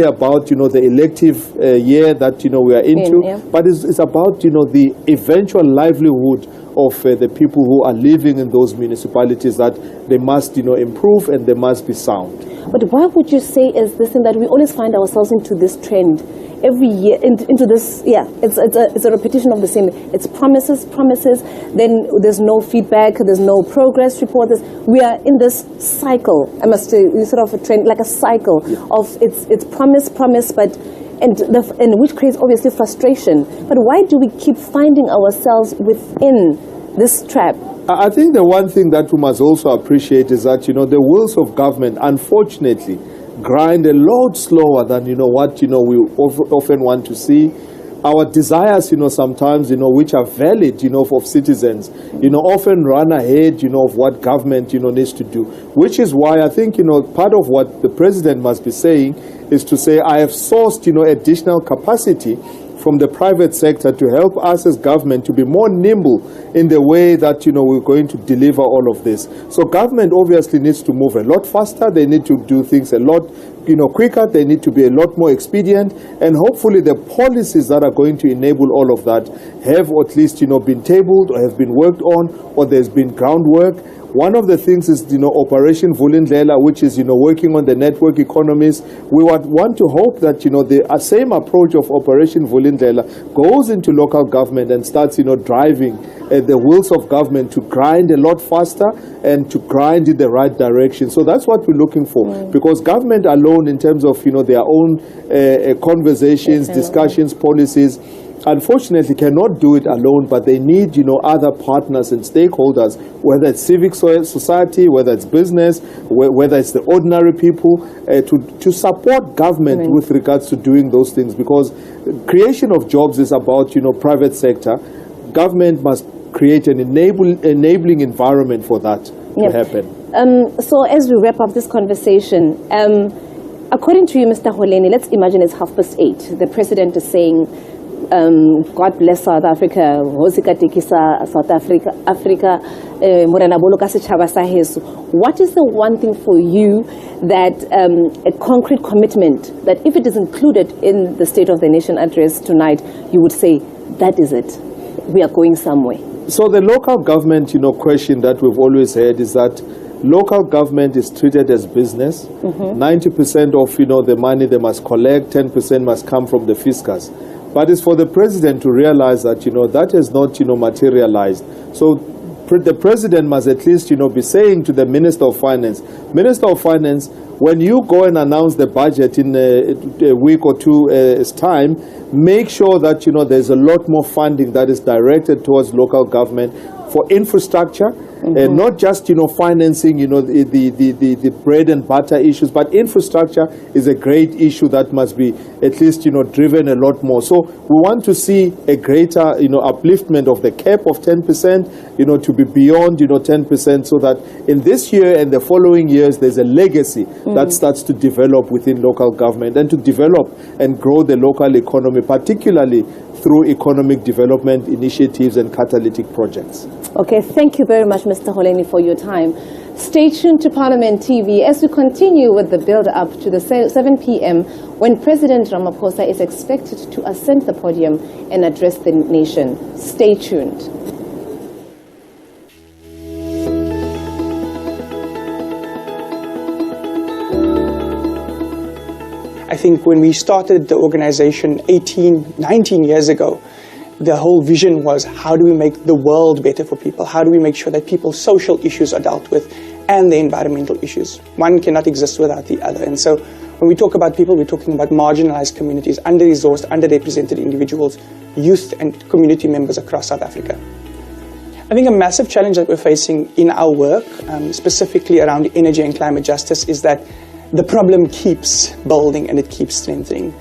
about the elective year that we are into, but it's about the eventual livelihood of the people who are living in those municipalities, that they must improve and they must be sound. But why would you say is this thing that we always find ourselves into this trend every year, into this, it's a repetition of the same. It's promises, then there's no feedback, there's no progress report. We are in this cycle, I must say, sort of a trend, like a cycle of it's promise, but and which creates obviously frustration. But why do we keep finding ourselves within this trap? I think the one thing that we must also appreciate is that the wheels of government, unfortunately, grind a lot slower than what we often want to see. Our desires, sometimes, which are valid, of citizens, often run ahead, of what government, needs to do. Which is why I think, part of what the president must be saying is to say, I have sourced, additional capacity from the private sector to help us as government to be more nimble in the way that we're going to deliver all of this. So government obviously needs to move a lot faster. They need to do things a lot quicker. They need to be a lot more expedient, and hopefully the policies that are going to enable all of that have at least been tabled or have been worked on, or there's been groundwork. One of the things is, Operation Vulindlela, which is, working on the network economies. We would want to hope that, the same approach of Operation Vulindlela goes into local government and starts, driving the wheels of government to grind a lot faster and to grind in the right direction. So that's what we're looking for, because government alone, in terms of, their own conversations, discussions, policies, unfortunately cannot do it alone, but they need other partners and stakeholders, whether it's civic society, whether it's business, whether it's the ordinary people, to support government with regards to doing those things, because creation of jobs is about private sector. Government must create an enabling environment for that to happen. So as we wrap up this conversation, according to you, Mr. Holeni, let's imagine it's 8:30. The president is saying, God bless South Africa, South Africa, what is the one thing for you that a concrete commitment that if it is included in the State of the Nation address tonight, you would say, that is it, we are going somewhere? So the local government, question that we've always heard is that local government is treated as business. 90% of, the money they must collect, 10% must come from the fiscus. But it's for the president to realize that, that has not, materialized. So the president must at least, be saying to the Minister of Finance, when you go and announce the budget in a week or two's time, make sure that, there's a lot more funding that is directed towards local government for infrastructure, and not just, financing, the bread and butter issues, but infrastructure is a great issue that must be at least, driven a lot more. So we want to see a greater, upliftment of the cap of 10%, to be beyond, 10%, so that in this year and the following years, there's a legacy that starts to develop within local government, and to develop and grow the local economy, particularly through economic development initiatives and catalytic projects. Okay, thank you very much, Mr. Holeni, for your time. Stay tuned to Parliament TV as we continue with the build-up to the 7 p.m. when President Ramaphosa is expected to ascend the podium and address the nation. Stay tuned. I think when we started the organization 19 years ago, the whole vision was, how do we make the world better for people? How do we make sure that people's social issues are dealt with and the environmental issues? One cannot exist without the other. And so when we talk about people, we're talking about marginalized communities, under-resourced, underrepresented individuals, youth and community members across South Africa. I think a massive challenge that we're facing in our work, specifically around energy and climate justice, is that the problem keeps building and it keeps strengthening.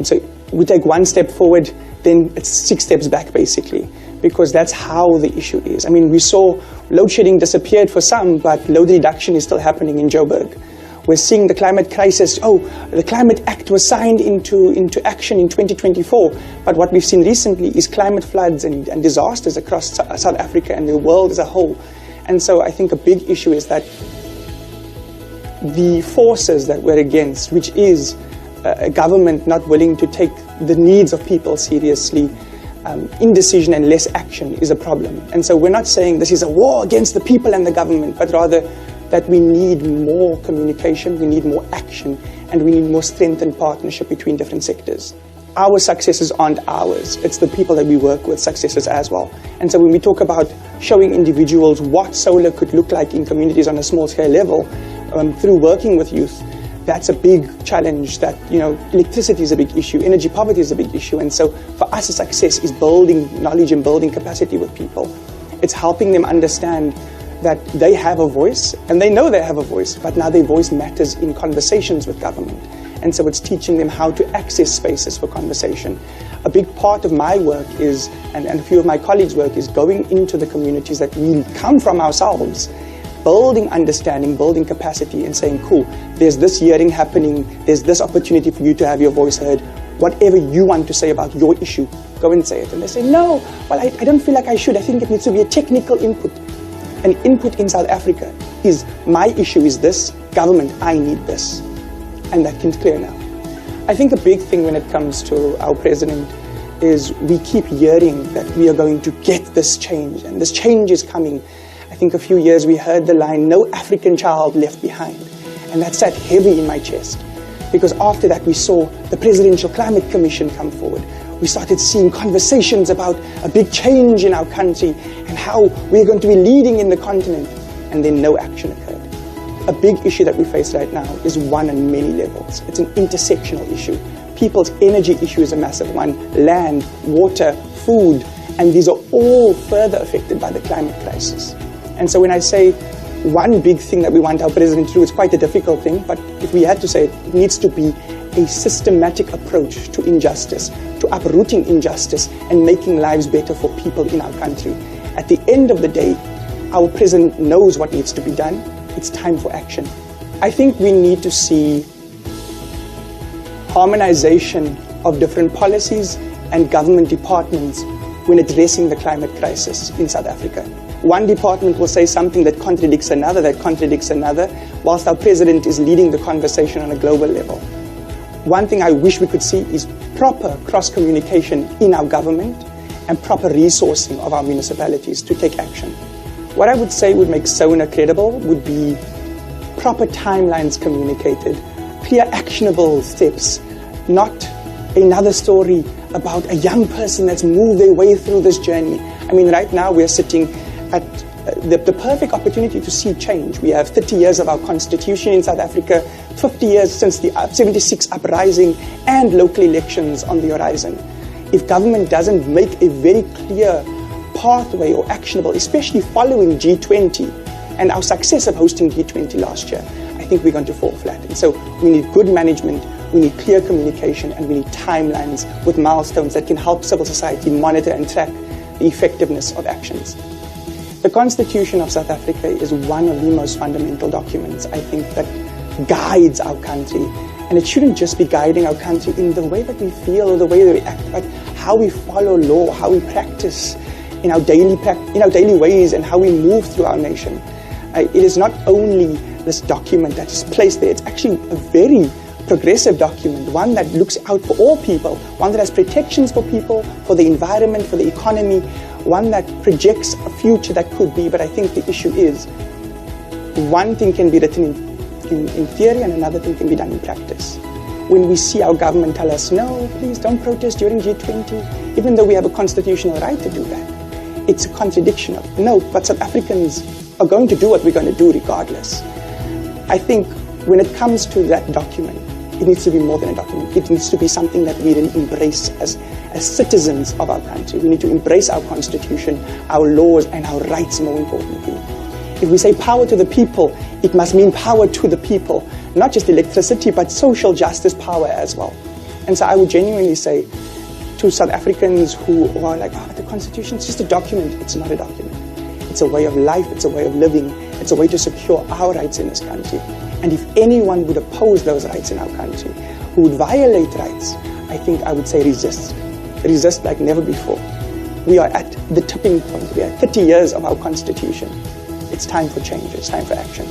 So we take one step forward, then it's 6 steps back, basically, because that's how the issue is. I mean, we saw load shedding disappeared for some, but load reduction is still happening in Joburg. We're seeing the climate crisis. Oh, the Climate Act was signed into action in 2024, but what we've seen recently is climate floods and disasters across South Africa and the world as a whole. And so I think a big issue is that the forces that we're against, which is a government not willing to take the needs of people seriously, indecision and less action is a problem. And so we're not saying this is a war against the people and the government, but rather that we need more communication, we need more action, and we need more strengthened partnership between different sectors. Our successes aren't ours, it's the people that we work with successes as well. And so when we talk about showing individuals what solar could look like in communities on a small scale level, through working with youth, that's a big challenge. That, electricity is a big issue, energy poverty is a big issue, and so for us a success is building knowledge and building capacity with people. It's helping them understand that they have a voice, and they know they have a voice, but now their voice matters in conversations with government. And so it's teaching them how to access spaces for conversation. A big part of my work is, and a few of my colleagues' work, is going into the communities that we come from ourselves, building understanding, building capacity, and saying, cool, there's this hearing happening, there's this opportunity for you to have your voice heard. Whatever you want to say about your issue, go and say it. And they say, no, well, I don't feel like I should. I think it needs to be a technical input. An input in South Africa is, my issue is this, government, I need this. And that can clear now. I think a big thing when it comes to our president is we keep hearing that we are going to get this change, and this change is coming. I think a few years we heard the line, no African child left behind. And that sat heavy in my chest. Because after that we saw the Presidential Climate Commission come forward. We started seeing conversations about a big change in our country and how we're going to be leading in the continent. And then no action occurred. A big issue that we face right now is one on many levels. It's an intersectional issue. People's energy issue is a massive one. Land, water, food, and these are all further affected by the climate crisis. And so when I say one big thing that we want our president to do, it's quite a difficult thing, but if we had to say it, it needs to be a systematic approach to injustice, to uprooting injustice and making lives better for people in our country. At the end of the day, our president knows what needs to be done. It's time for action. I think we need to see harmonization of different policies and government departments when addressing the climate crisis in South Africa. One department will say something that contradicts another, whilst our president is leading the conversation on a global level. One thing I wish we could see is proper cross-communication in our government and proper resourcing of our municipalities to take action. What I would say would make Sona credible would be proper timelines communicated, clear actionable steps, not another story about a young person that's moved their way through this journey. I mean, right now we're sitting at the perfect opportunity to see change. We have 30 years of our constitution in South Africa, 50 years since the 76 uprising, and local elections on the horizon. If government doesn't make a very clear pathway or actionable, especially following G20 and our success of hosting G20 last year, I think we're going to fall flat. And so we need good management, we need clear communication, and we need timelines with milestones that can help civil society monitor and track the effectiveness of actions. The Constitution of South Africa is one of the most fundamental documents, I think, that guides our country. And it shouldn't just be guiding our country in the way that we feel or the way that we act, but how we follow law, how we practice in our daily ways, and how we move through our nation. It is not only this document that is placed there, it's actually a very progressive document, one that looks out for all people, one that has protections for people, for the environment, for the economy, one that projects a future that could be. But I think the issue is, one thing can be written in theory and another thing can be done in practice. When we see our government tell us, no, please don't protest during G20, even though we have a constitutional right to do that, it's a contradiction of, no, but South Africans are going to do what we're going to do regardless. I think when it comes to that document, it needs to be more than a document. It needs to be something that we really embrace as citizens of our country. We need to embrace our constitution, our laws, and our rights, more importantly. If we say power to the people, it must mean power to the people, not just electricity, but social justice power as well. And so I would genuinely say to South Africans who are like, oh, the Constitution is just a document. It's not a document. It's a way of life. It's a way of living. It's a way to secure our rights in this country. And if anyone would oppose those rights in our country, who would violate rights, I think I would say resist. Resist like never before. We are at the tipping point. We are 30 years of our Constitution. It's time for change. It's time for action.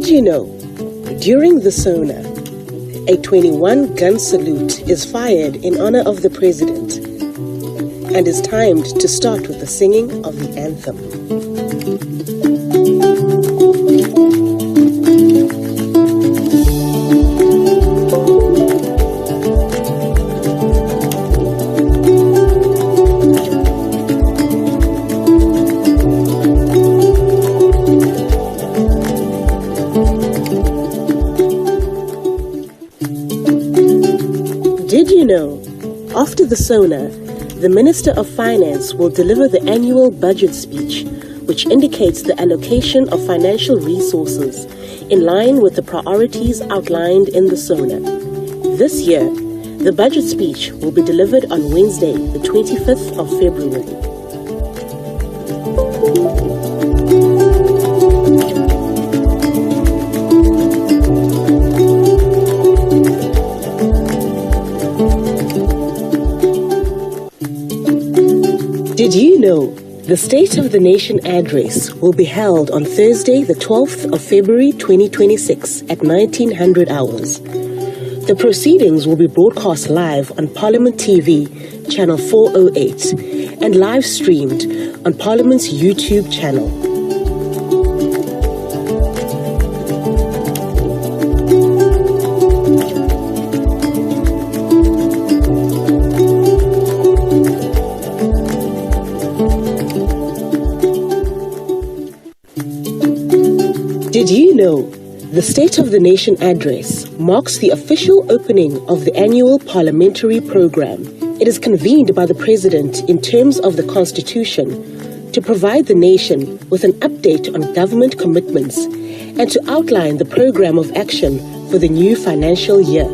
Did you know, during the Sona, a 21-gun salute is fired in honor of the President and is timed to start with the singing of the anthem. Did you know, after the Sona, the Minister of Finance will deliver the annual budget speech, which indicates the allocation of financial resources in line with the priorities outlined in the Sona. This year, the budget speech will be delivered on Wednesday, the 25th of February. Did you know the State of the Nation address will be held on Thursday, the 12th of February 2026 at 1900 hours? The proceedings will be broadcast live on Parliament TV, channel 408, and live streamed on Parliament's YouTube channel. Did you know the State of the Nation address marks the official opening of the annual parliamentary program? It is convened by the President in terms of the Constitution to provide the nation with an update on government commitments and to outline the program of action for the new financial year.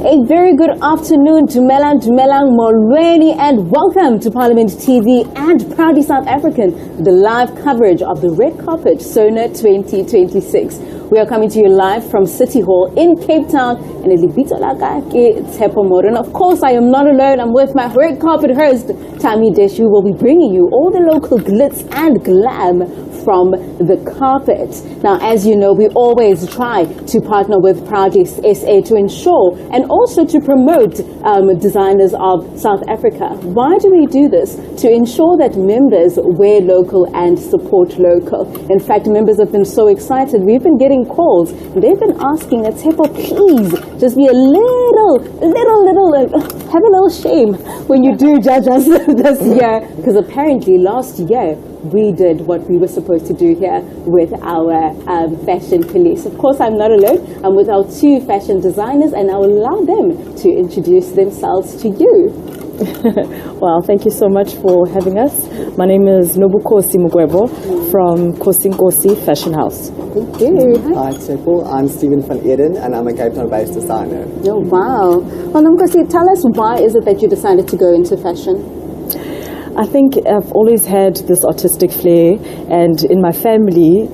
A very good afternoon, Dumelang Molweni, and welcome to Parliament TV and Proudly South African, the live coverage of the Red Carpet Sona 2026. We are coming to you live from City Hall in Cape Town, and of course, I am not alone. I'm with my Red Carpet host, Tammy Desh, who will be bringing you all the local glitz and glam from the carpet. Now, as you know, we always try to partner with Proudly SA to ensure and also to promote designers of South Africa. Why do we do this? To ensure that members wear local and support local. In fact, members have been so excited. We've been getting calls. They've been asking, Tepo, please, just be a little, have a little shame when you do judge us this year. Because apparently last year, we did what we were supposed to do here with our fashion police. Of course, I'm not alone. I'm with our 2 fashion designers, and I will allow them to introduce themselves to you. Well, thank you so much for having us. My name is Nobukosi Mugwebo from Kosinkosi Fashion House. Thank you. Hi, Tepo. I'm Stephen van Eden, and I'm a Cape Town-based designer. Oh, wow. Well, Nobukosi, tell us, why is it that you decided to go into fashion? I think I've always had this artistic flair, and in my family,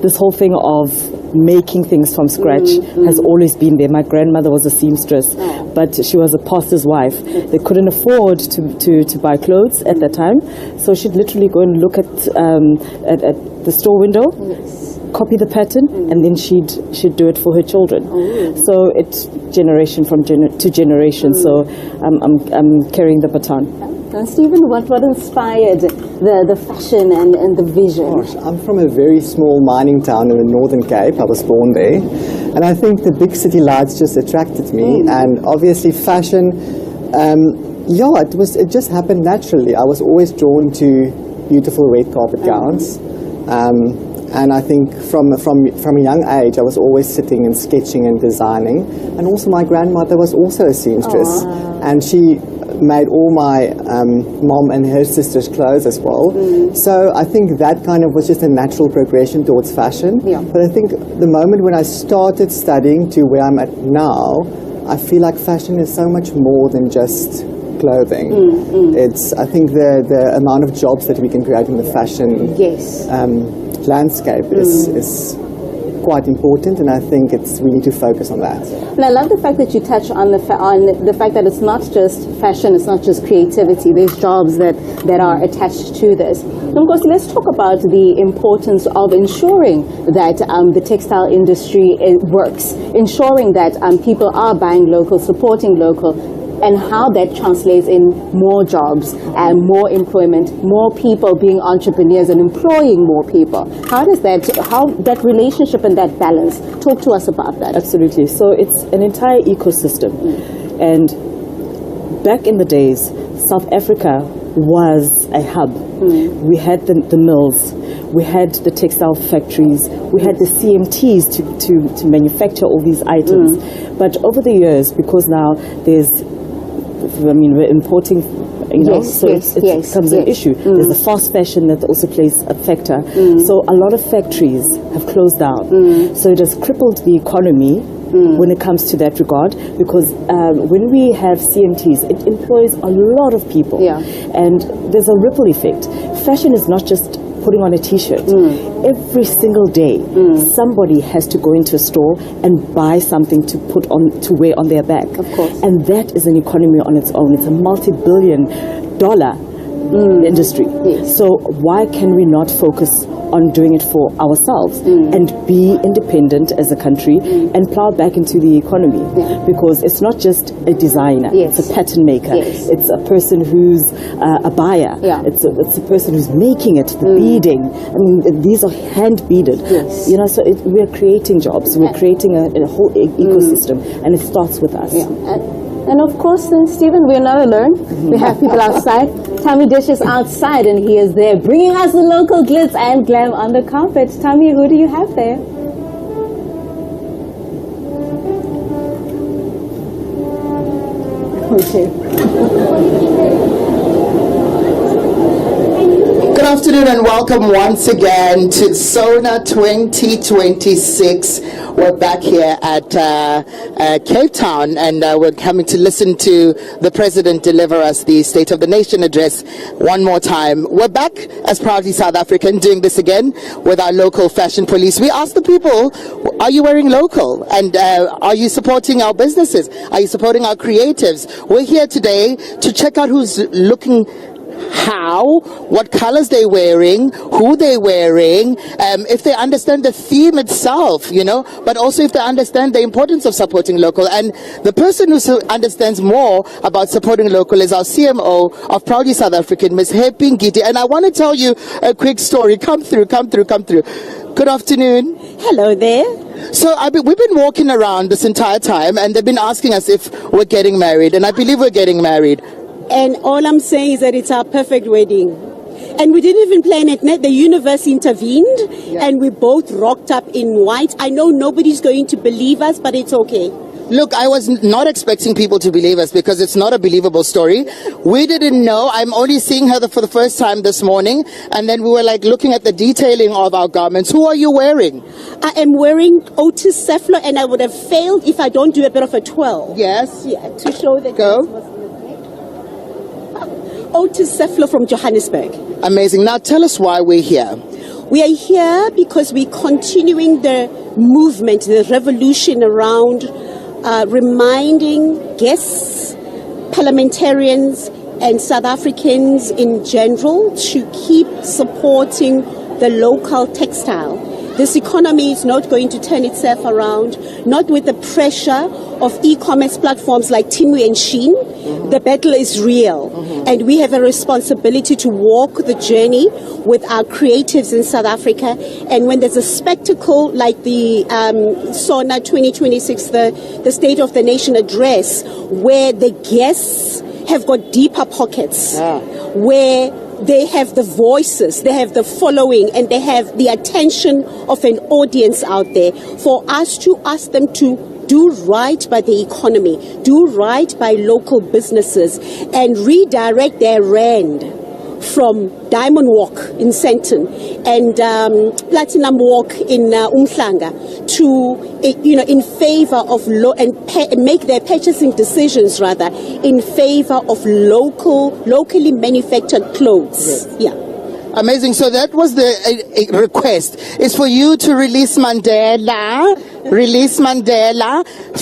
this whole thing of making things from scratch has always been there. My grandmother was a seamstress, but she was a pastor's wife. They couldn't afford to buy clothes at that time, so she'd literally go and look at the store window, copy the pattern, and then she'd do it for her children. So it's generation to generation. So I'm carrying the baton. And Stephen, what inspired the fashion and the vision? Gosh, I'm from a very small mining town in the Northern Cape. I was born there. And I think the big city lights just attracted me. And obviously fashion, it just happened naturally. I was always drawn to beautiful red carpet gowns. And I think from a young age, I was always sitting and sketching and designing. And also my grandmother was also a seamstress. And she made all my mom and her sister's clothes as well. So I think that kind of was just a natural progression towards fashion. But I think the moment when I started studying to where I'm at now, I feel like fashion is so much more than just clothing. I think the amount of jobs that we can create in the fashion landscape is quite important, and I think we need to focus on that. And I love the fact that you touch on the fact that it's not just fashion, it's not just creativity. There's jobs that are attached to this. And of course, let's talk about the importance of ensuring that the textile industry works, ensuring that people are buying local, supporting local, and how that translates in more jobs and more employment, more people being entrepreneurs and employing more people. How that relationship and that balance, talk to us about that. Absolutely. So it's an entire ecosystem. And back in the days, South Africa was a hub. We had the mills, we had the textile factories, we had the CMTs to manufacture all these items. But over the years, because now we're importing, so it becomes an issue. There's the fast fashion that also plays a factor. So a lot of factories have closed down. So it has crippled the economy when it comes to that regard, because when we have CMTs, it employs a lot of people. And there's a ripple effect. Fashion is not just putting on a t-shirt. Every single day, somebody has to go into a store and buy something to wear on their back. Of course. And that is an economy on its own. It's a multi-billion-dollar industry. So why can we not focus on doing it for ourselves and be independent as a country and plow back into the economy? Because it's not just a designer, it's a pattern maker, it's a person who's a buyer, it's a person who's making it, the beading. I mean, these are hand beaded. So we're creating jobs, we're creating a whole ecosystem, and it starts with us. And of course, then, Stephen, we're not alone. We have people outside. Tommy Dish is outside, and he is there bringing us the local glitz and glam on the carpet. Tommy, who do you have there? Good afternoon and welcome once again to Sona 2026. We're back here at Cape Town, and we're coming to listen to the President deliver us the State of the Nation address one more time. We're back as Proudly South African, doing this again with our local fashion police. We asked the people, are you wearing local? And are you supporting our businesses? Are you supporting our creatives? We're here today to check out who's looking how, what colors they're wearing, who they're wearing, if they understand the theme itself, you know, but also if they understand the importance of supporting local. And the person who understands more about supporting local is our CMO of Proudly South African, Ms. Happy Ngiti. And I want to tell you a quick story. Come through. Good afternoon. Hello there. So we've been walking around this entire time, and they've been asking us if we're getting married, and I believe we're getting married. And all I'm saying is that it's our perfect wedding. And we didn't even plan it. The universe intervened, and we both rocked up in white. I know nobody's going to believe us, but it's okay. Look, I was not expecting people to believe us because it's not a believable story. We didn't know. I'm only seeing her for the first time this morning. And then we were like looking at the detailing of our garments. Who are you wearing? I am wearing Otis Ceflo, and I would have failed if I don't do a bit of a twirl. Yes. Yeah, to show that. Go. Otis Ceflo from Johannesburg. Amazing. Now tell us why we're here. We are here because we're continuing the movement, the revolution around reminding guests, parliamentarians, and South Africans in general to keep supporting the local textile. This economy is not going to turn itself around, not with the pressure of e-commerce platforms like Timu and Shein. The battle is real, and we have a responsibility to walk the journey with our creatives in South Africa. And when there's a spectacle like the Sona 2026, the State of the Nation address, where the guests have got deeper pockets, where they have the voices, they have the following, and they have the attention of an audience out there, for us to ask them to do right by the economy, do right by local businesses, and redirect their rand from Diamond Walk in Sandton and Platinum Walk in Umhlanga to, in favor of make their purchasing decisions rather in favor of locally manufactured clothes. Yes. Yeah. Amazing. So that was the request, is for you to release Mandela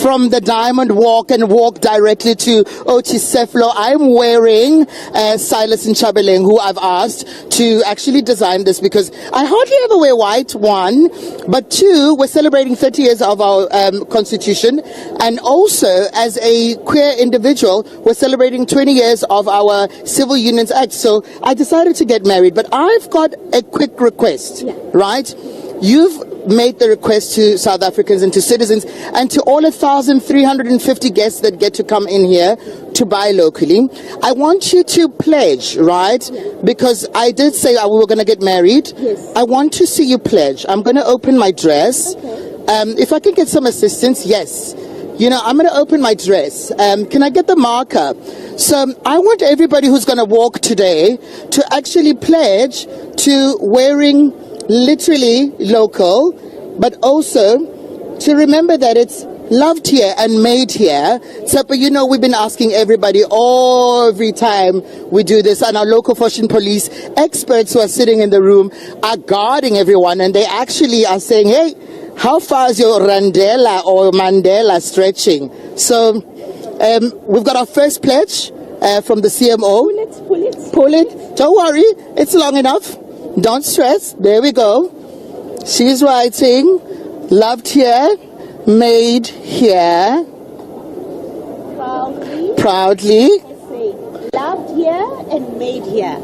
from the Diamond Walk and walk directly to Otis Ceflo. I'm wearing Silas Nchabeleng, who I've asked to actually design this because I hardly ever wear white, one, but two, we're celebrating 30 years of our constitution, and also as a queer individual, we're celebrating 20 years of our Civil Unions Act. So I decided to get married, but I've got a quick request, right? You've made the request to South Africans and to citizens and to all 1,350 guests that get to come in here to buy locally. I want you to pledge, right? Because I did say we were going to get married. Yes. I want to see you pledge. I'm going to open my dress. Okay. If I can get some assistance, yes. I'm going to open my dress. Can I get the marker? So I want everybody who's going to walk today to actually pledge to wearing literally local, but also to remember that it's loved here and made here. So, but we've been asking everybody every time we do this, and our local fashion police experts who are sitting in the room are guarding everyone, and they actually are saying, hey, how far is your Randela or Mandela stretching? So we've got our first pledge from the CMO. Pull it. Don't worry, it's long enough. Don't stress. There we go. She's writing, loved here, made here. Proudly. Loved here and made here.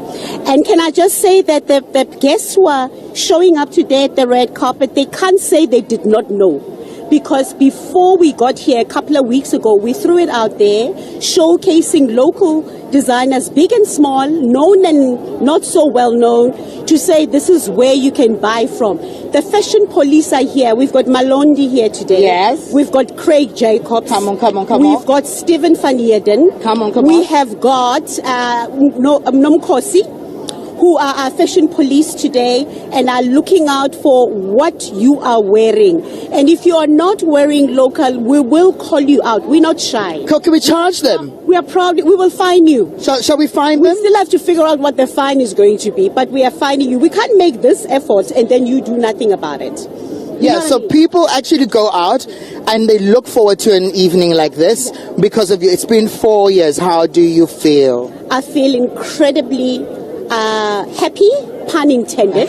And can I just say that the guests who are showing up today at the red carpet, they can't say they did not know. Because before we got here a couple of weeks ago, we threw it out there, showcasing local designers, big and small, known and not so well known, to say this is where you can buy from. The fashion police are here. We've got Malondi here today. Yes. We've got Craig Jacobs. Come on. We've got Stephen van Heerden. Come on. We have got Nomkosi, who are our fashion police today and are looking out for what you are wearing. And if you are not wearing local, we will call you out. We're not shy. Can we charge them? We are proud. We will fine you. Shall we fine them? We still have to figure out what the fine is going to be, but we are fining you. We can't make this effort and then you do nothing about it. Yeah, so people actually go out and they look forward to an evening like this because of you. It's been 4 years. How do you feel? I feel incredibly happy, pun intended.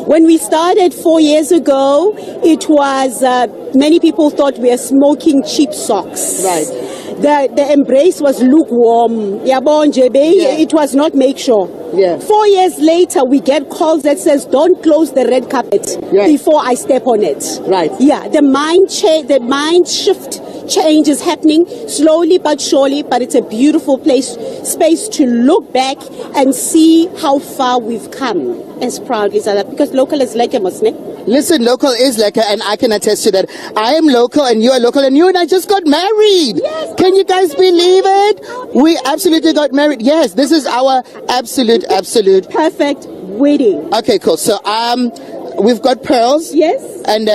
When we started 4 years ago, it was, many people thought we were smoking cheap socks. Right. The embrace was lukewarm. It was not make sure. Yeah. 4 years later, we get calls that says, don't close the red carpet before I step on it. Right. Yeah, the mind shift change is happening slowly but surely, but it's a beautiful space to look back and see how far we've come as proudly, because local is like a Muslim. Listen, local is lekker, and I can attest to that. I am local and you are local, and you and I just got married. Yes. Can you guys believe it? We absolutely got married. Yes, this is our absolute. Perfect wedding. Okay, cool. So, we've got pearls. Yes. And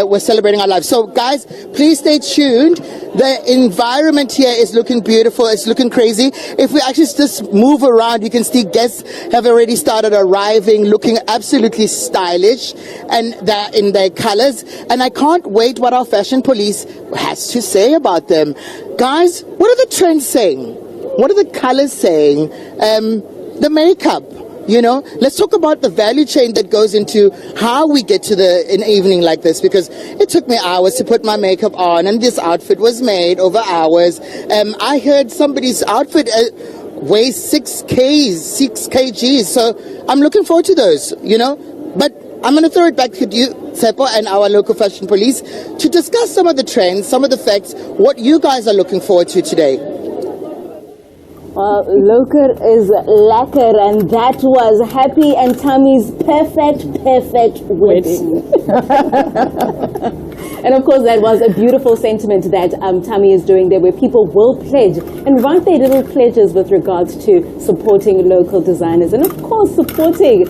we're celebrating our lives. So, guys, please stay tuned. The environment here is looking beautiful. It's looking crazy. If we actually just move around, you can see guests have already started arriving, looking absolutely stylish, and they're in their colors. And I can't wait what our fashion police has to say about them. Guys, what are the trends saying? What are the colors saying? The makeup. You know, let's talk about the value chain that goes into how we get to an evening like this, because it took me hours to put my makeup on, and this outfit was made over hours. I heard somebody's outfit weighs 6 kgs, so I'm looking forward to those, you know. But I'm going to throw it back to you, Tsepo, and our local fashion police to discuss some of the trends, some of the facts, what you guys are looking forward to today. Loker is lekker, and that was Happy and Tammy's perfect wedding. And of course, that was a beautiful sentiment that Tammy is doing there, where people will pledge and write their little pledges with regards to supporting local designers and, of course, supporting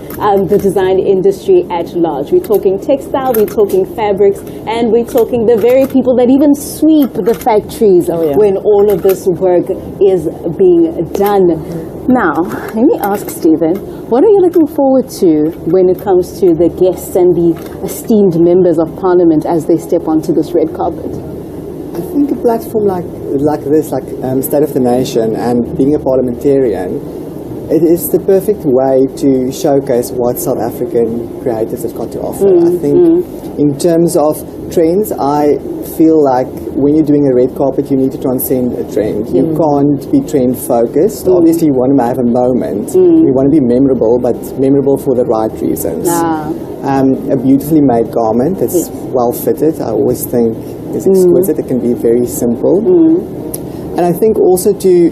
the design industry at large. We're talking textile, we're talking fabrics, and we're talking the very people that even sweep the factories when all of this work is being done. Now, let me ask Stephen, what are you looking forward to when it comes to the guests and the esteemed members of Parliament as they step onto this red carpet? I think a platform like this, State of the Nation, and being a parliamentarian, it is the perfect way to showcase what South African creatives have got to offer. I think in terms of trends, I feel like when you're doing a red carpet, you need to transcend a trend. You can't be trend focused. Obviously, you want to have a moment. You want to be memorable, but memorable for the right reasons. A beautifully made garment that's well fitted, I always think is exquisite. It can be very simple. And I think also to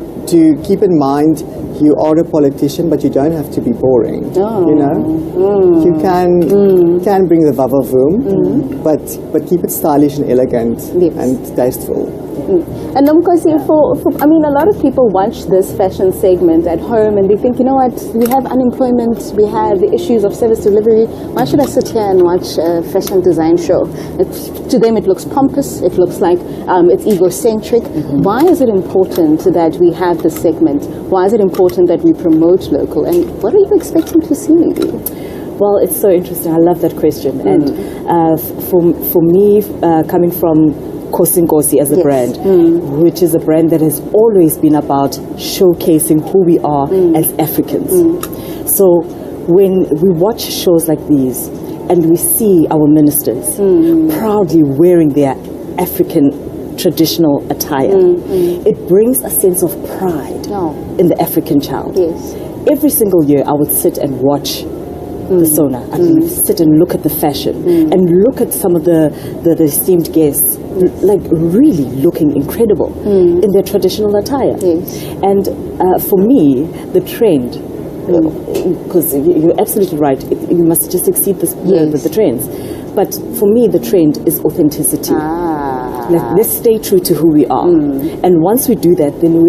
keep in mind, you are a politician, but you don't have to be boring. You know, you can bring the vavavoom, but keep it stylish and elegant and tasteful. And Nomkosi, I mean, a lot of people watch this fashion segment at home and they think, you know what, we have unemployment, we have the issues of service delivery. Why should I sit here and watch a fashion design show? To them, it looks pompous. It looks like it's egocentric. Why is it important that we have this segment? Why is it important that we promote local? And what are you expecting to see? Well, it's so interesting. I love that question. And for me, coming from Kosinkosi as a brand, which is a brand that has always been about showcasing who we are as Africans. So when we watch shows like these and we see our ministers proudly wearing their African traditional attire, it brings a sense of pride in the African child. Every single year I would sit and watch the Sona. I'd sit and look at the fashion and look at some of the esteemed guests, like really looking incredible in their traditional attire. And for me, the trend, because you're absolutely right, you must just exceed the trends. But for me, the trend is authenticity. Like, let's stay true to who we are. And once we do that, then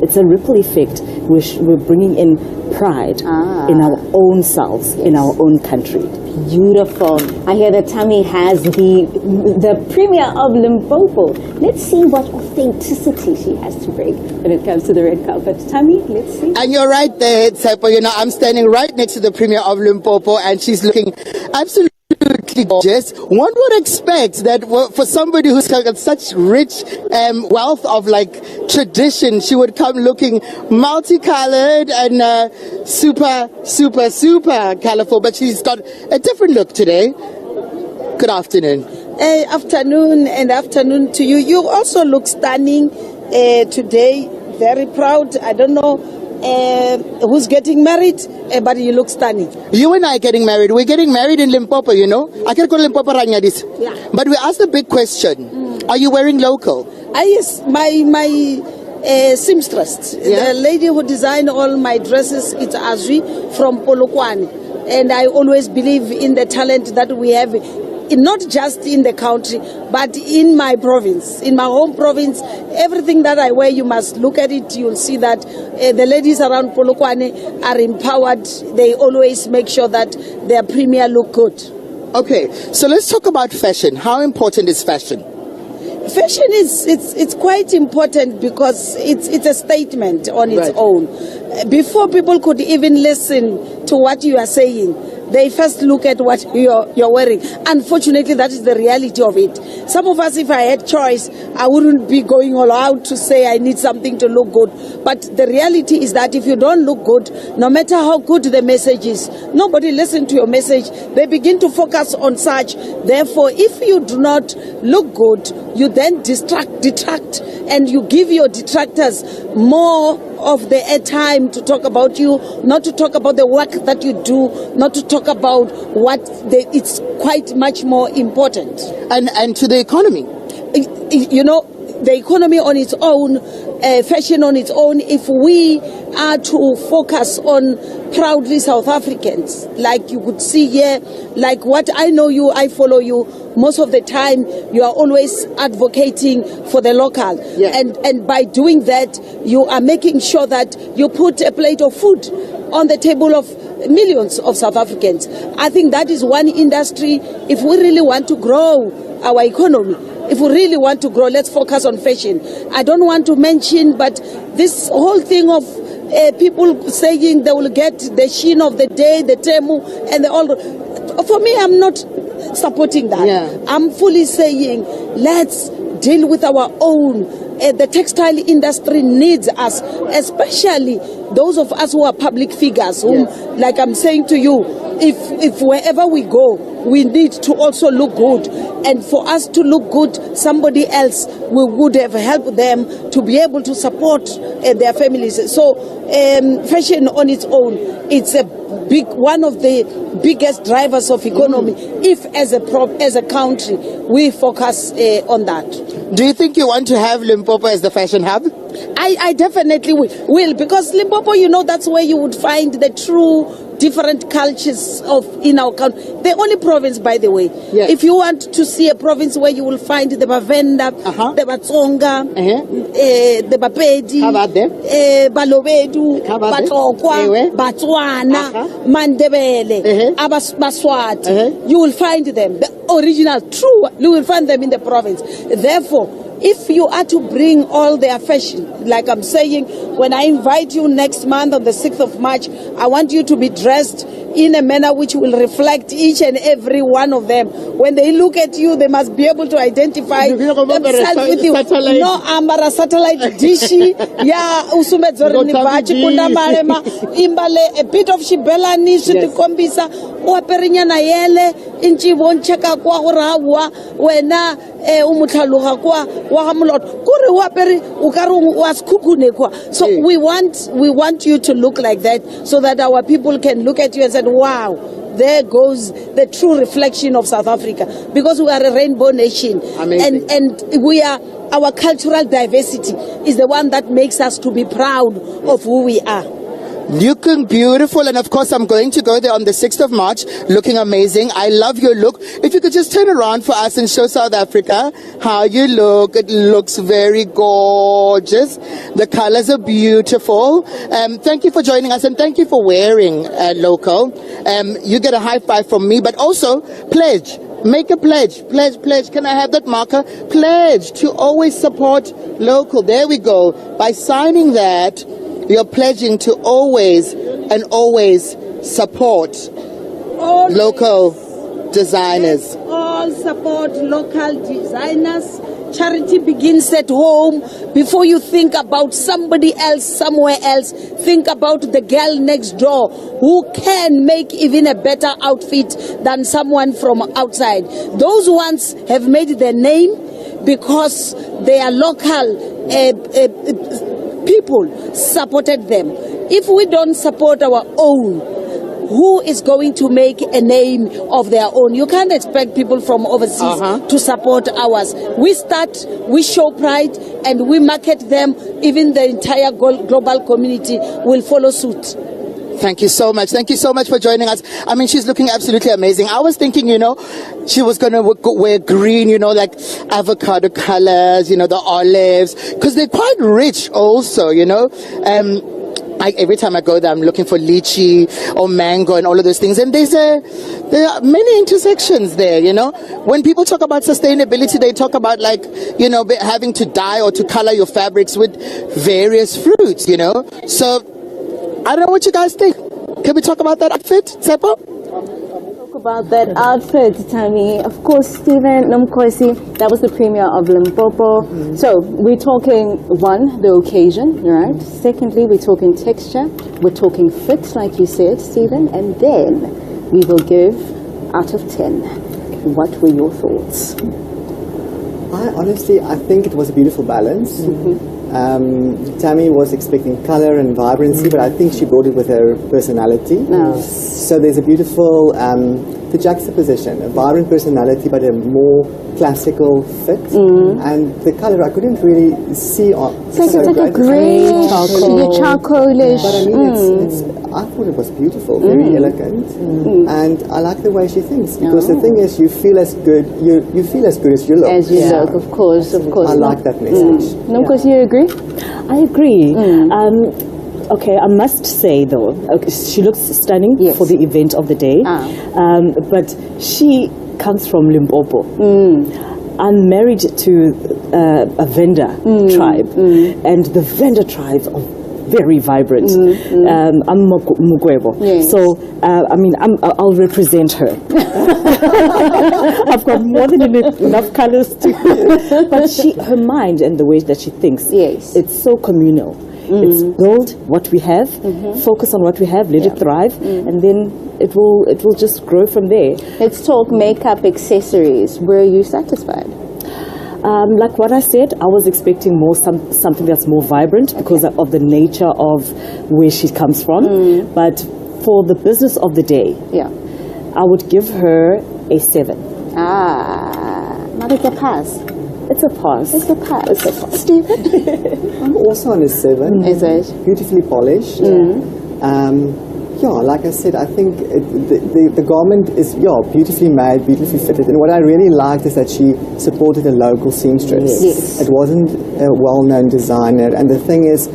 it's a ripple effect. We're bringing in pride in our own selves, in our own country. Beautiful. I hear that Tammy has the Premier of Limpopo. Let's see what authenticity she has to bring when it comes to the red carpet. Tammy, let's see. And you're right there, Tsepo. You know, I'm standing right next to the Premier of Limpopo, and she's looking absolutely absolutely gorgeous. One would expect that for somebody who's got such rich wealth of like tradition, she would come looking multicolored and super colorful, but she's got a different look today. Good afternoon. Afternoon to you. You also look stunning today. Very proud. I don't know who's getting married, but you look stunning. You and I are getting married. We're getting married in Limpopo, you know. I can go to Limpopo right now. Yeah. But we asked the big question. Are you wearing local? Yes, my seamstress, the lady who designed all my dresses, it's Azri from Polokwane. And I always believe in the talent that we have, not just in the country, but in my province, in my home province. Everything that I wear, you must look at it. You'll see that the ladies around Polokwane are empowered. They always make sure that their premier look good. Okay, so let's talk about fashion. How important is fashion? Fashion it's quite important because it's a statement on its own. Before people could even listen to what you are saying, they first look at what you're wearing. Unfortunately, that is the reality of it. Some of us, if I had choice, I wouldn't be going all out to say I need something to look good. But the reality is that if you don't look good, no matter how good the message is, nobody listens to your message. They begin to focus on such. Therefore, if you do not look good, you then detract, and you give your detractors more of the airtime to talk about you, not to talk about the work that you do, not to talk about it's quite much more important. And to the economy. You know, the economy on its own, fashion on its own, if we are to focus on proudly South Africans, like you could see here, like what I know you, I follow you, most of the time you are always advocating for the local. Yeah. And by doing that, you are making sure that you put a plate of food on the table of millions of South Africans. I think that is one industry. If we really want to grow our economy, if we really want to grow, let's focus on fashion. I don't want to mention, but this whole thing of people saying they will get the sheen of the day, the temu, and all. For me, I'm not supporting that. Yeah. I'm fully saying, let's deal with our own. The textile industry needs us, especially those of us who are public figures, whom, like I'm saying to you, if wherever we go, we need to also look good. And for us to look good, somebody else would have helped them to be able to support their families. So fashion on its own, it's one of the biggest drivers of economy. If as a country we focus on that. Do you think you want to have Limpopo as the fashion hub? I definitely will, because Limpopo, you know, that's where you would find the true different cultures in our country. The only province, by the way. Yes. If you want to see a province where you will find the Bavenda, the Batsonga, the Bapedi, Balobedu, Batokwa, Batswana, Mandebele, Baswati, you will find them, the original, true, you will find them in the province. Therefore, if you are to bring all their fashion, like I'm saying, when I invite you next month on the 6th of March, I want you to be dressed in a manner which will reflect each and every one of them. When they look at you, they must be able to identify themselves with you. No, ambara satellite dishi, ya usumedzori nivachi kunda malema, imbale a bit of shibelani shitikombisa, uaperinya na yele, inchi woncheka kwa hurawa, wena umuthaluha kwa wahamulot, kure uaperi ukaru waskukune kwa. So we want you to look like that, so that our people can look at you and say, wow, there goes the true reflection of South Africa, because we are a rainbow nation. Amazing. And we are, our cultural diversity is the one that makes us to be proud of who we are. Looking beautiful, and of course I'm going to go there on the 6th of March, looking amazing. I love your look. If you could just turn around for us and show South Africa how you look. It looks very gorgeous. The colors are beautiful. Thank you for joining us, and thank you for wearing local. You get a high five from me, but also pledge. Make a pledge. Pledge. Can I have that marker? Pledge to always support local. There we go. By signing that, you're pledging to always support local. designers. All support local designers. Charity begins at home. Before you think about somebody else somewhere else, think about the girl next door who can make even a better outfit than someone from outside. Those ones have made their name because their local people supported them. If we don't support our own, who is going to make a name of their own? You can't expect people from overseas to support ours. We start, we show pride, and we market them. Even the entire global community will follow suit. Thank you so much. Thank you so much for joining us. I mean, she's looking absolutely amazing. I was thinking, she was going to wear green, like avocado colors, the olives, because they're quite rich also, every time I go there, I'm looking for lychee or mango and all of those things. And there are many intersections there, When people talk about sustainability, they talk about having to dye or to color your fabrics with various fruits, So I don't know what you guys think. Can we talk about that outfit, Tsepo? About that outfit, Tammy. Of course, Stephen Nomkosi, that was the premiere of Limpopo. So we're talking, one, the occasion, right? Secondly, we're talking texture. We're talking fit, like you said, Stephen. And then we will give out of 10. What were your thoughts? I think it was a beautiful balance. Tammy was expecting color and vibrancy, but I think she brought it with her personality. So there's a beautiful the juxtaposition, a vibrant personality, but a more classical fit. And the color I couldn't really see on. It's like a greyish, charcoalish. But I mean, I thought it was beautiful, very elegant, and I like the way she thinks, because the thing is, you feel as good. You feel as good as you look. As you look, of course. I like that message. No, because you agree. I agree. Okay, I must say though, she looks stunning for the event of the day. But she comes from Limpopo. I'm married to a Venda tribe, and the Venda tribes are very vibrant. I'm Mugwebo, so I'll represent her. I've got more than enough colors to. But her mind and the way that she thinks, it's so communal. It's build what we have, focus on what we have, let it thrive, and then it will just grow from there. Let's talk makeup, accessories. Were you satisfied? Like what I said, I was expecting something that's more vibrant because of the nature of where she comes from. But for the business of the day, I would give her a 7. Not a pass. It's a pass. It's a pass. Stephen? I'm also on a 7. Is it? Beautifully polished. Like I said, I think the garment is beautifully made, beautifully fitted. And what I really liked is that she supported a local seamstress. Yes. It wasn't a well-known designer. And the thing is,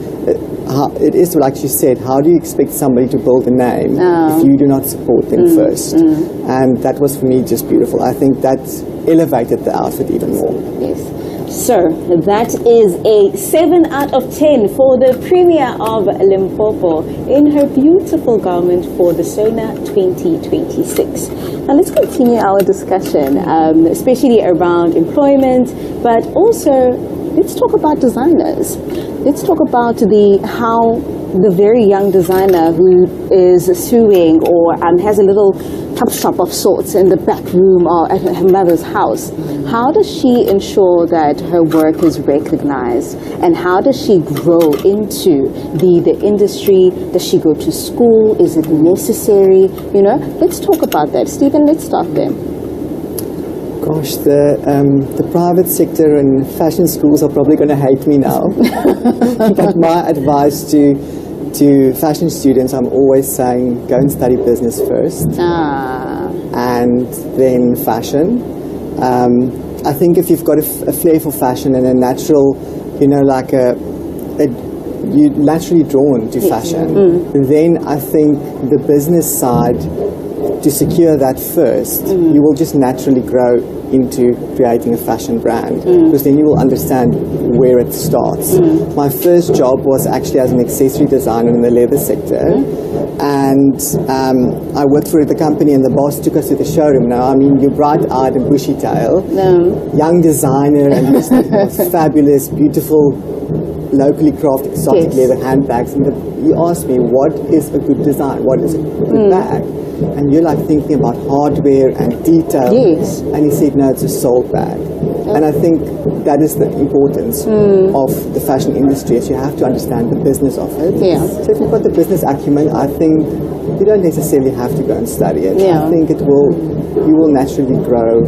it is like she said, how do you expect somebody to build a name if you do not support them first? And that was for me just beautiful. I think that elevated the outfit even more. Yes. So that is a 7 out of 10 for the premiere of Limpopo in her beautiful garment for the Sona 2026. Now let's continue our discussion, especially around employment, but also let's talk about designers. Let's talk about how the very young designer who is sewing or has a little top shop of sorts in the back room or at her mother's house. How does she ensure that her work is recognized, and how does she grow into the industry? Does she go to school? Is it necessary? Let's talk about that. Stephen, let's start there. Gosh, the private sector and fashion schools are probably going to hate me now. But my advice to fashion students, I'm always saying, go and study business first, and then fashion. I think if you've got a flair for fashion and a natural, you're naturally drawn to fashion, then I think the business side to secure that first, you will just naturally grow into creating a fashion brand, because then you will understand where it starts. My first job was actually as an accessory designer in the leather sector, and I worked for the company, and the boss took us to the showroom. Now, I mean, you're bright-eyed and bushy-tailed, young designer, and this fabulous, beautiful, locally crafted exotic leather handbags. And he asked me, what is a good design? What is a good bag? And you're like thinking about hardware and detail. Yes. And he said, no, it's a sold bag. And I think that is the importance of the fashion industry, is you have to understand the business of it. Yeah. So if you've got the business acumen, I think you don't necessarily have to go and study it. Yeah. I think you will naturally grow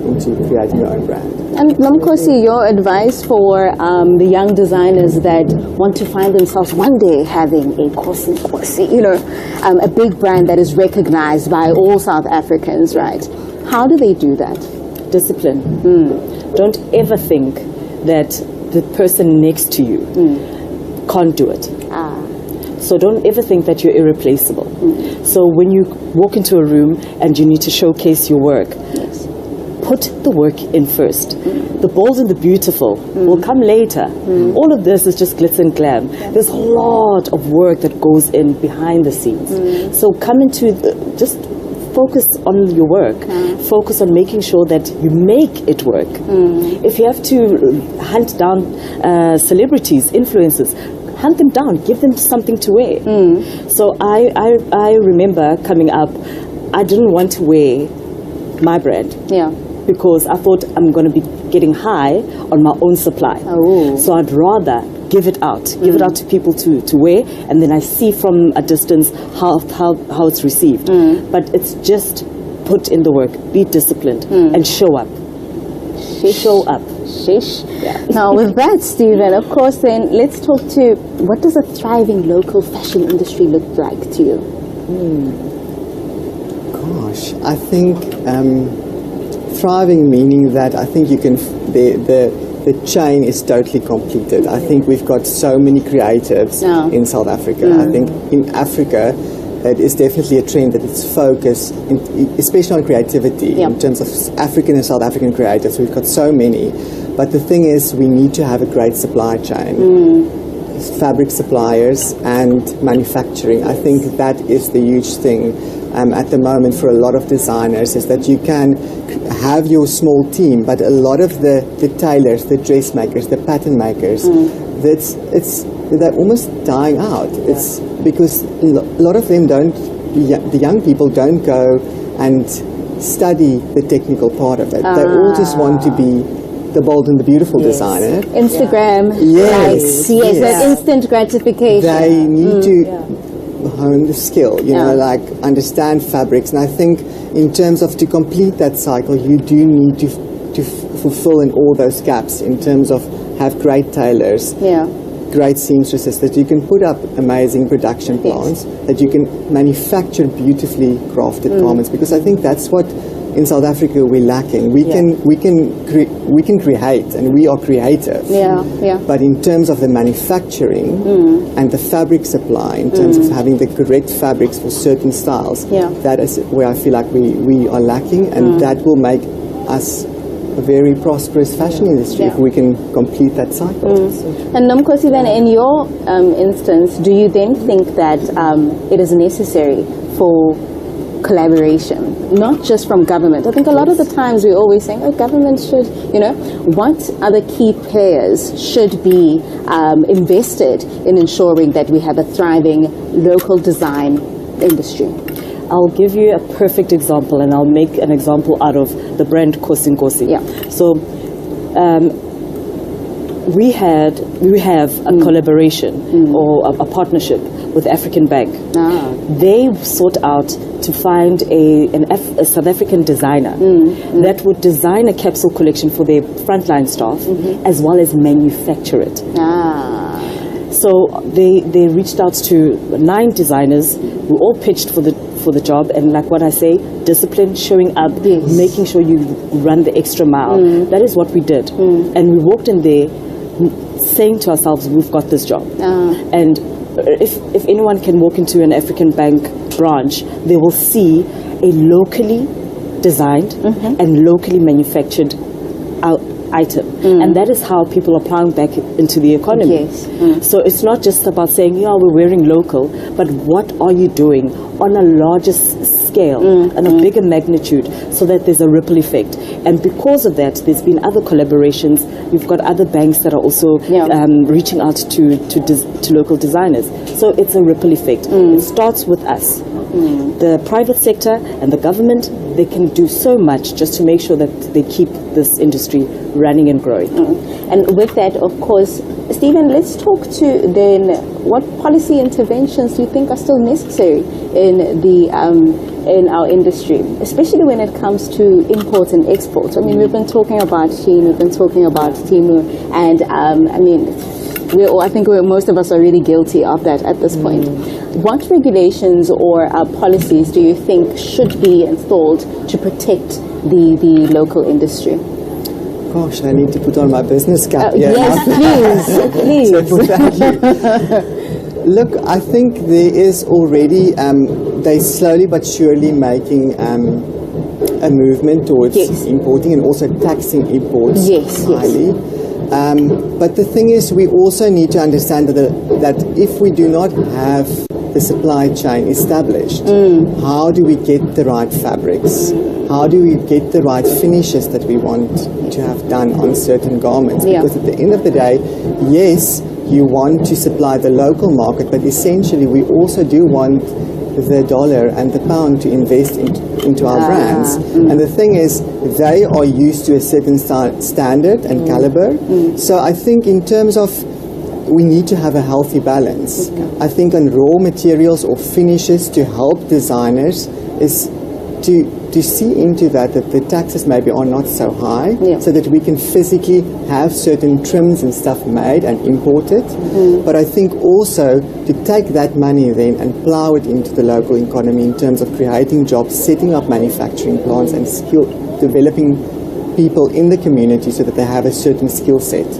into creating your own brand. And Nomkosi, your advice for the young designers that want to find themselves one day having a Kosi, a big brand that is recognized by all South Africans, right? How do they do that? Discipline. Don't ever think that the person next to you can't do it. So don't ever think that you're irreplaceable. So when you walk into a room and you need to showcase your work, put the work in first. The bold and the beautiful will come later. All of this is just glitz and glam. There's a lot of work that goes in behind the scenes. So come into just focus on your work. Focus on making sure that you make it work. If you have to hunt down celebrities, influencers, hunt them down, give them something to wear. So I remember coming up, I didn't want to wear my brand. Because I thought I'm going to be getting high on my own supply. So I'd rather give it out to people to wear, and then I see from a distance how it's received. But it's just put in the work, be disciplined, and show up. Show up. Now with that, Stephen, of course, then let's talk to, what does a thriving local fashion industry look like to you? Gosh, I think thriving, meaning that I think you can, the chain is totally completed. I think we've got so many creatives in South Africa. I think in Africa, it is definitely a trend that it's focused, especially on creativity, in terms of African and South African creatives. We've got so many. But the thing is, we need to have a great supply chain. Fabric suppliers and manufacturing. I think that is the huge thing at the moment for a lot of designers, is that you can have your small team, but a lot of the tailors, the dressmakers, the pattern makers, they're almost dying out. It's because a lot of them the young people don't go and study the technical part of it. They all just want to be the bold and the beautiful designer. Instagram, likes, that instant gratification. They need to hone the skill, like understand fabrics. And I think in terms of to complete that cycle, you do need to fulfill in all those gaps in terms of have great tailors, great seamstresses, that you can put up amazing production plants, that you can manufacture beautifully crafted garments, because I think that's what in South Africa we're lacking. We can create, and we are creative. But in terms of the manufacturing and the fabric supply, in terms of having the correct fabrics for certain styles, that is where I feel like we are lacking, and that will make us a very prosperous fashion industry if we can complete that cycle. And Nomkosi, then in your instance, do you then think that it is necessary for collaboration, not just from government? I think a lot of the times we're always saying, government should, what other key players should be invested in ensuring that we have a thriving local design industry? I'll give you a perfect example, and I'll make an example out of the brand Kosinkosi. So we have a collaboration or a partnership with African Bank. They sought out to find a South African designer that would design a capsule collection for their frontline staff as well as manufacture it. So they reached out to 9 designers who all pitched for the job, and like what I say, discipline, showing up, making sure you run the extra mile. That is what we did. And we walked in there saying to ourselves, we've got this job. And if anyone can walk into an African Bank branch, they will see a locally designed and locally manufactured item, and that is how people are plowing back into the economy. Yes. So it's not just about saying, yeah, we're wearing local, but what are you doing on a larger scale and a bigger magnitude, so that there's a ripple effect. And because of that, there's been other collaborations. You've got other banks that are also reaching out to local designers. So it's a ripple effect. It starts with us. The private sector and the government, they can do so much just to make sure that they keep this industry running and growing. And with that, of course, Stephen, let's talk to then what policy interventions do you think are still necessary in the in our industry, especially when it comes to import and export. I mean, we've been talking about Shein, we've been talking about Timu, and I mean, I think most of us are really guilty of that at this point. What regulations or policies do you think should be installed to protect the local industry? Gosh, I need to put on my business cap here. Yes, please. So thank you. Look, I think there is already, they slowly but surely making a movement towards importing and also taxing imports highly. But the thing is, we also need to understand that if we do not have the supply chain established, how do we get the right fabrics? How do we get the right finishes that we want to have done on certain garments? Because at the end of the day, yes, you want to supply the local market, but essentially we also do want the dollar and the pound to invest into our brands. And the thing is, they are used to a certain standard and caliber. So I think in terms of, we need to have a healthy balance. I think on raw materials or finishes to help designers is to see into that the taxes maybe are not so high, so that we can physically have certain trims and stuff made and imported. But I think also to take that money then and plow it into the local economy in terms of creating jobs, setting up manufacturing plants and developing people in the community so that they have a certain skill set.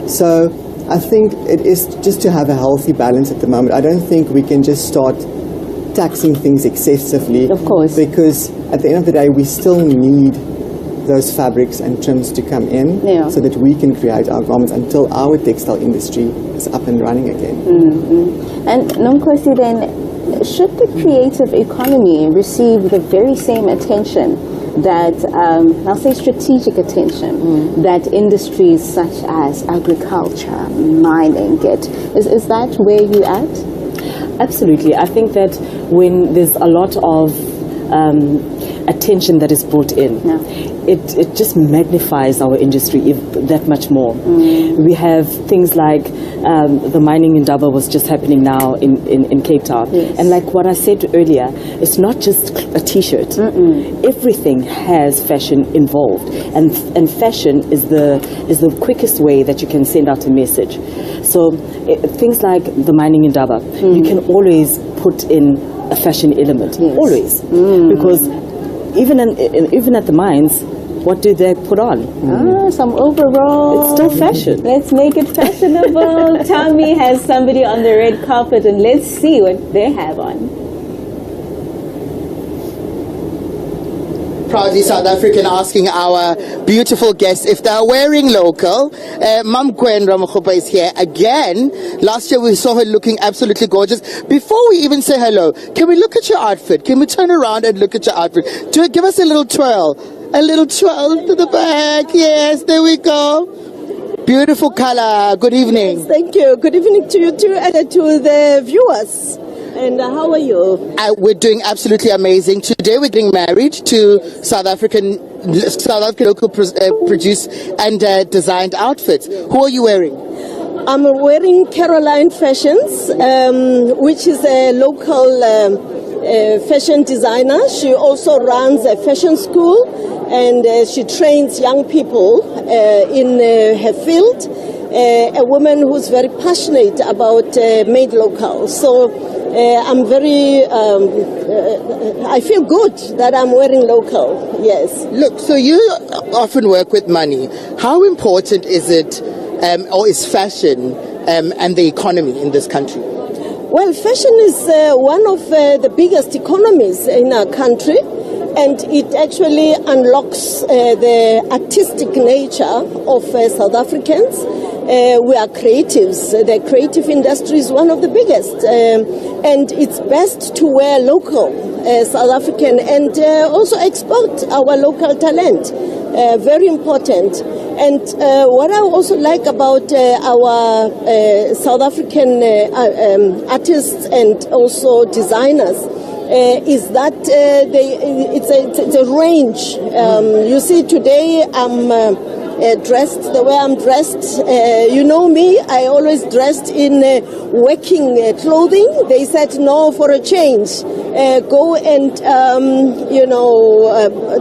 So I think it is just to have a healthy balance at the moment. I don't think we can just start taxing things excessively. Of course. Because at the end of the day, we still need those fabrics and trims to come in so that we can create our garments until our textile industry is up and running again. And Nomkosi, then, should the creative economy receive the very same attention that, I'll say strategic attention, that industries such as agriculture, mining get? Is that where you're at? Absolutely. I think that when there's a lot of attention that is brought in, it just magnifies our industry that much more. We have things like the mining in Durban was just happening now in Cape Town. And like what I said earlier, it's not just a t-shirt. Everything has fashion involved. And fashion is the quickest way that you can send out a message. So things like the mining in Durban, you can always put in a fashion element, always, because even at the mines, what do they put on? Some overalls. It's still fashion. Let's make it fashionable. Tommy has somebody on the red carpet, and let's see what they have on. Proudly South African, asking our beautiful guests if they're wearing local. Mam Gwen Ramaphosa is here again. Last year we saw her looking absolutely gorgeous. Before we even say hello, can we look at your outfit? Can we turn around and look at your outfit? Give us a little twirl. A little twirl to the back. Yes, there we go. Beautiful color. Good evening. Yes, thank you. Good evening to you too and to the viewers. And how are you? We're doing absolutely amazing. Today we're getting married to South African local produced and designed outfits. Who are you wearing? I'm wearing Caroline Fashions, which is a local fashion designer. She also runs a fashion school and she trains young people in her field. A woman who's very passionate about made local. So I'm very, I feel good that I'm wearing local, yes. Look, so you often work with money. How important is it, or is fashion and the economy in this country? Well, fashion is one of the biggest economies in our country. and it actually unlocks the artistic nature of South Africans. We are creatives. The creative industry is one of the biggest, and it's best to wear local South African and also export our local talent. Very important. And what I also like about our South African artists and also designers is that it's a range. You see, today I'm dressed the way I'm dressed. You know me, I always dressed in working clothing. They said no, for a change. Go and,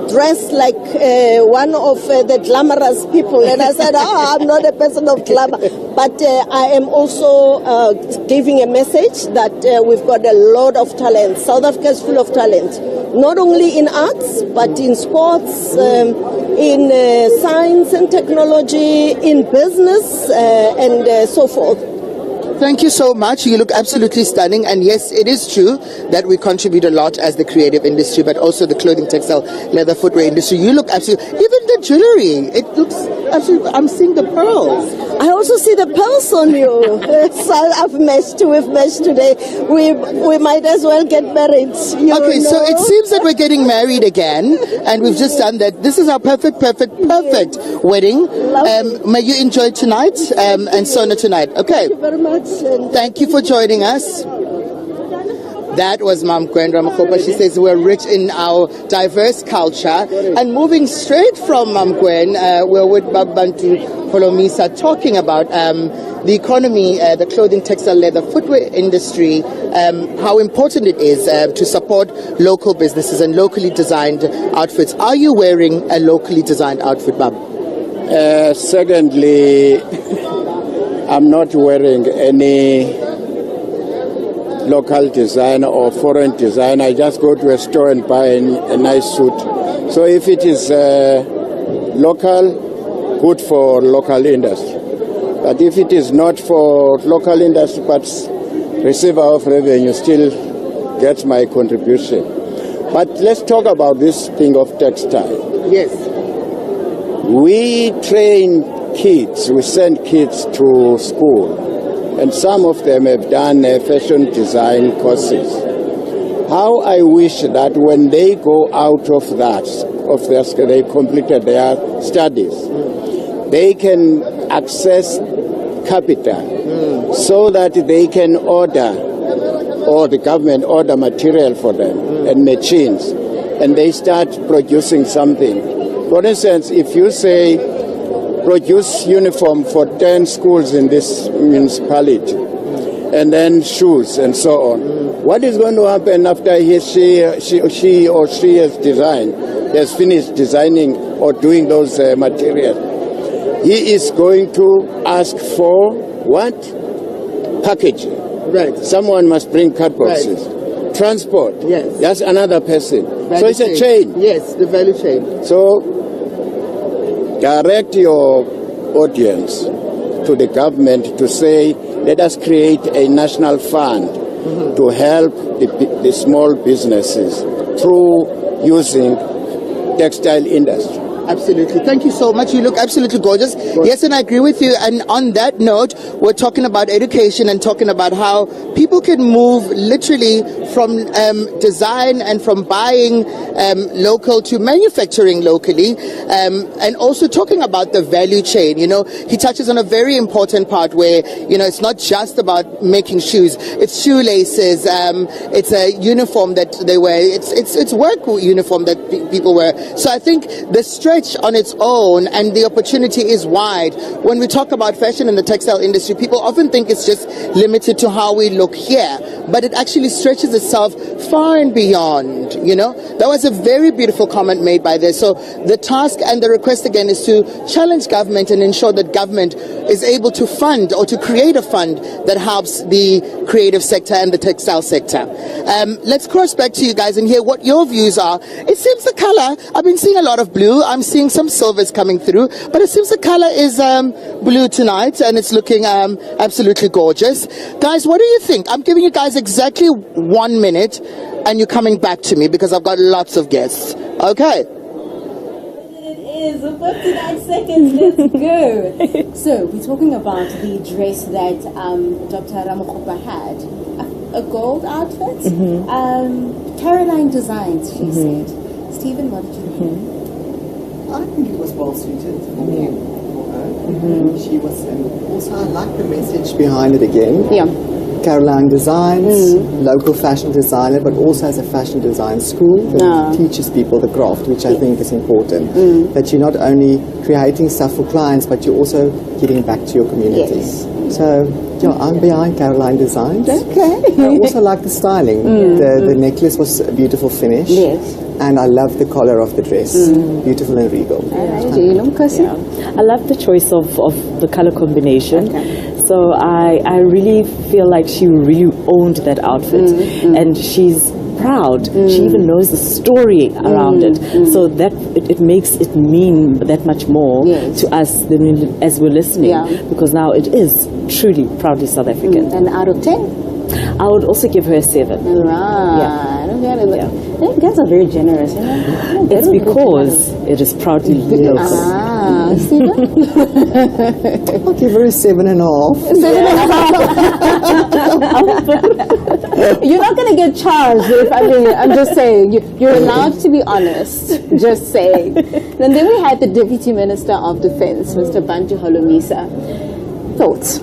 dress like one of the glamorous people. And I said, I'm not a person of glamour. But I am also giving a message that we've got a lot of talent. South Africa is full of talent. Not only in arts, but in sports, in science and technology, in business, and so forth. Thank you so much. You look absolutely stunning. And yes, it is true that we contribute a lot as the creative industry, but also the clothing, textile, leather, footwear industry. You look absolutely, even the jewelry, it looks absolutely, I'm seeing the pearls. I also see the pearls on you. So we've meshed today. We might as well get married. Okay, so it seems that we're getting married again, and we've just done that. This is our perfect wedding. May you enjoy tonight and Sona tonight. Okay. Thank you very much. Thank you for joining us. That was Mam Gwen Ramaphosa. She says we're rich in our diverse culture. And moving straight from Mam Gwen, we're with Babantu Polomisa talking about the economy, the clothing, textile, leather, footwear industry, how important it is to support local businesses and locally designed outfits. Are you wearing a locally designed outfit, Bab? Secondly, I'm not wearing any local design or foreign design. I just go to a store and buy a nice suit. So if it is local, good for local industry. But if it is not for local industry, but receiver of revenue still gets my contribution. But let's talk about this thing of textile. Yes. We train kids, we send kids to school, and some of them have done fashion design courses. How I wish that when they go out of that, they completed their studies, they can access capital so that they can order, or the government order material for them and machines, and they start producing something. For instance, if you say produce uniform for 10 schools in this municipality, and then shoes and so on. What is going to happen after she has finished designing or doing those materials? He is going to ask for what? Packaging. Right. Someone must bring cardboard boxes. Right. Transport. Yes. That's another person. Value so it's a chain. Yes, the value chain. So direct your audience to the government to say, let us create a national fund to help the small businesses through using textile industry. Absolutely. Thank you so much. You look absolutely gorgeous. Yes, and I agree with you. And on that note, we're talking about education and talking about how people can move literally from design and from buying local to manufacturing locally, and also talking about the value chain. You know, he touches on a very important part where, you know, it's not just about making shoes. It's shoelaces. It's a uniform that they wear. It's work uniform that people wear. So I think the stretch on its own and the opportunity is wide. When we talk about fashion in the textile industry, people often think it's just limited to how we look here, but it actually stretches itself far and beyond. You know, that was a very beautiful comment made by this. So the task and the request again is to challenge government and ensure that government is able to fund or to create a fund that helps the creative sector and the textile sector. Let's cross back to you guys and hear what your views are. It seems the color, I've been seeing a lot of blue. I'm seeing some silvers coming through, but it seems the color is blue tonight and it's looking absolutely gorgeous. Guys, what do you think? I'm giving you guys exactly 1 minute. and you're coming back to me because I've got lots of guests. Okay. It is 59 seconds. Let's go. So we're talking about the dress that Dr. Ramaphosa had, a gold outfit. Caroline Designs, she said. Stephen, what did you think? I think it was well suited for her. She was, and also I like the message behind it again. Yeah. Caroline Designs, local fashion designer, but also has a fashion design school that teaches people the craft, which I think is important. That you're not only creating stuff for clients, but you're also giving back to your community. Yes. So, I'm behind Caroline Designs. Okay. I also like the styling. The necklace was a beautiful finish. Yes. And I love the collar of the dress. Beautiful and regal. Do you know, Kasi? I love the choice of the color combination. So I really feel like she really owned that outfit, and she's proud. She even knows the story around it, so that it makes it mean that much more to us as we're listening, because now it is truly proudly South African. And out of 10, I would also give her a 7. Right. You guys are very generous. You know? It's because it is proudly local. See that? I'll give her a 7.5. You're not going to get charged. I'm just saying. You're allowed to be honest. Just saying. And then we had the Deputy Minister of Defense, Mr. Bantu Holomisa. Thoughts?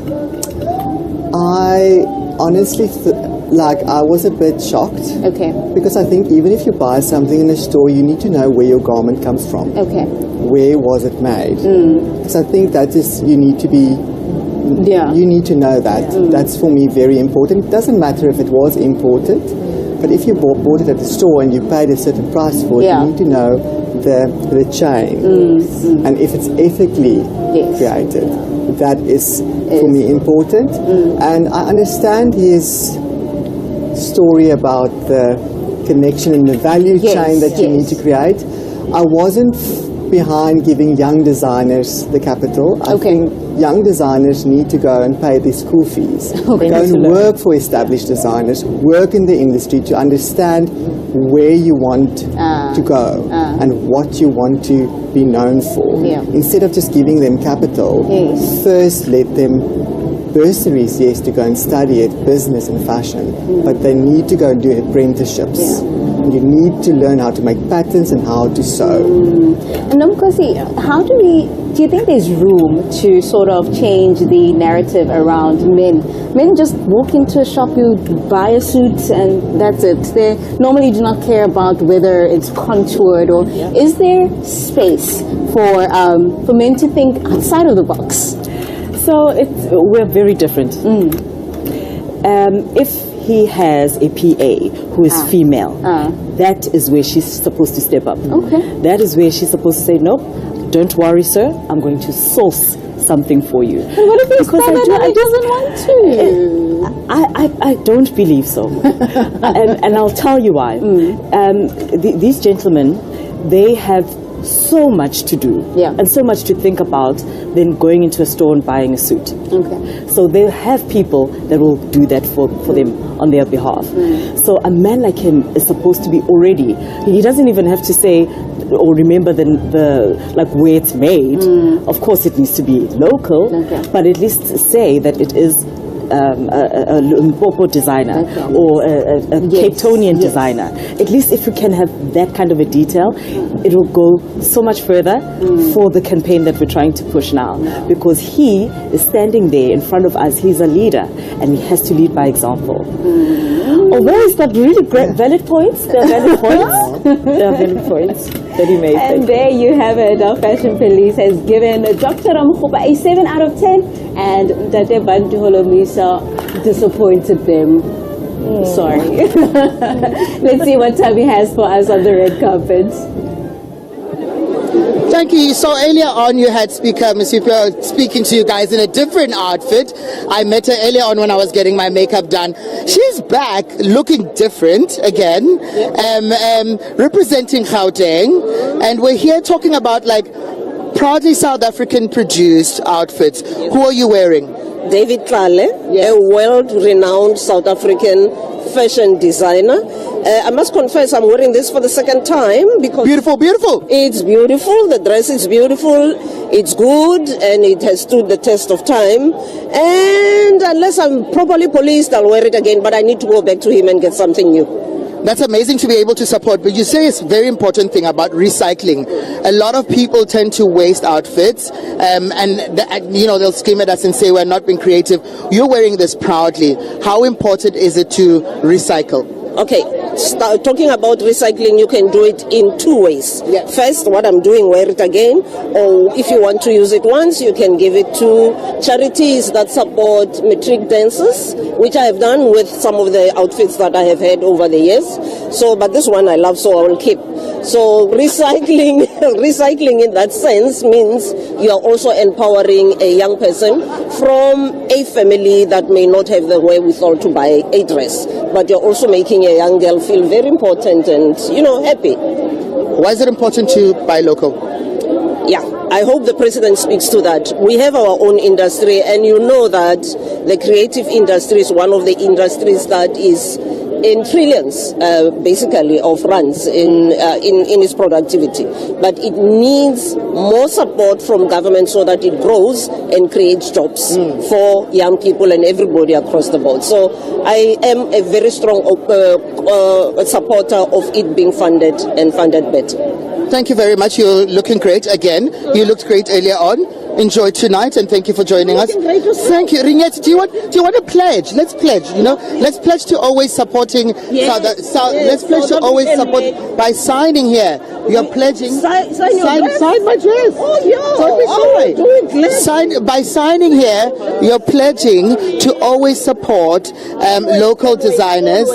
I honestly, I was a bit shocked. Okay. Because I think even if you buy something in a store, you need to know where your garment comes from. Okay. Where was it made? Because I think that is, you need to be, you need to know that. That's for me very important. It doesn't matter if it was imported, but if you bought it at the store and you paid a certain price for it, you need to know the chain. And if it's ethically created, that is for me important. And I understand his story about the connection and the value chain that you need to create. I wasn't behind giving young designers the capital. I think young designers need to go and pay their school fees. Go and work for established designers, work in the industry to understand where you want to go and what you want to be known for. Instead of just giving them capital, first let them bursaries, yes, to go and study it, business and fashion, but they need to go and do apprenticeships. You need to learn how to make patterns and how to sew. And Nomkosi, do you think there's room to sort of change the narrative around men? Men just walk into a shop, you buy a suit and that's it. They normally do not care about whether it's contoured, or is there space for men to think outside of the box? So we're very different. If he has a PA who is female, that is where she's supposed to step up. That is where she's supposed to say, nope, don't worry, sir, I'm going to source something for you. And what if he's he doesn't want to? I don't believe so. and I'll tell you why. These gentlemen, they have so much to do and so much to think about than going into a store and buying a suit. So they'll have people that will do that for them on their behalf. So a man like him is supposed to be already, he doesn't even have to say or remember the like where it's made. Of course it needs to be local, but at least say that it is a Limpopo designer or a Cape Townian designer. At least if we can have that kind of a detail, it will go so much further for the campaign that we're trying to push now. Because he is standing there in front of us, he's a leader, and he has to lead by example. Although it's not really great valid points, there are valid points. There are valid points that he made. And there you have it. Our fashion police has given Dr. Ramaphosa a 7 out of 10, and Tate Bantu Holomisa disappointed them. Sorry. Let's see what Tabi has for us on the red carpet. Thank you. So earlier on you had Ms. Yupia speaking to you guys in a different outfit. I met her earlier on when I was getting my makeup done. She's back looking different again, representing Gauteng. And we're here talking about proudly South African produced outfits. Who are you wearing? David Tlale, a world-renowned South African fashion designer. I must confess I'm wearing this for the second time because... Beautiful, beautiful. It's beautiful, the dress is beautiful, it's good, and it has stood the test of time. And unless I'm properly policed, I'll wear it again, but I need to go back to him and get something new. That's amazing to be able to support, but you say it's a very important thing about recycling. A lot of people tend to waste outfits, and they'll scream at us and say we're not being creative. You're wearing this proudly. How important is it to recycle? Okay, talking about recycling, you can do it in two ways. Yeah. First, what I'm doing, wear it again, or if you want to use it once, you can give it to charities that support matric dancers, which I have done with some of the outfits that I have had over the years. So, but this one I love, so I will keep. So recycling, recycling in that sense means you are also empowering a young person from a family that may not have the wherewithal to buy a dress, but you're also making a young girl feel very important and, happy. Why is it important to buy local? Yeah, I hope the president speaks to that. We have our own industry, and you know that the creative industry is one of the industries that is in trillions, basically, of runs in its productivity. But it needs more support from government so that it grows and creates jobs for young people and everybody across the board. So I am a very strong supporter of it being funded and funded better. Thank you very much. You're looking great again. You looked great earlier on. Enjoy tonight, and thank you for joining us. Thank you, Ringette. Do you want to pledge? Let's pledge. Let's pledge to always supporting. Let's pledge to always support by signing here. You're pledging. Sign my dress. Oh yeah. By signing here, you're pledging to always support local designers.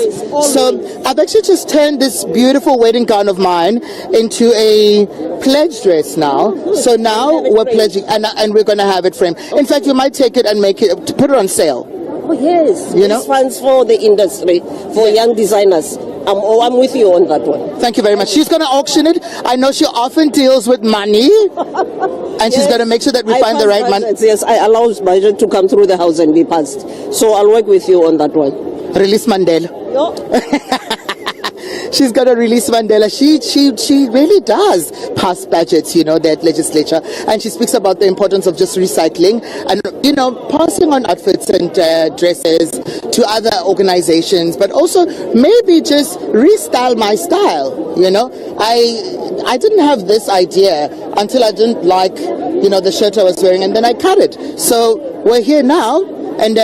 So I've actually just turned this beautiful wedding gown of mine into a pledge dress now. So now we're pledging, and we're going to have it framed. In fact, we might take it and put it on sale. Oh yes, it's funds for the industry, for young designers. I'm with you on that one. Thank you very much. She's going to auction it. I know she often deals with money, and she's going to make sure that we find the right money. Yes, I allow budget to come through the house and be passed. So I'll work with you on that one. Release Mandela. She's going to release Mandela. She really does pass budgets, that legislature. And she speaks about the importance of just recycling and, passing on outfits and dresses to other organizations, but also maybe just restyle my style, I didn't have this idea until I didn't like, the shirt I was wearing, and then I cut it. So we're here now, and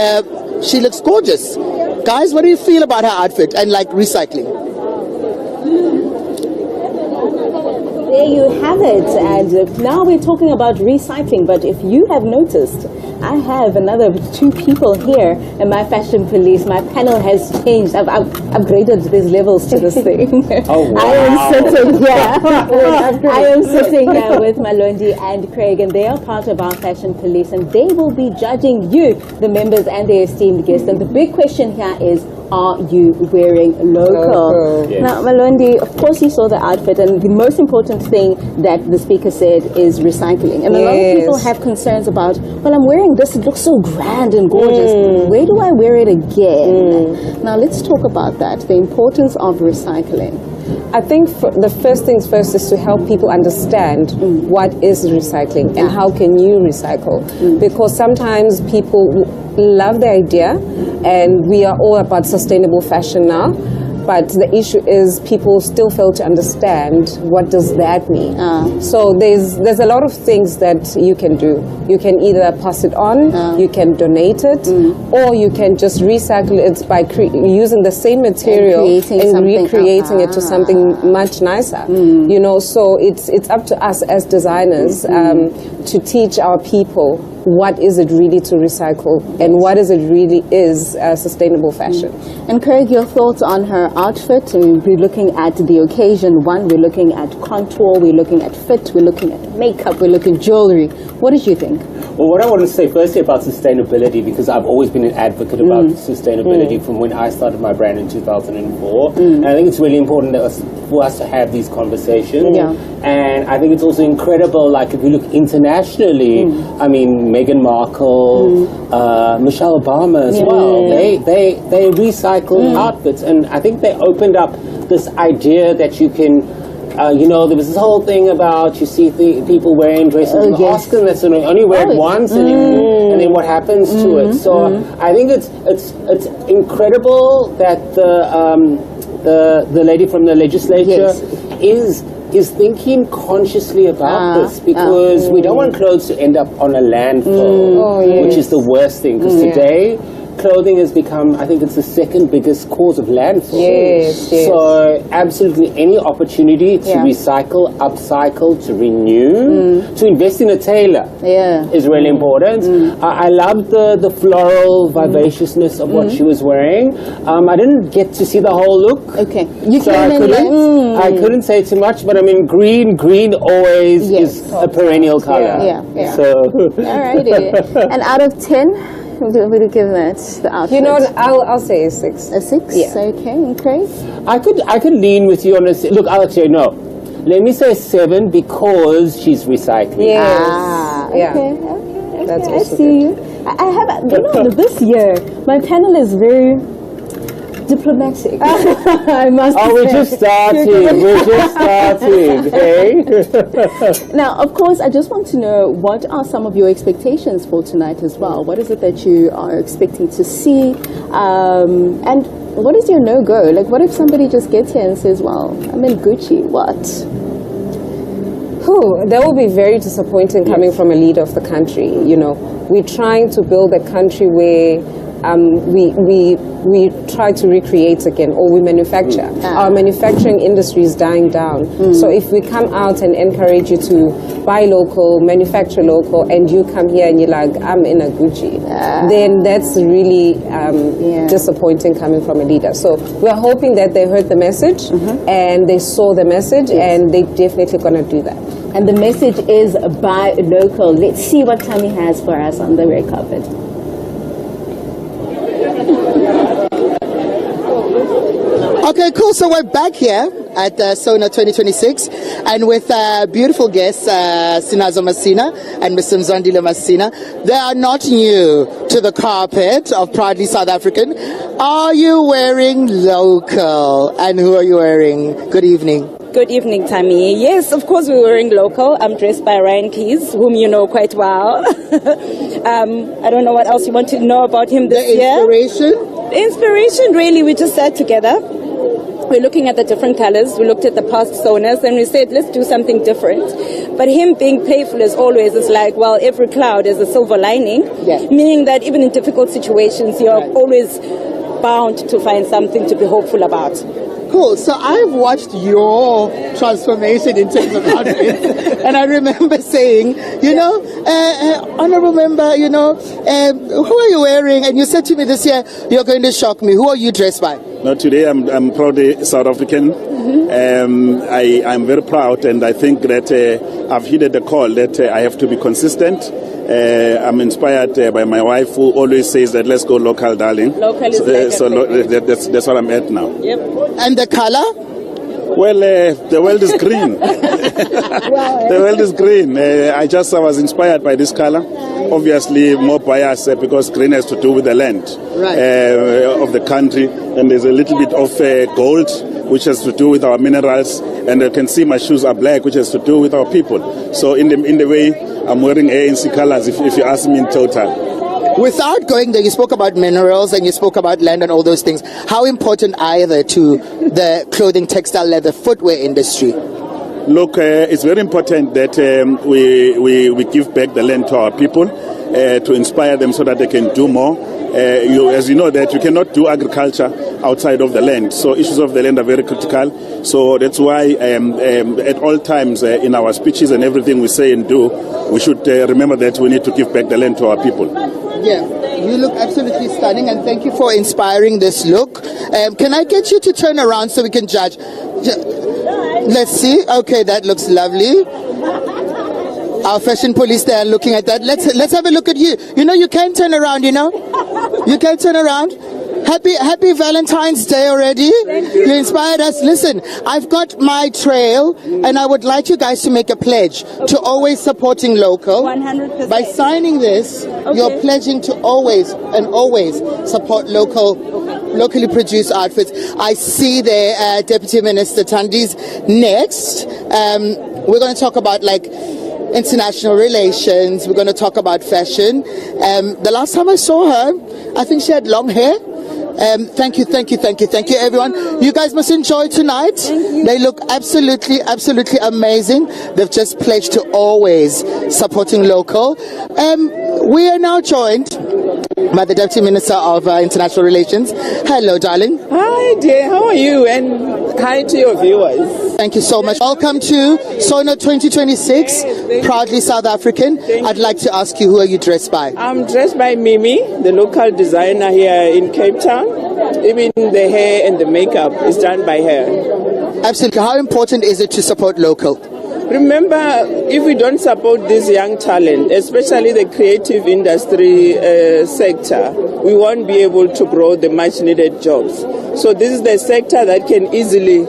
she looks gorgeous. Guys, what do you feel about her outfit and recycling? There you have it, and now we're talking about recycling, but if you have noticed, I have another two people here in my fashion police. My panel has changed. I've upgraded these levels to this thing. Oh, wow. I am sitting here with Malondi and Craig, and they are part of our fashion police, and they will be judging you, the members and the esteemed guests. And the big question here is, are you wearing local? Yes. Now, Malondi, of course you saw the outfit, and the most important thing that the speaker said is recycling. And a lot of people have concerns about, well, I'm wearing this, it looks so grand and gorgeous. Where do I wear it again? Now, let's talk about that, the importance of recycling. I think the first things first is to help people understand what is recycling and how can you recycle. Because sometimes people love the idea, and we are all about sustainable fashion now, but the issue is people still fail to understand what does that mean. So there's a lot of things that you can do. You can either pass it on, you can donate it, or you can just recycle it by using the same material and recreating it to something much nicer. So it's up to us as designers to teach our people what is it really to recycle and what is it really is sustainable fashion. And Craig, your thoughts on her outfit? We're looking at the occasion. One, we're looking at contour, we're looking at fit, we're looking at makeup, we're looking at jewelry. What did you think? Well, what I want to say firstly about sustainability, because I've always been an advocate about sustainability from when I started my brand in 2004. And I think it's really important for us to have these conversations. Yeah. And I think it's also incredible, like if we look internationally, I mean, Meghan Markle, Michelle Obama as well, they recycle outfits. And I think they opened up this idea that you can there was this whole thing about you see people wearing dresses in the Oscars that's only wear it once and then what happens to it. So I think it's incredible that the lady from the legislature is thinking consciously about this, because we don't want clothes to end up on a landfill, which is the worst thing, because today clothing has become, I think it's the second biggest cause of landfill. Yes. So absolutely any opportunity to recycle, upcycle, to renew, to invest in a tailor is really important. I loved the floral vivaciousness of what she was wearing. I didn't get to see the whole look. Okay. I couldn't say too much, but I mean green always is a perennial color. So Alrighty. And out of 10, would you give that the outfit? You know, I'll say a 6. A 6? Yeah. Okay. I could lean with you on a look. I'll say no. Let me say 7 because she's recycling. Yes. Okay. That's I also see you. I have this year my panel is very diplomatic. I must say. We're just starting. Hey. Now, of course, I just want to know, what are some of your expectations for tonight as well? What is it that you are expecting to see? And what is your no-go? Like, what if somebody just gets here and says, well, I'm in Gucci, what? That will be very disappointing coming from a leader of the country. You know, we're trying to build a country where we try to recreate again, or we manufacture. Our manufacturing industry is dying down. So if we come out and encourage you to buy local, manufacture local, and you come here and you're like, I'm in a Gucci, then that's really disappointing coming from a leader. So we're hoping that they heard the message and they saw the message, and they're definitely going to do that. And the message is buy local. Let's see what Tammy has for us on the red carpet. Okay, cool. So we're back here at Sona 2026, and with beautiful guests, Sinazo Masina and Mr. Mzondile Masina. They are not new to the carpet of Proudly South African. Are you wearing local? And who are you wearing? Good evening. Good evening, Tammy. Yes, of course we're wearing local. I'm dressed by Ryan Keys, whom you know quite well. I don't know what else you want to know about him this year. The Inspiration, really, we just sat together. We're looking at the different colors. We looked at the past Sonas and we said, let's do something different. But him being playful as always is like, well, every cloud has a silver lining, meaning that even in difficult situations, you're always bound to find something to be hopeful about. Cool. So I've watched your transformation in terms of outfits, and I remember saying, honorable member, who are you wearing? And you said to me this year, you're going to shock me. Who are you dressed by? No, today I'm proudly South African. I'm very proud, and I think that I've heeded the call that I have to be consistent. I'm inspired by my wife, who always says that let's go local, darling. Local is that's what I'm at now. Yep. And the color? Well, the world is green. The world is green. I was inspired by this color. Obviously, more bias because green has to do with the land of the country, and there's a little bit of gold, which has to do with our minerals, and you can see my shoes are black, which has to do with our people. So in the way, I'm wearing ANC colors, if you ask me in total. Without going there, you spoke about minerals and you spoke about land and all those things. How important are they to the clothing, textile, leather, footwear industry? Look, it's very important that we give back the land to our people, to inspire them so that they can do more. As you know that you cannot do agriculture outside of the land, so issues of the land are very critical. So that's why at all times in our speeches and everything we say and do, we should remember that we need to give back the land to our people. Yeah, you look absolutely stunning, and thank you for inspiring this look. Can I get you to turn around so we can judge? Let's see. Okay, that looks lovely. Our fashion police there are looking at that. Let's have a look at you. You know, you can turn around, you know. You can turn around. Happy Valentine's Day already. You inspired us. Listen, I've got my trail, and I would like you guys to make a pledge to always supporting local. 100%. By signing this, you're pledging to always support locally produced outfits. I see there Deputy Minister Tandi's next. We're going to talk about like international relations. We're going to talk about fashion. The last time I saw her, I think she had long hair. Thank you, everyone. You guys must enjoy tonight. They look absolutely amazing. They've just pledged to always supporting local. We are now joined by the Deputy Minister of International Relations. Hello, darling. Hi, dear. How are you? And hi to your viewers. Thank you so much. Welcome to Sona 2026, proudly South African. I'd like to ask you, who are you dressed by? I'm dressed by Mimi, the local designer here in Cape Town. Even the hair and the makeup is done by her. Absolutely. How important is it to support local? Remember, if we don't support this young talent, especially the creative industry sector, we won't be able to grow the much needed jobs. So this is the sector that can easily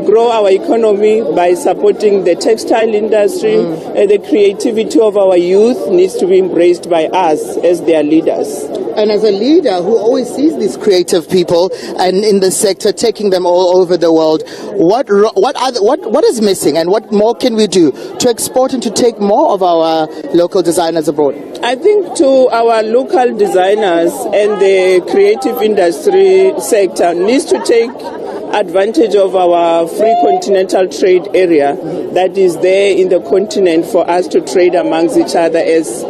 grow our economy by supporting the textile industry. The creativity of our youth needs to be embraced by us as their leaders. And as a leader who always sees these creative people and in the sector, taking them all over the world, what is missing, and what more can we do to export and to take more of our local designers abroad? I think to our local designers and the creative industry sector needs to take advantage of our free continental trade area that is there in the continent for us to trade amongst each other as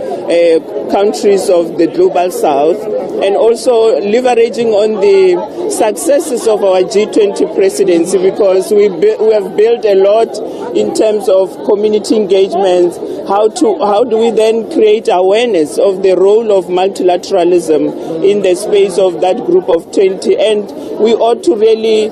countries of the global south, and also leveraging on the successes of our G20 presidency, because we have built a lot in terms of community engagement. How do we then create awareness of the role of multilateralism in the space of that group of 20? And we ought to really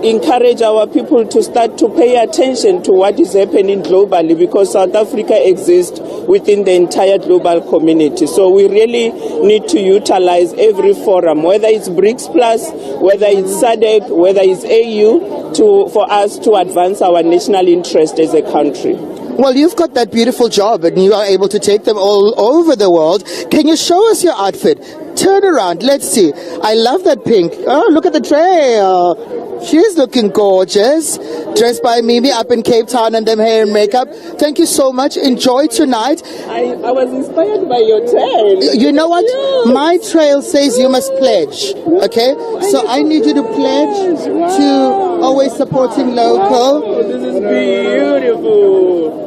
encourage our people to start to pay attention to what is happening globally, because South Africa exists within the entire global community. So we really need to utilize every forum, whether it's BRICS Plus, whether it's SADC, whether it's AU, for us to advance our national interest as a country. Well, you've got that beautiful job and you are able to take them all over the world. Can you show us your outfit? Turn around. Let's see. I love that pink. Oh, look at the trail. She's looking gorgeous. Dressed by Mimi up in Cape Town, and them hair and makeup. Thank you so much. Enjoy tonight. I was inspired by your trail. You know what? Yes. My trail says you must pledge. Okay? So I need you to pledge to always supporting local. Oh, this is beautiful.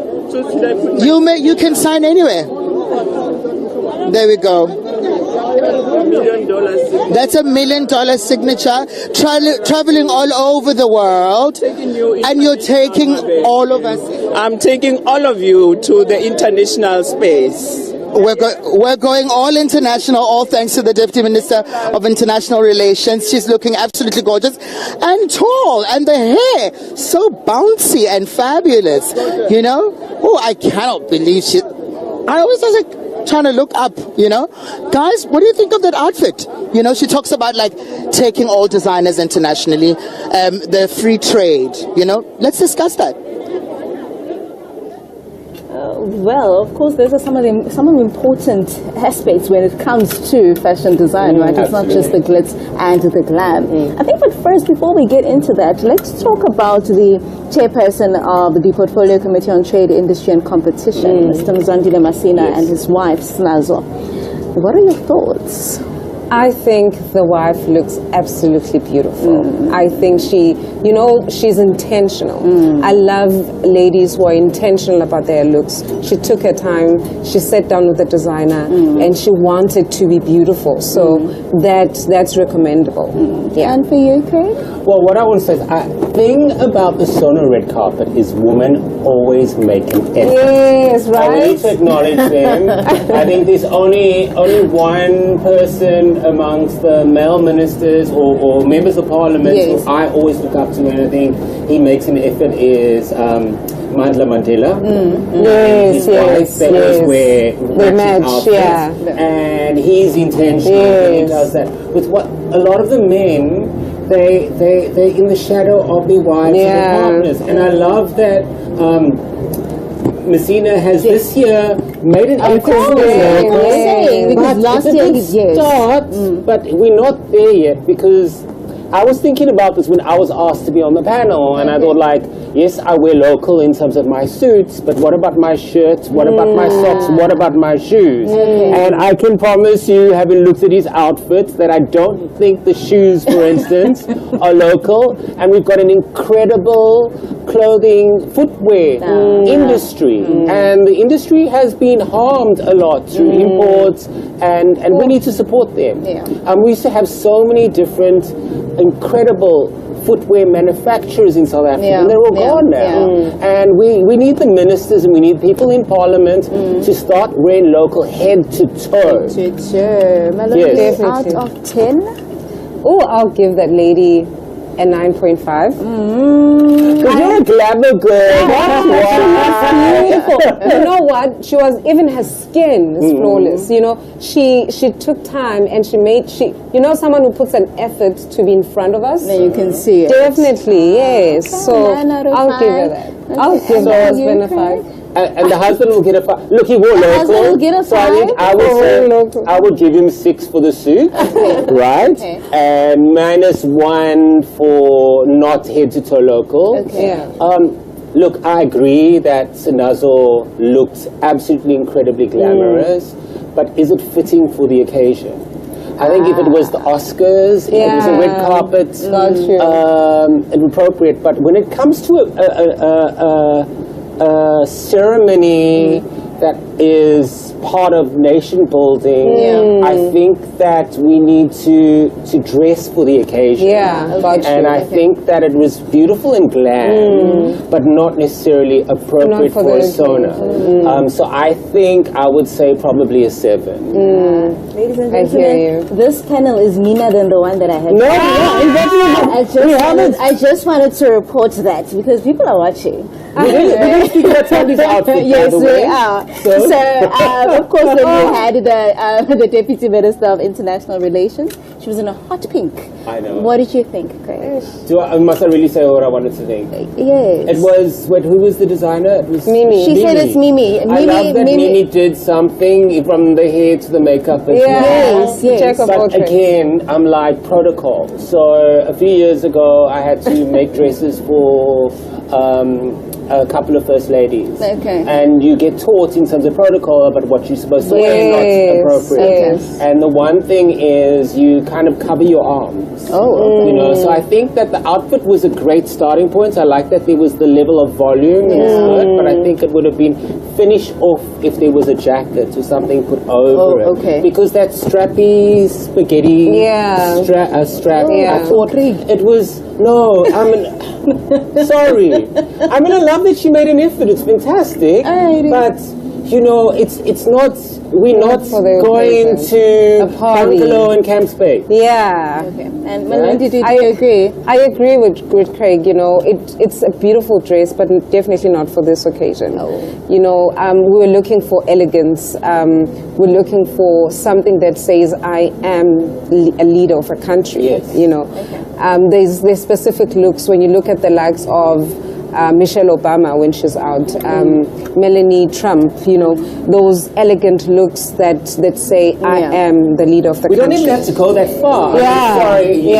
You can sign anywhere. There we go. $1 million. That's $1 million signature. Traveling all over the world, and you're taking all of us. I'm taking all of you to the international space. We're going all international, all thanks to the Deputy Minister of International Relations. She's looking absolutely gorgeous and tall, and the hair so bouncy and fabulous. You know? Oh, I cannot believe she. I always was like trying to look up, you know. Guys, what do you think of that outfit? You know, she talks about like taking all designers internationally, the free trade, you know. Let's discuss that. Well, of course, those are some of the important aspects when it comes to fashion design, right? It's not just the glitz and the glam. I think, but first, before we get into that, let's talk about the chairperson of the Portfolio Committee on Trade, Industry and Competition, Mr. Mzandile Masina, and his wife, Snazo. What are your thoughts? I think the wife looks absolutely beautiful. I think she's intentional. I love ladies who are intentional about their looks. She took her time, she sat down with the designer, and she wanted to be beautiful. So that's recommendable. Yeah. And for you, Craig? Well, what I want to say is, the thing about the Sona red carpet is women always make an effort. Yes, right. And we need to acknowledge them. I think there's only one person amongst the male ministers or members of parliament who I always look up to, and I think he makes an effort, is Mandla Mandela. Yes, That is where they match, outfits. And he's intentional when he does that. With what a lot of the men, they're in the shadow of their wives and their partners. And I love that Messina has this year made an effort because last year he start, but we're not there yet because I was thinking about this when I was asked to be on the panel, and I thought, like, yes, I wear local in terms of my suits, but what about my shirts? What about my socks? What about my shoes? And I can promise you, having looked at his outfits, that I don't think the shoes, for instance, are local. And we've got an incredible clothing, footwear industry. And the industry has been harmed a lot through imports, and we need to support them. We used to have so many different incredible footwear manufacturers in South Africa, and they're all gone now. And we need the ministers and we need people in parliament to start wearing local head to toe. Yes. Out of 10? Oh, I'll give that lady a 9.5. Because you're a glamour girl. Beautiful. You know what? She was, even her skin is flawless. You know, she took time and she you know, someone who puts an effort to be in front of us. Then you can see it. Definitely, yes. Okay, so 9 out of I'll 5. give her that. Okay. I'll give her husband a 5. And the husband will get a 5. Look, he wore local. husband will get a so I think 5? I would give him 6 for the suit, right? And -1 for not head to toe local. Look, I agree that Sinazo looked absolutely incredibly glamorous, but is it fitting for the occasion? I think if it was the Oscars, if it was a red carpet, appropriate. But when it comes to a ceremony that is part of nation building, I think that we need to dress for the occasion. And I think that it was beautiful and glam, but not necessarily appropriate for a Sona. So I think I would say probably a 7. Ladies and I hear gentlemen, this panel is meaner than the one that I had. I just wanted to report that because people are watching. We're going to speak about Tandy's outfit, yes, by the way. we are. So of course, then we had the Deputy Minister of International Relations. She was in a hot pink. I know. What did you think, Craig? Must I really say what I wanted to think? Yes. It was, who was the designer? It was Mimi. She said it's Mimi. I love that Mimi did something from the hair to the makeup as well. Yes. But again, I'm like protocol. So a few years ago, I had to make dresses for a couple of first ladies. And you get taught in terms of protocol about what you're supposed to wear and not appropriate. And the one thing is you kind of cover your arms. You know, so I think that the outfit was a great starting point. I like that there was the level of volume in the skirt, but I think it would have been finished off if there was a jacket or something put over it. Because that strappy spaghetti strap, I thought it was, sorry. I mean, I love that she made an effort. It's fantastic. But, you know, it's not, we're not going to Bungalow and Camp Space. And Melinda, did you agree? I agree with Craig. You know, it's a beautiful dress, but definitely not for this occasion. You know, we were looking for elegance. We're looking for something that says, I am a leader of a country. You know, there's specific looks when you look at the likes of Michelle Obama when she's out, Melanie Trump, you know, those elegant looks that say, I am the leader of the country. We don't even have to go that far. Sorry.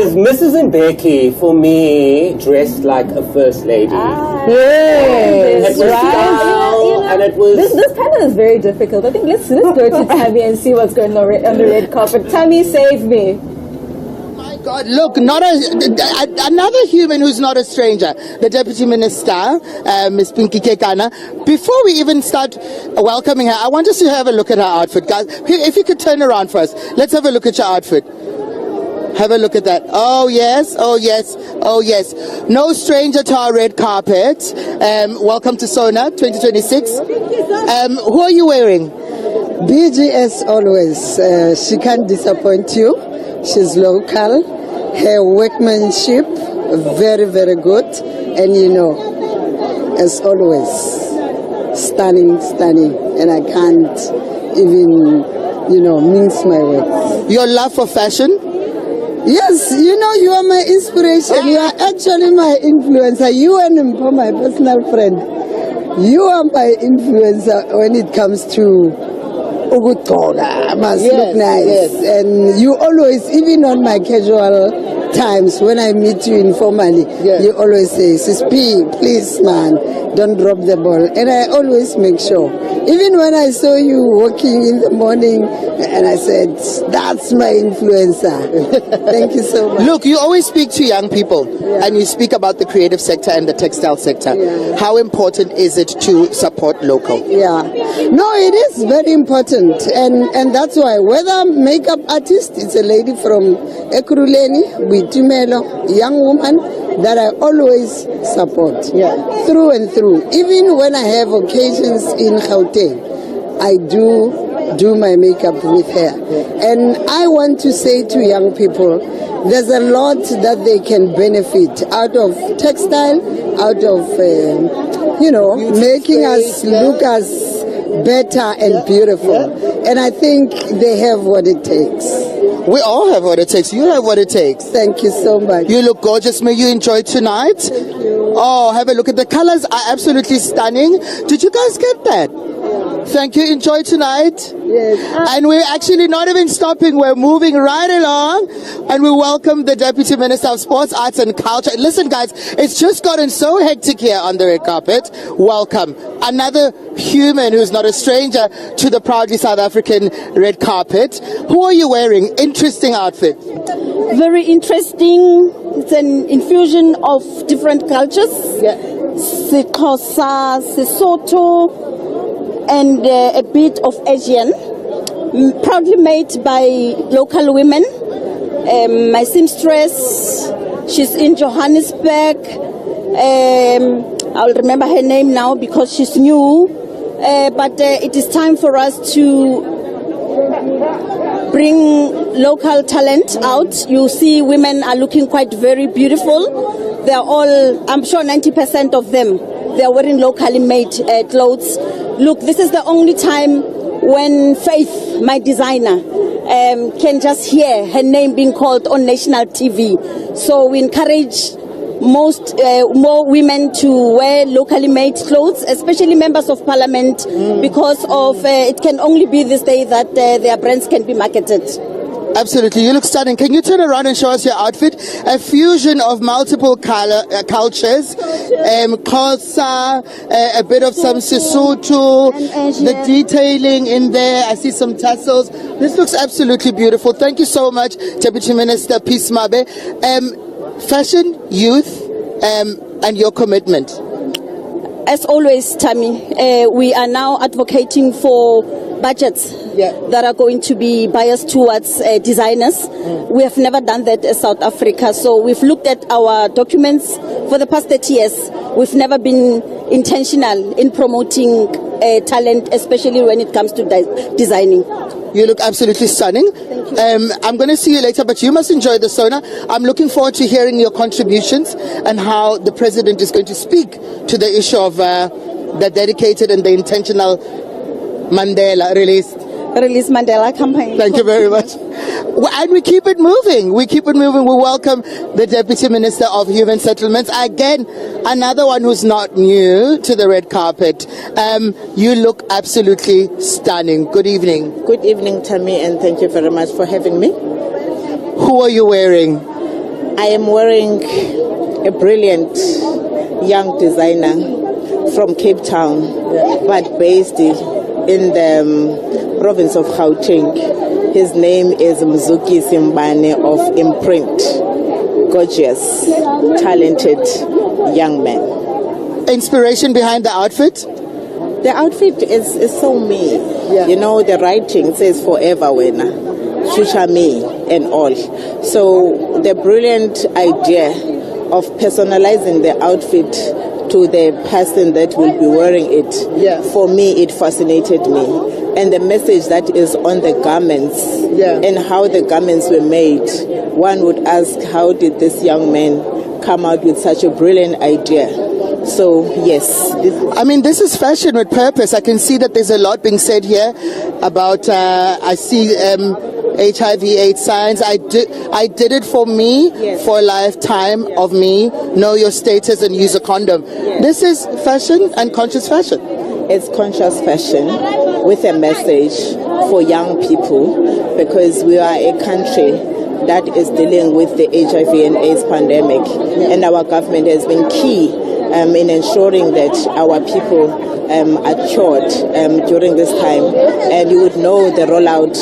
Is Mrs. Mbeki, for me, dressed like a first lady? Yes. It was style, and it was... This panel is very difficult. I think let's go to Tammy and see what's going on the red carpet. Tammy, save me. God, look, another human who's not a stranger, the Deputy Minister, Ms. Pinky Kekana. Before we even start welcoming her, I want us to have a look at her outfit. Guys, if you could turn around first, let's have a look at your outfit. Have a look at that. Oh, yes, oh, yes, oh, yes. No stranger to our red carpet. Welcome to Sona 2026. Who are you wearing? BG as always. She can't disappoint you. She's local. Her workmanship, very, very good. And you know, as always, stunning, and I can't even, mince my words. Your love for fashion? Yes, you are my inspiration. You are actually my influencer. You and Mpho, my personal friend. You are my influencer when it comes to Ugutoga. Must look nice. Yes. And you always, even on my casual times when I meet you informally, you always say, Sis P, please man, don't drop the ball. And I always make sure. Even when I saw you walking in the morning, and I said, that's my influencer. Thank you so much. Look, you always speak to young people, and you speak about the creative sector and the textile sector. How important is it to support local? Yeah. No, it is very important. And that's why, whether makeup artist, it's a lady from Ekurhuleni, Buitumelo, young woman that I always support. Through and through. Even when I have occasions in Gauteng, I do my makeup with her. And I want to say to young people, there's a lot that they can benefit out of textile, out of, making us look as better and beautiful. And I think they have what it takes. We all have what it takes. You have what it takes. Thank you so much. You look gorgeous. May you enjoy tonight. Thank you. Oh, have a look at the colors. Are absolutely stunning. Did you guys get that? Thank you. Enjoy tonight. Yes. And we're actually not even stopping. We're moving right along. And we welcome the Deputy Minister of Sports, Arts and Culture. Listen, guys, it's just gotten so hectic here on the red carpet. Welcome. Another human who's not a stranger to the proudly South African red carpet. Who are you wearing? Interesting outfit. Very interesting. It's an infusion of different cultures. Xhosa, Sesotho, and a bit of Asian. Proudly made by local women. My seamstress, she's in Johannesburg. I'll remember her name now because she's new. But it is time for us to bring local talent out. You see women are looking quite very beautiful. They're all, I'm sure 90% of them, they're wearing locally made clothes. Look, this is the only time when Faith, my designer, can just hear her name being called on national TV. So we encourage more women to wear locally made clothes, especially members of parliament, because of it can only be this day that their brands can be marketed. Absolutely, you look stunning. Can you turn around and show us your outfit? A fusion of multiple cultures, Xhosa, a bit of some Sesotho, the detailing in there. I see some tassels. This looks absolutely beautiful. Thank you so much, Deputy Minister Peace Mabe. Fashion, youth, and your commitment. As always, Tammy, we are now advocating for budgets that are going to be biased towards designers. We have never done that as South Africa. So we've looked at our documents for the past 30 years. We've never been intentional in promoting talent, especially when it comes to designing. You look absolutely stunning. I'm going to see you later, but you must enjoy the Sona. I'm looking forward to hearing your contributions and how the President is going to speak to the issue of the dedicated and the intentional Mandela Release Mandela campaign. Thank you very much. And we keep it moving. We keep it moving. We welcome the Deputy Minister of Human Settlements. Again, another one who's not new to the red carpet. You look absolutely stunning. Good evening. Good evening, Tammy, and thank you very much for having me. Who are you wearing? I am wearing a brilliant young designer from Cape Town, but based in the province of Gauteng. His name is Mzuki Simbane of Imprint. Gorgeous, talented young man. Inspiration behind the outfit? The outfit is so me. You know, the writing says forever when future me and all. So the brilliant idea of personalizing the outfit to the person that will be wearing it, for me it fascinated me. And the message that is on the garments and how the garments were made, one would ask, how did this young man come out with such a brilliant idea? So yes, I mean, this is fashion with purpose. I can see that there's a lot being said here about. I see HIV/AIDS signs. I did it for me, for a lifetime of me. Know your status and use a condom. This is fashion and conscious fashion. It's conscious fashion with a message for young people, because we are a country that is dealing with the HIV and AIDS pandemic, and our government has been key in ensuring that our people are cured during this time. And you would know the rollout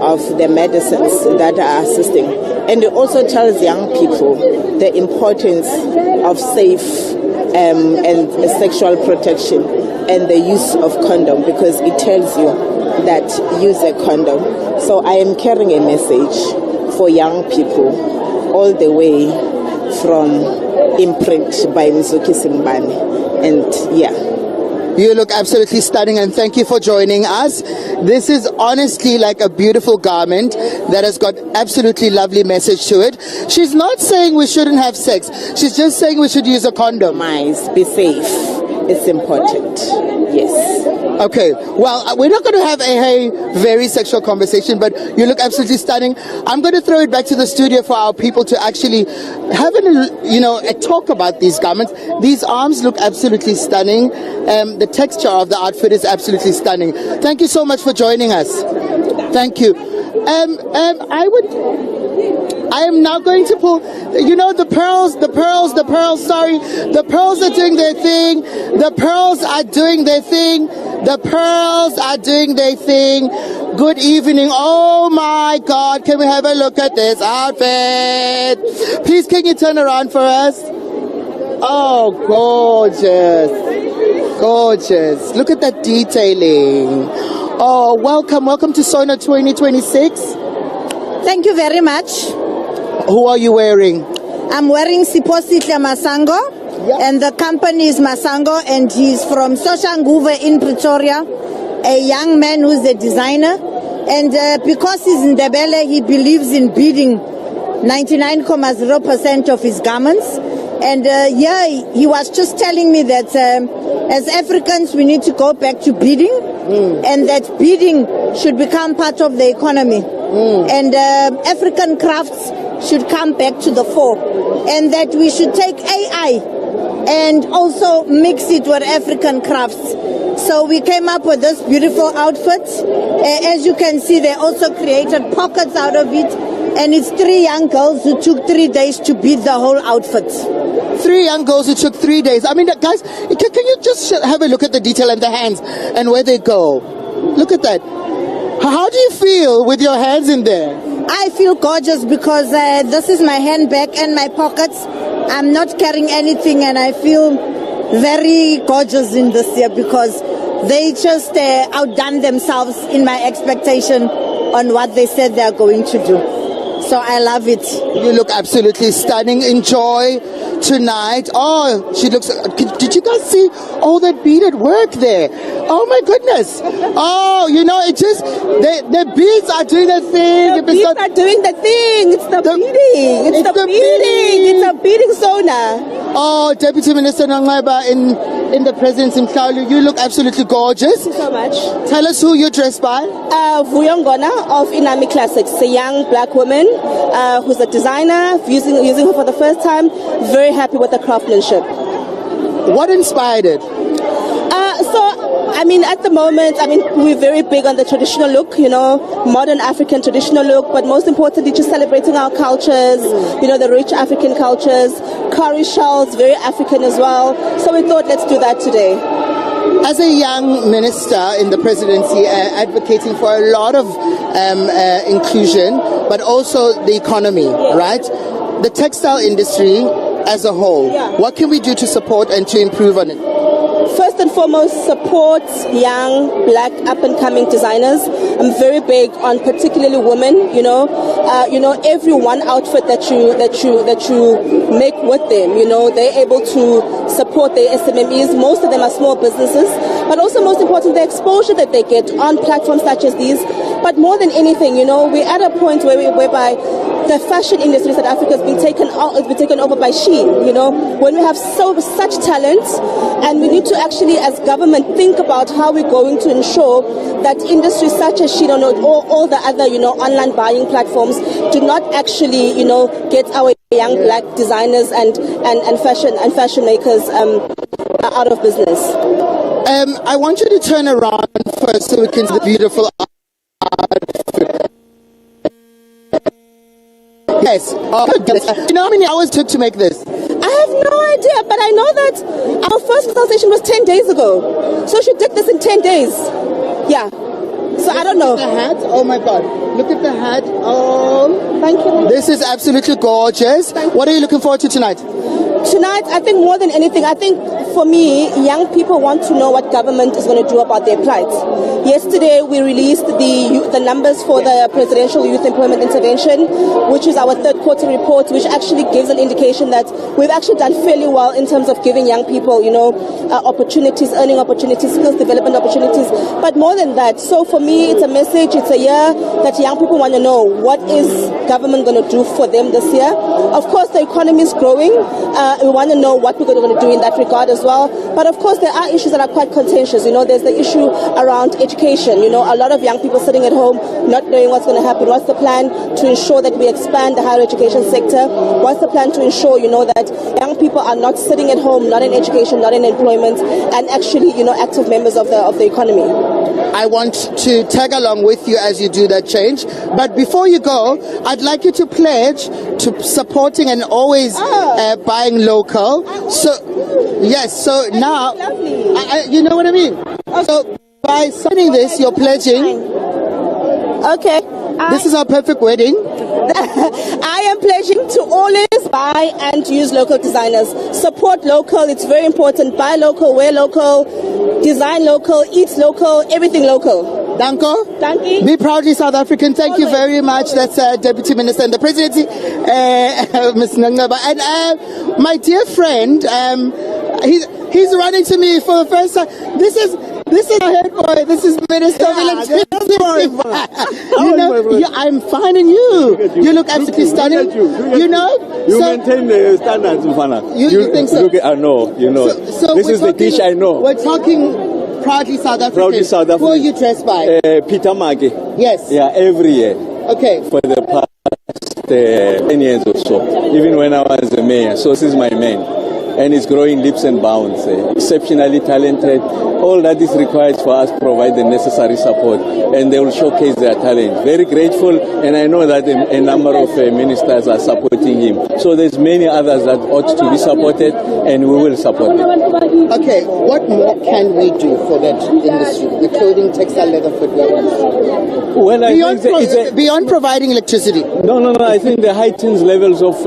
of the medicines that are assisting. And it also tells young people the importance of safe and sexual protection and the use of condom, because it tells you that use a condom. So I am carrying a message for young people all the way from Imprint by Mizuki Simbani. And yeah. You look absolutely stunning, and thank you for joining us. This is honestly like a beautiful garment that has got absolutely lovely message to it. She's not saying we shouldn't have sex. She's just saying we should use a condom. Be safe. It's important. Yes. Okay, well, we're not going to have a very sexual conversation, but you look absolutely stunning. I'm going to throw it back to the studio for our people to actually have a talk about these garments. These arms look absolutely stunning. The texture of the outfit is absolutely stunning. Thank you so much for joining us. Thank you. I am now going to pull, the pearls, sorry. The pearls are doing their thing. The pearls are doing their thing. The pearls are doing their thing. Good evening. Oh my God. Can we have a look at this outfit? Please, can you turn around for us? Oh, gorgeous. Gorgeous. Look at that detailing. Oh, welcome to Sona 2026. Thank you very much. Who are you wearing? I'm wearing Siposihle Masango, and the company is Masango, and he's from Soshanguve in Pretoria, a young man who's a designer. And because he's in Ndebele, he believes in beading 99.0% of his garments. And he was just telling me that as Africans, we need to go back to beading, and that beading should become part of the economy. And African crafts should come back to the fore, and that we should take AI and also mix it with African crafts. So we came up with this beautiful outfit. As you can see, they also created pockets out of it, and it's 3 young girls who took 3 days to beat the whole outfit. 3 young girls who took 3 days. I mean, guys, can you just have a look at the detail and the hands and where they go? Look at that. How do you feel with your hands in there? I feel gorgeous because this is my handbag and my pockets. I'm not carrying anything, and I feel very gorgeous in this year because they just outdone themselves in my expectation on what they said they're going to do. So I love it. You look absolutely stunning. Enjoy tonight. Oh, she looks. Did you guys see all that beaded work there? Oh my goodness. Oh, it just the beads are doing the thing. The beads are doing the thing. It's the beading. It's the beading. It's a beading Sona. Oh, Deputy Minister Nangaba in the presidency, you look absolutely gorgeous. Thank you so much. Tell us who you're dressed by. Vuyongona of Inami Classics, a young black woman who's a designer, using her for the first time. Very happy with the craftsmanship. What inspired it? At the moment, we're very big on the traditional look, modern African traditional look, but most importantly, just celebrating our cultures, the rich African cultures. Cowrie shells, very African as well. So we thought, let's do that today. As a young minister in the presidency, advocating for a lot of inclusion, but also the economy, right? The textile industry as a whole, what can we do to support and to improve on it? First and foremost, support young, black, up-and-coming designers. I'm very big on particularly women. Every one outfit that you make with them, they're able to support their SMMEs. Most of them are small businesses, but also most important, the exposure that they get on platforms such as these. But more than anything, we're at a point whereby the fashion industry in South Africa has been taken over by Shein. You know, when we have such talent, and we need to actually, as government, think about how we're going to ensure that industries such as Shein or all the other, you know, online buying platforms do not actually, you know, get our young black designers and fashion makers out of business. I want you to turn around first so we can see the beautiful outfit. Yes. You know how many hours it took to make this? I have no idea, but I know that our first consultation was 10 days ago. So she did this in 10 days. Yeah. So I don't know. The hat? Oh my God. Look at the hat. Oh. Thank you. This is absolutely gorgeous. What are you looking forward to tonight? Tonight, I think more than anything, I think for me, young people want to know what government is going to do about their plight. Yesterday, we released the numbers for the Presidential Youth Employment Intervention, which is our third quarter report, which actually gives an indication that we've actually done fairly well in terms of giving young people, you know, opportunities, earning opportunities, skills development opportunities. But more than that, so for me, it's a message, it's a year that young people want to know what is government going to do for them this year. Of course, the economy is growing. We want to know what we're going to do in that regard as well. But of course, there are issues that are quite contentious. You know, there's the issue around education. You know, a lot of young people sitting at home, not knowing what's going to happen. What's the plan to ensure that we expand the higher education sector? What's the plan to ensure, you know, that young people are not sitting at home, not in education, not in employment, and actually, you know, active members of the economy? I want to tag along with you as you do that change. But before you go, I'd like you to pledge to supporting and always buying local. So, yes, so now, you know what I mean? So, by signing this, you're pledging. Okay. This is our perfect wedding. I am pledging to always buy and use local designers. Support local, it's very important. Buy local, wear local, design local, eat local, everything local. Danko. Thank you. Be proudly South African. Thank you very much. That's Deputy Minister and the Presidency, Ms. Nangaba. And my dear friend, he's running to me for the first time. This is our head boy. This is Minister of Electricity. I'm finding you. You look absolutely stunning. You know? You maintain the standards, Mfana. You think so? I know, you know. So this is the dish I know. We're talking proudly South African. Proudly South African. Who are you dressed by? Peter Mage. Yes. Yeah, every year. Okay. For the past 10 years or so. Even when I was the mayor. So this is my man. And it's growing leaps and bounds. Exceptionally talented. All that is required for us to provide the necessary support, and they will showcase their talent. Very grateful, and I know that a number of ministers are supporting him. So there's many others that ought to be supported, and we will support them. Okay, what more can we do for that industry, the clothing, textile, leather, footwear? Well, beyond providing electricity. No. I think the heightens levels of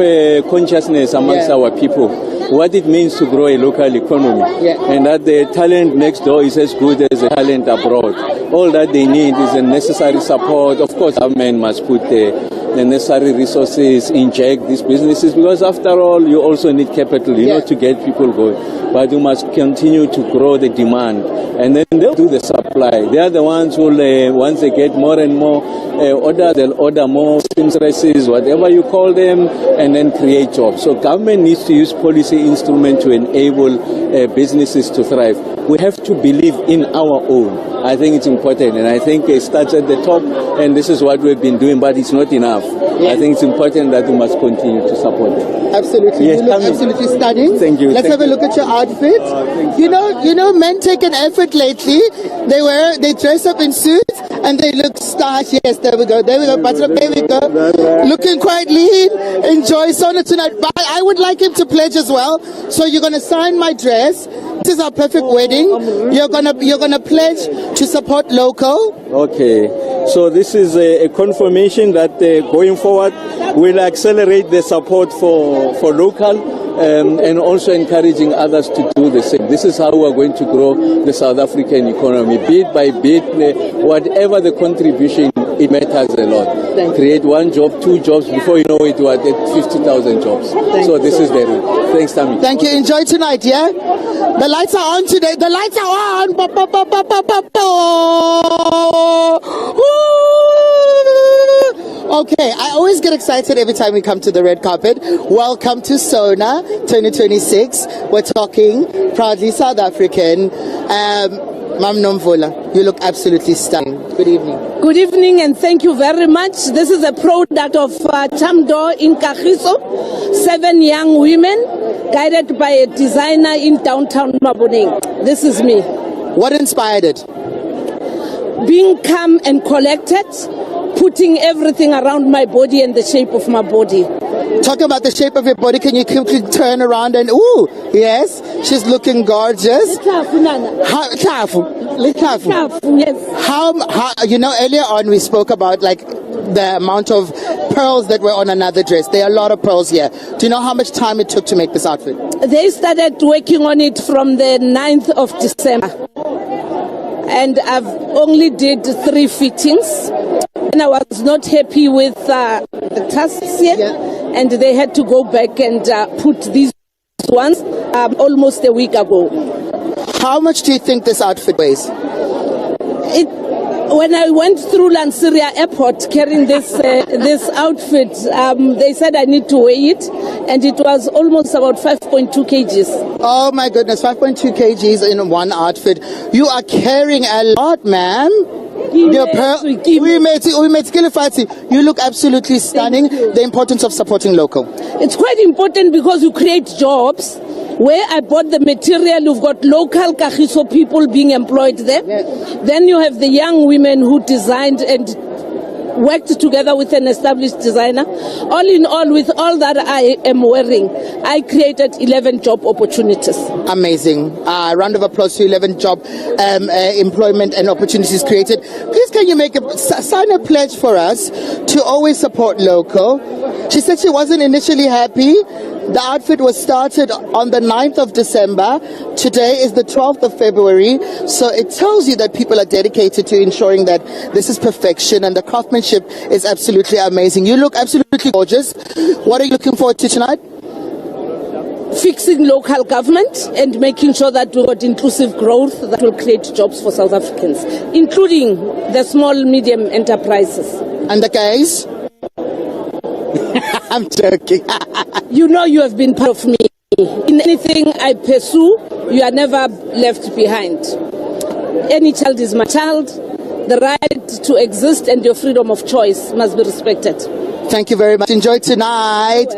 consciousness amongst our people. What it means to grow a local economy, and that the talent next door is as good as the talent abroad. All that they need is the necessary support. Of course, government must put the necessary resources, inject these businesses, because after all, you also need capital, you know, to get people going. But you must continue to grow the demand, and then they'll do the supply. They are the ones who, once they get more and more order, they'll order more seamstresses, whatever you call them, and then create jobs. So government needs to use policy instruments to enable businesses to thrive. We have to believe in our own. I think it's important, and I think it starts at the top, and this is what we've been doing, but it's not enough. I think it's important that we must continue to support them. Absolutely. Yes, you look absolutely stunning. Thank you. Let's have a look at your outfit. You know, men take an effort lately. They dress up in suits and they look starched. Yes, there we go. But look, there we go. Looking quite lean. Enjoy Sona tonight. But I would like him to pledge as well. So you're going to sign my dress. This is our perfect wedding. You're gonna pledge to support local. Okay. So this is a confirmation that going forward we'll accelerate the support for local. And also encouraging others to do the same. This is how we're going to grow the South African economy, bit by bit. Whatever the contribution, it matters a lot. Create one job, two jobs, before you know it, we're at 50,000 jobs. So this is the route. Thanks, Tammy. Thank you. Enjoy tonight, yeah? The lights are on today. The lights are on. Okay, I always get excited every time we come to the red carpet. Welcome to Sona 2026. We're talking proudly South African. Mam Nomvola, you look absolutely stunning. Good evening. Good evening and thank you very much. This is a product of Chamdo in Kagiso. 7 young women guided by a designer in downtown Maboneng. This is me. What inspired it? Being calm and collected, putting everything around my body and the shape of my body. Talking about the shape of your body, can you quickly turn around and, ooh, yes, she's looking gorgeous. How, you know, earlier on we spoke about like the amount of pearls that were on another dress. There are a lot of pearls here. Do you know how much time it took to make this outfit? They started working on it from the 9th of December. And I've only did 3 fittings. And I was not happy with the tasks yet. And they had to go back and put these ones almost a week ago. How much do you think this outfit weighs? When I went through Lanseria Airport carrying this outfit, they said I need to weigh it, and it was almost about 5.2 kgs. Oh my goodness, 5.2 kgs in one outfit. You are carrying a lot, ma'am. You look absolutely stunning. The importance of supporting local. It's quite important because you create jobs. Where I bought the material, you've got local Kagiso people being employed there. Then you have the young women who designed and worked together with an established designer. All in all, with all that I am wearing, I created 11 job opportunities. Amazing. Round of applause to 11 job employment and opportunities created. Please can you sign a pledge for us to always support local? She said she wasn't initially happy. The outfit was started on the 9th of December. Today is the 12th of February. So it tells you that people are dedicated to ensuring that this is perfection and the craftsmanship is absolutely amazing. You look absolutely gorgeous. What are you looking forward to tonight? Fixing local government and making sure that we've got inclusive growth that will create jobs for South Africans, including the small, medium enterprises. And the guys? I'm joking. You know you have been part of me. In anything I pursue, you are never left behind. Any child is my child. The right to exist and your freedom of choice must be respected. Thank you very much. Enjoy tonight.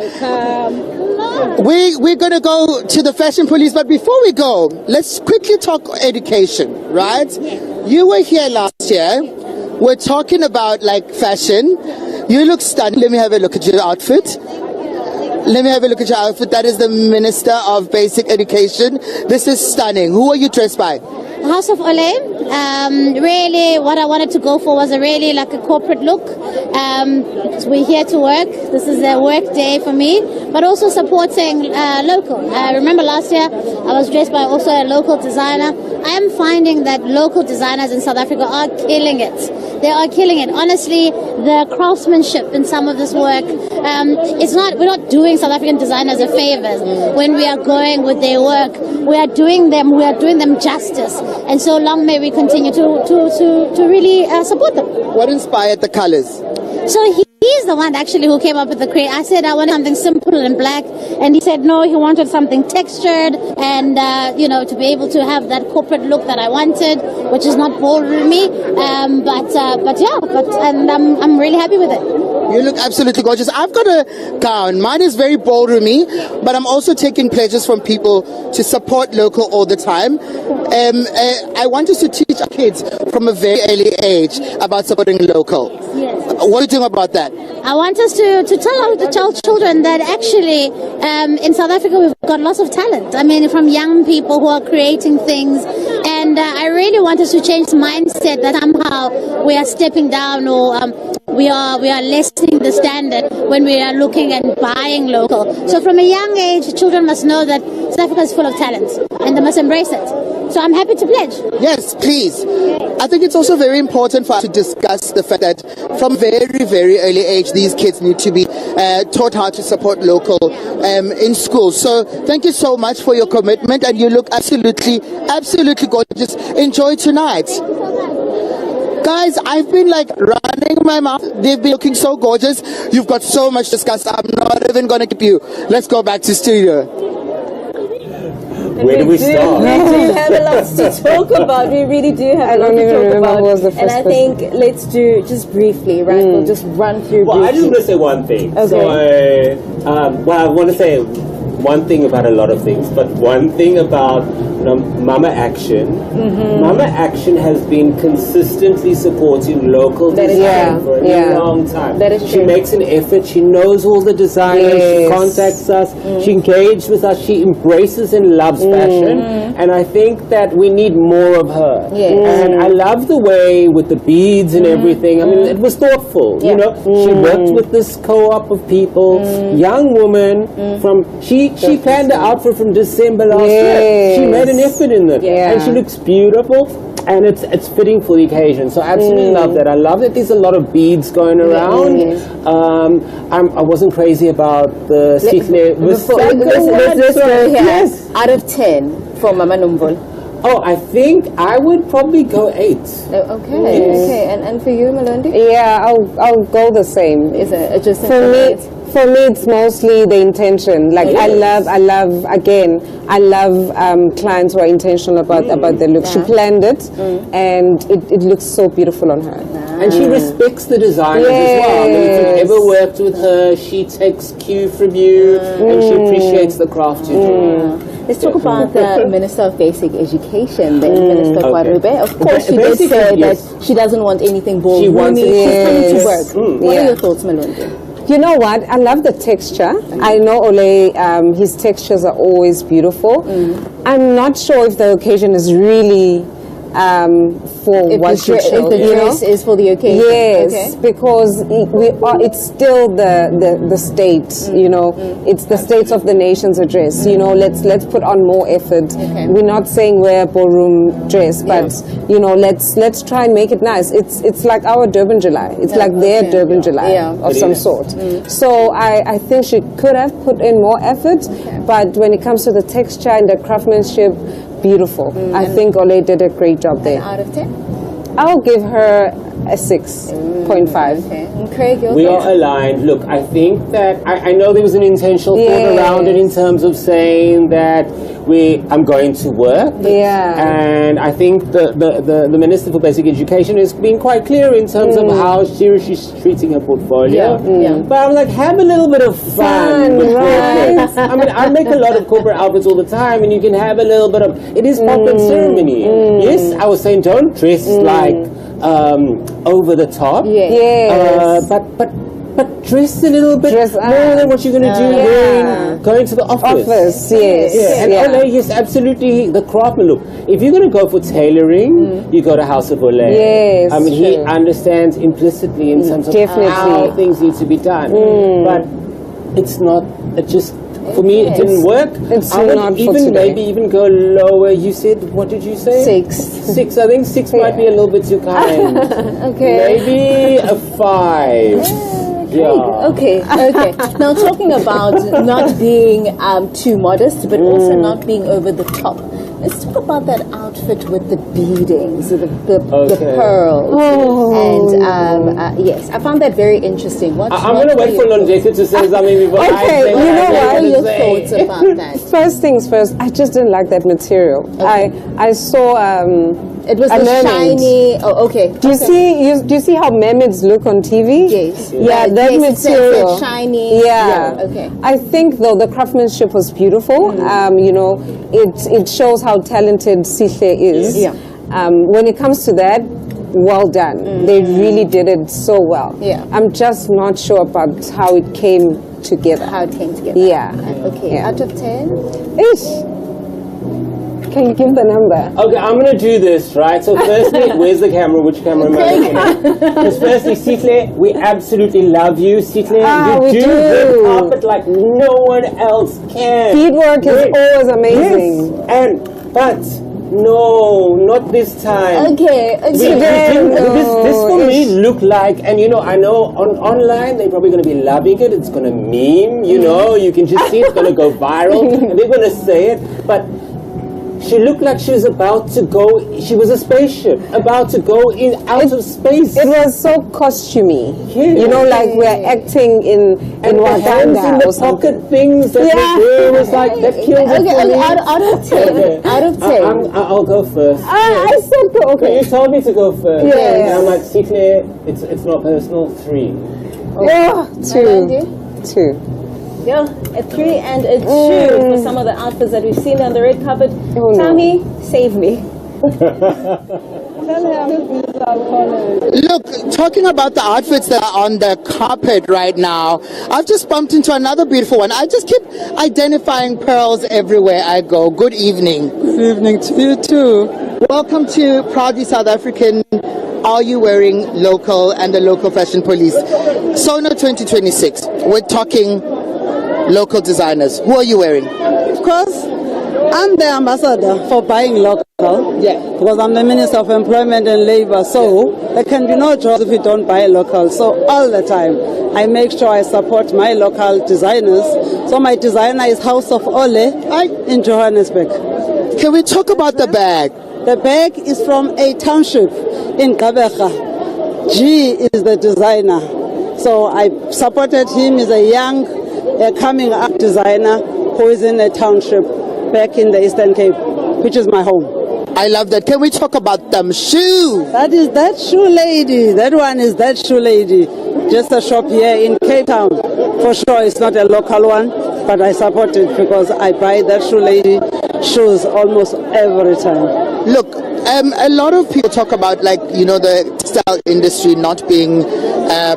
We're going to go to the fashion police, but before we go, let's quickly talk education, right? You were here last year. We're talking about like fashion. You look stunning. Let me have a look at your outfit. That is the Minister of Basic Education. This is stunning. Who are you dressed by? House of Ole. Really, what I wanted to go for was a really like a corporate look. We're here to work. This is a work day for me, but also supporting local. Remember last year I was dressed by also a local designer. I am finding that local designers in South Africa are killing it. They are killing it. Honestly, the craftsmanship in some of this work, we're not doing South African designers a favor when we are going with their work. We are doing them justice. And so long may we continue to really support them. What inspired the colors? So he's the one actually who came up with the create. I said I wanted something simple and black, and he said no, he wanted something textured and to be able to have that corporate look that I wanted, which is not bold with me. I'm really happy with it. You look absolutely gorgeous. I've got a gown. Mine is very bold with me, but I'm also taking pledges from people to support local all the time. I want us to teach our kids from a very early age about supporting local. Yes. What are you doing about that? I want us to tell children that actually in South Africa we've got lots of talent. I mean, from young people who are creating things, and I really want us to change the mindset that somehow we are stepping down or we are lessening the standard when we are looking and buying local. So from a young age, children must know that South Africa is full of talent and they must embrace it. So I'm happy to pledge. Yes, please. I think it's also very important for us to discuss the fact that from very, very early age, these kids need to be taught how to support local in school. So thank you so much for your commitment, and you look absolutely, absolutely gorgeous. Enjoy tonight. Guys, I've been like running my mouth. They've been looking so gorgeous. You've got so much to discuss. I'm not even going to keep you. Let's go back to studio. Where do we start? We do have a lot to talk about. We really do have a lot to talk about. Who was the first and I think let's do just briefly, right? We'll just run through. Well, I briefly. just want to say one thing. Okay. So, I want to say one thing about a lot of things, but one thing about Mama Action. Mama Action has been consistently supporting local design for a long time. That is She true. makes an effort. She knows all the designers. She contacts us. She engages with us. She embraces and loves fashion. And I think that we need more of her. And I love the way with the beads and everything. I mean, it was thoughtful. You know, she worked with this co-op of people, young woman from. She planned the outfit from December last year. She made an effort in it, and she looks beautiful, and it's fitting for the occasion. So I absolutely love that. I love that there's a lot of beads going around. I wasn't crazy about the Sihle. Let's go here. Yes. Out of 10 for Mama Numbol. Oh, I think I would probably go 8. Okay, okay. And for you, Melondi? Yeah, I'll go the same. Is it just For me, it's mostly the intention. Like I love clients who are intentional about the look. She planned it, and it looks so beautiful on her. And she respects the designers as well. I mean, if you've ever worked with her, she takes cue from you, and she appreciates the craft you do. Let's talk about the Minister of Basic Education, the Minister Kwarube. Of course, she did say that she doesn't want anything bold. She wants it. She's coming to work. What are your thoughts, Melondi? You know what? I love the texture. I know Ole, his textures are always beautiful. I'm not sure if the occasion is really for what she chose. If the dress is for the occasion. Yes, because it's still the states, you know, it's the States of the Nation's address. You know, let's put on more effort. We're not saying wear a ballroom dress, but you know, let's try and make it nice. It's like our Durban July. It's like their Durban July of some sort. So I think she could have put in more effort, but when it comes to the texture and the craftsmanship, beautiful. I think Ole did a great job there. Out of 10? I'll give her a 6.5. Okay. And Craig, We are aligned. Look, I think that I know there was an intentional thought around it in terms of saying that I'm going to work. And I think the Minister for Basic Education has been quite clear in terms of how serious she's treating her portfolio. But I'm like, have a little bit of fun with corporate. I mean, I make a lot of corporate outfits all the time, and you can have a little bit of. It is pomp and ceremony. Yes, I was saying don't dress like over the top. But dress a little bit more than what you're going to do when going to the office. And Ole, yes, absolutely, the craftsman look. If you're going to go for tailoring, you go to House of Ole. Yes, I mean, he understands implicitly in terms of how things need to be done. But it's not, it just, for me, it didn't work. It's I would not for even today. maybe even go lower. You said, what did you say? 6. 6. I think 6 might be a little bit too kind. Maybe a 5. Okay. Now, talking about not being too modest, but also not being over the top. Let's talk about that outfit with the beadings, the pearls. And yes, I found that very interesting. I'm going to wait for Longesa to say something before I say you know what are your thoughts about that? First things first, I just didn't like that material. I saw it was the shiny. Oh, okay. Do you see how mermaids look on TV? Yes. Yeah, that yes, material. It's shiny. Yeah. Okay. I think though the craftsmanship was beautiful. You know, it shows how talented Sihle is. Yeah. When it comes to that, well done. They really did it so well. Yeah. I'm just not sure about how it came together. How it came together. Yeah. Okay. Out of 10? Ish. Can you give the number? Okay, I'm going to do this, right? So firstly, where's the camera? Which camera am I looking at? Because firstly, Sihle, we absolutely love you. Sihle, you do red carpet like no one else can. Beadwork is always amazing. Yes. But no, not this time. Okay. This for me looked like, and you know, I know online they're probably going to be loving it. It's going to meme, you know, you can just see it's going to go viral, and they're going to say it. But She looked like she was about to go. She was a spaceship about to go out of space. It was so costumey. Yeah. You know, like we're acting in the hands in the pocket things that we do was like that killed it for me. Out of 10. Out of 10. I'll go first. I said okay. You told me to go first. Yes. And I'm like, see Claire, it's not personal. 3. Oh, 2. Yeah, a 3 and a 2 for some of the outfits that we've seen on the red carpet. Tommy, save me. Look, talking about the outfits that are on the carpet right now, I've just bumped into another beautiful one. I just keep identifying pearls everywhere I go. Good evening. Good evening to you too. Welcome to Proudly South African. Are you wearing local and the local fashion police? Sona 2026. We're talking local designers. Who are you wearing? Of course, I'm the ambassador for buying local. Yeah. Because I'm the Minister of Employment and Labor. So there can be no jobs if we don't buy local. So all the time, I make sure I support my local designers. So my designer is House of Ole in Johannesburg. Can we talk about the bag? The bag is from a township in Gqeberha. G is the designer. So I supported him. He's a young coming up designer who is in a township back in the Eastern Cape, which is my home. I love that. Can we talk about them shoe? That is that shoe lady. That one is that shoe lady. Just a shop here in Cape Town. For sure, it's not a local one, but I support it because I buy that shoe lady shoes almost every time. Look, a lot of people talk about, like, you know, the textile industry not being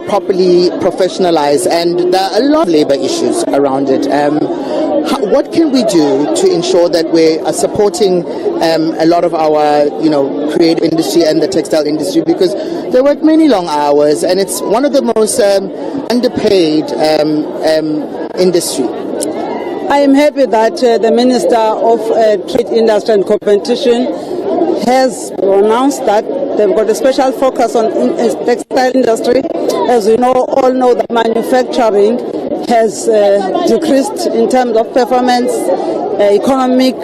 properly professionalized, and there are a lot of labor issues around it. What can we do to ensure that we are supporting a lot of our, you know, creative industry and the textile industry, because they work many long hours and it's one of the most underpaid industry. I am happy that the Minister of Trade, Industry and Competition has announced that they've got a special focus on textile industry. As we all know that manufacturing has decreased in terms of performance, economic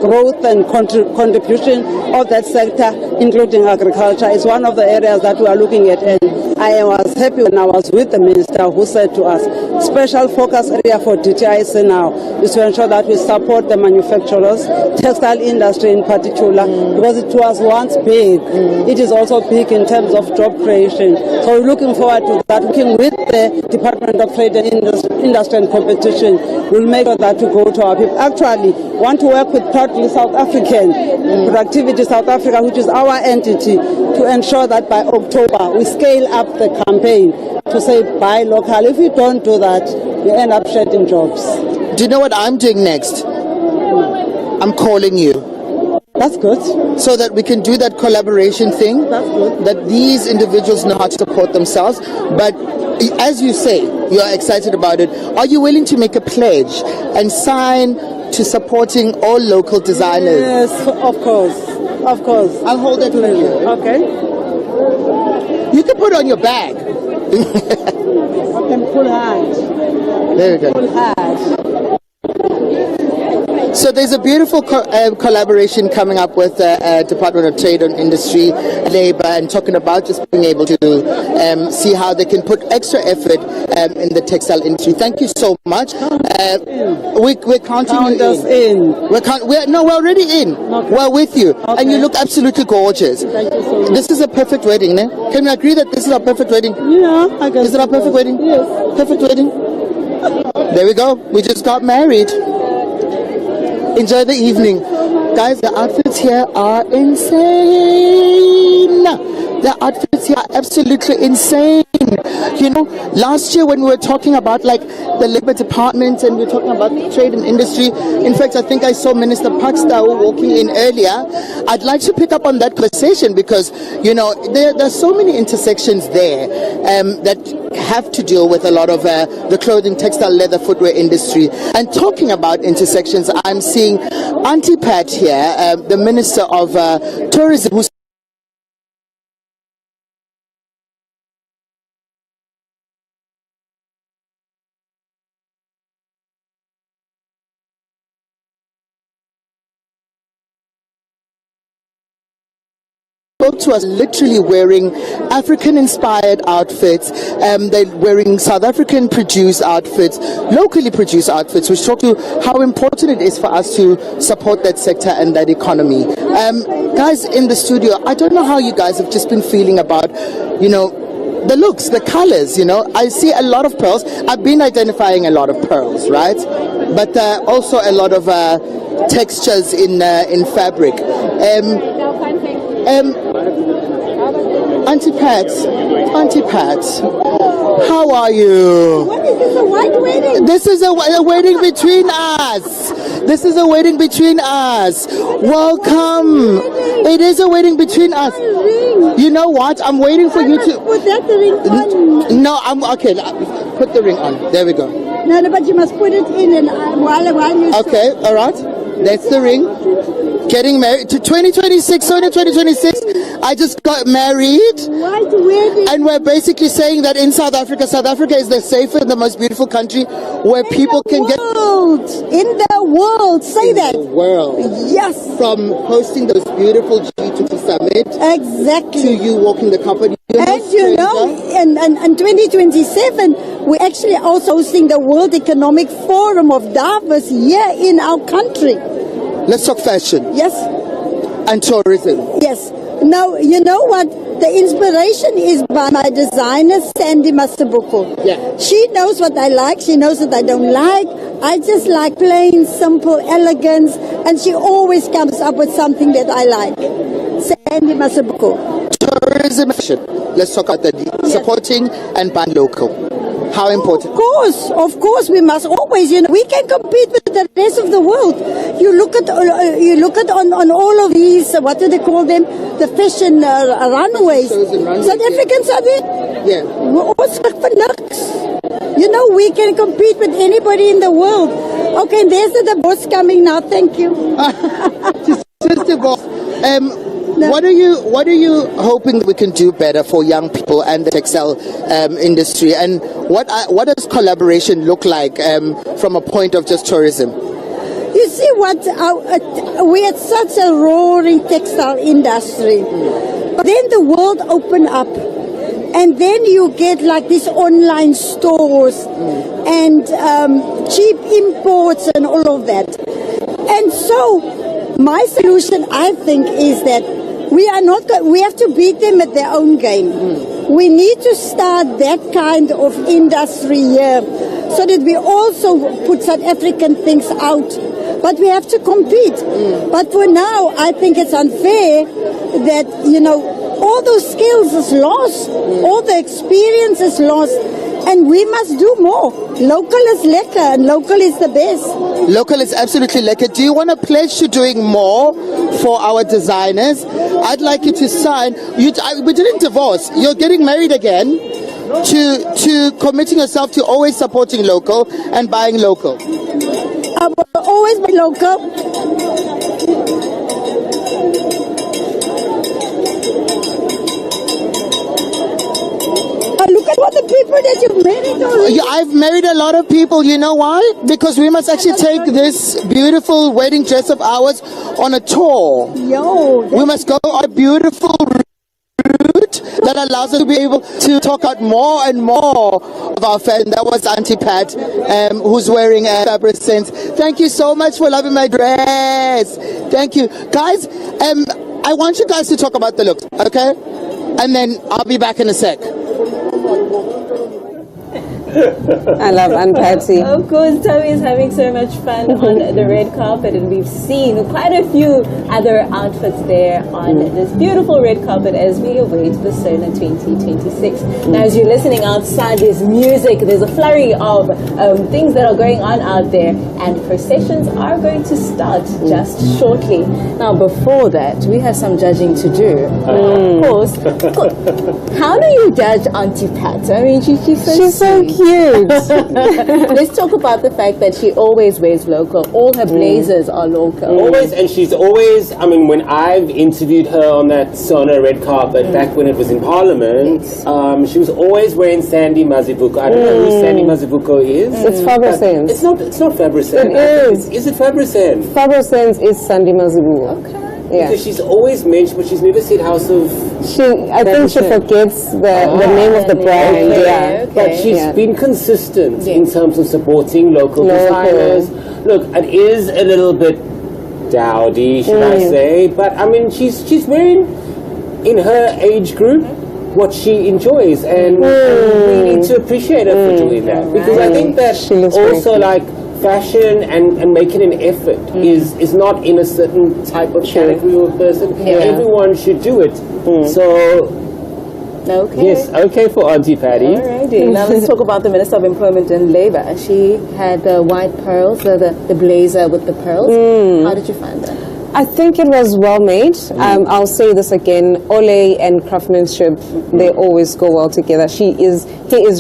growth and contribution of that sector, including agriculture, is one of the areas that we are looking at. And I was happy when I was with the minister who said to us, special focus area for DTIC now is to ensure that we support the manufacturers, textile industry in particular, because it was once big. It is also big in terms of job creation. So we're looking forward to that. Working with the Department of Trade and Industry and Competition, we'll make sure that we go to our people. Actually, want to work with Proudly South African, Productivity South Africa, which is our entity, to ensure that by October we scale up the campaign to say buy local. If we don't do that, we end up shedding jobs. Do you know what I'm doing next? I'm calling you. That's good. So that we can do that collaboration thing. That's good. That these individuals know how to support themselves. But as you say, you're excited about it. Are you willing to make a pledge and sign to supporting all local designers? Yes, of course. Of course. I'll hold that for you. Okay. You can put it on your bag. I can pull hard. There we go. Pull hard. So there's a beautiful collaboration coming up with the Department of Trade and Industry, Labor, and talking about just being able to see how they can put extra effort in the textile industry. Thank you so much. We're counting Count you us in. We're already in. Okay. We're with you. Okay. And you look absolutely gorgeous. Thank you so much. This is a perfect wedding, ne? Can we agree that this is our perfect wedding? Yeah, I can. Is it our perfect wedding? Yes. Perfect wedding? There we go. We just got married. Enjoy the evening. Guys, the outfits here are insane. The outfits here are absolutely insane. You know, last year when we were talking about like the labor department and we were talking about trade and industry, in fact, I think I saw Minister Pakstau walking in earlier. I'd like to pick up on that conversation because, you know, there's so many intersections there that have to deal with a lot of the clothing, textile, leather, footwear industry. And talking about intersections, I'm seeing Auntie Pat here, the Minister of Tourism, who's spoke to us literally wearing African-inspired outfits. They're wearing South African-produced outfits, locally produced outfits, which talk to how important it is for us to support that sector and that economy. Guys in the studio, I don't know how you guys have just been feeling about, the looks, the colors, I see a lot of pearls. I've been identifying a lot of pearls, right? But also a lot of textures in fabric. Auntie Pat, how are you? What is this, a white wedding? This is a wedding between us. This is a wedding between us. Welcome. It is a wedding between us. You know what? I'm waiting for you to put that ring on. No, I'm okay. Put the ring on. There we go. No, but you must put it in and while you. Okay, all right. That's the ring. Getting married to 2026, Sona 2026. I just got married. White wedding. And we're basically saying that in South Africa is the safest and the most beautiful country where people can get. In the world, say that. In the world. Yes. From hosting those beautiful G20 summit. Exactly. To you walking the company. And you know, in 2027, we're actually also hosting the World Economic Forum of Davos here in our country. Let's talk fashion. Yes. And tourism. Yes. Now, you know what? The inspiration is by my designer, Sandy Masabuko. Yeah. She knows what I like. She knows what I don't like. I just like plain, simple, elegance. And she always comes up with something that I like. Sandy Masabuko. Tourism. Let's talk about that. Yes. Supporting and buying local. How important? Of course, we must always. We can compete with the rest of the world. You look at on all of these. What do they call them? The fashion runways. South Africans are there. Yeah. We're also for looks. We can compete with anybody in the world. Okay, there's the boss coming now. Thank you. Sister Boss. What are you hoping we can do better for young people and the textile industry? And what does collaboration look like from a point of just tourism? You see we had such a roaring textile industry. But then the world opened up. And then you get like these online stores and cheap imports and all of that. And so my solution, I think, is that we have to beat them at their own game. We need to start that kind of industry here so that we also put South African things out. But we have to compete. But for now, I think it's unfair that, all those skills is lost. All the experience is lost. And we must do more. Local is lekker and local is the best. Local is absolutely lekker. Do you want to pledge to doing more for our designers? I'd like you to sign. We didn't divorce. You're getting married again to committing yourself to always supporting local and buying local. I will always be local. Look at what the people that you've married already. I've married a lot of people. You know why? Because we must actually take this beautiful wedding dress of ours on a tour. We must go on a beautiful route that allows us to be able to talk out more and more of our fashion. That was Auntie Pat, who's wearing a fabric sense. Thank you so much for loving my dress. Thank you. Guys, I want you guys to talk about the looks, okay? And then I'll be back in a sec. I love Aunt Patsy. Of course, Tommy is having so much fun on the red carpet, and we've seen quite a few other outfits there on this beautiful red carpet as we await the Sona 2026. Now, as you're listening outside, there's music, there's a flurry of things that are going on out there, and processions are going to start just shortly. Now, before that, we have some judging to do. Of course. How do you judge Auntie Pat? I mean, she's so cute. Let's talk about the fact that she always wears local. All her blazers are local. Always, and she's always, when I've interviewed her on that Sona red carpet back when it was in Parliament, she was always wearing Sandy Mazibuko. I don't know who Sandy Mazibuko is. It's Fabricens. It's not Fabricens. It is. Is it Fabricens? Fabricens is Sandy Mazibuko. Okay. Because she's always mentioned, but she's never said House of... I think she forgets the name of the brand. Yeah. But she's been consistent in terms of supporting local designers. Look, it is a little bit dowdy, should I say, but I mean, she's wearing, in her age group, what she enjoys, and we need to appreciate her for doing that, because I think that also like fashion and making an effort is not in a certain type of category or person. Everyone should do it. So yes, okay for Auntie Patty. Alrighty. Now let's talk about the Minister of Employment and Labour. She had the white pearls, the blazer with the pearls. How did you find that? I think it was well made. I'll say this again, Ole and craftsmanship, they always go well together. He is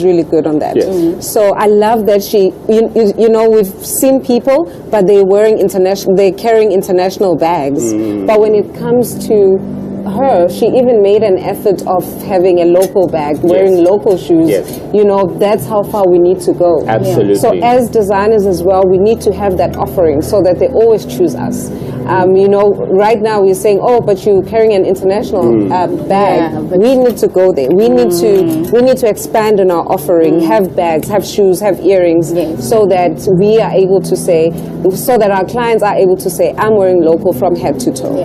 really good on that. So I love that you know, we've seen people, but they're carrying international bags. But when it comes to her, she even made an effort of having a local bag, wearing local shoes. You know, that's how far we need to go. Absolutely. So as designers as well, we need to have that offering so that they always choose us. You know, right now we're saying, oh, but you're carrying an international bag. We need to go there. We need to expand in our offering, have bags, have shoes, have earrings, so that we are able to say, so that our clients are able to say, I'm wearing local from head to toe.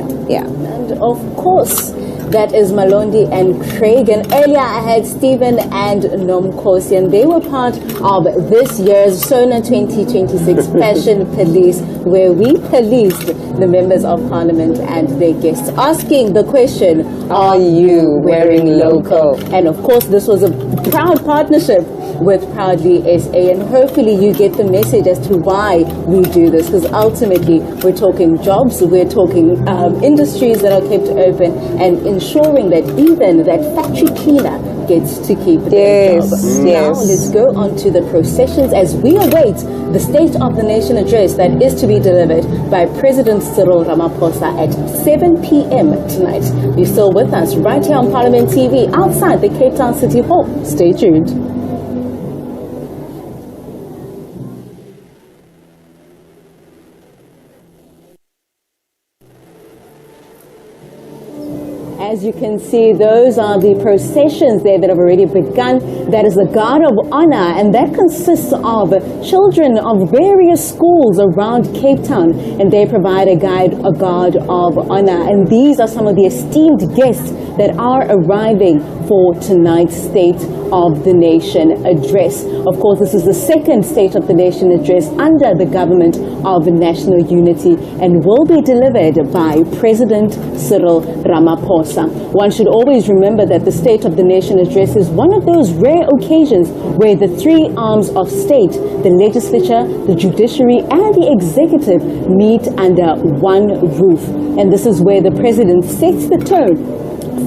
And of course, that is Malondi and Craig. And earlier I had Stephen and Nomkosi, and they were part of this year's Sona 2026 Fashion Police, where we policed the members of Parliament and their guests, asking the question, are you wearing local? And of course, this was a proud partnership with Proudly SA, and hopefully you get the message as to why we do this, because ultimately we're talking jobs, we're talking industries that are kept open, and ensuring that even that factory cleaner gets to keep their job. Now let's go on to the processions as we await the State of the Nation address that is to be delivered by President Cyril Ramaphosa at 7 p.m. tonight. You're still with us right here on Parliament TV outside the Cape Town City Hall. Stay tuned. As you can see, those are the processions there that have already begun. That is the Guard of Honor, and that consists of children of various schools around Cape Town, and they provide a Guard of Honor. And these are some of the esteemed guests that are arriving for tonight's State of the Nation address. Of course, this is the second State of the Nation address under the government of national unity, and will be delivered by President Cyril Ramaphosa. One should always remember that the State of the Nation address is one of those rare occasions where the three arms of state, the legislature, the judiciary, and the executive meet under one roof. And this is where the president sets the tone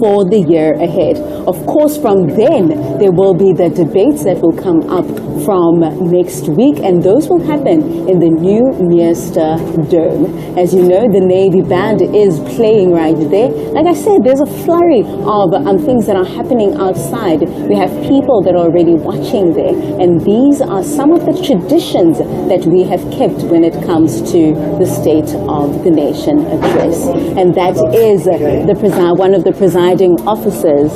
for the year ahead. Of course, from then, there will be the debates that will come up from next week, and those will happen in the new Meester Dome. As you know, the Navy Band is playing right there. Like I said, there's a flurry of things that are happening outside. We have people that are already watching there, and these are some of the traditions that we have kept when it comes to the State of the Nation address. And that is one of the presiding officers.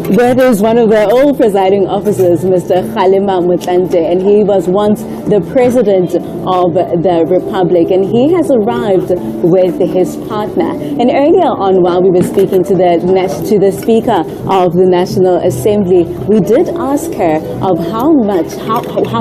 That is one of the old presiding officers, Mr. Kgalema Motlanthe, and he was once the president of the Republic, and he has arrived with his partner. And earlier on, while we were speaking to the Speaker of the National Assembly, we did ask her of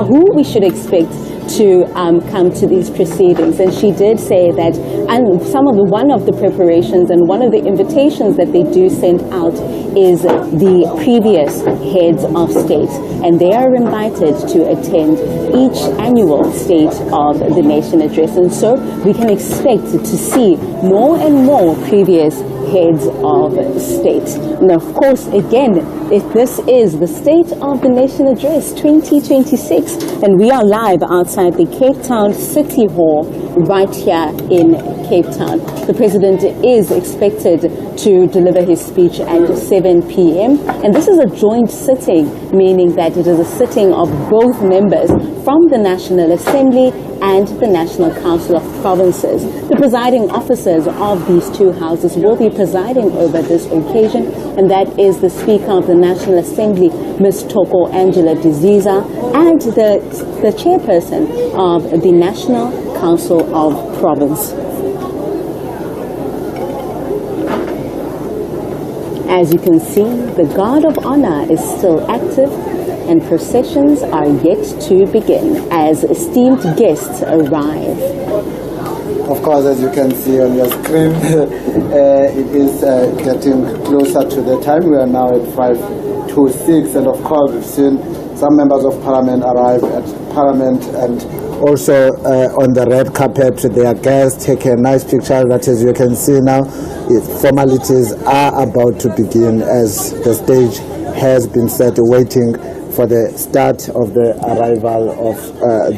who we should expect to come to these proceedings, and she did say that one of the preparations and one of the invitations that they do send out is the previous heads of state, and they are invited to attend each annual State of the Nation address, and so we can expect to see more and more previous heads of state. And of course, again, this is the State of the Nation Address 2026, and we are live outside the Cape Town City Hall right here in Cape Town. The President is expected to deliver his speech at 7 p.m. and this is a joint sitting, meaning that it is a sitting of both members from the National Assembly and the National Council of Provinces. The presiding officers of these two houses will be presiding over this occasion, and that is the Speaker of the National Assembly, Ms. Toko Angela Diziza, and the chairperson of the National Council of Province. As you can see, the Guard of Honor is still active, and processions are yet to begin as esteemed guests arrive. Of course, as you can see on your screen, it is getting closer to the time. We are now at 5 to 6, and of course we've seen some members of Parliament arrive at Parliament, and also on the red carpet their guests take a nice picture. That, as you can see now, formalities are about to begin as the stage has been set, waiting for the start of the arrival of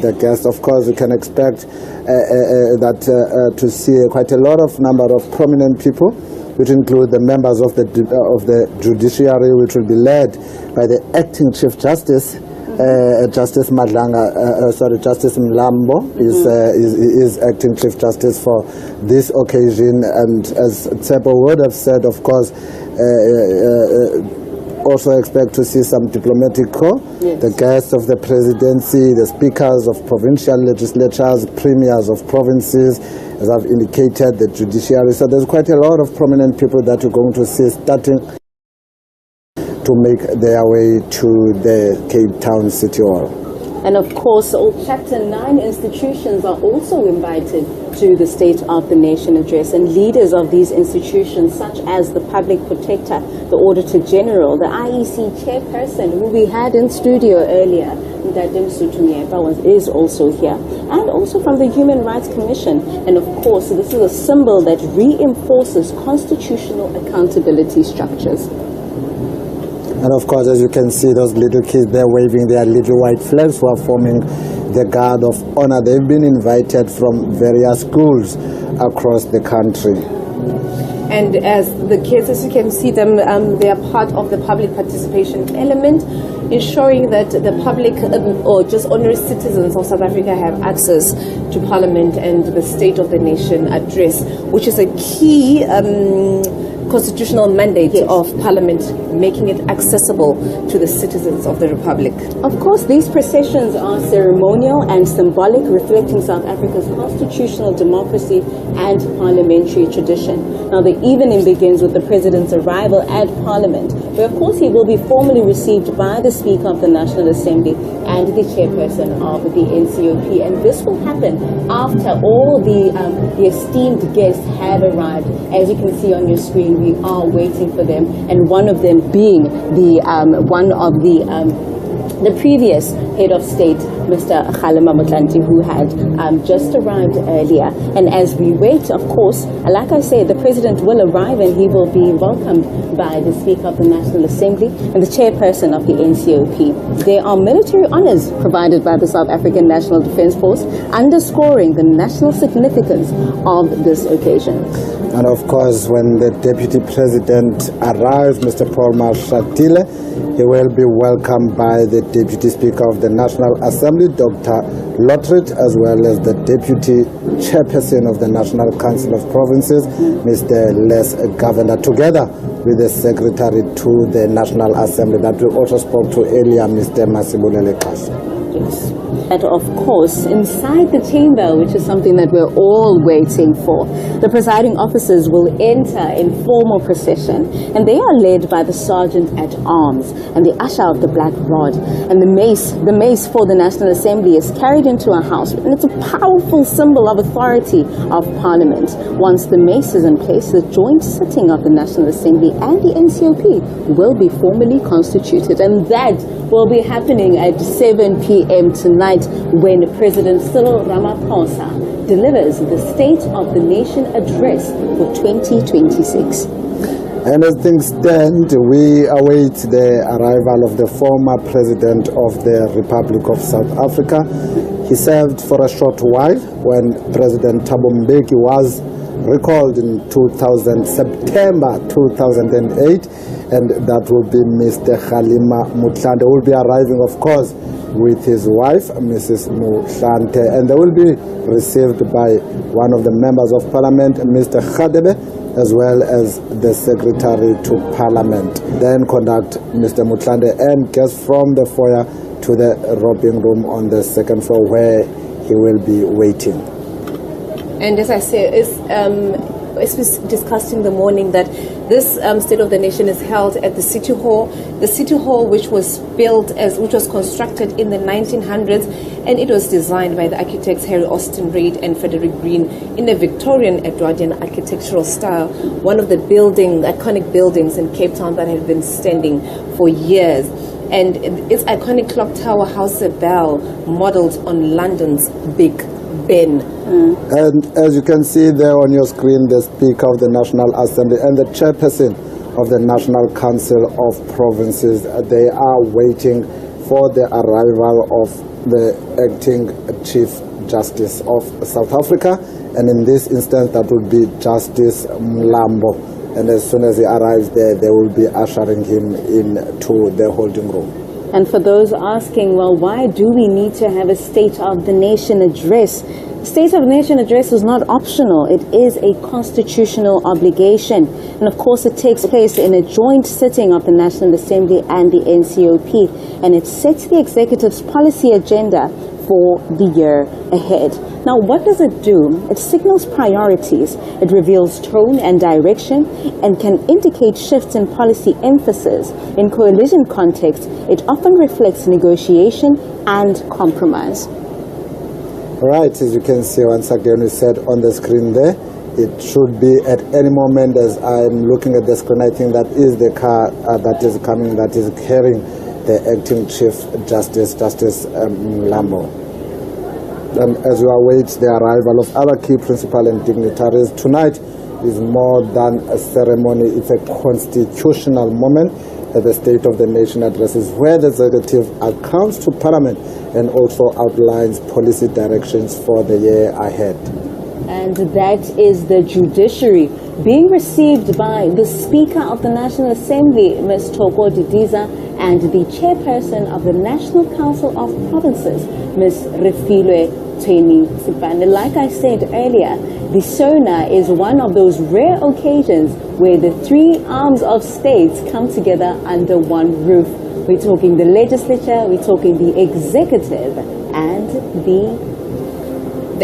the guests. Of course, you can expect to see quite a lot of number of prominent people, which include the members of the judiciary, which will be led by the acting Chief Justice, Justice Justice Mlambo is acting Chief Justice for this occasion, and as Tsepo would have said, of course, also expect to see some diplomatic corps, the guests of the presidency, the speakers of provincial legislatures, premiers of provinces, as I've indicated, the judiciary. So there's quite a lot of prominent people that you're going to see starting to make their way to the Cape Town City Hall. And of course, all Chapter 9 institutions are also invited to the State of the Nation Address, and leaders of these institutions, such as the Public Protector, the Auditor General, the IEC Chairperson, who we had in studio earlier, is also here, and also from the Human Rights Commission. And of course, this is a symbol that reinforces constitutional accountability structures. And of course, as you can see, those little kids, they're waving their little white flags who are forming the Guard of Honor. They've been invited from various schools across the country. And as the kids, as you can see them, they are part of the public participation element, ensuring that the public or just ordinary citizens of South Africa have access to Parliament and the State of the Nation Address, which is a key constitutional mandate of Parliament, making it accessible to the citizens of the Republic. Of course, these processions are ceremonial and symbolic, reflecting South Africa's constitutional democracy and parliamentary tradition. Now, the evening begins with the President's arrival at Parliament, where of course he will be formally received by the Speaker of the National Assembly and the Chairperson of the NCOP, and this will happen after all the esteemed guests have arrived. As you can see on your screen, we are waiting for them, and one of them being the previous head of state, Mr. Kgalema Motlanthe, who had just arrived earlier. And as we wait, of course, like I said, the President will arrive and he will be welcomed by the Speaker of the National Assembly and the Chairperson of the NCOP. There are military honors provided by the South African National Defence Force, underscoring the national significance of this occasion. And of course, when the Deputy President arrives, Mr. Paul Mashatile, he will be welcomed by the Deputy Speaker of the National Assembly, Dr. Lottridge, as well as the Deputy Chairperson of the National Council of Provinces, Mr. Les Governor, together with the Secretary to the National Assembly that we also spoke to earlier, Mr. Masibulele Kaso. Yes. And of course, inside the chamber, which is something that we're all waiting for, the presiding officers will enter in formal procession, and they are led by the Sergeant at Arms and the usher of the Black Rod. And the mace for the National Assembly is carried into a house, and it's a powerful symbol of authority of Parliament. Once the mace is in place, the joint sitting of the National Assembly and the NCOP will be formally constituted, and that will be happening at 7 p.m. tonight. moment when President Cyril Ramaphosa delivers the State of the Nation address for 2026. And as things stand, we await the arrival of the former president of the Republic of South Africa. He served for a short while when President Thabo Mbeki was recalled in September 2008, and that will be Mr. Kgalema Motlanthe, who will be arriving, of course, with his wife, Mrs. Motlanthe, and they will be received by one of the members of parliament, Mr. Khadebe, as well as the secretary to parliament. Then conduct Mr. Motlanthe and guests from the foyer to the roping room on the second floor, where he will be waiting. And as I say, as we discussed in the morning, that this State of the Nation is held at the City Hall. The City Hall, which was constructed in the 1900s, and it was designed by the architects Harry Austin Reid and Frederick Green in a Victorian Edwardian architectural style. One of the iconic buildings in Cape Town that had been standing for years. And its iconic clock tower houses a bell modeled on London's Big Ben. And as you can see there on your screen, the Speaker of the National Assembly and the Chairperson of the National Council of Provinces, they are waiting for the arrival of the acting Chief Justice of South Africa, and in this instance that would be Justice Mlambo. And as soon as he arrives there, they will be ushering him into the holding room. And for those asking, well, why do we need to have a State of the Nation address? State of the Nation address is not optional. It is a constitutional obligation. And of course, it takes place in a joint sitting of the National Assembly and the NCOP. And it sets the executive's policy agenda for the year ahead. Now, what does it do? It signals priorities. It reveals tone and direction and can indicate shifts in policy emphasis. In coalition context, it often reflects negotiation and compromise. Right, as you can see, once again, we said on the screen there, it should be at any moment. As I'm looking at the screen, I think that is the car that is coming, that is carrying the acting Chief Justice, Justice Mlambo. And as we await the arrival of other key principal and dignitaries, tonight is more than a ceremony. It's a constitutional moment that the State of the Nation addresses, where the executive accounts to Parliament and also outlines policy directions for the year ahead. And that is the judiciary being received by the Speaker of the National Assembly, Ms. Thoko Didiza, and the Chairperson of the National Council of Provinces, Ms. Refilwe Tweni Sipande. Like I said earlier, the Sona is one of those rare occasions where the three arms of states come together under one roof. We're talking the legislature, we're talking the executive, and the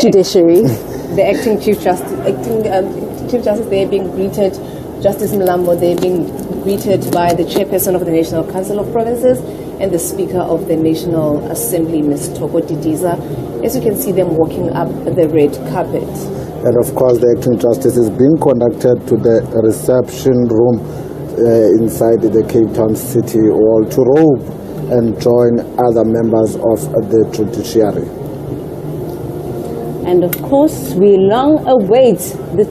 judiciary. The acting Chief Justice, they're being greeted, Justice Mlambo, they're being greeted by the Chairperson of the National Council of Provinces and the Speaker of the National Assembly, Ms. Thoko Didiza. As you can see them walking up the red carpet. And of course, the acting justice is being conducted to the reception room inside the Cape Town City Hall to robe and join other members of the judiciary. And of course, we long await the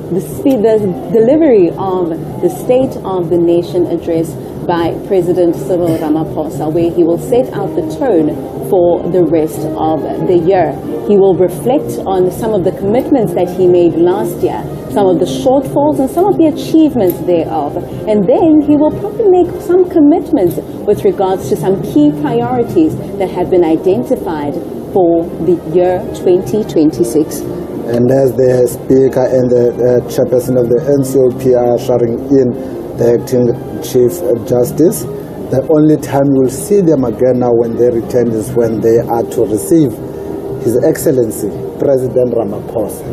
delivery of the State of the Nation address by President Cyril Ramaphosa, where he will set out the tone for the rest of the year. He will reflect on some of the commitments that he made last year, some of the shortfalls and some of the achievements thereof. And then he will probably make some commitments with regards to some key priorities that have been identified for the year 2026. And as the Speaker and the Chairperson of the NCOP are ushering in the acting Chief Justice, the only time you will see them again now when they return is when they are to receive His Excellency, President Ramaphosa.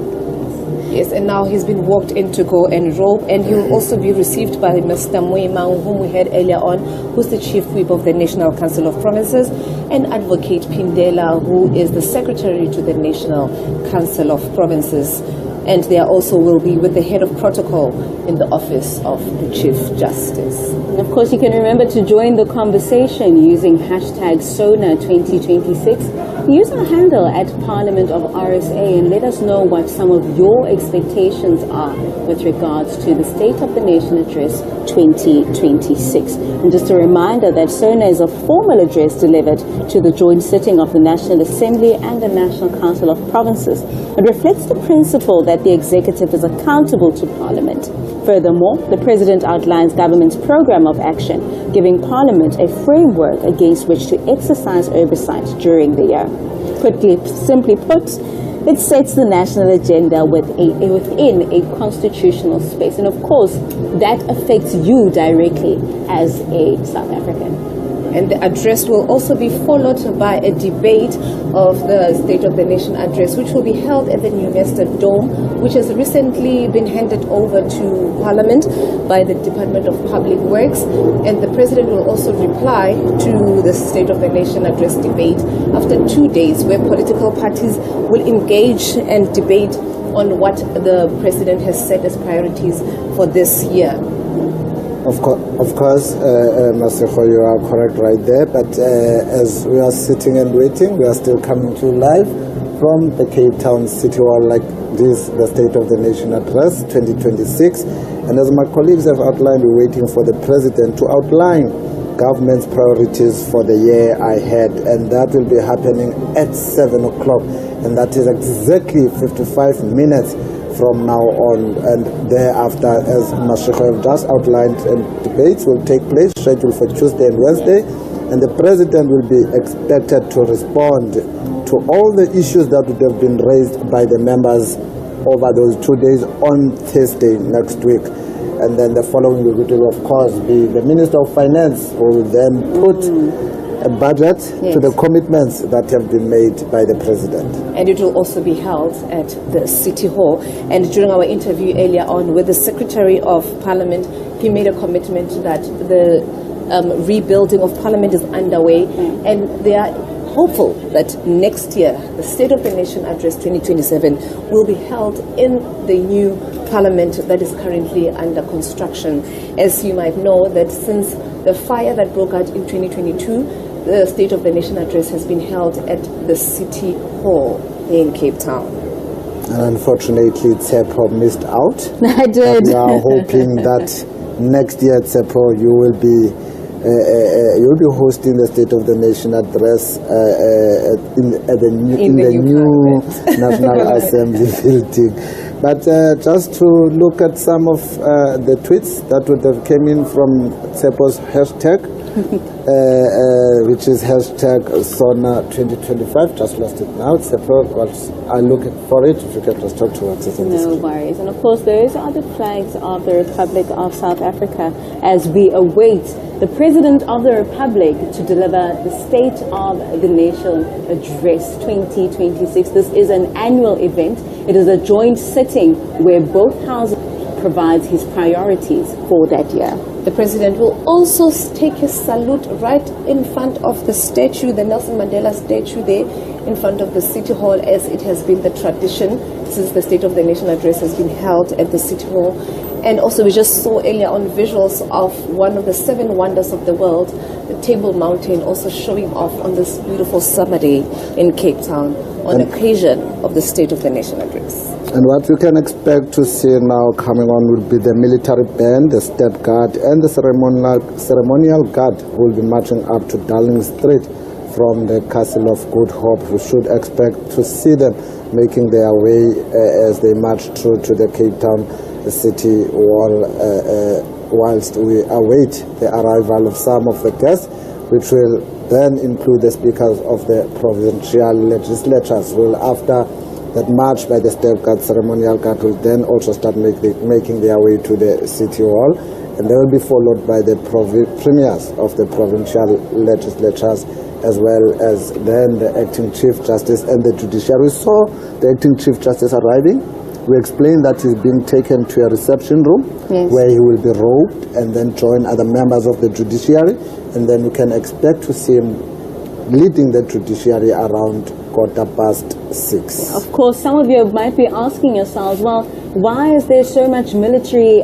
Yes, and now he's been walked in to go and robe, and he will also be received by Mr. Moimang, whom we heard earlier on, who's the Chief Whip of the National Council of Provinces, and Advocate Pindela, who is the Secretary to the National Council of Provinces. and there also will be with the head of protocol in the office of the Chief Justice. And of course, you can remember to join the conversation using hashtag Sona 2026. Use our handle at Parliament of RSA and let us know what some of your expectations are with regards to the State of the Nation Address 2026. And just a reminder that Sona is a formal address delivered to the joint sitting of the National Assembly and the National Council of Provinces. It reflects the principle that the executive is accountable to Parliament. Furthermore, the President outlines government's program of action, giving Parliament a framework against which to exercise oversight during the year. Simply put, it sets the national agenda within a constitutional space. And of course, that affects you directly as a South African. And the address will also be followed by a debate of the State of the Nation address, which will be held at the New Nester Dome, which has recently been handed over to Parliament by the Department of Public Works. And the President will also reply to the State of the Nation address debate after 2 days, where political parties will engage and debate on what the President has set as priorities for this year. Of course, Maseko, you are correct right there. But as we are sitting and waiting, we are still coming to you live from the Cape Town City Hall, like this, the State of the Nation Address 2026. And as my colleagues have outlined, we're waiting for the President to outline government's priorities for the year ahead. And that will be happening at 7 o'clock. And that is exactly 55 minutes from now on, and thereafter, as Mashiko have just outlined, debates will take place, scheduled for Tuesday and Wednesday, and the President will be expected to respond to all the issues that would have been raised by the members over those 2 days on Thursday next week. And then the following week will, of course, be the Minister of Finance, who will then put a budget to the commitments that have been made by the President. And it will also be held at the City Hall. And during our interview earlier on with the Secretary of Parliament, he made a commitment that the rebuilding of Parliament is underway, and they are hopeful that next year the State of the Nation Address 2027 will be held in the new Parliament that is currently under construction. As you might know, that since the fire that broke out in 2022, the State of the Nation Address has been held at the City Hall in Cape Town. And unfortunately, Tsepo missed out. I did. But we are hoping that next year, Tsepo, you will be hosting the State of the Nation Address in the new National Assembly building. But just to look at some of the tweets that would have came in from Tsepo's hashtag, which is hashtag Sona 2025. Just lost it now. Tsepo, I'll look for it. If you can just talk to us. No worries. And of course, those are the flags of the Republic of South Africa as we await the President of the Republic to deliver the State of the Nation Address 2026. This is an annual event. It is a joint sitting where both houses provides his priorities for that year. The President will also take his salute right in front of the statue, the Nelson Mandela statue there in front of the City Hall, as it has been the tradition since the State of the Nation Address has been held at the City Hall. And also we just saw earlier on visuals of one of the 7 wonders of the world, the Table Mountain, also showing off on this beautiful summer day in Cape Town on occasion of the State of the Nation Address. And what we can expect to see now coming on will be the military band, the State Guard, and the ceremonial guard who will be marching up to Darling Street from the Castle of Good Hope. We should expect to see them making their way as they march through to the Cape Town City Wall, whilst we await the arrival of some of the guests, which will then include the speakers of the provincial legislatures. Will after that march by the State Guard, ceremonial guard will then also start making their way to the City Hall, and they will be followed by the premiers of the provincial legislatures, as well as then the acting Chief Justice and the judiciary. We saw the acting Chief Justice arriving. We explained that he's being taken to a reception room where he will be robed and then join other members of the judiciary, and then we can expect to see him leading the judiciary around 6:15. Of course, some of you might be asking yourselves, well, why is there so much military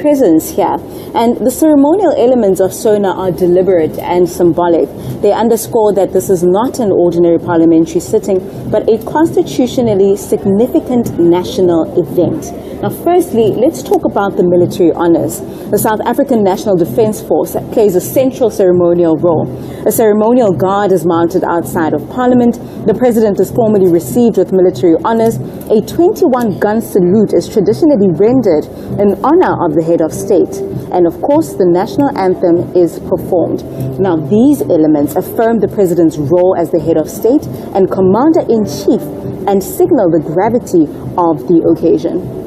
presence here? And the ceremonial elements of Sona are deliberate and symbolic. They underscore that this is not an ordinary parliamentary sitting, but a constitutionally significant national event. Now, firstly, let's talk about the military honors. The South African National Defence Force plays a central ceremonial role. A ceremonial guard is mounted outside of Parliament. The President is formally received with military honors. A 21-gun salute is traditionally rendered in honor of the head of state. And of course, the national anthem is performed. Now, these elements affirm the President's role as the head of state and commander-in-chief and signal the gravity of the occasion.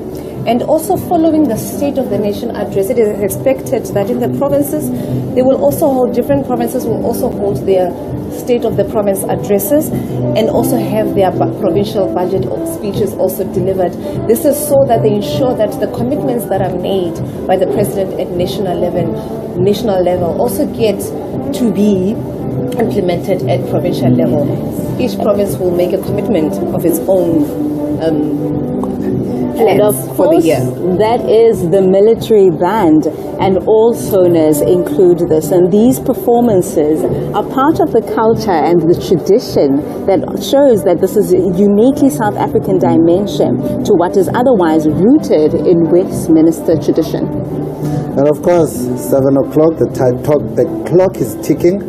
And also following the State of the Nation address, it is expected that in the provinces, they will also hold, different provinces will also hold their State of the Province addresses and also have their provincial budget speeches also delivered. This is so that they ensure that the commitments that are made by the President at national level also get to be implemented at provincial level. Each province will make a commitment of its own and of course, that is the military band, and all Sonas include this. And these performances are part of the culture and the tradition that shows that this is a uniquely South African dimension to what is otherwise rooted in Westminster tradition. And of course, 7 o'clock, the clock is ticking.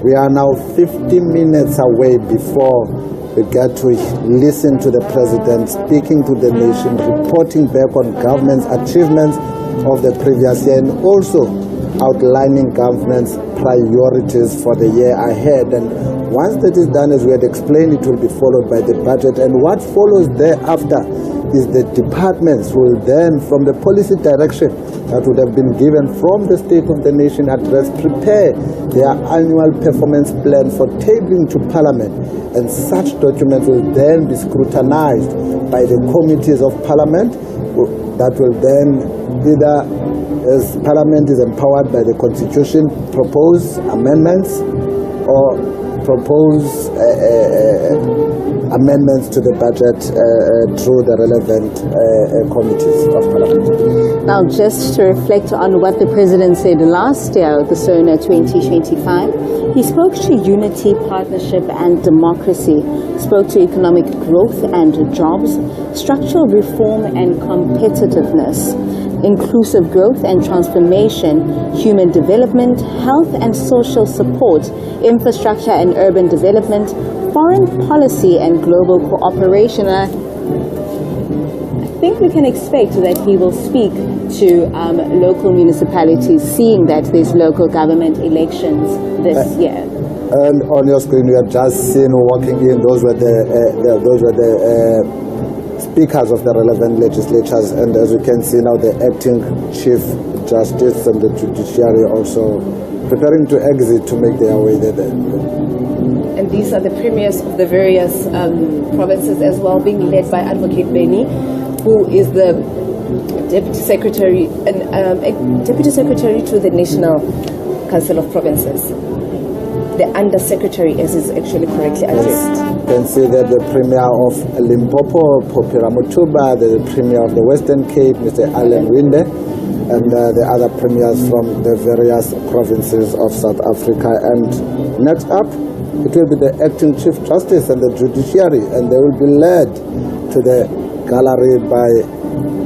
We are now 50 minutes away before we get to listen to the President speaking to the nation, reporting back on government's achievements of the previous year and also outlining government's priorities for the year ahead. And once that is done, as we had explained, it will be followed by the budget. And what follows thereafter is the departments will then, from the policy direction that would have been given from the State of the Nation address, prepare their annual performance plan for tabling to Parliament. And such documents will then be scrutinized by the committees of Parliament that will then either, as Parliament is empowered by the Constitution, propose amendments or propose amendments to the budget through the relevant committees of Parliament. Now, just to reflect on what the President said last year at the Sona 2025, he spoke to unity, partnership and democracy, spoke to economic growth and jobs, structural reform and competitiveness, inclusive growth and transformation, human development, health and social support, infrastructure and urban development, foreign policy and global cooperation. I think we can expect that he will speak to local municipalities, seeing that there's local government elections this year. And on your screen, you have just seen walking in. Those were the speakers of the relevant legislatures, and as you can see now, the acting Chief Justice and the Judiciary also preparing to exit to make their way there. And these are the premiers of the various provinces as well, being led by Advocate Benny, who is the Deputy Secretary to the National Council of Provinces. The Under-Secretary, as is actually correctly addressed. You can see that the Premier of Limpopo, Popira Mutuba, the Premier of the Western Cape, Mr. Alan Winde, and the other premiers from the various provinces of South Africa. And next up, it will be the Acting Chief Justice and the Judiciary, and they will be led to the gallery by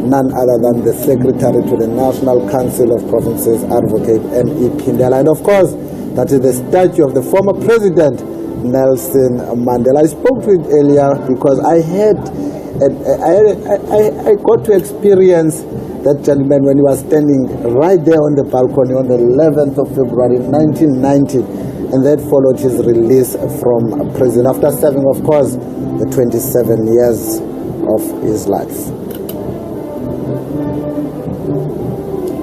none other than the Secretary to the National Council of Provinces, Advocate M.E. Pindela. And of course, that is the statue of the former President, Nelson Mandela. I spoke to it earlier because I got to experience that gentleman when he was standing right there on the balcony on the 11th of February 1990, and that followed his release from prison after serving, of course, the 27 years of his life.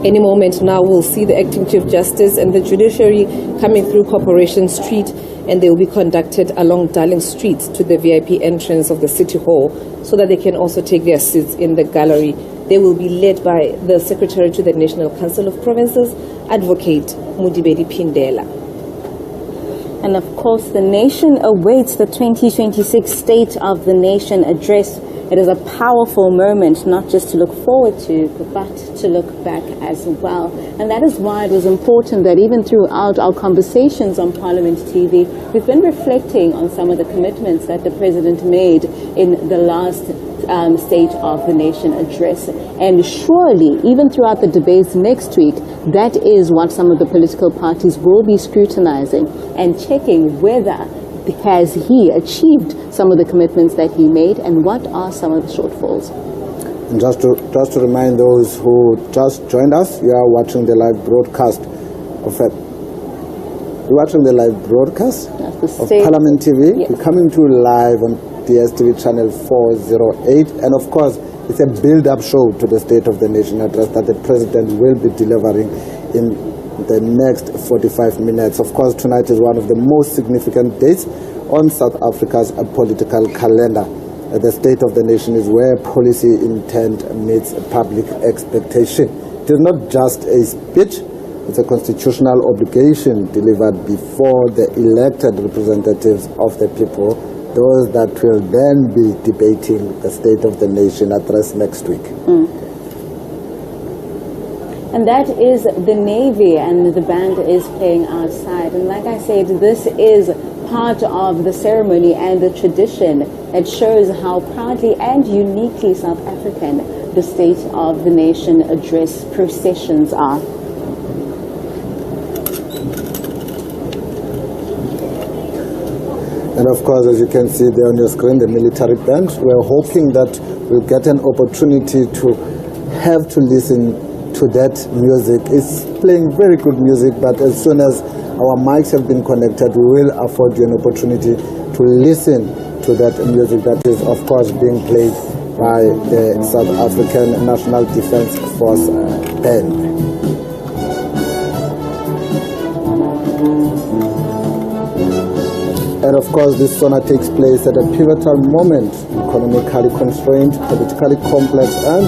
Any moment now, we'll see the Acting Chief Justice and the Judiciary coming through Corporation Street, and they will be conducted along Darling Street to the VIP entrance of the City Hall so that they can also take their seats in the gallery. They will be led by the Secretary to the National Council of Provinces, Advocate Mudibedi Pindela. And of course, the nation awaits the 2026 State of the Nation address. It is a powerful moment, not just to look forward to, but to look back as well. And that is why it was important that even throughout our conversations on Parliament TV, we've been reflecting on some of the commitments that the President made in the last State of the Nation address. And surely, even throughout the debates next week, that is what some of the political parties will be scrutinizing and checking whether has he achieved some of the commitments that he made, and what are some of the shortfalls? And just to remind those who just joined us, you are watching the live broadcast of Parliament TV. Yes. We're coming to you live on DSTV channel 408, and of course it's a build-up show to the State of the Nation address that the President will be delivering in the next 45 minutes. Of course, tonight is one of the most significant dates on South Africa's political calendar. The State of the Nation is where policy intent meets public expectation. It is not just a speech, it's a constitutional obligation delivered before the elected representatives of the people, those that will then be debating the State of the Nation address next week. And that is the Navy, and the band is playing outside. And like I said, this is part of the ceremony and the tradition that shows how proudly and uniquely South African the State of the Nation address processions are. And of course, as you can see there on your screen, the military band, we're hoping that we'll get an opportunity to have to listen to that music. It's playing very good music, but as soon as our mics have been connected, we will afford you an opportunity to listen to that music that is, of course, being played by the South African National Defence Force band. And of course, this Sona takes place at a pivotal moment, economically constrained, politically complex, and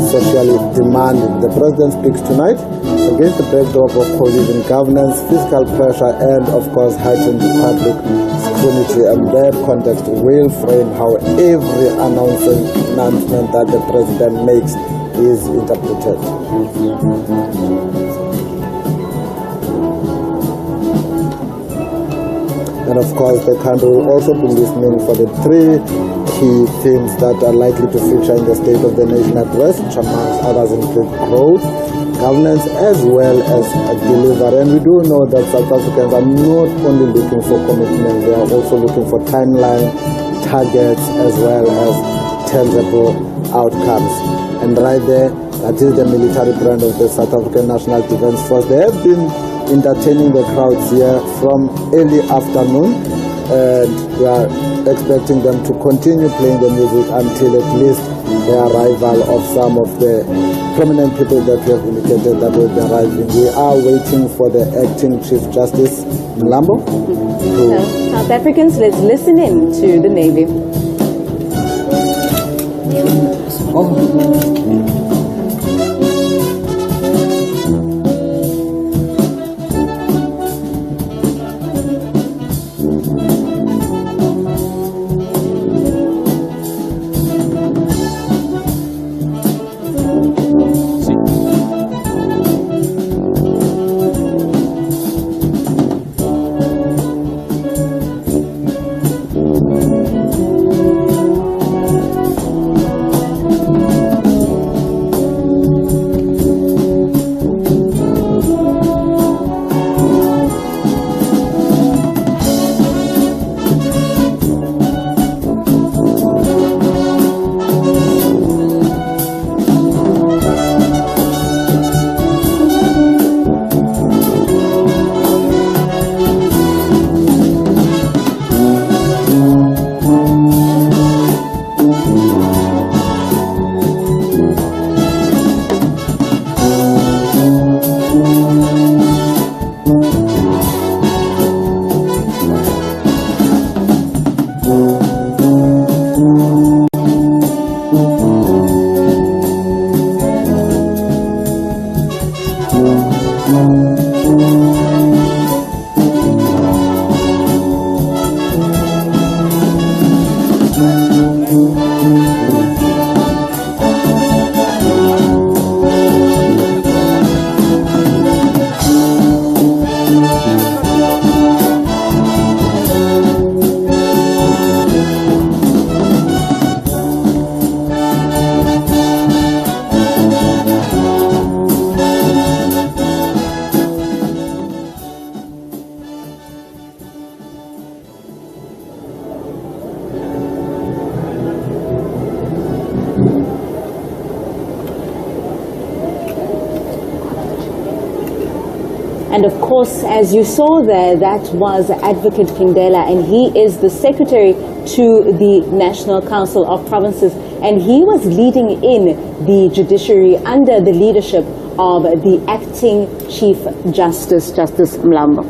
socially demanding. The President speaks tonight against the backdrop of coalition governance, fiscal pressure, and of course, heightened public scrutiny. And that context will frame how every announcement that the President makes is interpreted. And of course, the country will also be listening for the three key themes that are likely to feature in the State of the Nation address, which amongst others include growth, governance, as well as delivery. And we do know that South Africans are not only looking for commitment, they are also looking for timeline, targets, as well as tangible outcomes. And right there, that is the military brand of the South African National Defence Force. They have been entertaining the crowds here from early afternoon, and we are expecting them to continue playing the music until at least the arrival of some of the prominent people that we have indicated that will be arriving. We are waiting for the acting Chief Justice Mlambo. South Africans, let's listen in to the Navy. And of course, as you saw there, that was Advocate Kindela, and he is the secretary to the National Council of Provinces, and he was leading in the judiciary under the leadership of the acting Chief Justice, Justice Mlambo.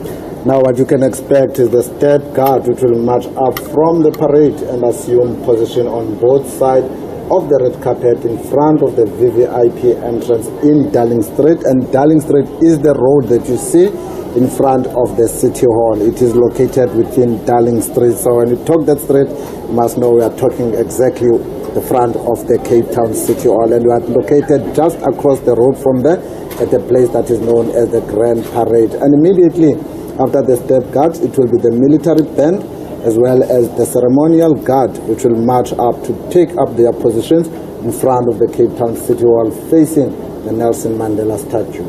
Now what you can expect is the State Guard, which will march up from the parade and assume position on both sides of the red carpet in front of the VVIP entrance in Darling Street. And Darling Street is the road that you see in front of the City Hall. It is located within Darling Street. So when you talk that street, you must know we are talking exactly the front of the Cape Town City Hall. And we are located just across the road from there at a place that is known as the Grand Parade. And immediately after the State Guards, it will be the military band as well as the Ceremonial Guard, which will march up to take up their positions in front of the Cape Town City Hall facing the Nelson Mandela statue.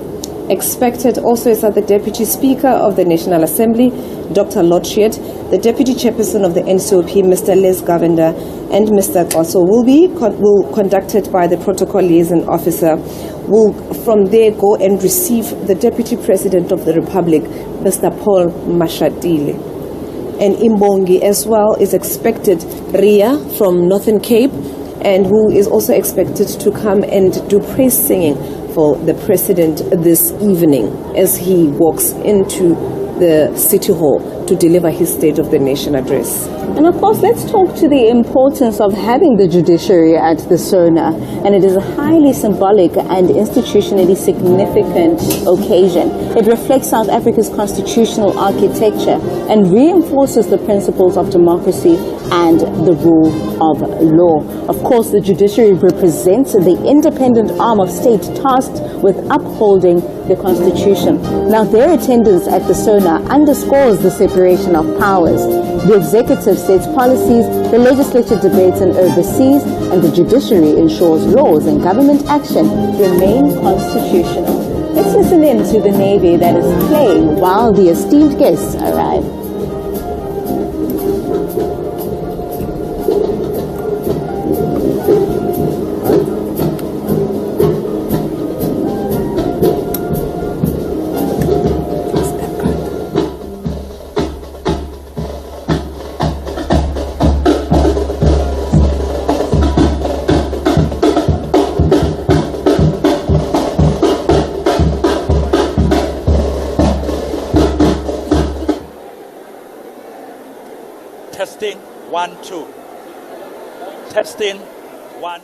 Expected also is that the Deputy Speaker of the National Assembly, Dr. Lotchiet, the Deputy Chairperson of the NCOP, Mr. Les Govender, and Mr. Koso will conducted by the Protocol Liaison Officer, will from there go and receive the Deputy President of the Republic, Mr. Paul Mashatile. And Imbongi as well is expected, Ria from Northern Cape, and who is also expected to come and do praise singing for the President this evening as he walks into the City Hall to deliver his State of the Nation address. And of course, let's talk to the importance of having the judiciary at the Sona. And it is a highly symbolic and institutionally significant occasion. It reflects South Africa's constitutional architecture and reinforces the principles of democracy and the rule of law. Of course, the judiciary represents the independent arm of state tasked with upholding the Constitution. Now, their attendance at the Sona underscores the separation of powers. The executive sets policies, the legislature debates and oversees, and the judiciary ensures laws and government action remain constitutional. Let's listen in to the Navy that is playing while the esteemed guests arrive. Testing 1 2. Testing 1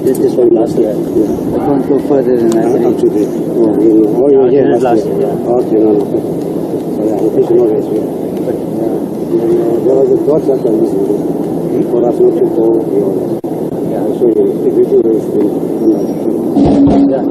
This one last year. I can't go further than that. Up to the. Oh, you were here last year. Okay, no. So yeah, the fish not as well. But there was a thought that I was for us not to go beyond. Yeah, so if we do this thing, yeah.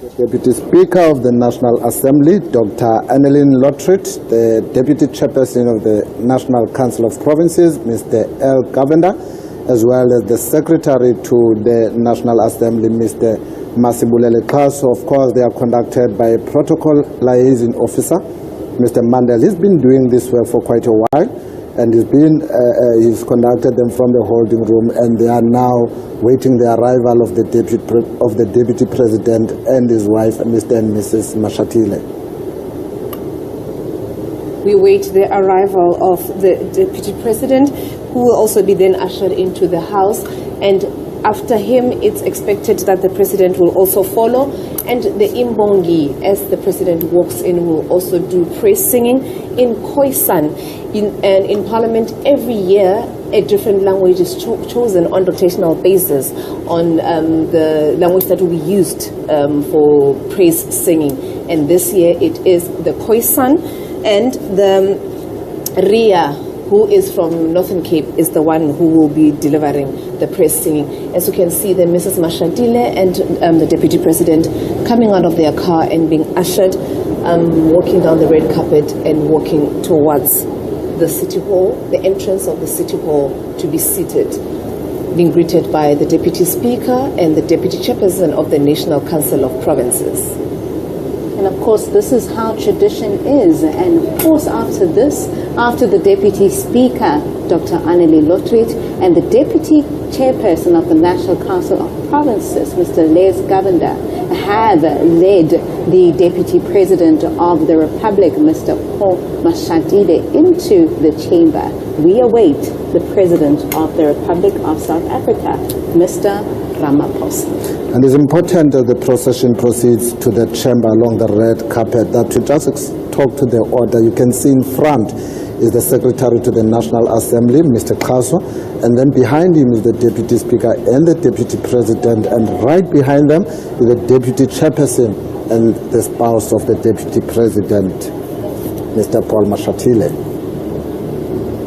The Deputy Speaker of the National Assembly, Dr. Annelien Lottrit, the Deputy Chairperson of the National Council of Provinces, Mr. L. Govender, as well as the Secretary to the National Assembly, Mr. Masibulele Kaso. Of course, they are conducted by a protocol liaison officer, Mr. Mandel. He's been doing this work for quite a while, and he's conducted them from the holding room, and they are now waiting the arrival of the Deputy President and his wife, Mr. and Mrs. Mashatile. We wait the arrival of the Deputy President, who will also be then ushered into the House, and after him it's expected that the President will also follow, and the Imbongi, as the President walks in, will also do praise singing in Khoisan. And in Parliament every year a different language is chosen on rotational basis on the language that will be used for praise singing, and this year it is the Khoisan, and the Ria, who is from Northern Cape, is the one who will be delivering the praise singing. As you can see, the Mrs. Mashatile and the Deputy President coming out of their car and being ushered, walking down the red carpet and walking towards the City Hall, the entrance of the City Hall, to be seated, being greeted by the Deputy Speaker and the Deputy Chairperson of the National Council of Provinces. And of course, this is how tradition is. And of course, after the Deputy Speaker, Dr. Annelien Lottrit, and the Deputy Chairperson of the National Council of Provinces, Mr. Les Govender, have led the Deputy President of the Republic, Mr. Paul Mashatile, into the chamber. We await the President of the Republic of South Africa, Mr. Ramaphosa. And it's important that the procession proceeds to the chamber along the red carpet. That to just talk to the order, you can see in front is the Secretary to the National Assembly, Mr. Kaso, and then behind him is the Deputy Speaker and the Deputy President, and right behind them is the Deputy Chairperson and the spouse of the Deputy President, Mr. Paul Mashatile.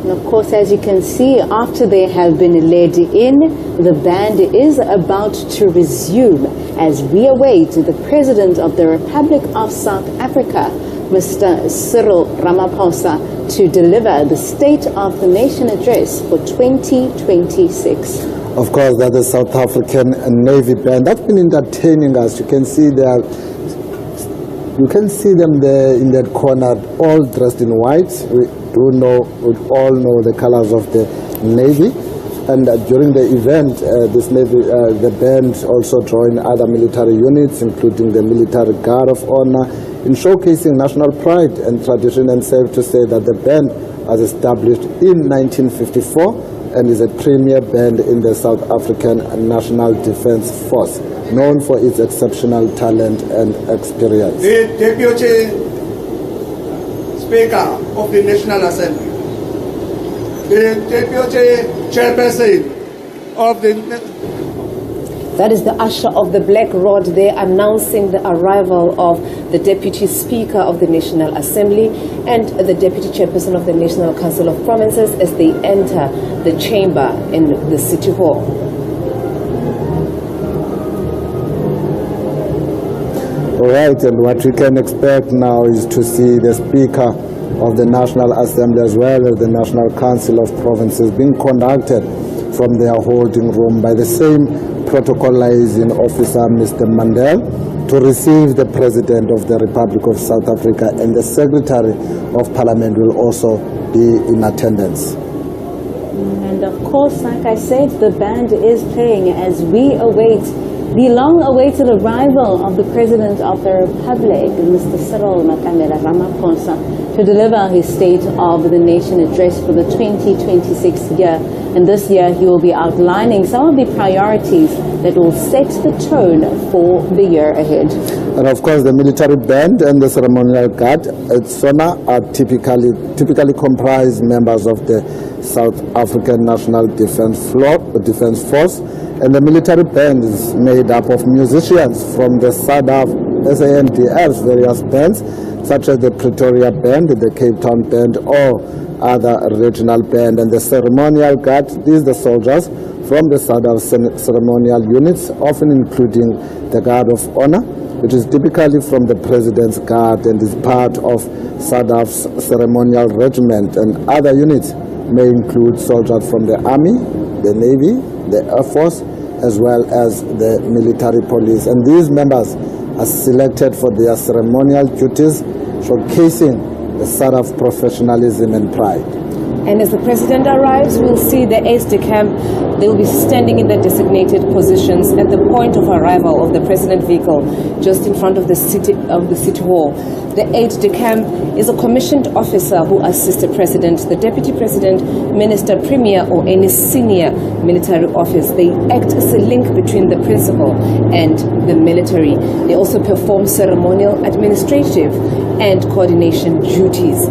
And of course, as you can see, after they have been led in, the band is about to resume as we await the President of the Republic of South Africa, Mr. Cyril Ramaphosa, to deliver the State of the Nation address for 2026. Of course, that is South African Navy band. That's been entertaining us. You can see there. You can see them there in that corner, all dressed in white. We all know the colors of the Navy. And during the event, the band also joined other military units, including the Military Guard of Honor, in showcasing national pride and tradition. And safe to say that the band was established in 1954 and is a premier band in the South African National Defence Force, known for its exceptional talent and experience. The Deputy Speaker of the National Assembly, the Deputy Chairperson of the... That is the usher of the black rod there announcing the arrival of the Deputy Speaker of the National Assembly and the Deputy Chairperson of the National Council of Provinces as they enter the chamber in the City Hall. All right, and what we can expect now is to see the Speaker of the National Assembly as well as the National Council of Provinces being conducted from their holding room by the same protocol liaison officer, Mr. Mandel, to receive the President of the Republic of South Africa, and the Secretary of Parliament will also be in attendance. And of course, like I said, the band is playing as we await the long-awaited arrival of the President of the Republic, Mr. Cyril Ramaphosa, to deliver his State of the Nation address for the 2026 year. And this year he will be outlining some of the priorities that will set the tone for the year ahead. And of course, the military band and the ceremonial guard at Sona are typically comprise members of the South African National Defence Force, and the military band is made up of musicians from the SANDF's various bands, such as the Pretoria Band, the Cape Town Band, or other regional band. And the ceremonial guard, these are the soldiers from the ceremonial units, often including the Guard of Honor, which is typically from the President's Guard and is part of SADF's Ceremonial Regiment, and other units may include soldiers from the Army, the Navy, the Air Force, as well as the military police. And these members are selected for their ceremonial duties, showcasing the SADF professionalism and pride. And as the president arrives, we'll see the aides-de-camp. They'll be standing in their designated positions at the point of arrival of the president vehicle, just in front of the city hall. The aide-de-camp is a commissioned officer who assists the president, the deputy president, minister, premier, or any senior military office. They act as a link between the principal and the military. They also perform ceremonial, administrative, and coordination duties.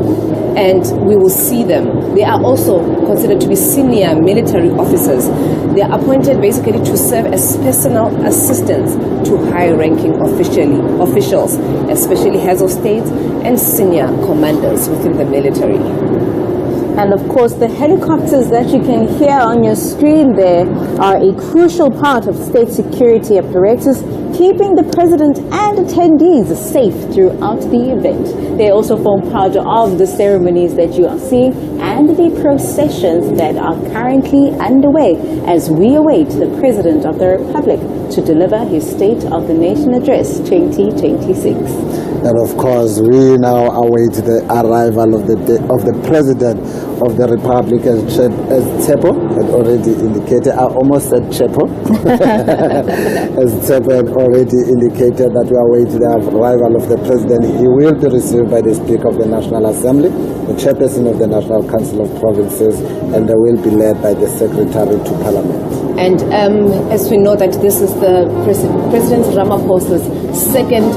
And we will see them. They are also considered to be senior military officers. They are appointed basically to serve as personal assistants to high-ranking officials, especially heads of state and senior commanders within the military. And of course, the helicopters that you can hear on your screen there are a crucial part of state security apparatus, keeping the president and attendees safe throughout the event. They also form part of the ceremonies that you are seeing and the processions that are currently underway as we await the President of the Republic to deliver his State of the Nation Address 2026. And of course, we now await the arrival of the President of the Republic, as Tsepo had already indicated. I almost said Chepo. As Tsepo had already indicated that we await the arrival of the President. He will be received by the Speaker of the National Assembly, the Chairperson of the National Council of Provinces, and they will be led by the Secretary to Parliament. And as we know that this is the President Ramaphosa's second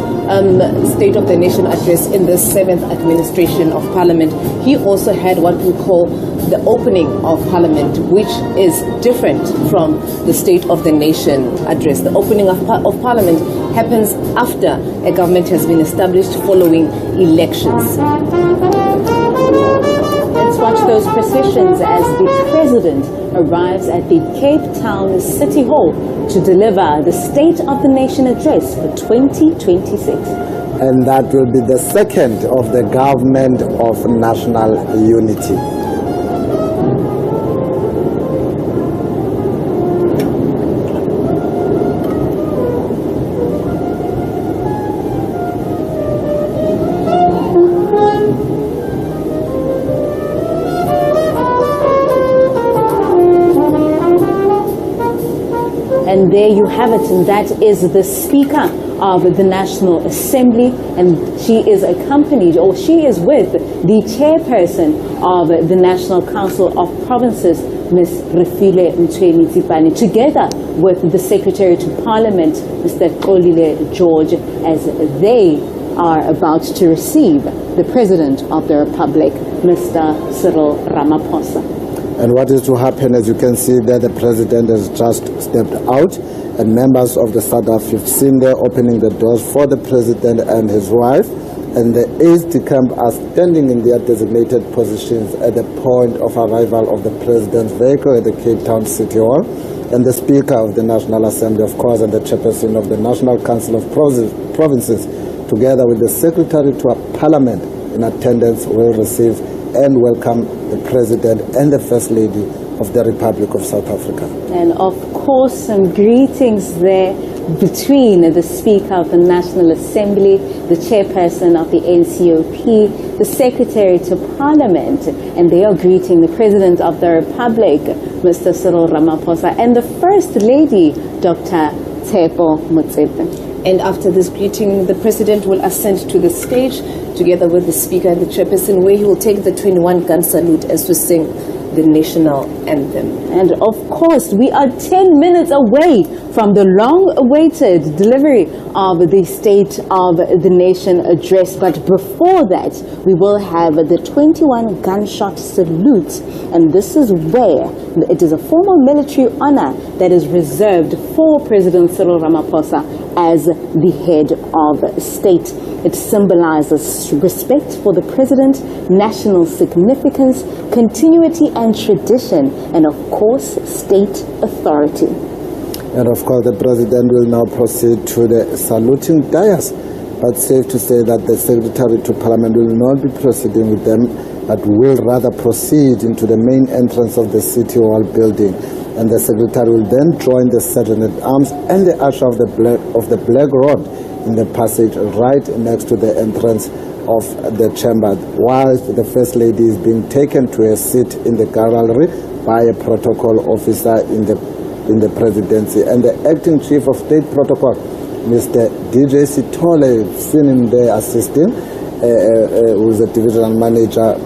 State of the Nation address in the 7th administration of Parliament, he also had what we call the opening of Parliament, which is different from the State of the Nation address. The opening of Parliament happens after a government has been established following elections. Let's watch those processions as the president arrives at the Cape Town City Hall to deliver the State of the Nation Address for 2026. And that will be the second of the Government of National Unity. And there you have it, and that is the Speaker of the National Assembly, and she is accompanied, or she is with, the Chairperson of the National Council of Provinces, Ms. Refile Mtweni-Tsipane, together with the Secretary to Parliament, Mr. Kolile George, as they are about to receive the President of the Republic, Mr. Cyril Ramaphosa. And what is to happen, as you can see there, the President has just stepped out, and members of the SADF have seen there opening the doors for the President and his wife, and the aides-de-camp are standing in their designated positions at the point of arrival of the President's vehicle at the Cape Town City Hall, and the Speaker of the National Assembly, of course, and the Chairperson of the National Council of Provinces, together with the Secretary to Parliament in attendance, will receive and welcome the President and the First Lady of the Republic of South Africa. And of course, some greetings there between the Speaker of the National Assembly, the Chairperson of the NCOP, the Secretary to Parliament, and they are greeting the President of the Republic, Mr. Cyril Ramaphosa, and the First Lady, Dr. Tsepo Motsepe. And after this greeting, the President will ascend to the stage together with the Speaker and the Chairperson, where he will take the 21-gun salute as we sing the national anthem. And of course, we are 10 minutes away from the long-awaited delivery of the State of the Nation Address. But before that, we will have the 21 gunshot salute. And this is where it is a formal military honor that is reserved for President Cyril Ramaphosa as the head of state. It symbolizes respect for the president, national significance, continuity and tradition, and of course, state authority. And of course, the President will now proceed to the saluting dais. But safe to say that the Secretary to Parliament will not be proceeding with them, but will rather proceed into the main entrance of the City Hall building. And the Secretary will then join the Sergeant at Arms and the usher of the Black Rod in the passage right next to the entrance of the chamber, whilst the First Lady is being taken to a seat in the gallery by a protocol officer in the presidency. And the acting Chief of State Protocol, Mr. DJ Sitole, seen him there assisting, who is a divisional manager,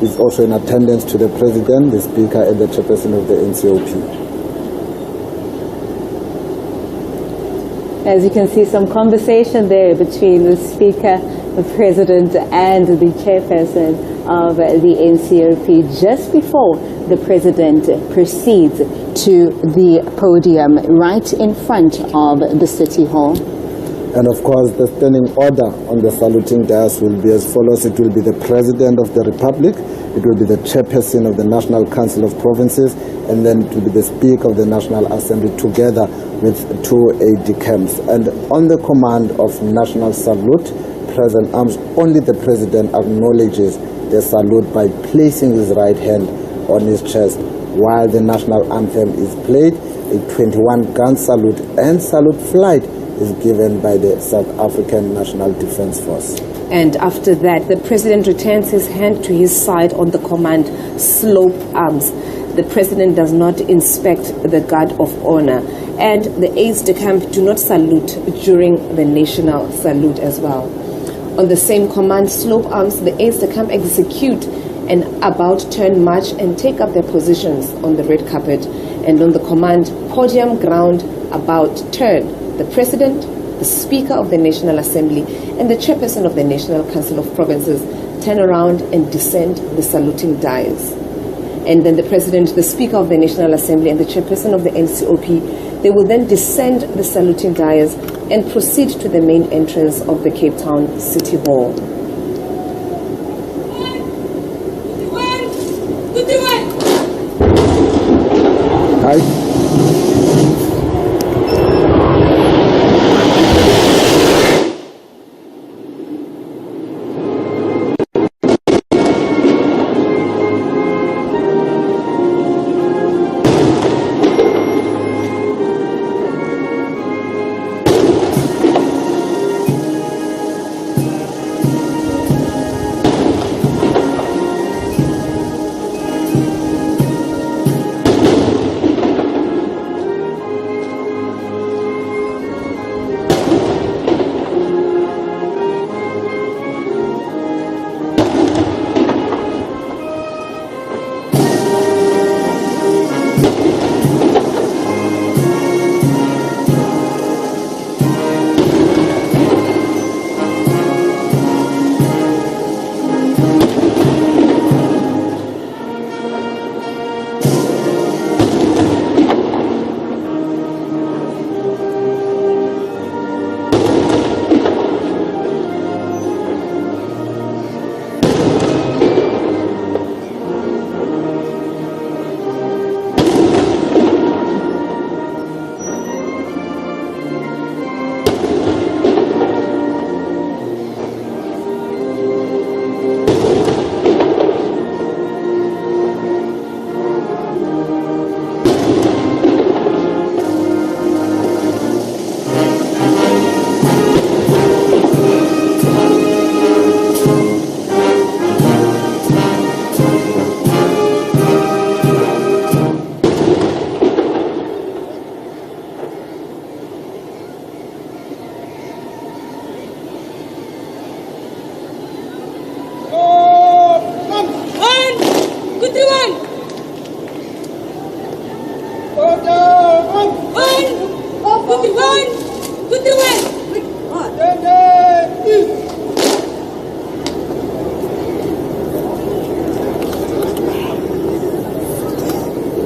is also in attendance to the President, the Speaker, and the Chairperson of the NCOP. As you can see, some conversation there between the Speaker, the President, and the Chairperson of the NCOP just before the President proceeds to the podium right in front of the City Hall. And of course, the standing order on the saluting dais will be as follows. It will be the President of the Republic, it will be the Chairperson of the National Council of Provinces, and then it will be the Speaker of the National Assembly together with 2 aide-de-camps. And on the command of National Salute, Present Arms, only the President acknowledges the salute by placing his right hand on his chest. While the national anthem is played, a 21-gun salute and salute flight is given by the South African National Defence Force. And after that, the President returns his hand to his side on the command slope arms. The President does not inspect the guard of honor, and the aides-de-camp do not salute during the national salute as well. On the same command slope arms, the aides-de-camp execute an about-turn march and take up their positions on the red carpet. And on the command podium ground about-turn, the President, the Speaker of the National Assembly, and the Chairperson of the National Council of Provinces turn around and descend the saluting dais. And then the President, the Speaker of the National Assembly, and the Chairperson of the NCOP, they will then descend the saluting dais and proceed to the main entrance of the Cape Town City Hall. Hi.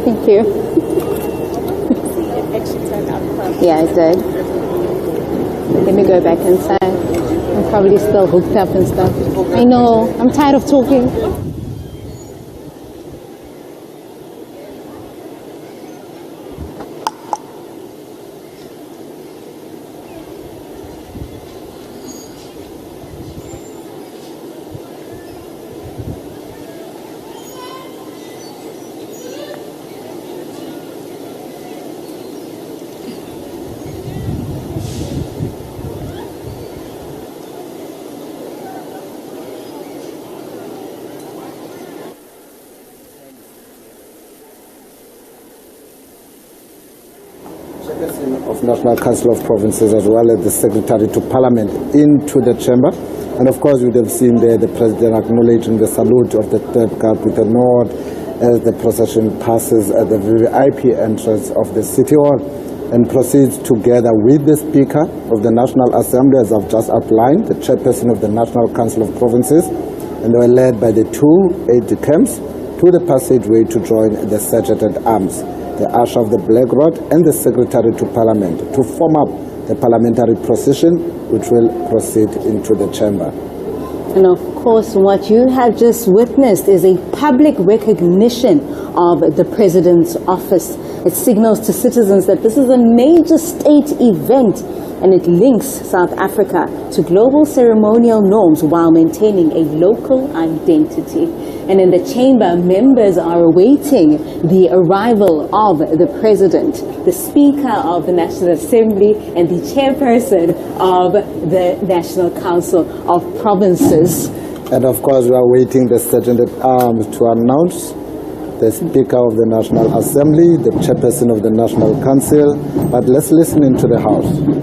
Thank you. Yeah, it did. Let me go back inside. I'm probably still hooked up and stuff. I know. I'm tired of talking. of National Council of Provinces as well as the Secretary to Parliament into the chamber. And of course, you would have seen there the President acknowledging the salute of the third guard with a nod as the procession passes at the VIP entrance of the City Hall and proceeds together with the Speaker of the National Assembly, as I've just outlined, the Chairperson of the National Council of Provinces, and they were led by the two aides-de-camps to the passageway to join the Sergeant at Arms, the Usher of the Black Rod, and the Secretary to Parliament to form up the parliamentary procession, which will proceed into the chamber. And of course, what you have just witnessed is a public recognition of the President's office. It signals to citizens that this is a major state event, and it links South Africa to global ceremonial norms while maintaining a local identity. And in the chamber, members are awaiting the arrival of the President, the Speaker of the National Assembly, and the Chairperson of the National Council of Provinces. And of course, we are waiting the Sergeant at Arms to announce the Speaker of the National Assembly, the Chairperson of the National Council. But let's listen into the House.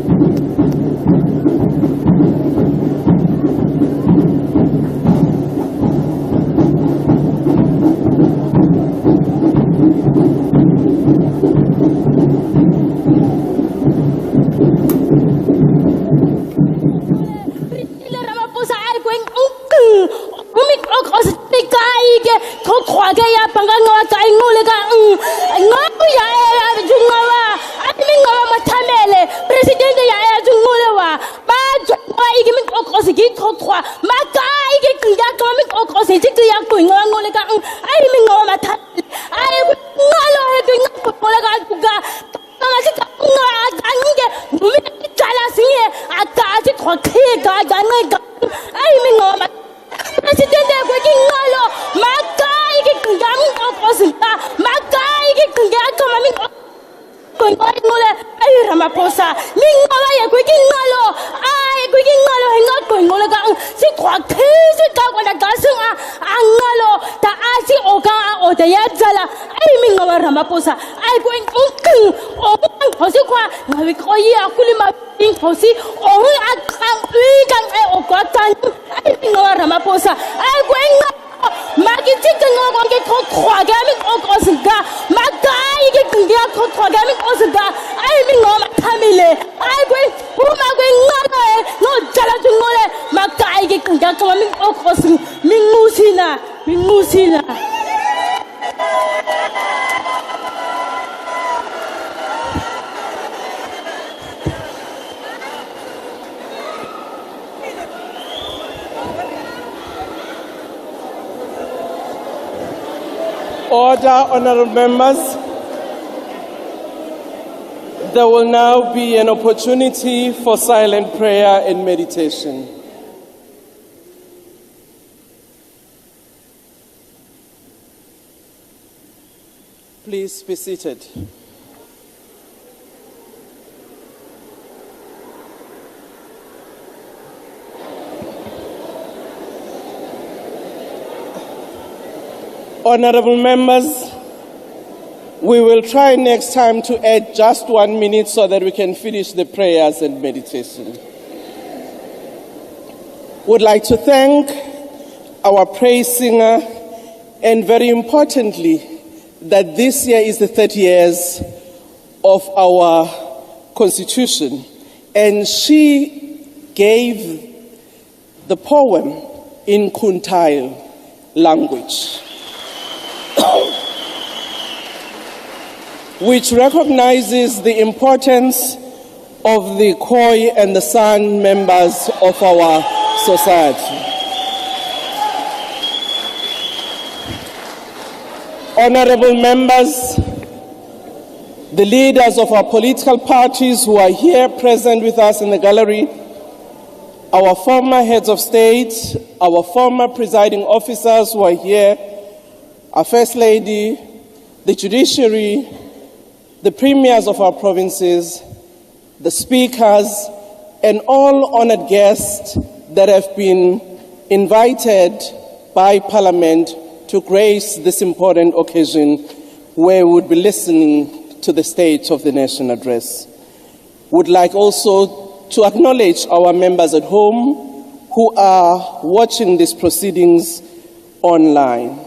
Order, honorable members. There will now be an opportunity for silent prayer and meditation. Please be seated. Honorable members, we will try next time to add just 1 minute so that we can finish the prayers and meditation. Would like to thank our praise singer, and very importantly, that this year is the 30 years of our Constitution, and she gave the poem in Kuntail language, which recognizes the importance of the Khoi and the San members of our society. Honorable members, the leaders of our political parties who are here present with us in the gallery, our former heads of state, our former presiding officers who are here, our First Lady, the judiciary, the premiers of our provinces, the speakers, and all honored guests that have been invited by Parliament to grace this important occasion where we would be listening to the State of the Nation address. Would like also to acknowledge our members at home who are watching these proceedings online.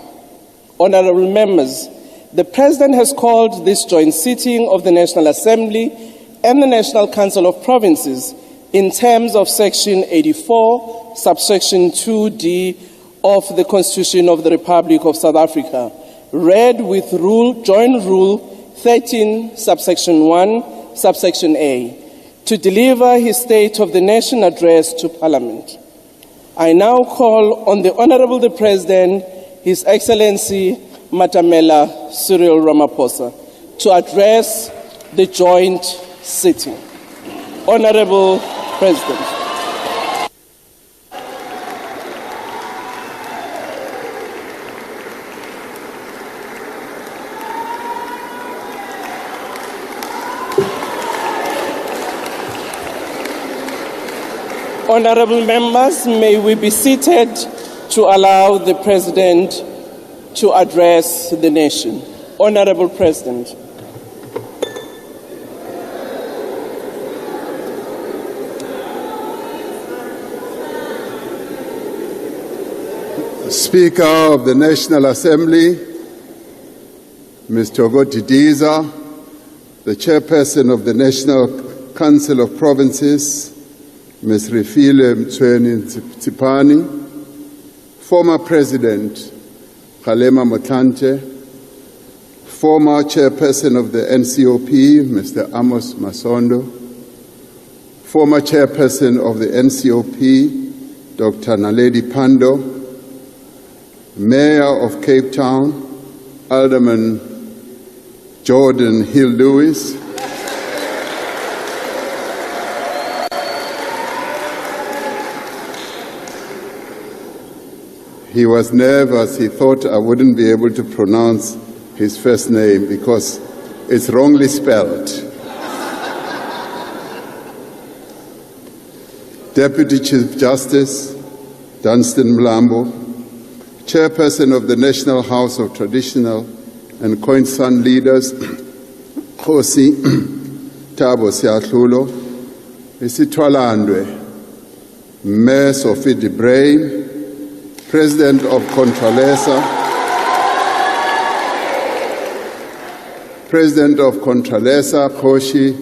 Honorable members, the President has called this joint sitting of the National Assembly and the National Council of Provinces in terms of Section 84, subsection 2D of the Constitution of the Republic of South Africa, read with Joint Rule 13, subsection 1, subsection A, to deliver his State of the Nation address to Parliament. I now call on the Honorable the President, His Excellency Matamela Cyril Ramaphosa, to address the joint sitting. Honorable President. Honorable members, may we be seated to allow the President to address the nation. Honorable President. Speaker of the National Assembly, Ms. Togoti Diza, the Chairperson of the National Council of Provinces, Ms. Refile Tsipani, former President Kgalema Motlanthe, former Chairperson of the NCOP, Mr. Amos Masondo, former Chairperson of the NCOP, Dr. Naledi Pandor, Mayor of Cape Town, Alderman Jordan Hill-Lewis, he was nervous. He thought I wouldn't be able to pronounce his first name because it's wrongly spelled. Deputy Chief Justice Dunstan Mlambo, Chairperson of the National House of Traditional and Khoisan Leaders, Khosi Thabo Siatlulo, Isithwalandwe, Mayor Sophie de Bruyn, President of Contralesa, Khoshi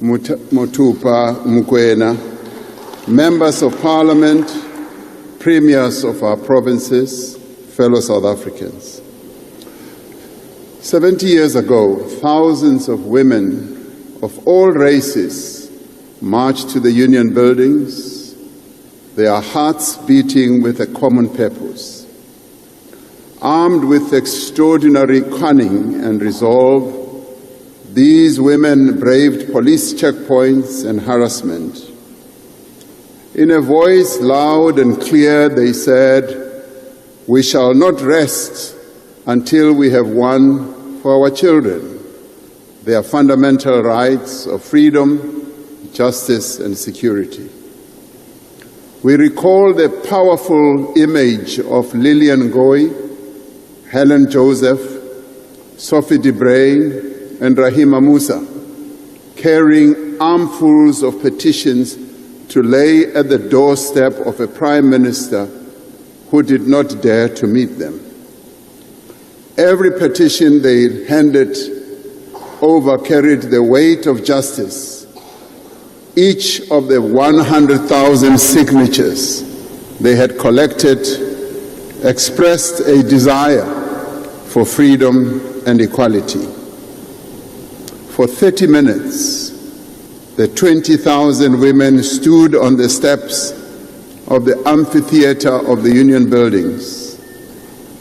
Motupa Mukwena, Members of Parliament, Premiers of our provinces, fellow South Africans. 70 years ago, thousands of women of all races marched to the Union buildings, their hearts beating with a common purpose. Armed with extraordinary cunning and resolve, these women braved police checkpoints and harassment. In a voice loud and clear, they said, "We shall not rest until we have won for our children their fundamental rights of freedom, justice, and security." We recall the powerful image of Lillian Ngoyi, Helen Joseph, Sophie de Bruyn, and Rahima Musa carrying armfuls of petitions to lay at the doorstep of a prime minister who did not dare to meet them. Every petition they handed over carried the weight of justice. Each of the 100,000 signatures they had collected expressed a desire for freedom and equality. For 30 minutes, the 20,000 women stood on the steps of the amphitheater of the Union buildings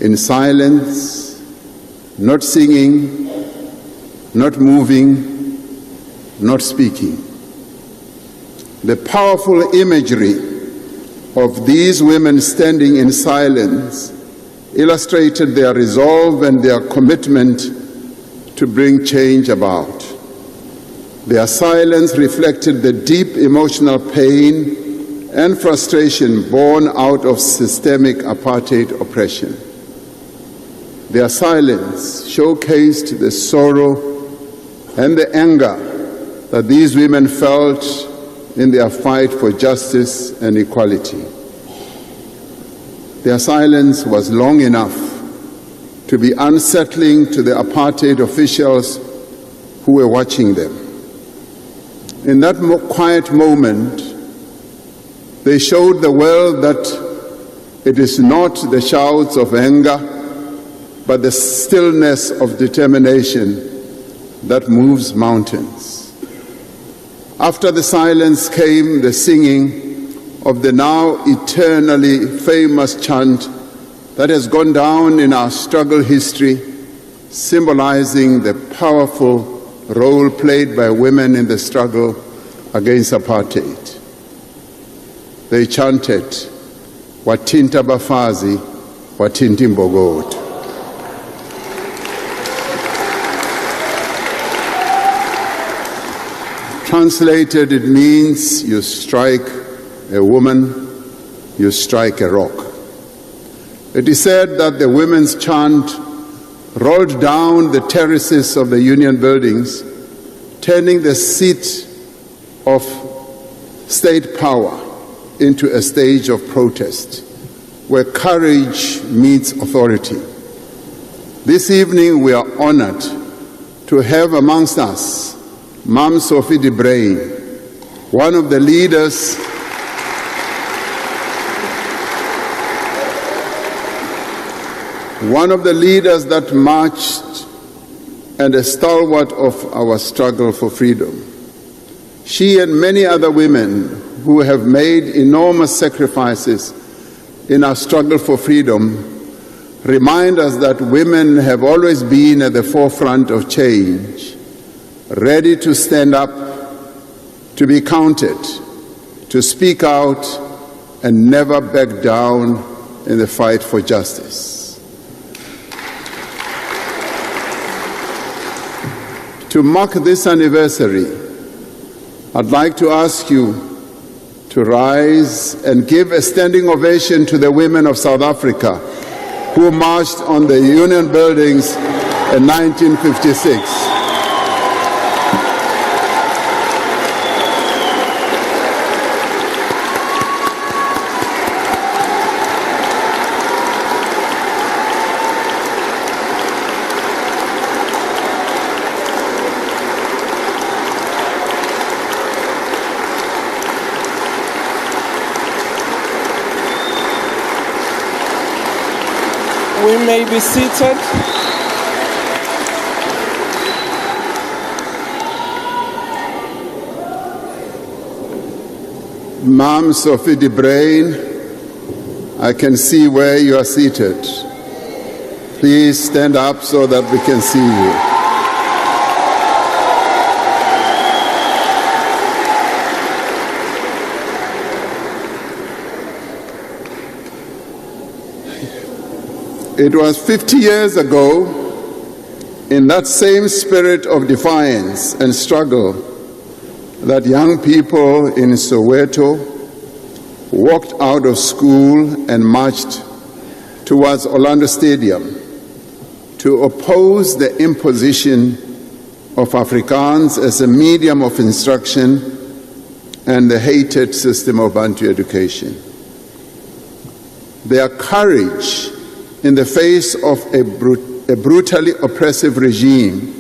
in silence, not singing, not moving, not speaking. The powerful imagery of these women standing in silence illustrated their resolve and their commitment to bring change about. Their silence reflected the deep emotional pain and frustration born out of systemic apartheid oppression. Their silence showcased the sorrow and the anger that these women felt in their fight for justice and equality. Their silence was long enough to be unsettling to the apartheid officials who were watching them. In that quiet moment, they showed the world that it is not the shouts of anger, but the stillness of determination that moves mountains. After the silence came the singing of the now eternally famous chant that has gone down in our struggle history, symbolizing the powerful role played by women in the struggle against apartheid. They chanted, "Wathinta Bafazi, Wathinta Mbogodo." Translated, it means you strike a woman, you strike a rock. It is said that the women's chant rolled down the terraces of the union buildings, turning the seat of state power into a stage of protest, where courage meets authority. This evening we are honored to have amongst us Mam Sophie de Bruyn, one of the leaders that marched and a stalwart of our struggle for freedom. She and many other women who have made enormous sacrifices in our struggle for freedom remind us that women have always been at the forefront of change, ready to stand up, to be counted, to speak out, and never back down in the fight for justice. To mark this anniversary, I'd like to ask you to rise and give a standing ovation to the women of South Africa who marched on the Union buildings in 1956. We may be seated. Mam Sophie de Bruyn, I can see where you are seated. Please stand up so that we can see you. It was 50 years ago, in that same spirit of defiance and struggle, that young people in Soweto walked out of school and marched towards Orlando Stadium to oppose the imposition of Afrikaans as a medium of instruction and the hated system of Bantu education. Their courage in the face of a brutally oppressive regime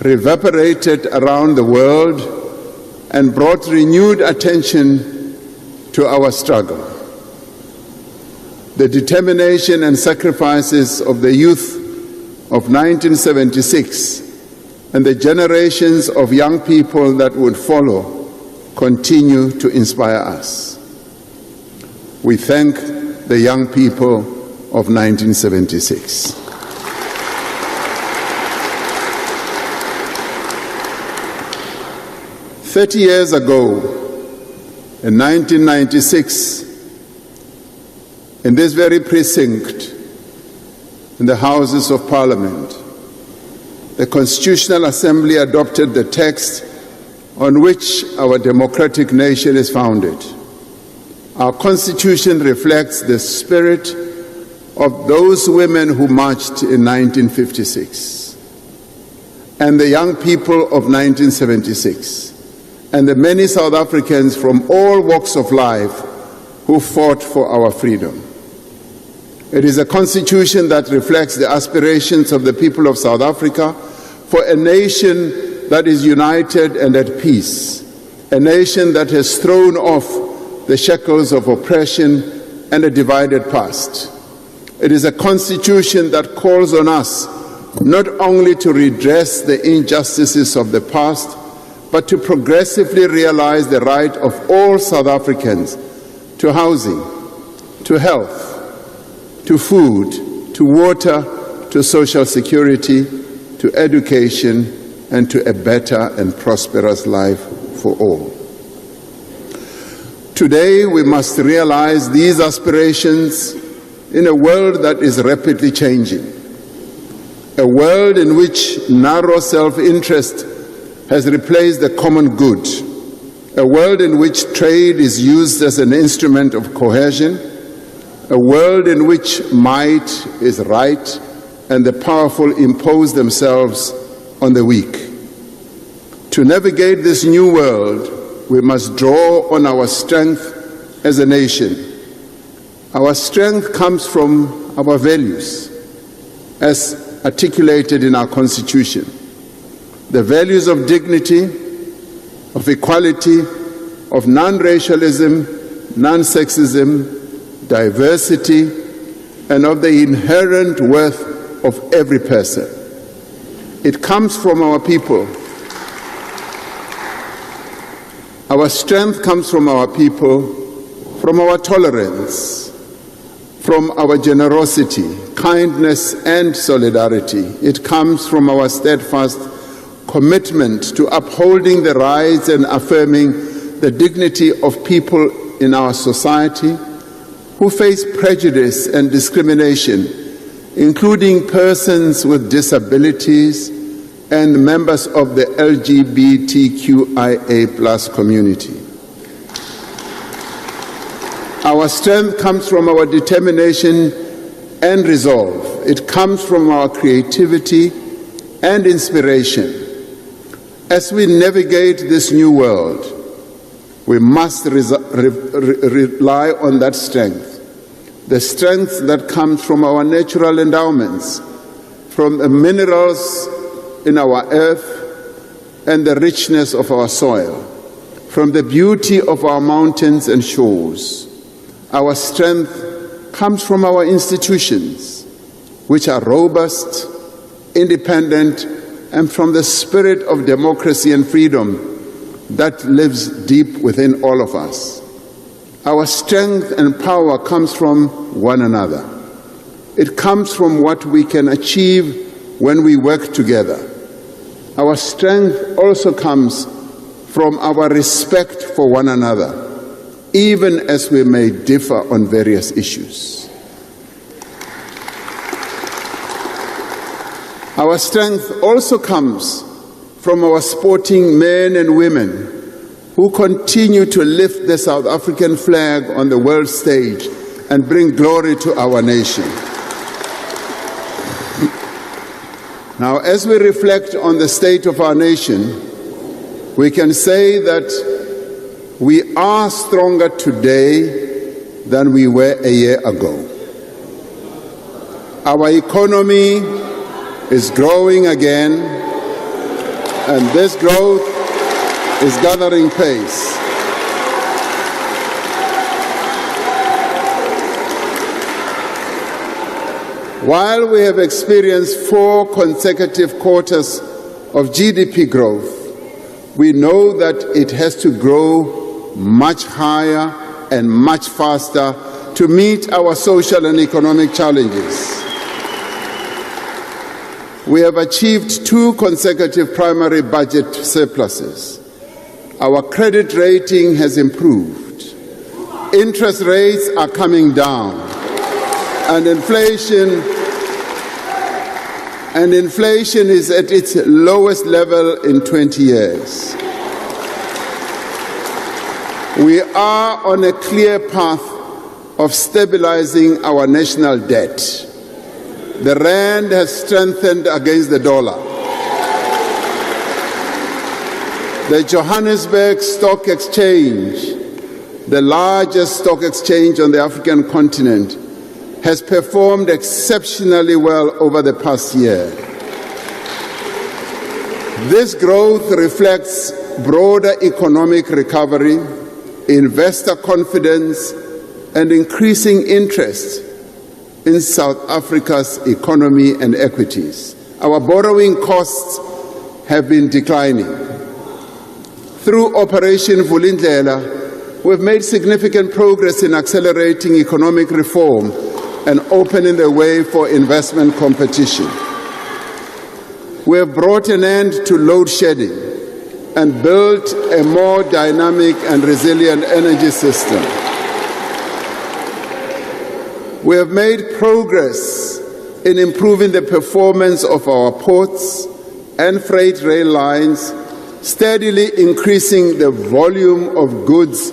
reverberated around the world and brought renewed attention to our struggle. The determination and sacrifices of the youth of 1976 and the generations of young people that would follow continue to inspire us. We thank the young people of 1976. "30 years ago, in 1996, in this very precinct, in the Houses of Parliament, the Constitutional Assembly adopted the text on which our democratic nation is founded. Our Constitution reflects the spirit of those women who marched in 1956. and the young people of 1976, and the many South Africans from all walks of life who fought for our freedom. It is a constitution that reflects the aspirations of the people of South Africa for a nation that is united and at peace, a nation that has thrown off the shackles of oppression and a divided past. It is a constitution that calls on us not only to redress the injustices of the past, but to progressively realize the right of all South Africans to housing, to health, to food, to water, to social security, to education, and to a better and prosperous life for all. Today, we must realize these aspirations in a world that is rapidly changing, a world in which narrow self-interest has replaced the common good, a world in which trade is used as an instrument of cohesion, a world in which might is right and the powerful impose themselves on the weak. To navigate this new world, we must draw on our strength as a nation. Our strength comes from our values, as articulated in our Constitution. The values of dignity, of equality, of non-racialism, non-sexism, diversity, and of the inherent worth of every person. It comes from our people. Our strength comes from our people, from our tolerance, from our generosity, kindness, and solidarity. It comes from our steadfast commitment to upholding the rights and affirming the dignity of people in our society who face prejudice and discrimination, including persons with disabilities and members of the LGBTQIA+ community. Our strength comes from our determination and resolve. It comes from our creativity and inspiration. As we navigate this new world, we must rely on that strength, the strength that comes from our natural endowments, from the minerals in our earth and the richness of our soil, from the beauty of our mountains and shores. Our strength comes from our institutions, which are robust, independent, and from the spirit of democracy and freedom that lives deep within all of us. Our strength and power comes from one another. It comes from what we can achieve when we work together. Our strength also comes from our respect for one another, even as we may differ on various issues. Our strength also comes from our sporting men and women who continue to lift the South African flag on the world stage and bring glory to our nation. Now, as we reflect on the state of our nation, we can say that we are stronger today than we were a year ago. Our economy is growing again, and this growth is gathering pace. While we have experienced 4 consecutive quarters of GDP growth, we know that it has to grow much higher and much faster to meet our social and economic challenges. We have achieved 2 consecutive primary budget surpluses. Our credit rating has improved. Interest rates are coming down. And inflation is at its lowest level in 20 years. We are on a clear path of stabilizing our national debt. The rand has strengthened against the dollar. The Johannesburg Stock Exchange, the largest stock exchange on the African continent, has performed exceptionally well over the past year. This growth reflects broader economic recovery, investor confidence, and increasing interest in South Africa's economy and equities. Our borrowing costs have been declining. Through Operation Vulindlela, we've made significant progress in accelerating economic reform and opening the way for investment competition. We have brought an end to load shedding and built a more dynamic and resilient energy system. We have made progress in improving the performance of our ports and freight rail lines, steadily increasing the volume of goods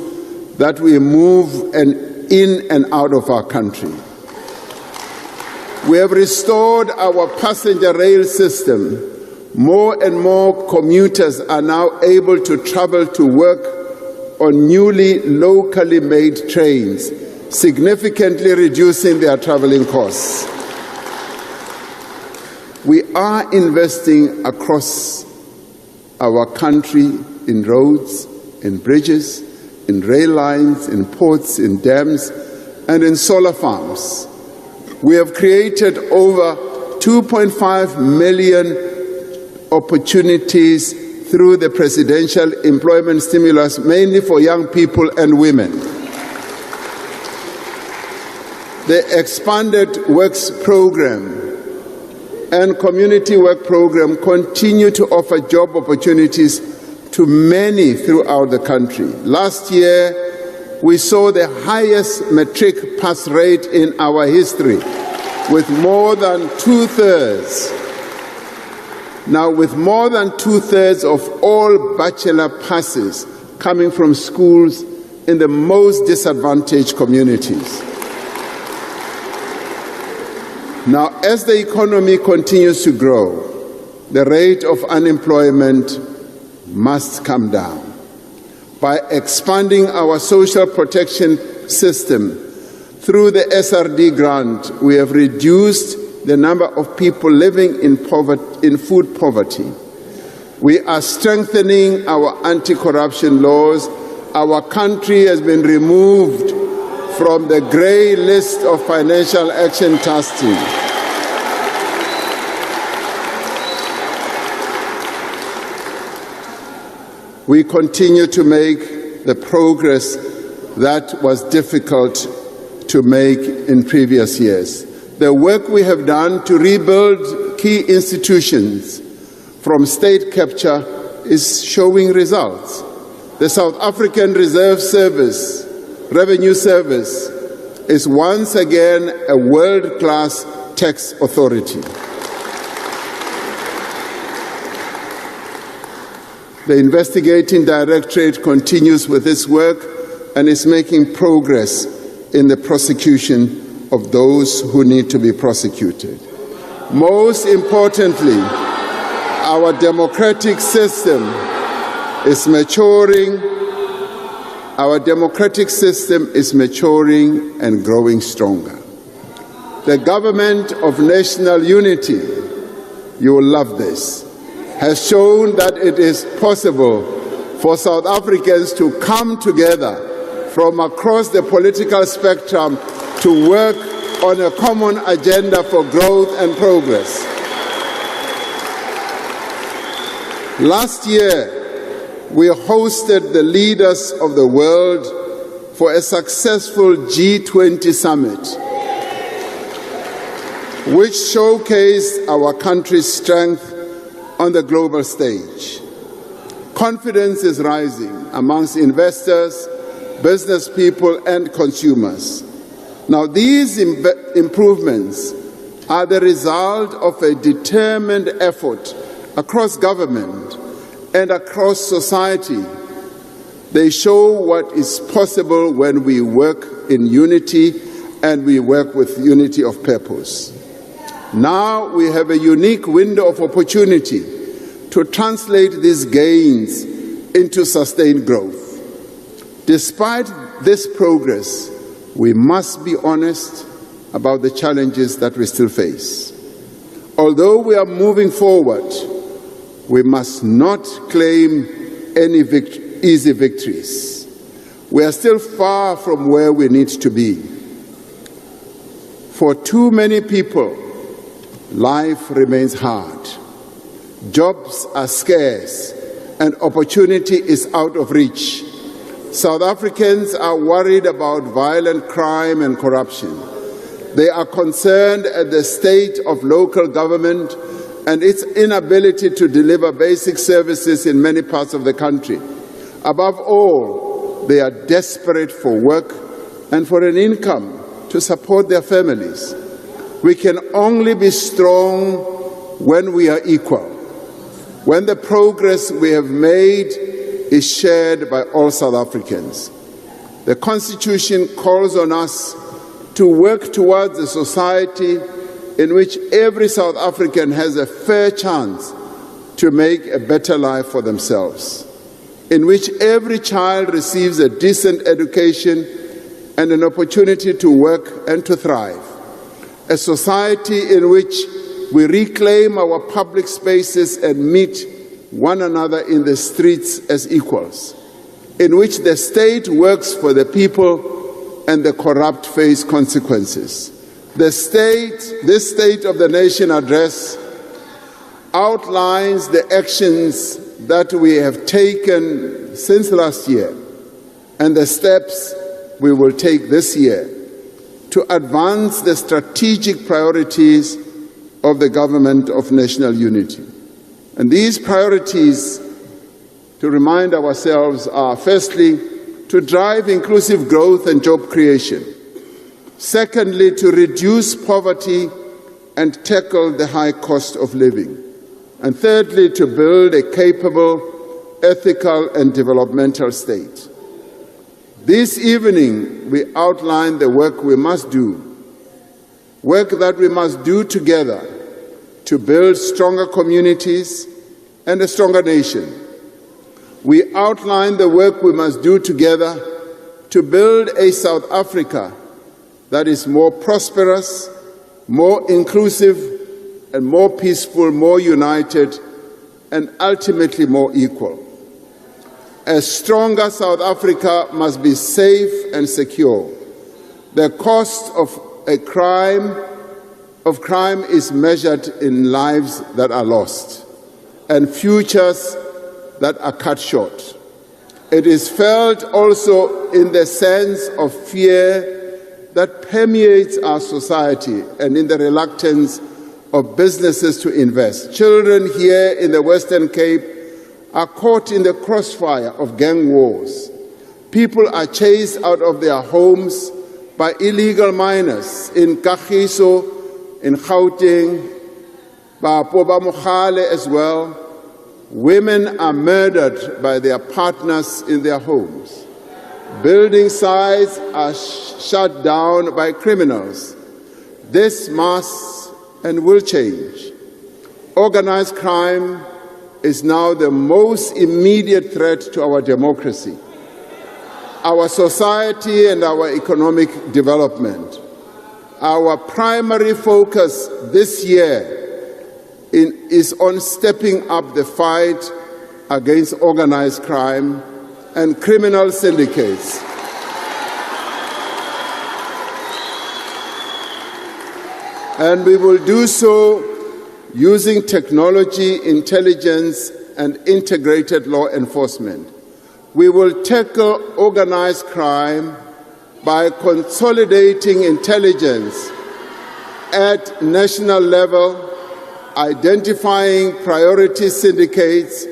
that we move in and out of our country. We have restored our passenger rail system. More and more commuters are now able to travel to work on newly locally made trains, significantly reducing their traveling costs. We are investing across our country in roads, in bridges, in rail lines, in ports, in dams, and in solar farms. We have created over 2.5 million opportunities through the presidential employment stimulus, mainly for young people and women. The expanded Works program and community work program continue to offer job opportunities to many throughout the country. Last year, we saw the highest matric pass rate in our history, with more than two-thirds of all bachelor passes coming from schools in the most disadvantaged communities. Now, as the economy continues to grow, the rate of unemployment must come down. By expanding our social protection system through the SRD grant, we have reduced the number of people living in food poverty. We are strengthening our anti-corruption laws. Our country has been removed from the grey list of financial action task team. We continue to make the progress that was difficult to make in previous years. The work we have done to rebuild key institutions from state capture is showing results. The South African Revenue Service is once again a world-class tax authority. The investigating directorate continues with its work and is making progress in the prosecution of those who need to be prosecuted. Most importantly, our democratic system is maturing. Our democratic system is maturing and growing stronger. The government of national unity, you will love this, has shown that it is possible for South Africans to come together from across the political spectrum to work on a common agenda for growth and progress. Last year, we hosted the leaders of the world for a successful G20 summit, which showcased our country's strength on the global stage. Confidence is rising amongst investors, business people, and consumers. Now, these improvements are the result of a determined effort across government and across society. They show what is possible when we work in unity and we work with unity of purpose. Now we have a unique window of opportunity to translate these gains into sustained growth. Despite this progress, we must be honest about the challenges that we still face. Although we are moving forward, we must not claim any easy victories. We are still far from where we need to be. For too many people, life remains hard. Jobs are scarce and opportunity is out of reach. South Africans are worried about violent crime and corruption. They are concerned at the state of local government and its inability to deliver basic services in many parts of the country. Above all, they are desperate for work and for an income to support their families. We can only be strong when we are equal, when the progress we have made is shared by all South Africans. The Constitution calls on us to work towards a society in which every South African has a fair chance to make a better life for themselves, in which every child receives a decent education and an opportunity to work and to thrive, a society in which we reclaim our public spaces and meet one another in the streets as equals, in which the state works for the people and the corrupt face consequences. This State of the Nation address outlines the actions that we have taken since last year and the steps we will take this year to advance the strategic priorities of the Government of National Unity. And these priorities, to remind ourselves, are firstly, to drive inclusive growth and job creation. Secondly, to reduce poverty and tackle the high cost of living. And thirdly, to build a capable, ethical and developmental state. This evening, we outline the work we must do, work that we must do together to build stronger communities and a stronger nation. We outline the work we must do together to build a South Africa that is more prosperous, more inclusive, and more peaceful, more united, and ultimately more equal. A stronger South Africa must be safe and secure. The cost of crime is measured in lives that are lost and futures that are cut short. It is felt also in the sense of fear that permeates our society and in the reluctance of businesses to invest. Children here in the Western Cape are caught in the crossfire of gang wars. People are chased out of their homes by illegal miners in Kagiso, in Gauteng, Bapoba Mogale as well. Women are murdered by their partners in their homes. Building sites are shut down by criminals. This must and will change. Organized crime is now the most immediate threat to our democracy, our society and our economic development. Our primary focus this year is on stepping up the fight against organized crime and criminal syndicates. And we will do so using technology, intelligence, and integrated law enforcement. We will tackle organized crime by consolidating intelligence at national level, identifying priority syndicates,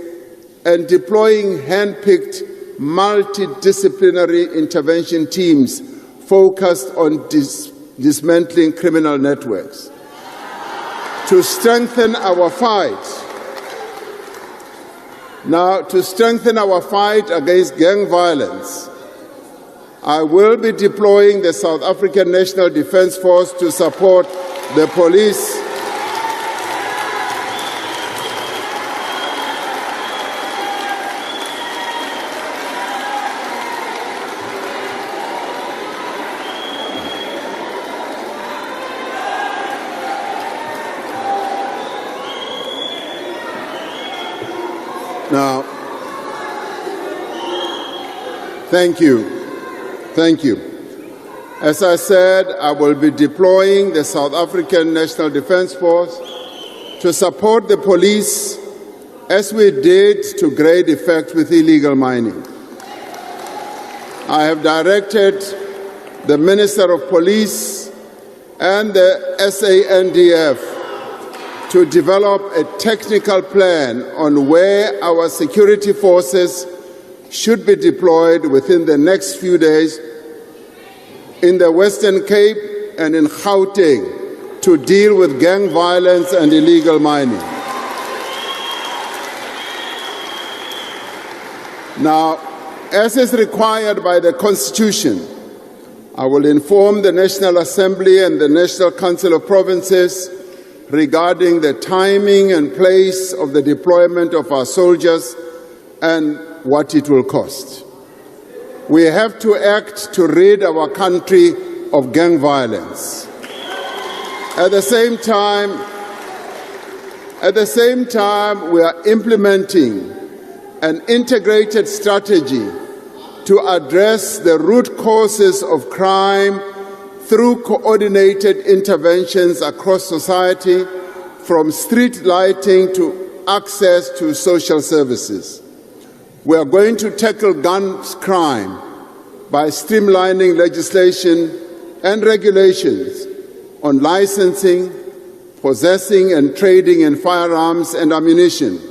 and deploying hand-picked multidisciplinary intervention teams focused on dismantling criminal networks. To strengthen our fight, against gang violence, I will be deploying the South African National Defence Force to support the police Now, thank you. Thank you. As I said, I will be deploying the South African National Defence Force to support the police as we did to great effect with illegal mining. I have directed the Minister of Police and the SANDF to develop a technical plan on where our security forces should be deployed within the next few days in the Western Cape and in Gauteng to deal with gang violence and illegal mining. Now, as is required by the Constitution, I will inform the National Assembly and the National Council of Provinces regarding the timing and place of the deployment of our soldiers and what it will cost. We have to act to rid our country of gang violence. At the same time, we are implementing an integrated strategy to address the root causes of crime through coordinated interventions across society, from street lighting to access to social services. We are going to tackle gun crime by streamlining legislation and regulations on licensing, possessing and trading in firearms and ammunition.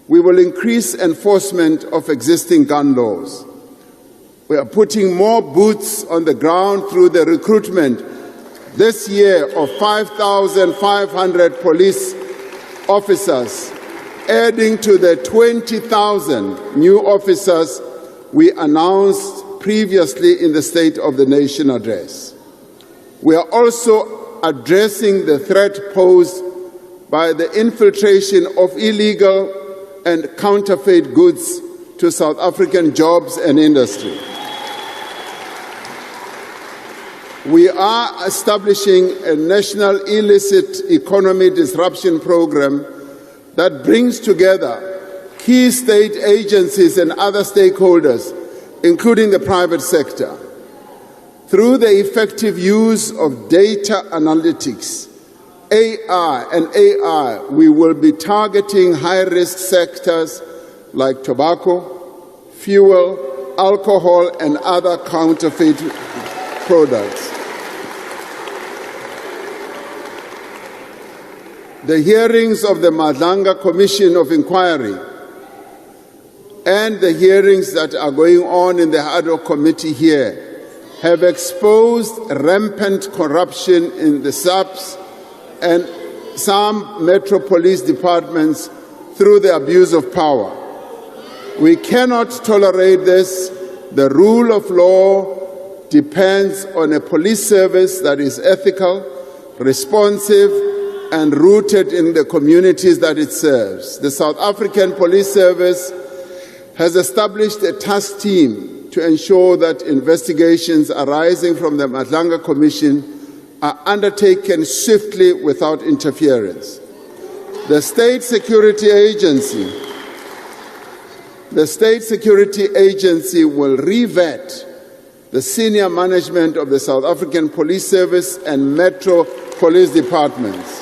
We will increase enforcement of existing gun laws. We are putting more boots on the ground through the recruitment this year of 5,500 police officers, adding to the 20,000 new officers we announced previously in the State of the Nation address. We are also addressing the threat posed by the infiltration of illegal and counterfeit goods to South African jobs and industry. We are establishing a national illicit economy disruption program that brings together key state agencies and other stakeholders, including the private sector. Through the effective use of data analytics, AI, we will be targeting high-risk sectors like tobacco, fuel, alcohol, and other counterfeit products. The hearings of the Madlanga Commission of Inquiry and the hearings that are going on in the ad hoc committee here have exposed rampant corruption in the SAPS and some metro police departments through the abuse of power. We cannot tolerate this. The rule of law depends on a police service that is ethical, responsive, and rooted in the communities that it serves. The South African Police Service has established a task team to ensure that investigations arising from the Madlanga Commission are undertaken swiftly without interference. The State Security Agency will re-vet the senior management of the South African Police Service and Metro Police Departments.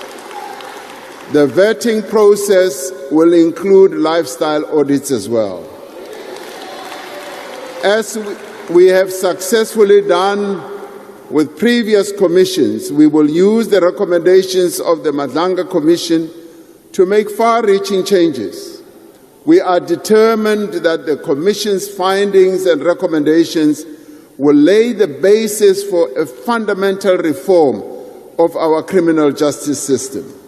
The vetting process will include lifestyle audits as well. As we have successfully done with previous commissions, we will use the recommendations of the Madlanga Commission to make far-reaching changes. We are determined that the Commission's findings and recommendations will lay the basis for a fundamental reform of our criminal justice system.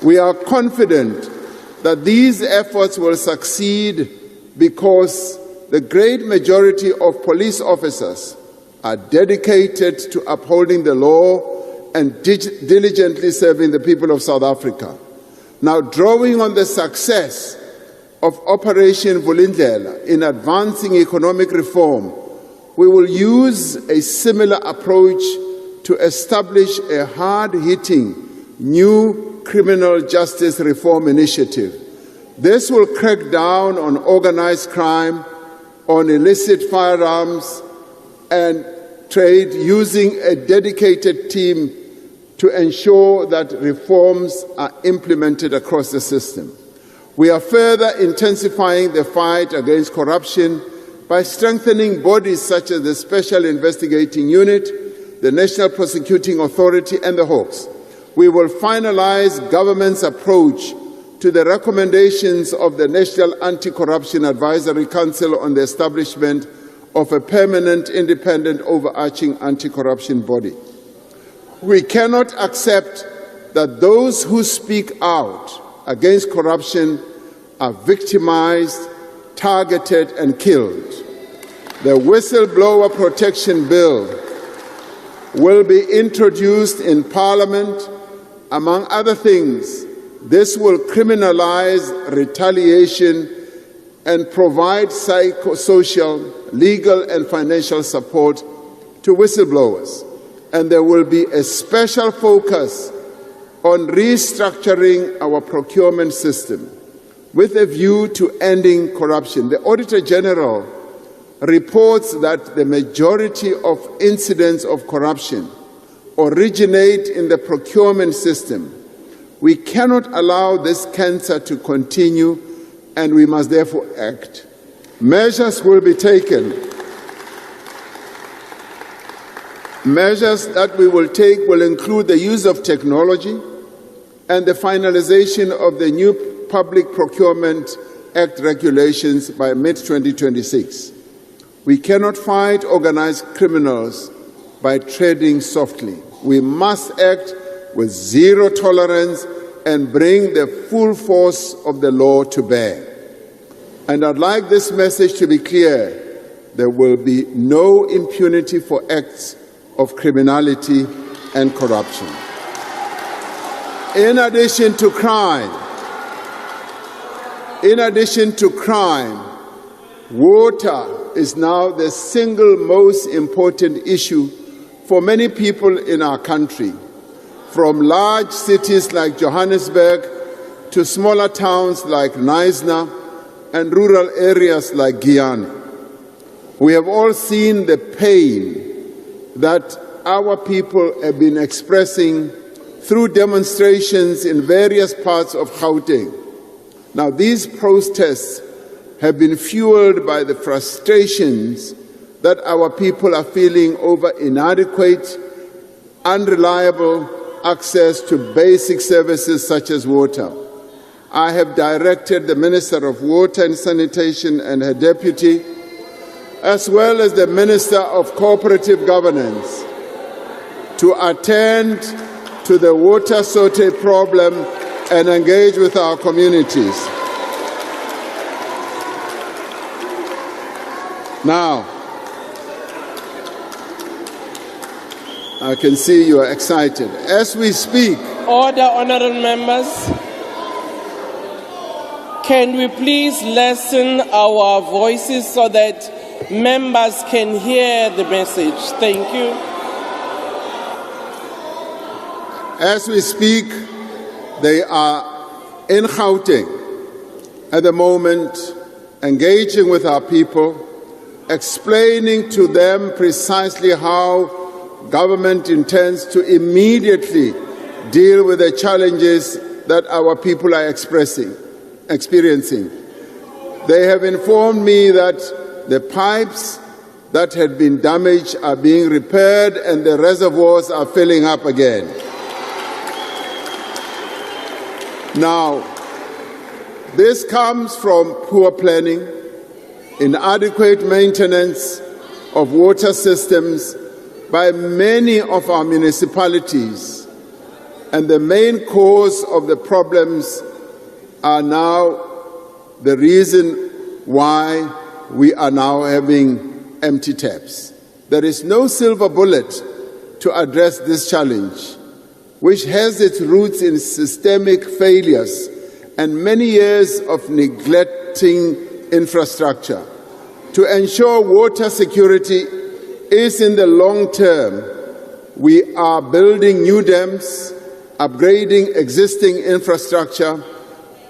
We are confident that these efforts will succeed because the great majority of police officers are dedicated to upholding the law and diligently serving the people of South Africa. Now, drawing on the success of Operation Vulindlela in advancing economic reform, we will use a similar approach to establish a hard-hitting new criminal justice reform initiative This will crack down on organized crime, on illicit firearms and trade, using a dedicated team to ensure that reforms are implemented across the system. We are further intensifying the fight against corruption by strengthening bodies such as the Special Investigating Unit, the National Prosecuting Authority, and the Hawks. We will finalize government's approach to the recommendations of the National Anti-Corruption Advisory Council on the establishment of a permanent, independent, overarching anti-corruption body. We cannot accept that those who speak out against corruption are victimized, targeted, and killed. The Whistleblower Protection Bill will be introduced in Parliament. Among other things, this will criminalize retaliation and provide psychosocial, legal, and financial support to whistleblowers. And there will be a special focus on restructuring our procurement system with a view to ending corruption. The Auditor General reports that the majority of incidents of corruption originate in the procurement system. We cannot allow this cancer to continue, and we must therefore act. Measures will be taken. Measures that we will take will include the use of technology and the finalization of the new Public Procurement Act regulations by mid-2026. We cannot fight organized criminals by treading softly. We must act with zero tolerance and bring the full force of the law to bear. And I'd like this message to be clear: there will be no impunity for acts of criminality and corruption. In addition to crime, water is now the single most important issue for many people in our country, from large cities like Johannesburg to smaller towns like Knysna and rural areas like Guyana. We have all seen the pain that our people have been expressing through demonstrations in various parts of Gauteng. Now, these protests have been fueled by the frustrations that our people are feeling over inadequate, unreliable access to basic services such as water. I have directed the Minister of Water and Sanitation and her deputy, as well as the Minister of Cooperative Governance, to attend to the water shortage problem and engage with our communities. Now, I can see you are excited. As we speak, Order, honorable members. Can we please lessen our voices so that members can hear the message? Thank you. As we speak, they are in Gauteng at the moment, engaging with our people, explaining to them precisely how government intends to immediately deal with the challenges that our people are experiencing. They have informed me that the pipes that had been damaged are being repaired and the reservoirs are filling up again. Now, this comes from poor planning, inadequate maintenance of water systems by many of our municipalities, and the main cause of the problems are now the reason why we are now having empty taps. There is no silver bullet to address this challenge, which has its roots in systemic failures and many years of neglecting infrastructure. To ensure water security is in the long term, we are building new dams, upgrading existing infrastructure,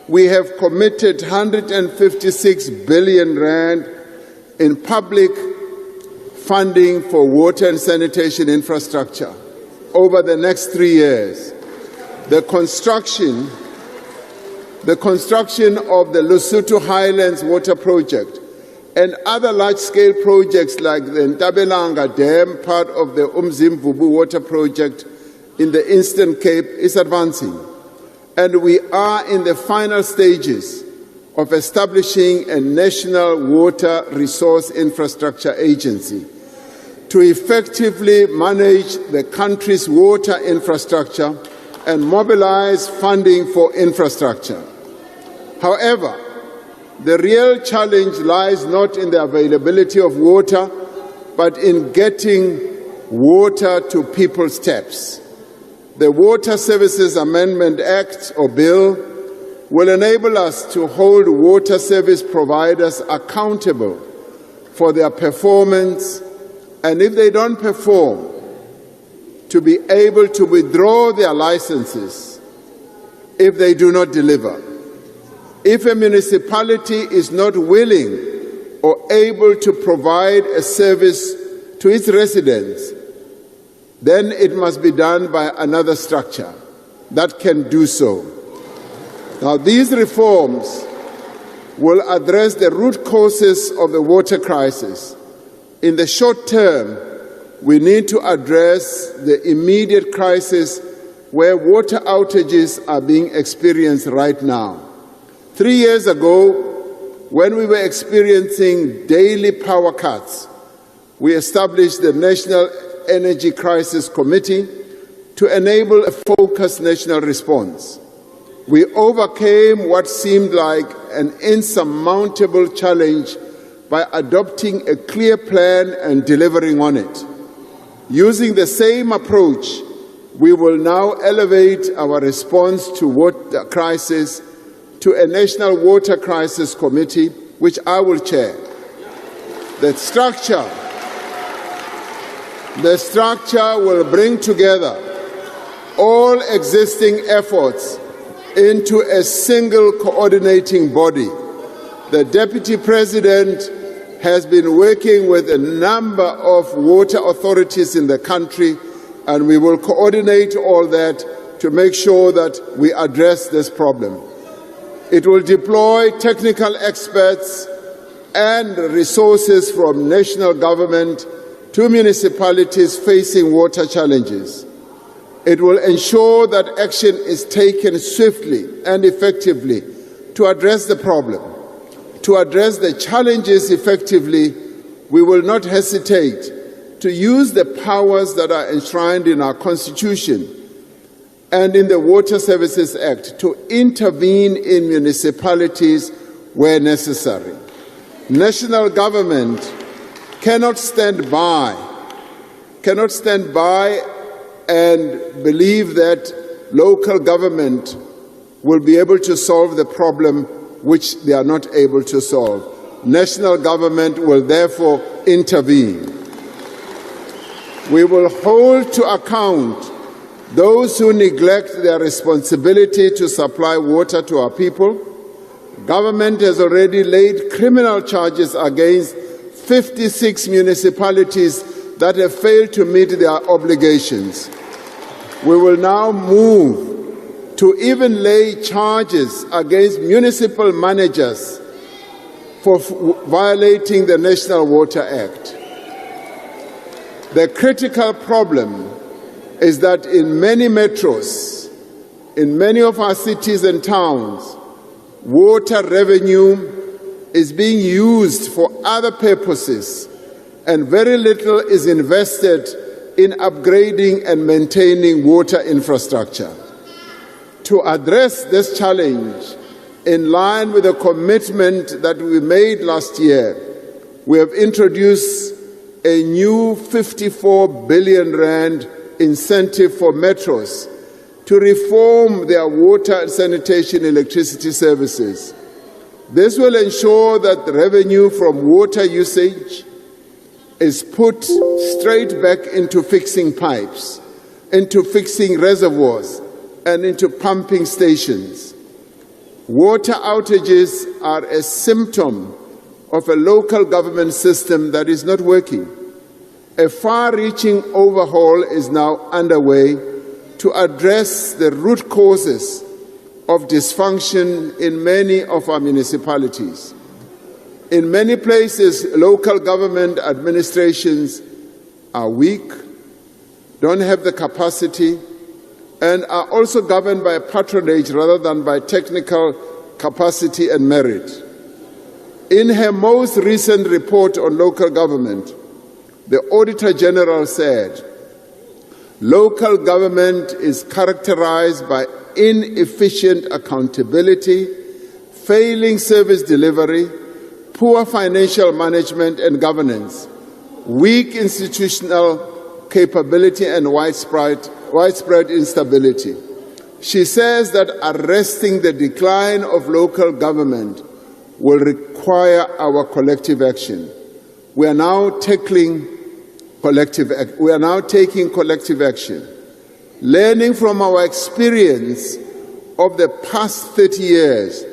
we have committed 156 billion rand in public funding for water and sanitation infrastructure over the next 3 years. The construction of the Lesotho Highlands Water Project and other large-scale projects like the Ntabelanga Dam, part of the Umzimvubu Water Project in the Eastern Cape, is advancing. And we are in the final stages of establishing a national water resource infrastructure agency to effectively manage the country's water infrastructure and mobilize funding for infrastructure. However, the real challenge lies not in the availability of water, but in getting water to people's taps. The Water Services Amendment Act, or bill, will enable us to hold water service providers accountable for their performance, and if they don't perform, to be able to withdraw their licenses if they do not deliver. If a municipality is not willing or able to provide a service to its residents, then it must be done by another structure that can do so. Now, these reforms will address the root causes of the water crisis. In the short term, we need to address the immediate crisis where water outages are being experienced right now. 3 years ago, when we were experiencing daily power cuts, we established the National Energy Crisis Committee to enable a focused national response. We overcame what seemed like an insurmountable challenge by adopting a clear plan and delivering on it. Using the same approach, we will now elevate our response to water crisis to a National Water Crisis Committee, which I will chair. The structure will bring together all existing efforts into a single coordinating body. The Deputy President has been working with a number of water authorities in the country, and we will coordinate all that to make sure that we address this problem. It will deploy technical experts and resources from national government to municipalities facing water challenges. It will ensure that action is taken swiftly and effectively to address the problem. To address the challenges effectively, we will not hesitate to use the powers that are enshrined in our Constitution and in the Water Services Act to intervene in municipalities where necessary. National government cannot stand by and believe that local government will be able to solve the problem which they are not able to solve. National government will therefore intervene. We will hold to account those who neglect their responsibility to supply water to our people. Government has already laid criminal charges against 56 municipalities that have failed to meet their obligations. We will now move to even lay charges against municipal managers for violating the National Water Act. The critical problem is that in many metros, in many of our cities and towns, water revenue is being used for other purposes, and very little is invested in upgrading and maintaining water infrastructure. To address this challenge, in line with the commitment that we made last year, we have introduced a new 54 billion rand incentive for metros to reform their water and sanitation electricity services. This will ensure that the revenue from water usage is put straight back into fixing pipes, into fixing reservoirs, and into pumping stations. Water outages are a symptom of a local government system that is not working. A far-reaching overhaul is now underway to address the root causes of dysfunction in many of our municipalities. In many places, local government administrations are weak, don't have the capacity, and are also governed by patronage rather than by technical capacity and merit. In her most recent report on local government, the Auditor General said, local government is characterized by inefficient accountability, failing service delivery, poor financial management and governance, weak institutional capability and widespread instability. She says that arresting the decline of local government will require our collective action. We are now taking collective action. Learning from our experience of the past 30 years,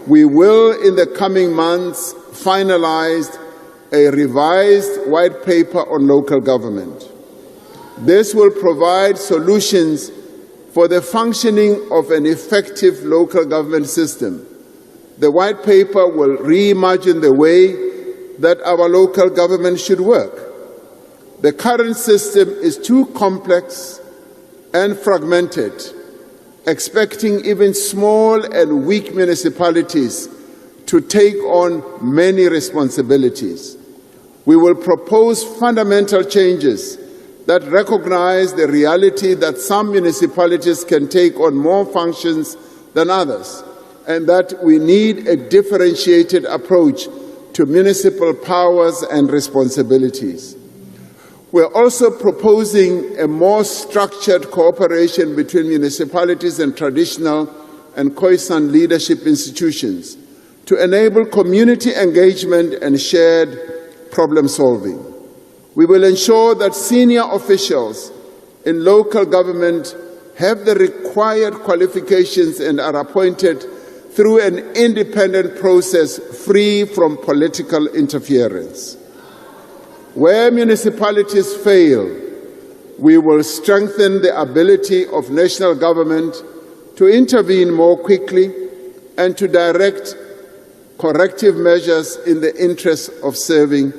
we will in the coming months finalize a revised white paper on local government. This will provide solutions for the functioning of an effective local government system. The white paper will reimagine the way that our local government should work. The current system is too complex and fragmented, expecting even small and weak municipalities to take on many responsibilities. We will propose fundamental changes that recognize the reality that some municipalities can take on more functions than others, and that we need a differentiated approach to municipal powers and responsibilities. We're also proposing a more structured cooperation between municipalities and traditional and Khoisan leadership institutions to enable community engagement and shared problem solving. We will ensure that senior officials in local government have the required qualifications and are appointed through an independent process free from political interference. Where municipalities fail, we will strengthen the ability of national government to intervene more quickly and to direct corrective measures in the interest of serving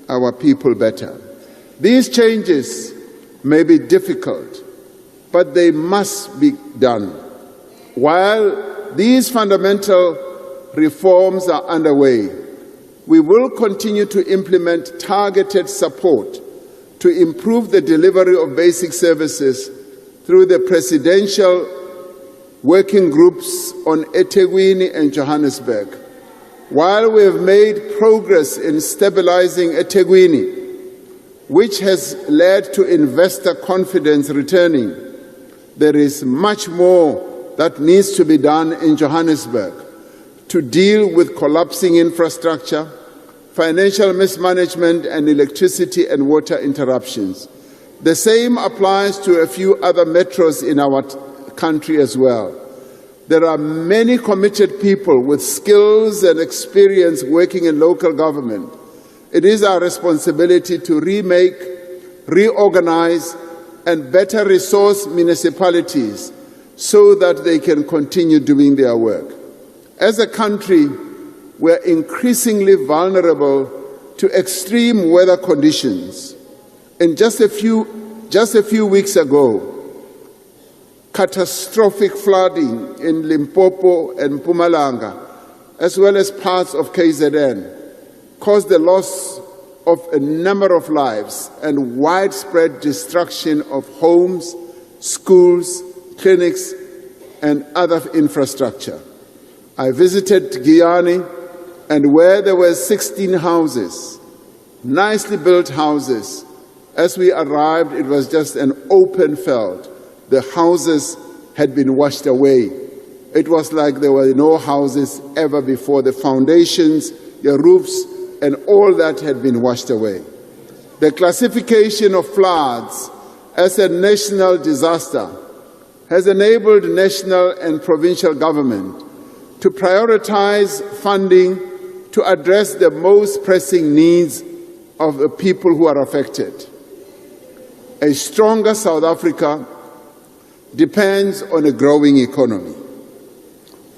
our people better. These changes may be difficult, but they must be done. While these fundamental reforms are underway, we will continue to implement targeted support to improve the delivery of basic services through the presidential working groups on eThekwini and Johannesburg. While we have made progress in stabilizing eThekwini, which has led to investor confidence returning, there is much more that needs to be done in Johannesburg to deal with collapsing infrastructure, financial mismanagement, and electricity and water interruptions. The same applies to a few other metros in our country as well. There are many committed people with skills and experience working in local government. It is our responsibility to remake, reorganize, and better resource municipalities so that they can continue doing their work. As a country, we are increasingly vulnerable to extreme weather conditions. And just a few weeks ago, catastrophic flooding in Limpopo and Mpumalanga, as well as parts of KZN, caused the loss of a number of lives and widespread destruction of homes, schools, clinics, and other infrastructure. I visited Guyane, and where there were 16 houses, nicely built houses, as we arrived, it was just an open field. The houses had been washed away. It was like there were no houses ever before. The foundations, the roofs, and all that had been washed away. The classification of floods as a national disaster has enabled national and provincial government to prioritize funding to address the most pressing needs of the people who are affected. A stronger South Africa depends on a growing economy.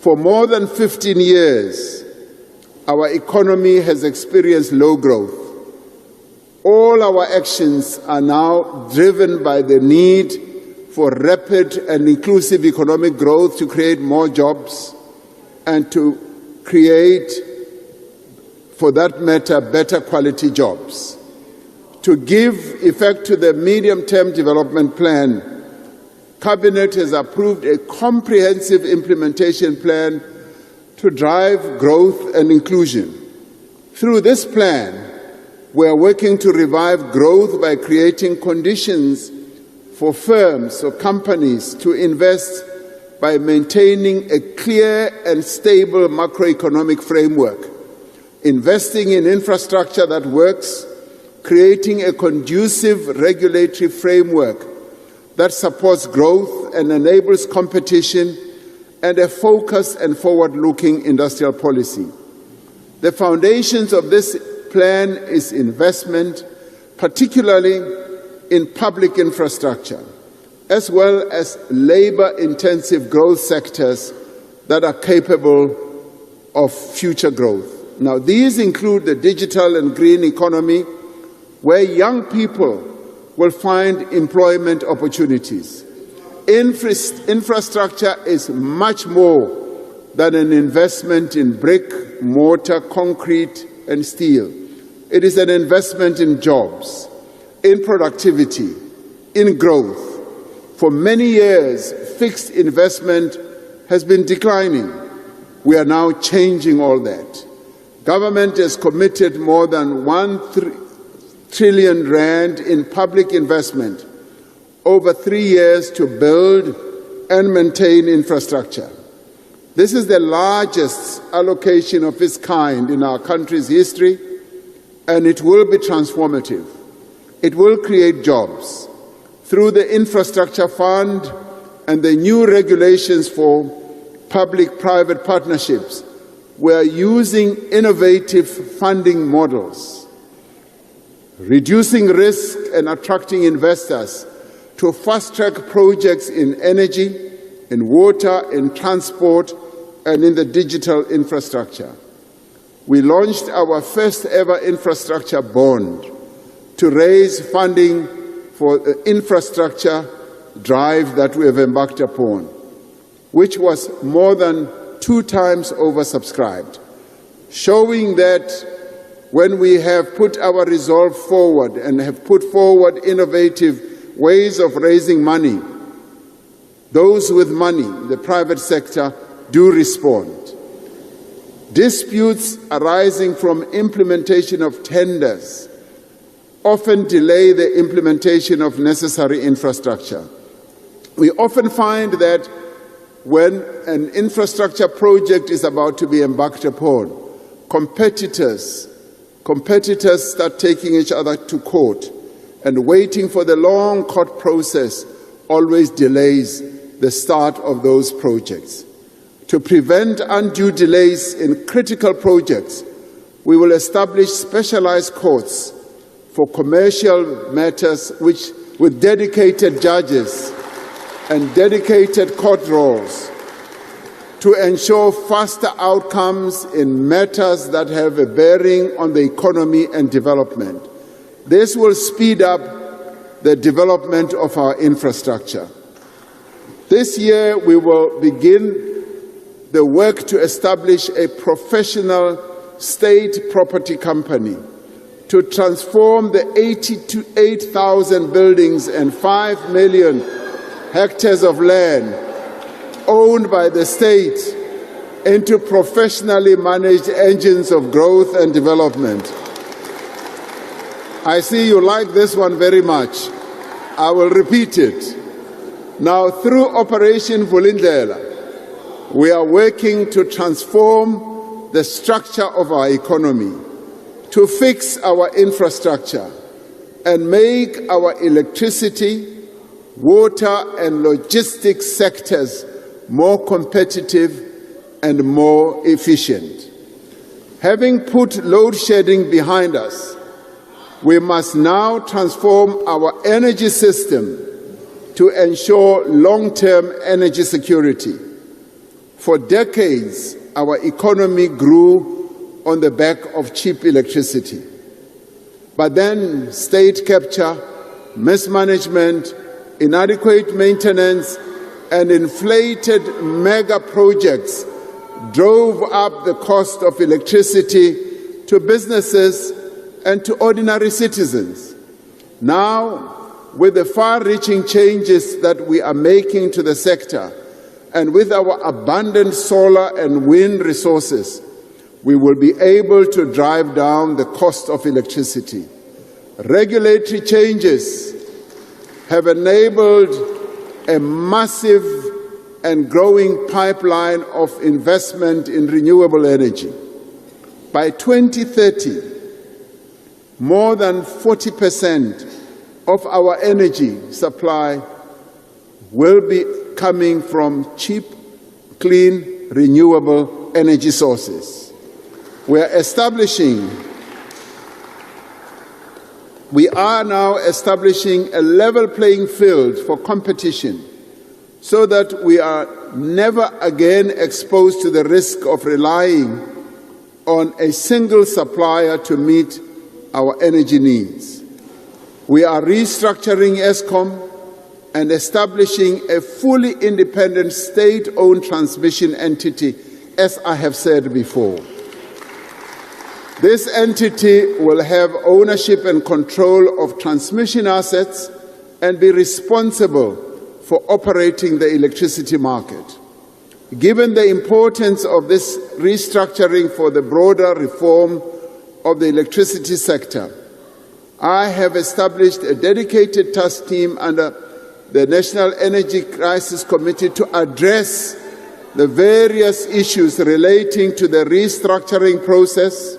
For more than 15 years, our economy has experienced low growth. All our actions are now driven by the need for rapid and inclusive economic growth to create more jobs and to create, for that matter, better quality jobs. To give effect to the medium-term development plan, Cabinet has approved a comprehensive implementation plan to drive growth and inclusion. Through this plan, we are working to revive growth by creating conditions for firms or companies to invest by maintaining a clear and stable macroeconomic framework, investing in infrastructure that works, creating a conducive regulatory framework that supports growth and enables competition, and a focused and forward-looking industrial policy. The foundations of this plan is investment, particularly in public infrastructure, as well as labor-intensive growth sectors that are capable of future growth. Now, these include the digital and green economy, where young people will find employment opportunities. Infrastructure is much more than an investment in brick, mortar, concrete, and steel. It is an investment in jobs, in productivity, in growth. For many years, fixed investment has been declining. We are now changing all that. Government has committed more than 1 trillion rand in public investment over 3 years to build and maintain infrastructure. This is the largest allocation of its kind in our country's history, and it will be transformative. It will create jobs. Through the Infrastructure Fund and the new regulations for public-private partnerships, we are using innovative funding models, reducing risk and attracting investors to fast-track projects in energy, in water, in transport, and in the digital infrastructure. We launched our first-ever infrastructure bond to raise funding for the infrastructure drive that we have embarked upon, which was more than 2 times oversubscribed, showing that when we have put our resolve forward and have put forward innovative ways of raising money, those with money, the private sector, do respond. Disputes arising from implementation of tenders often delay the implementation of necessary infrastructure. We often find that when an infrastructure project is about to be embarked upon, competitors start taking each other to court, and waiting for the long court process always delays the start of those projects. To prevent undue delays in critical projects, we will establish specialized courts for commercial matters with dedicated judges and dedicated court roles to ensure faster outcomes in matters that have a bearing on the economy and development. This will speed up the development of our infrastructure. This year, we will begin the work to establish a professional state property company to transform the 88,000 buildings and 5 million hectares of land owned by the state into professionally managed engines of growth and development. I see you like this one very much. I will repeat it. Now, through Operation Vulindlela, we are working to transform the structure of our economy, to fix our infrastructure, and make our electricity, water, and logistics sectors more competitive and more efficient. Having put load shedding behind us, we must now transform our energy system to ensure long-term energy security. For decades, our economy grew on the back of cheap electricity. But then state capture, mismanagement, inadequate maintenance, and inflated mega projects drove up the cost of electricity to businesses and to ordinary citizens. Now, with the far-reaching changes that we are making to the sector, and with our abundant solar and wind resources, we will be able to drive down the cost of electricity. Regulatory changes have enabled a massive and growing pipeline of investment in renewable energy. By 2030, more than 40% of our energy supply will be coming from cheap, clean, renewable energy sources. We are now establishing a level playing field for competition so that we are never again exposed to the risk of relying on a single supplier to meet our energy needs. We are restructuring ESCOM and establishing a fully independent state-owned transmission entity, as I have said before. This entity will have ownership and control of transmission assets and be responsible for operating the electricity market. Given the importance of this restructuring for the broader reform of the electricity sector, I have established a dedicated task team under the National Energy Crisis Committee to address the various issues relating to the restructuring process,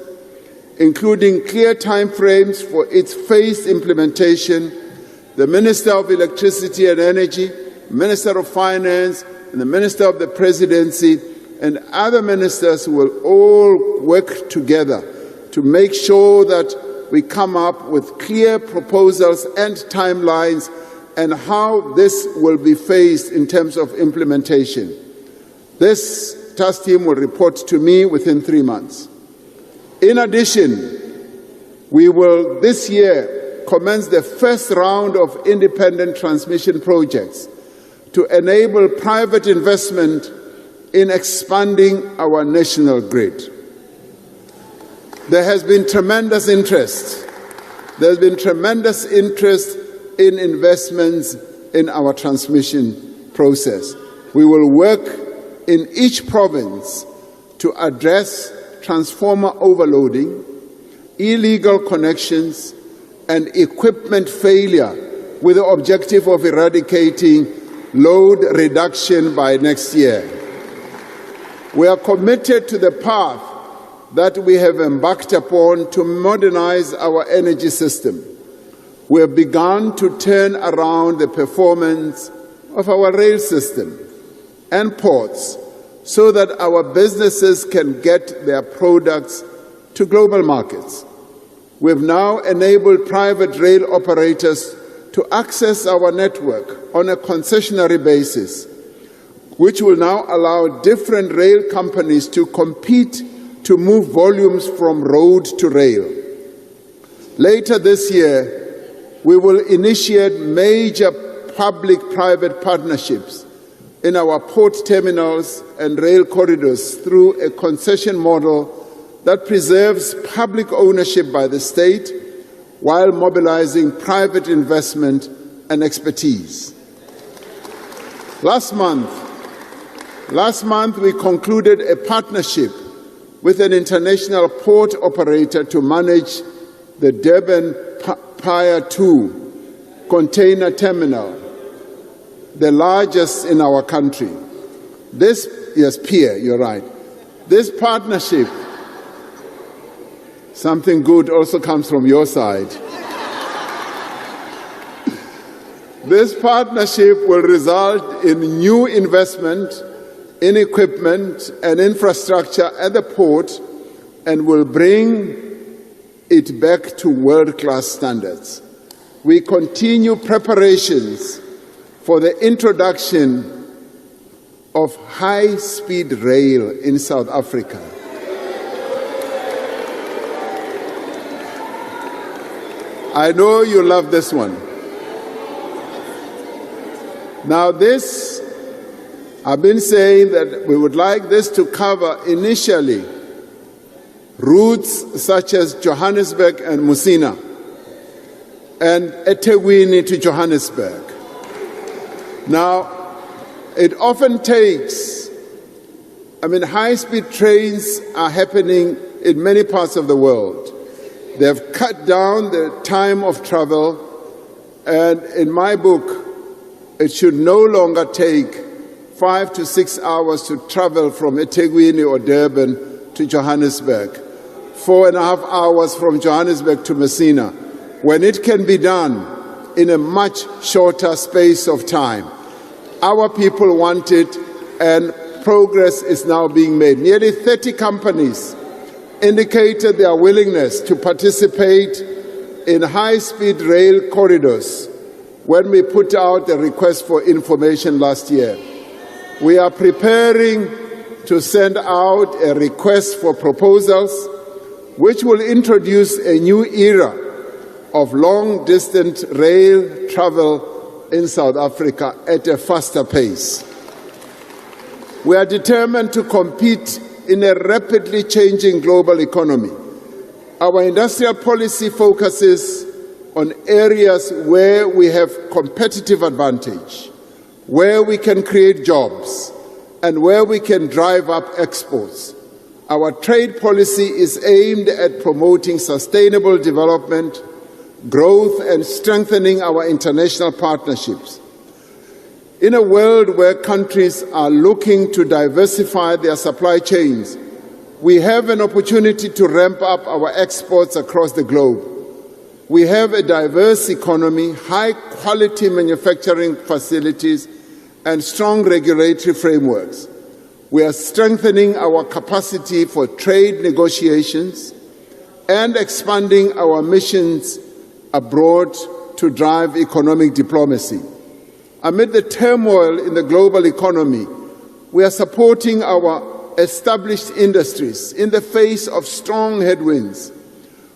including clear timeframes for its phased implementation. The Minister of Electricity and Energy, Minister of Finance, and the Minister of the Presidency, and other ministers will all work together to make sure that we come up with clear proposals and timelines and how this will be phased in terms of implementation. This task team will report to me within 3 months. In addition, we will this year commence the first round of independent transmission projects to enable private investment in expanding our national grid. There has been tremendous interest. There's been tremendous interest in investments in our transmission process. We will work in each province to address transformer overloading, illegal connections, and equipment failure with the objective of eradicating load reduction by next year. We are committed to the path that we have embarked upon to modernize our energy system. We have begun to turn around the performance of our rail system and ports so that our businesses can get their products to global markets. We have now enabled private rail operators to access our network on a concessionary basis, which will now allow different rail companies to compete to move volumes from road to rail. Later this year, we will initiate major public-private partnerships in our port terminals and rail corridors through a concession model that preserves public ownership by the state while mobilizing private investment and expertise. Last month, we concluded a partnership with an international port operator to manage the Durban Pier 2 container terminal, the largest in our country. Pier, you're right. This partnership, something good also comes from your side. This partnership will result in new investment in equipment and infrastructure at the port and will bring it back to world-class standards. We continue preparations for the introduction of high-speed rail in South Africa. I know you love this one. Now this, I've been saying that we would like this to cover initially routes such as Johannesburg and Musina and eThekwini to Johannesburg. Now, it often takes, high-speed trains are happening in many parts of the world. They've cut down the time of travel, and in my book, it should no longer take 5 to 6 hours to travel from eThekwini or Durban to Johannesburg, 4.5 hours from Johannesburg to Messina, when it can be done in a much shorter space of time. Our people want it, and progress is now being made. Nearly 30 companies indicated their willingness to participate in high-speed rail corridors when we put out the request for information last year. We are preparing to send out a request for proposals which will introduce a new era of long-distance rail travel in South Africa at a faster pace. We are determined to compete in a rapidly changing global economy. Our industrial policy focuses on areas where we have competitive advantage, where we can create jobs, and where we can drive up exports. Our trade policy is aimed at promoting sustainable development, growth, and strengthening our international partnerships. In a world where countries are looking to diversify their supply chains, we have an opportunity to ramp up our exports across the globe. We have a diverse economy, high-quality manufacturing facilities, and strong regulatory frameworks. We are strengthening our capacity for trade negotiations and expanding our missions abroad to drive economic diplomacy. Amid the turmoil in the global economy, we are supporting our established industries in the face of strong headwinds.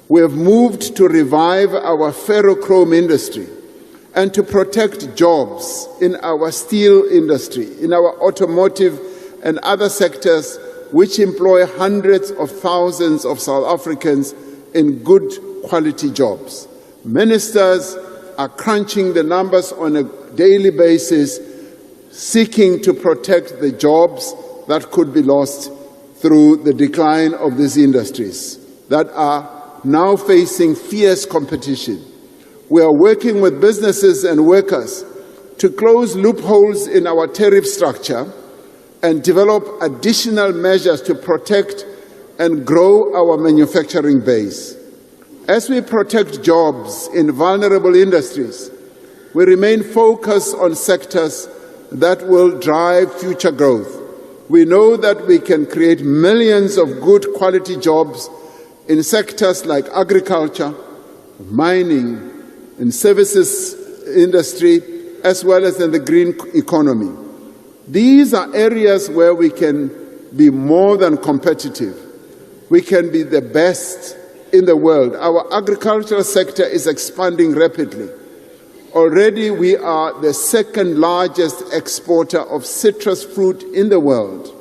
We have moved to revive our ferrochrome industry and to protect jobs in our steel industry, in our automotive and other sectors which employ hundreds of thousands of South Africans in good quality jobs. Ministers are crunching the numbers on a daily basis, seeking to protect the jobs that could be lost through the decline of these industries that are now facing fierce competition. We are working with businesses and workers to close loopholes in our tariff structure and develop additional measures to protect and grow our manufacturing base. As we protect jobs in vulnerable industries, we remain focused on sectors that will drive future growth. We know that we can create millions of good quality jobs in sectors like agriculture, mining, and services industry, as well as in the green economy. These are areas where we can be more than competitive. We can be the best in the world. Our agricultural sector is expanding rapidly. Already we are the second largest exporter of citrus fruit in the world.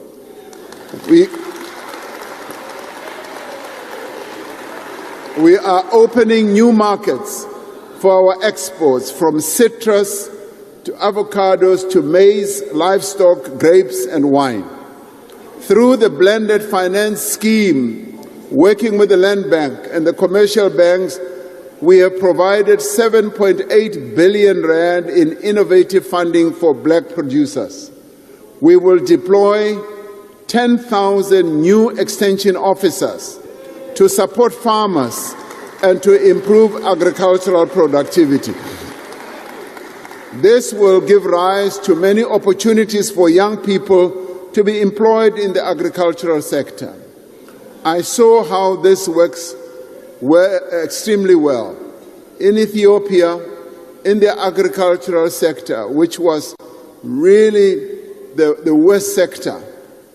We are opening new markets for our exports, from citrus to avocados to maize, livestock, grapes, and wine. Through the blended finance scheme, working with the Land Bank and the commercial banks, we have provided 7.8 billion rand in innovative funding for black producers. We will deploy 10,000 new extension officers to support farmers and to improve agricultural productivity. This will give rise to many opportunities for young people to be employed in the agricultural sector. I saw how this works extremely well in Ethiopia, in the agricultural sector, which was really the worst sector.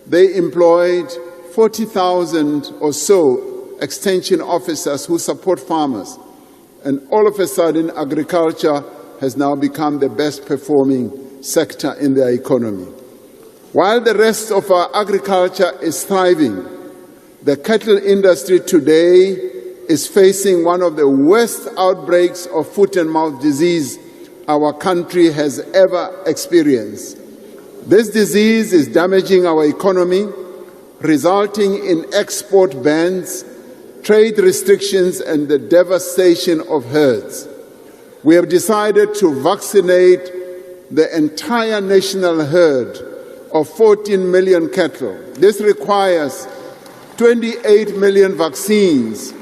They employed 40,000 or so extension officers who support farmers. And all of a sudden, agriculture has now become the best performing sector in their economy. While the rest of our agriculture is thriving, the cattle industry today is facing one of the worst outbreaks of foot and mouth disease our country has ever experienced. This disease is damaging our economy, resulting in export bans, trade restrictions, and the devastation of herds. We have decided to vaccinate the entire national herd of 14 million cattle. This requires 28 million vaccines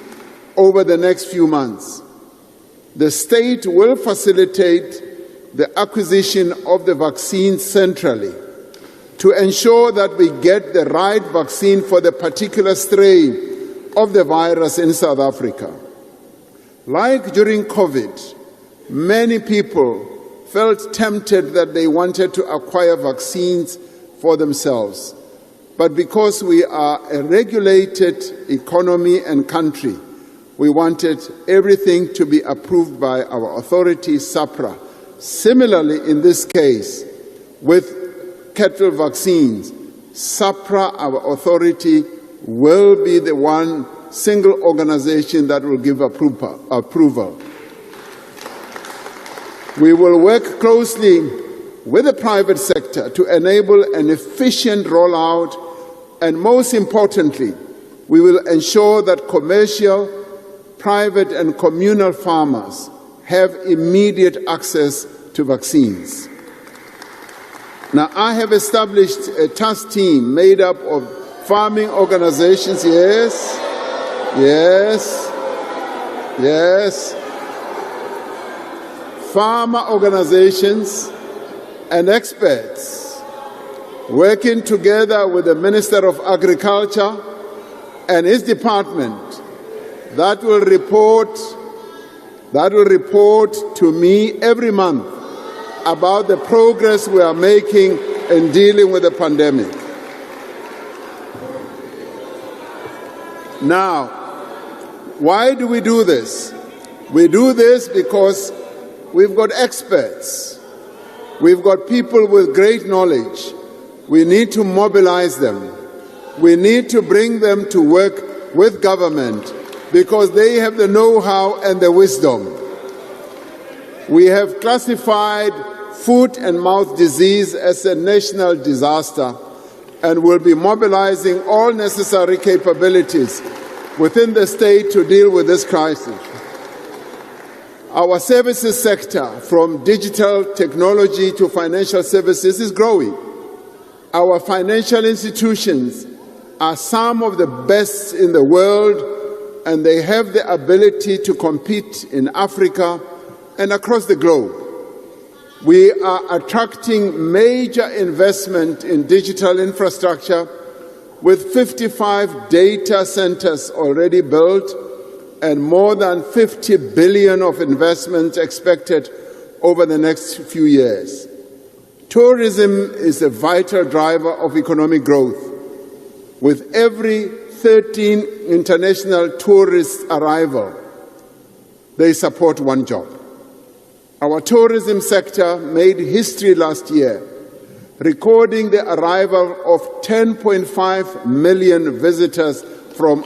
over the next few months. The state will facilitate the acquisition of the vaccine centrally to ensure that we get the right vaccine for the particular strain of the virus in South Africa. Like during COVID, many people felt tempted that they wanted to acquire vaccines for themselves. But because we are a regulated economy and country, we wanted everything to be approved by our authority, SAPRA. Similarly, in this case, with cattle vaccines, SAPRA, our authority, will be the one single organization that will give approval. We will work closely with the private sector to enable an efficient rollout, and most importantly, we will ensure that commercial, private and communal farmers have immediate access to vaccines. Now, I have established a task team made up of farming organizations, farmer organizations and experts, working together with the Minister of Agriculture and his department that will report to me every month about the progress we are making in dealing with the pandemic. Now, why do we do this? We do this because we've got experts. We've got people with great knowledge. We need to mobilize them. We need to bring them to work with government because they have the know-how and the wisdom. We have classified foot and mouth disease as a national disaster and will be mobilizing all necessary capabilities within the state to deal with this crisis. Our services sector, from digital technology to financial services, is growing. Our financial institutions are some of the best in the world, and they have the ability to compete in Africa and across the globe. We are attracting major investment in digital infrastructure with 55 data centers already built and more than 50 billion of investment expected over the next few years. Tourism is a vital driver of economic growth. With every 13 international tourist arrival, they support one job. Our tourism sector made history last year, recording the arrival of 10.5 million visitors from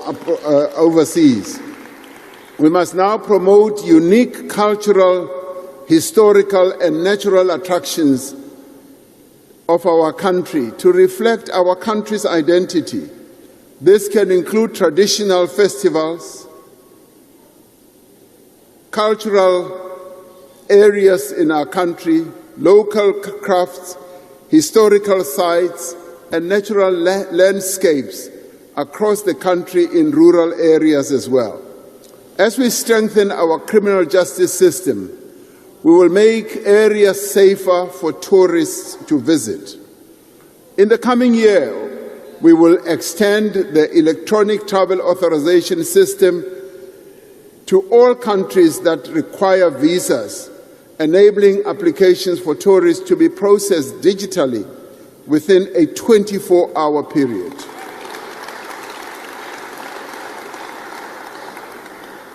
overseas. We must now promote unique cultural, historical, and natural attractions of our country to reflect our country's identity. This can include traditional festivals, cultural areas in our country, local crafts, historical sites, and natural landscapes across the country in rural areas as well. As we strengthen our criminal justice system, we will make areas safer for tourists to visit. In the coming year, we will extend the electronic travel authorization system to all countries that require visas, enabling applications for tourists to be processed digitally within a 24-hour period.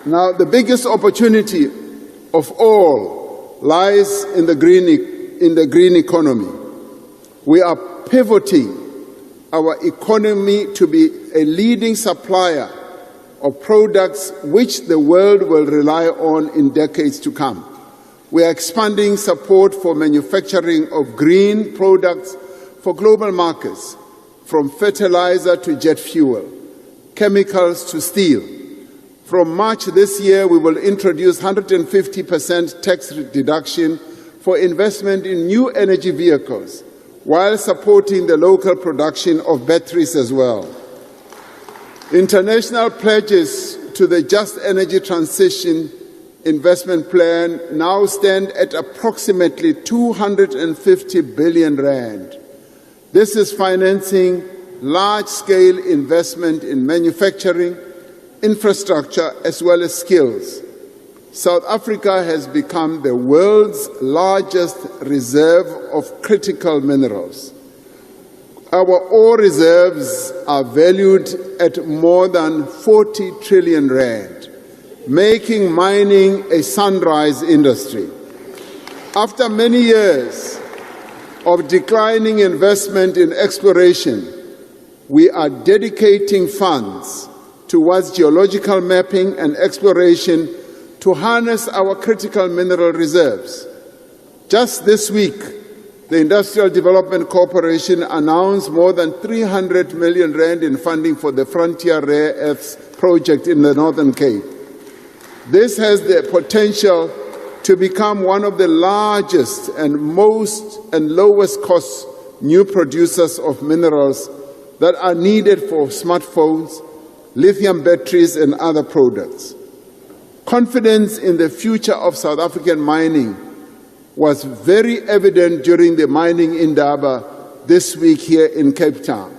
Now, the biggest opportunity of all lies in the green economy. We are pivoting our economy to be a leading supplier of products which the world will rely on in decades to come. We are expanding support for manufacturing of green products for global markets, from fertilizer to jet fuel, chemicals to steel. From March this year, we will introduce 150% tax deduction for investment in new energy vehicles, while supporting the local production of batteries as well. International pledges to the Just Energy Transition Investment Plan now stand at approximately 250 billion rand. This is financing large-scale investment in manufacturing, infrastructure, as well as skills. South Africa has become the world's largest reserve of critical minerals. Our ore reserves are valued at more than 40 trillion rand, making mining a sunrise industry. After many years of declining investment in exploration, we are dedicating funds towards geological mapping and exploration to harness our critical mineral reserves. Just this week, the Industrial Development Corporation announced more than 300 million rand in funding for the Frontier Rare Earths project in the Northern Cape. This has the potential to become one of the largest and lowest cost new producers of minerals that are needed for smartphones, lithium batteries, and other products. Confidence in the future of South African mining was very evident during the Mining Indaba this week here in Cape Town.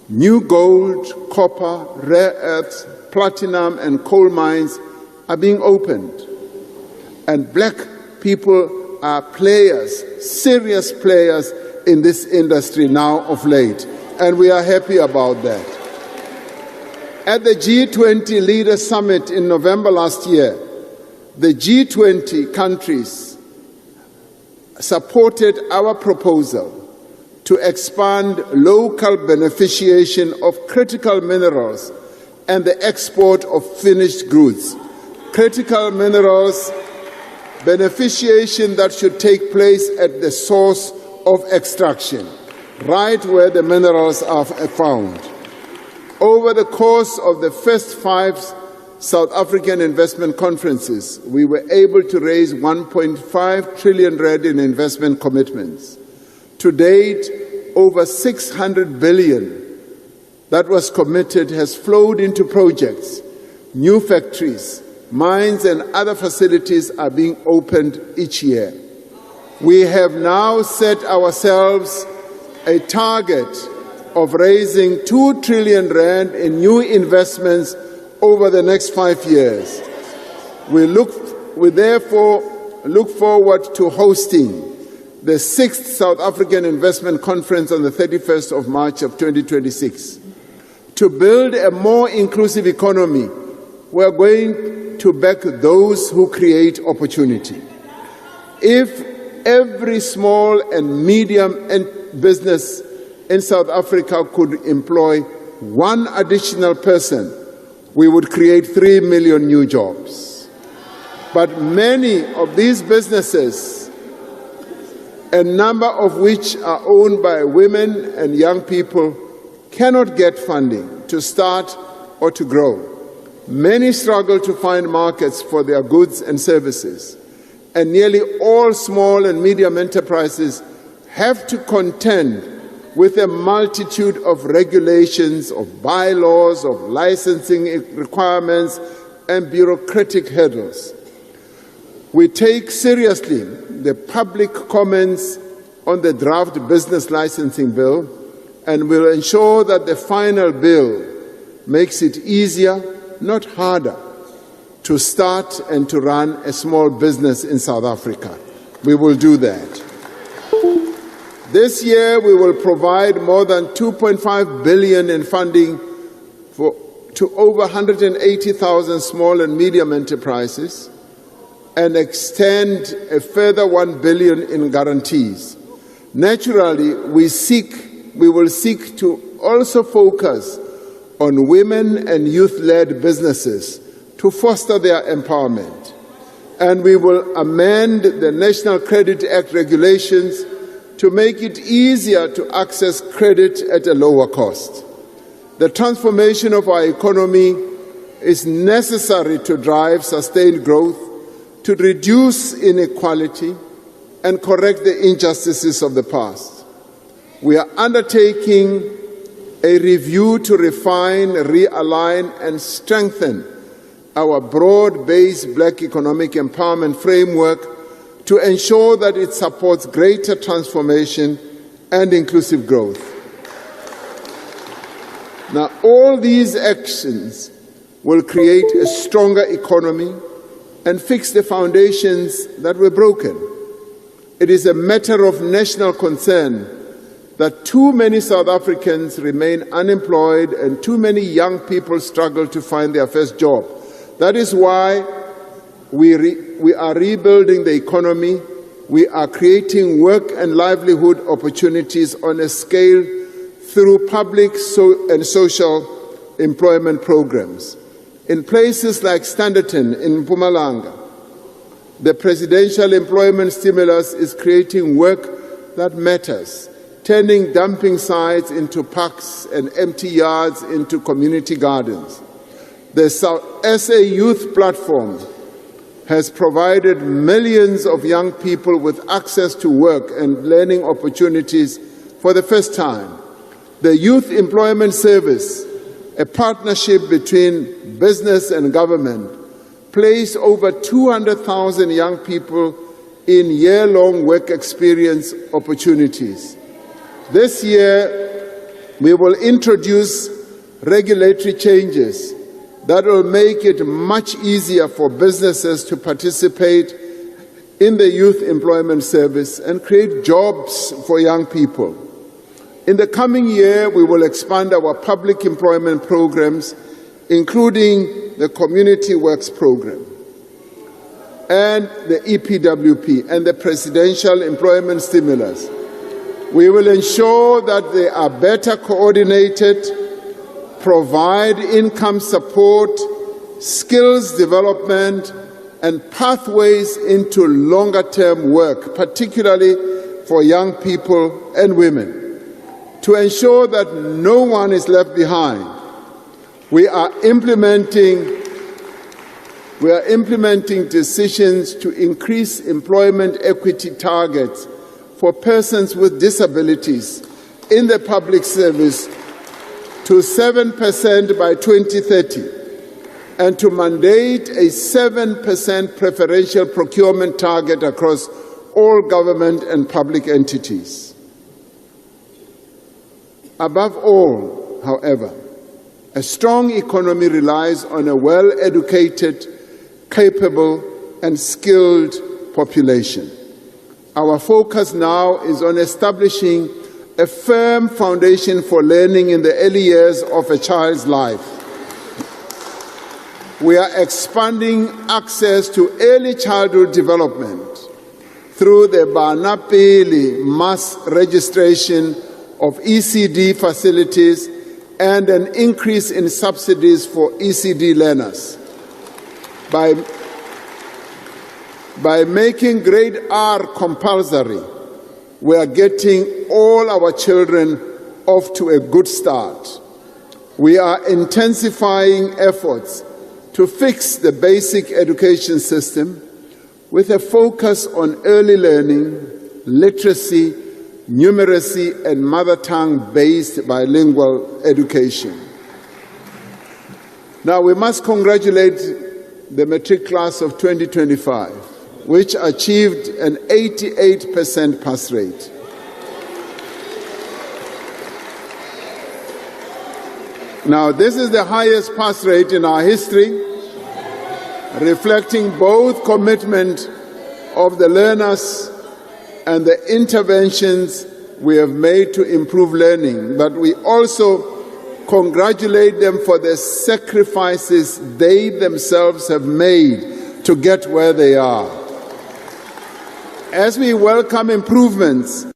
New gold, copper, rare earths, platinum, and coal mines are being opened. And black people are players, serious players in this industry now of late. And we are happy about that. At the G20 Leaders Summit in November last year, the G20 countries supported our proposal to expand local beneficiation of critical minerals and the export of finished goods. Critical minerals beneficiation that should take place at the source of extraction, right where the minerals are found. Over the course of the first 5 South African investment conferences, we were able to raise 1.5 trillion rand in investment commitments. To date, over 600 billion that was committed has flowed into projects. New factories, mines, and other facilities are being opened each year. We have now set ourselves a target of raising 2 trillion rand in new investments over the next 5 years. We therefore look forward to hosting the 6th South African Investment Conference on the 31st of March of 2026. To build a more inclusive economy, we are going to back those who create opportunity. If every small and medium business in South Africa could employ 1 additional person, we would create 3 million new jobs. But many of these businesses, a number of which are owned by women and young people, cannot get funding to start or to grow. Many struggle to find markets for their goods and services, and nearly all small and medium enterprises have to contend with a multitude of regulations, of bylaws, of licensing requirements, and bureaucratic hurdles. We take seriously the public comments on the draft business licensing bill, and will ensure that the final bill makes it easier, not harder, to start and to run a small business in South Africa. We will do that. This year, we will provide more than 2.5 billion in funding to over 180,000 small and medium enterprises and extend a further 1 billion in guarantees. Naturally, we will seek to also focus on women and youth-led businesses to foster their empowerment. And we will amend the National Credit Act regulations to make it easier to access credit at a lower cost. The transformation of our economy is necessary to drive sustained growth, to reduce inequality, and correct the injustices of the past. We are undertaking a review to refine, realign, and strengthen our broad-based Black economic empowerment framework to ensure that it supports greater transformation and inclusive growth. Now, all these actions will create a stronger economy and fix the foundations that were broken. It is a matter of national concern that too many South Africans remain unemployed and too many young people struggle to find their first job. That is why we are rebuilding the economy. We are creating work and livelihood opportunities on a scale through public and social employment programs. In places like Standerton in Mpumalanga, the presidential employment stimulus is creating work that matters, turning dumping sites into parks and empty yards into community gardens. The SA Youth Platform has provided millions of young people with access to work and learning opportunities for the first time. The Youth Employment Service, a partnership between business and government, placed over 200,000 young people in year-long work experience opportunities. This year, we will introduce regulatory changes that will make it much easier for businesses to participate in the Youth Employment Service and create jobs for young people. In the coming year, we will expand our public employment programs, including the Community Works Program and the EPWP and the Presidential Employment Stimulus. We will ensure that they are better coordinated, provide income support, skills development, and pathways into longer-term work, particularly for young people and women. To ensure that no one is left behind, we are implementing decisions to increase employment equity targets for persons with disabilities in the public service to 7% by 2030 and to mandate a 7% preferential procurement target across all government and public entities. Above all, however, a strong economy relies on a well-educated, capable, and skilled population. Our focus now is on establishing a firm foundation for learning in the early years of a child's life. We are expanding access to early childhood development through the Bana Pele mass registration of ECD facilities and an increase in subsidies for ECD learners. By making grade R compulsory, we are getting all our children off to a good start. We are intensifying efforts to fix the basic education system with a focus on early learning, literacy, numeracy, and mother tongue-based bilingual education. Now, we must congratulate the matric class of 2025, which achieved an 88% pass rate. Now, this is the highest pass rate in our history, reflecting both commitment of the learners and the interventions we have made to improve learning, but we also congratulate them for the sacrifices they themselves have made to get where they are. As we welcome improvements,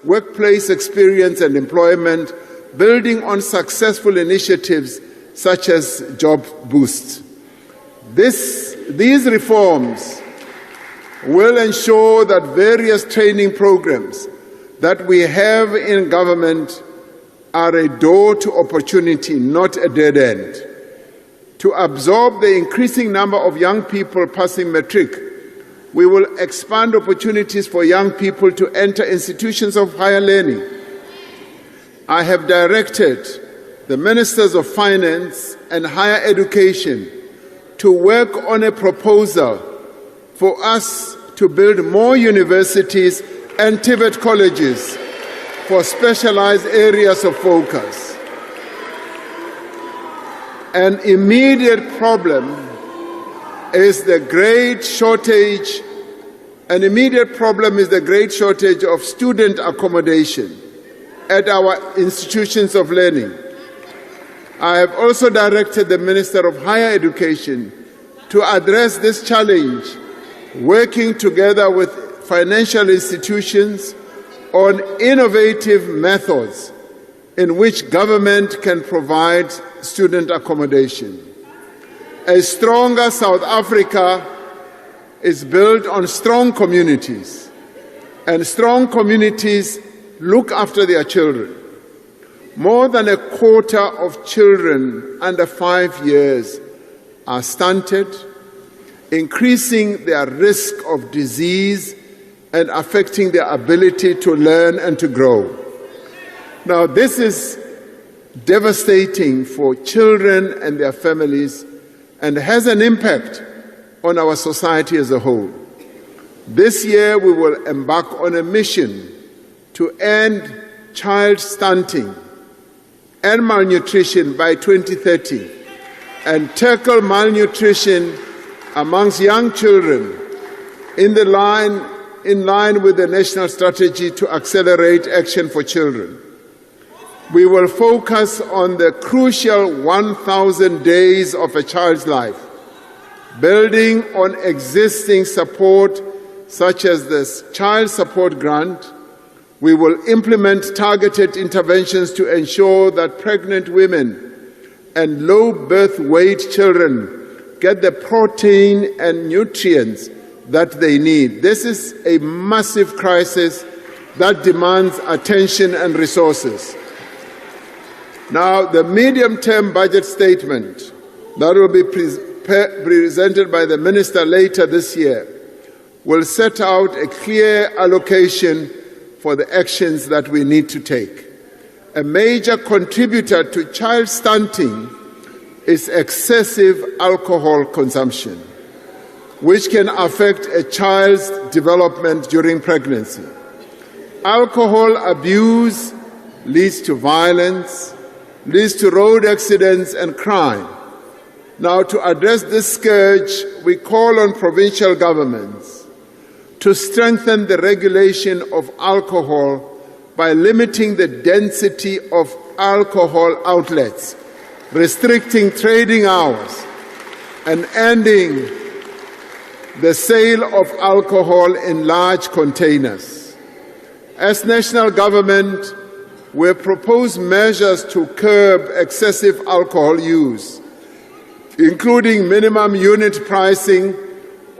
workplace experience and employment, building on successful initiatives such as Job Boost. These reforms will ensure that various training programs that we have in government are a door to opportunity, not a dead end. To absorb the increasing number of young people passing matric, we will expand opportunities for young people to enter institutions of higher learning. I have directed the Ministers of Finance and Higher Education to work on a proposal for us to build more universities and TVET colleges for specialized areas of focus. An immediate problem is the great shortage. An immediate problem is the great shortage of student accommodation at our institutions of learning. I have also directed the Minister of Higher Education to address this challenge, working together with financial institutions on innovative methods in which government can provide student accommodation. A stronger South Africa is built on strong communities, and strong communities look after their children. More than a quarter of children under 5 years are stunted, increasing their risk of disease and affecting their ability to learn and to grow. Now, this is devastating for children and their families and has an impact on our society as a whole. This year we will embark on a mission to end child stunting and malnutrition by 2030 and tackle malnutrition amongst young children in line with the national strategy to accelerate action for children. We will focus on the crucial 1,000 days of a child's life, building on existing support such as the Child Support Grant, We will implement targeted interventions to ensure that pregnant women and low birth weight children get the protein and nutrients that they need. This is a massive crisis that demands attention and resources. Now, the medium-term budget statement that will be presented by the Minister later this year will set out a clear allocation for the actions that we need to take. A major contributor to child stunting is excessive alcohol consumption, which can affect a child's development during pregnancy. Alcohol abuse leads to violence, leads to road accidents and crime. Now, to address this scourge, we call on provincial governments to strengthen the regulation of alcohol by limiting the density of alcohol outlets, restricting trading hours, and ending the sale of alcohol in large containers. As national government, we propose measures to curb excessive alcohol use, including minimum unit pricing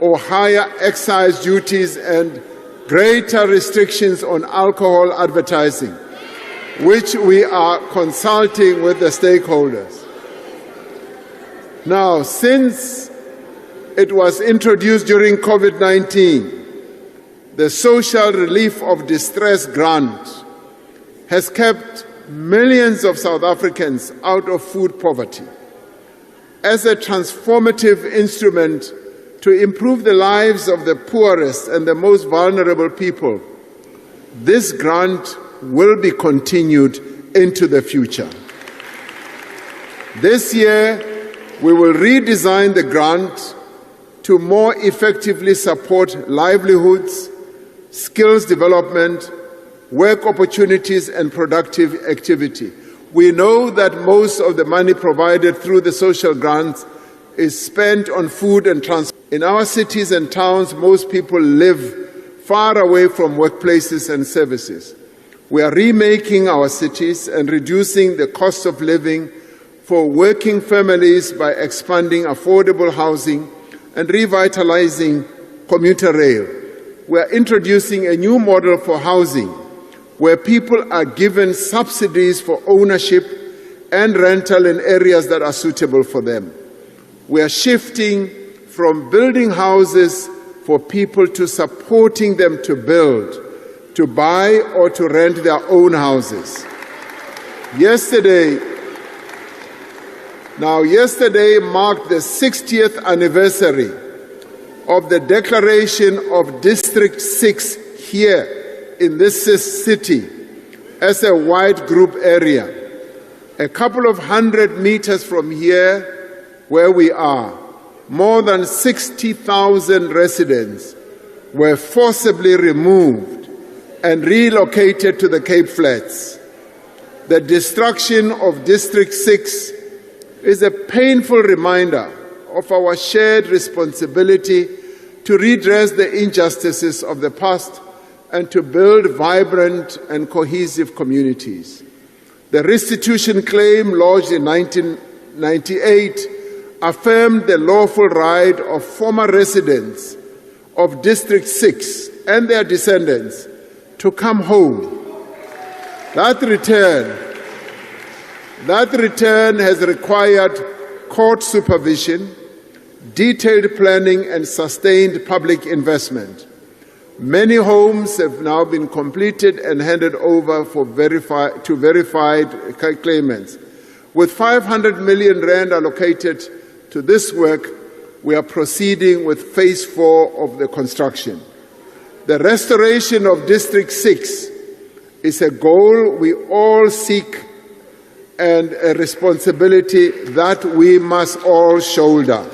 or higher excise duties and greater restrictions on alcohol advertising, which we are consulting with the stakeholders. Now, since it was introduced during COVID-19, the Social Relief of Distress Grant has kept millions of South Africans out of food poverty. As a transformative instrument to improve the lives of the poorest and the most vulnerable people, this grant will be continued into the future. This year, we will redesign the grant to more effectively support livelihoods, skills development, work opportunities, and productive activity. We know that most of the money provided through the social grants is spent on food and transport. In our cities and towns, most people live far away from workplaces and services. We are remaking our cities and reducing the cost of living for working families by expanding affordable housing and revitalizing commuter rail. We are introducing a new model for housing where people are given subsidies for ownership and rental in areas that are suitable for them. We are shifting from building houses for people to supporting them to build, to buy or to rent their own houses. Yesterday marked the 60th anniversary of the declaration of District 6 here in this city as a white group area. A couple of 100 meters from here where we are, more than 60,000 residents were forcibly removed and relocated to the Cape Flats. The destruction of District 6 is a painful reminder of our shared responsibility to redress the injustices of the past and to build vibrant and cohesive communities. The restitution claim lodged in 1998 affirmed the lawful right of former residents of District 6 and their descendants to come home. That return has required court supervision, detailed planning, and sustained public investment. Many homes have now been completed and handed over to verified claimants. With 500 million rand allocated to this work, we are proceeding with phase 4 of the construction. The restoration of District 6 is a goal we all seek and a responsibility that we must all shoulder.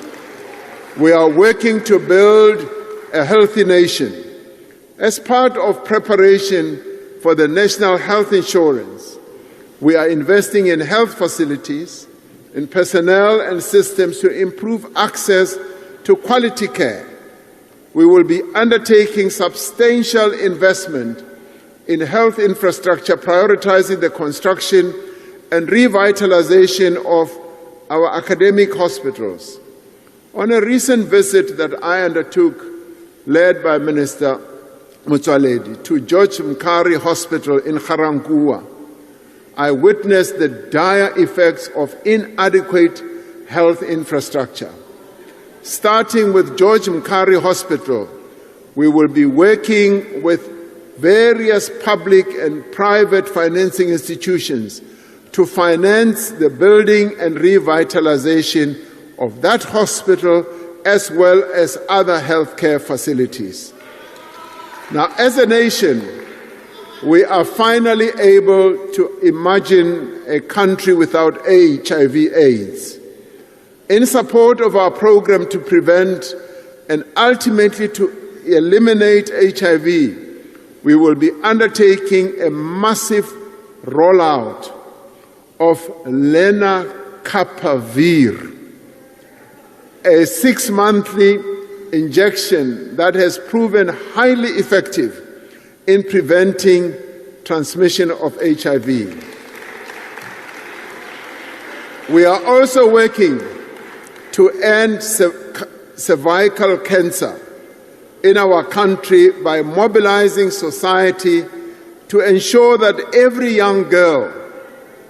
We are working to build a healthy nation. As part of preparation for the National Health Insurance, we are investing in health facilities, in personnel and systems to improve access to quality care. We will be undertaking substantial investment in health infrastructure, prioritizing the construction and revitalization of our academic hospitals. On a recent visit that I undertook, led by Minister Motsoaledi, to George Mkari Hospital in Ga-Rankuwa, I witnessed the dire effects of inadequate health infrastructure. Starting with George Mkari Hospital, we will be working with various public and private financing institutions to finance the building and revitalization of that hospital as well as other healthcare facilities. Now, as a nation, we are finally able to imagine a country without HIV/AIDS. In support of our program to prevent and ultimately to eliminate HIV, we will be undertaking a massive rollout of lenacapavir, a 6-monthly injection that has proven highly effective in preventing transmission of HIV. We are also working to end cervical cancer in our country by mobilizing society to ensure that every young girl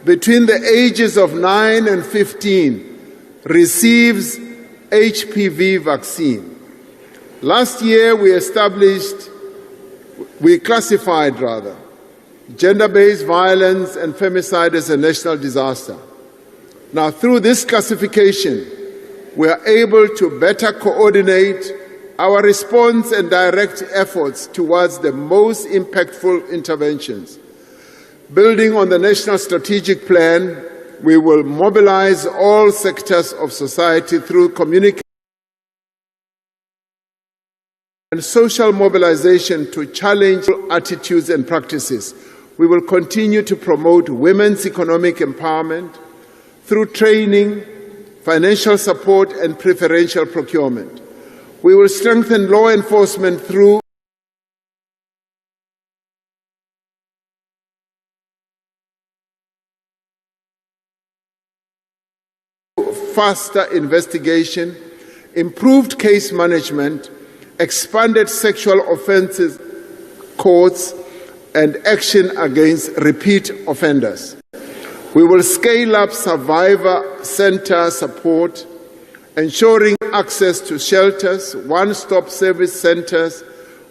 between the ages of 9 and 15 receives HPV vaccine. Last year we classified gender-based violence and femicide as a national disaster. Now, through this classification, we are able to better coordinate our response and direct efforts towards the most impactful interventions. Building on the National Strategic Plan, we will mobilize all sectors of society through communication and social mobilization to challenge attitudes and practices. We will continue to promote women's economic empowerment through training, financial support, and preferential procurement. We will strengthen law enforcement through faster investigation, improved case management, expanded sexual offences courts, and action against repeat offenders. We will scale up survivor center support, ensuring access to shelters, one-stop service centers,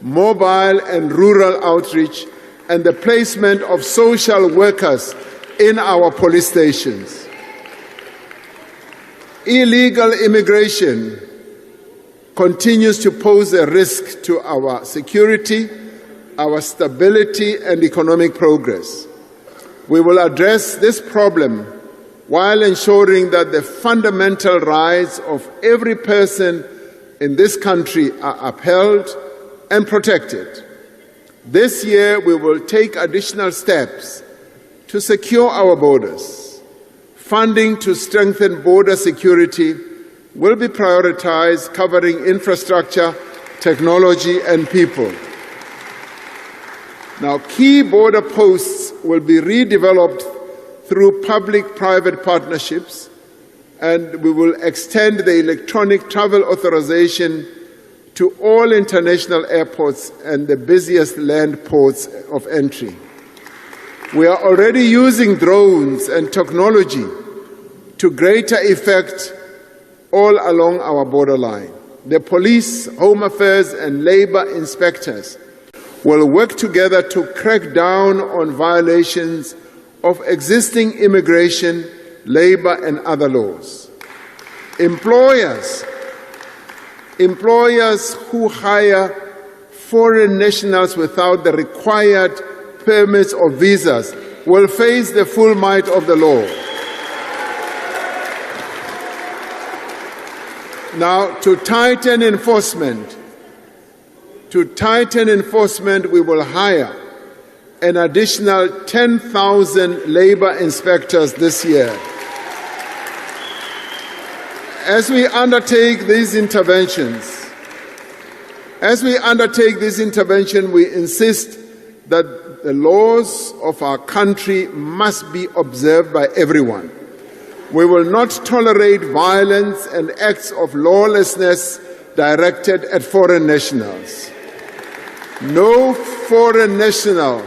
mobile and rural outreach, and the placement of social workers in our police stations. Illegal immigration continues to pose a risk to our security, our stability, and economic progress. We will address this problem while ensuring that the fundamental rights of every person in this country are upheld and protected. This year, we will take additional steps to secure our borders. Funding to strengthen border security will be prioritized, covering infrastructure, technology, and people. Now, key border posts will be redeveloped through public-private partnerships, and we will extend the electronic travel authorization to all international airports and the busiest land ports of entry. We are already using drones and technology to greater effect all along our borderline. The police, home affairs, and labor inspectors will work together to crack down on violations of existing immigration, labor, and other laws. Employers who hire foreign nationals without the required permits or visas will face the full might of the law. Now, to tighten enforcement, we will hire an additional 10,000 labor inspectors this year. As we undertake these interventions, we insist that the laws of our country must be observed by everyone. We will not tolerate violence and acts of lawlessness directed at foreign nationals. No foreign national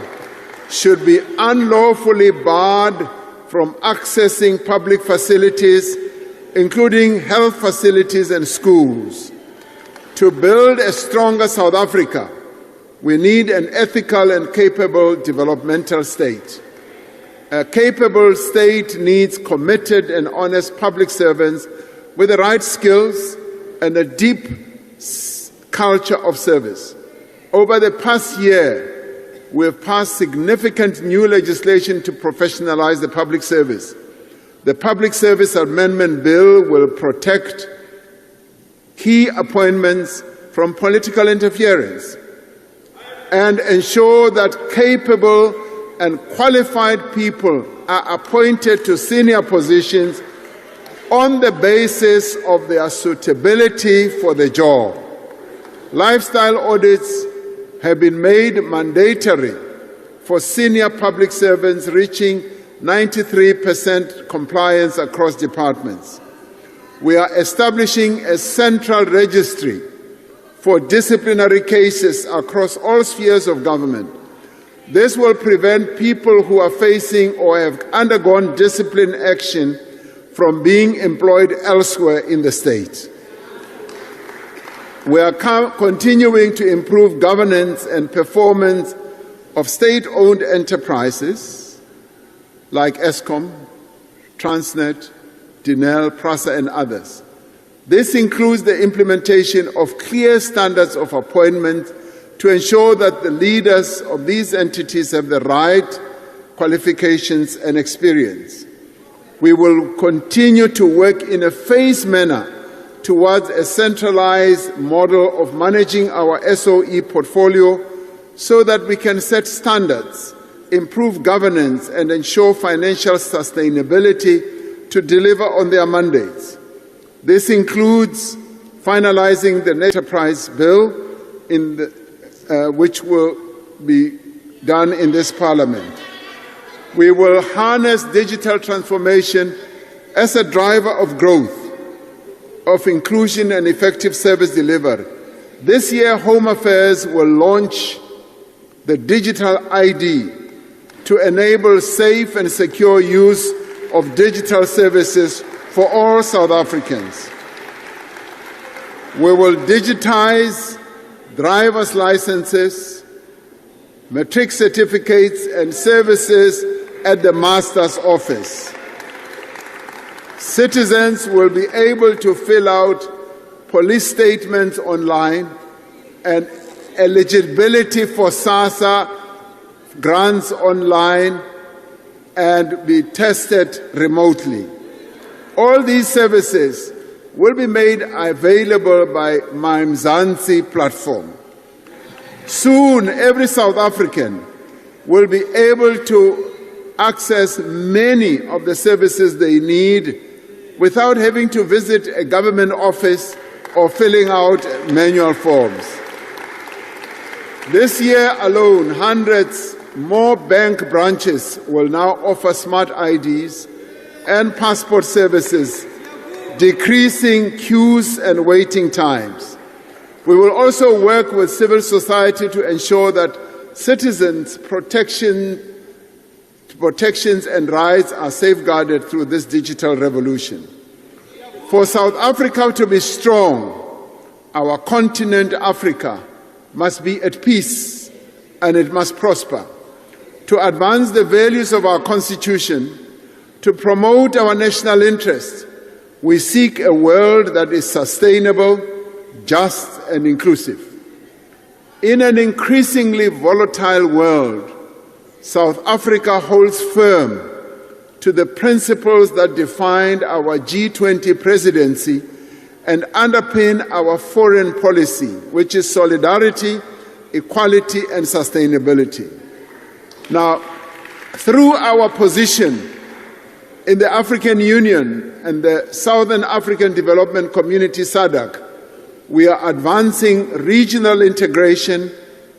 should be unlawfully barred from accessing public facilities, including health facilities and schools. To build a stronger South Africa, we need an ethical and capable developmental state. A capable state needs committed and honest public servants with the right skills and a deep culture of service. Over the past year, we have passed significant new legislation to professionalize the public service. The Public Service Amendment Bill will protect key appointments from political interference and ensure that capable and qualified people are appointed to senior positions on the basis of their suitability for the job. Lifestyle audits have been made mandatory for senior public servants, reaching 93% compliance across departments. We are establishing a central registry for disciplinary cases across all spheres of government. This will prevent people who are facing or have undergone discipline action from being employed elsewhere in the state. We are continuing to improve governance and performance of state-owned enterprises like Eskom, Transnet, Denel, Prasa, and others. This includes the implementation of clear standards of appointment to ensure that the leaders of these entities have the right qualifications and experience. We will continue to work in a phased manner towards a centralized model of managing our SOE portfolio so that we can set standards, improve governance, and ensure financial sustainability to deliver on their mandates. This includes finalizing the enterprise bill which will be done in this Parliament. We will harness digital transformation as a driver of growth, of inclusion and effective service delivery. This year, Home Affairs will launch the Digital ID to enable safe and secure use of digital services for all South Africans. We will digitize driver's licenses, matric certificates, and services at the Master's Office. Citizens will be able to fill out police statements online, and eligibility for SASSA grants online, and be tested remotely. All these services will be made available by my Mzansi platform. Soon, every South African will be able to access many of the services they need without having to visit a government office or filling out manual forms. This year alone, hundreds more bank branches will now offer smart IDs and passport services, decreasing queues and waiting times. We will also work with civil society to ensure that citizens' protections and rights are safeguarded through this digital revolution. For South Africa to be strong, our continent, Africa, must be at peace and it must prosper. To advance the values of our Constitution, to promote our national interest, we seek a world that is sustainable, just, and inclusive. In an increasingly volatile world, South Africa holds firm to the principles that defined our G20 presidency and underpin our foreign policy, which is solidarity, equality, and sustainability. Now, through our position in the African Union and the Southern African Development Community, SADC, we are advancing regional integration,